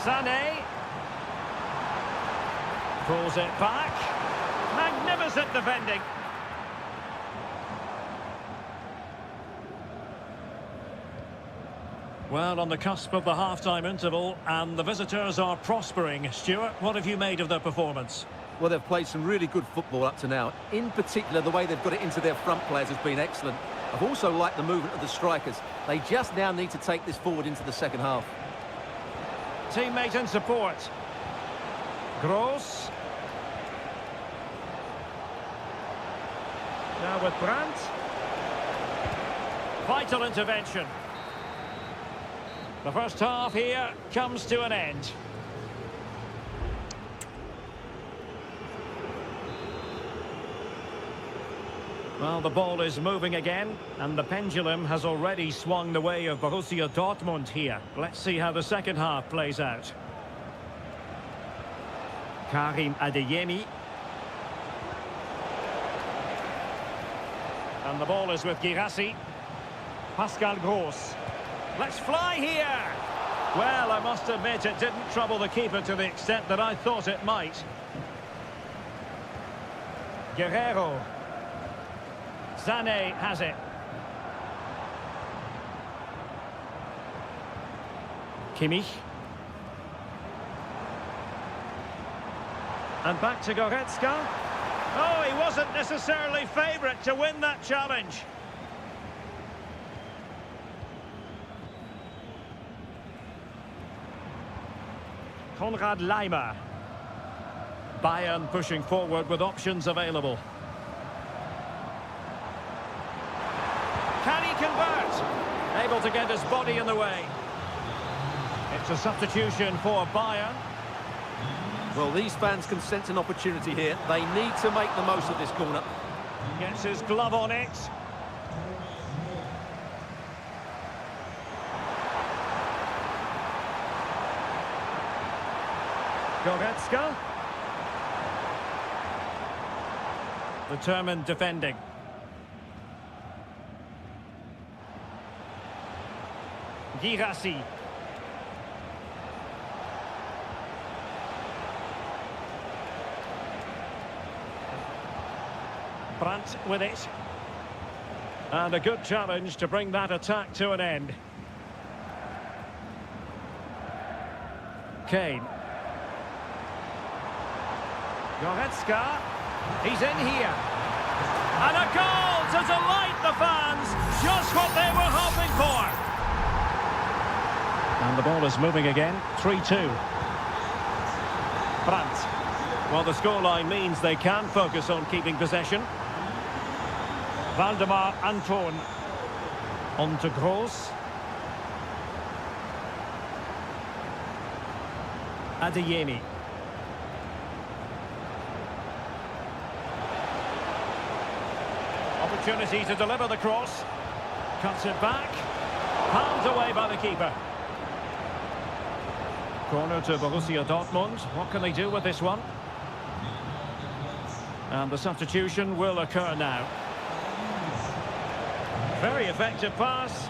S1: Sané. Pulls it back. Magnificent defending. Well, on the cusp of the half-time interval, and the visitors are prospering. Stuart, what have you made of their performance?
S2: Well, they've played some really good football up to now. In particular, the way they've got it into their front players has been excellent. I've also liked the movement of the strikers. They just now need to take this forward into the second half.
S1: Teammate in support. Gross. Now with Brandt. Vital intervention. The first half here comes to an end. Well, the ball is moving again, and the pendulum has already swung the way of Borussia Dortmund here. Let's see how the second half plays out. Karim Adeyemi. And the ball is with Guirassy. Pascal Gross. Let's fly here! Well, I must admit it didn't trouble the keeper to the extent that I thought it might. Guerrero. Sané has it. Kimmich. And back to Goretzka. Oh, he wasn't necessarily favourite to win that challenge. Konrad Laimer. Bayern pushing forward with options available. Can he convert? Able to get his body in the way. It's a substitution for Bayern.
S2: Well, these fans can sense an opportunity here. They need to make the most of this corner.
S1: Gets his glove on it. Goretzka. Determined defending. Guirassy. Brandt with it. And a good challenge to bring that attack to an end. Kane. Goretzka. He's in here. And a goal to delight the fans. Just what they were hoping for. And the ball is moving again. 3-2. Brandt. Well, the scoreline means they can focus on keeping possession. Valdemar Anton. On to Gross. Adeyemi. Opportunity to deliver the cross. Cuts it back. Palmed away by the keeper. Corner to Borussia Dortmund. What can they do with this one? And the substitution will occur now. Very effective pass.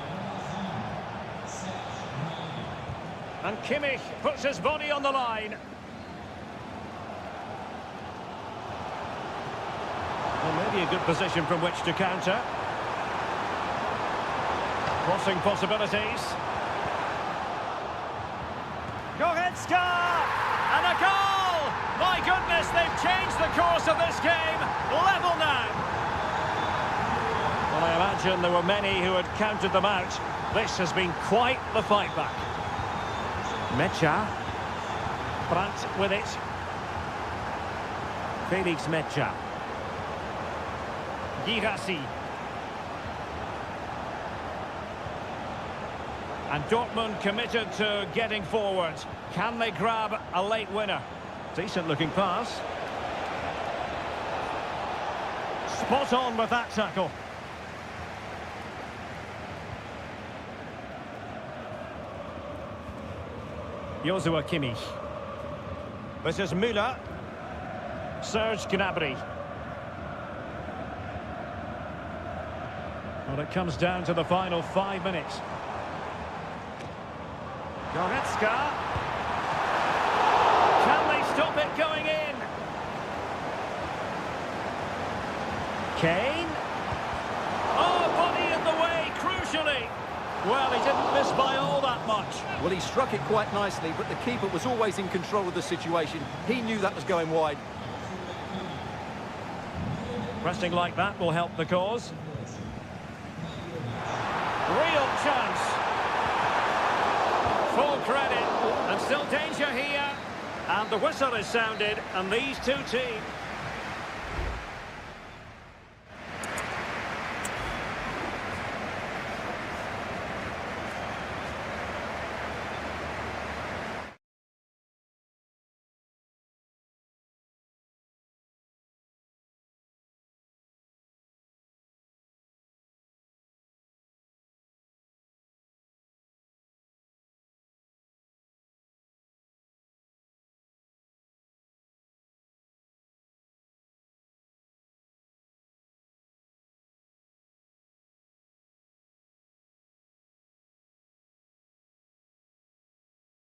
S1: And Kimmich puts his body on the line. Well, maybe a good position from which to counter. Crossing possibilities. Goretzka! And a goal! My goodness, they've changed the course of this game. Level now. Well, I imagine there were many who had counted them out. This has been quite the fight back. Mecha. Brandt with it. Felix Mecha. Girassi. And Dortmund committed to getting forward. Can they grab a late winner? Decent looking pass. Spot on with that tackle. Joshua Kimmich. This is Müller. Serge Gnabry. Well, it comes down to the final 5 minutes. Goretzka. Can they stop it going in? Kane. Oh, body in the way, crucially. Well, he didn't miss by all that much.
S2: Well, he struck it quite nicely, but the keeper was always in control of the situation. He knew that was going wide.
S1: Pressing like that will help the cause. Real chance. Full credit. And still danger here. And the whistle is sounded, and these two teams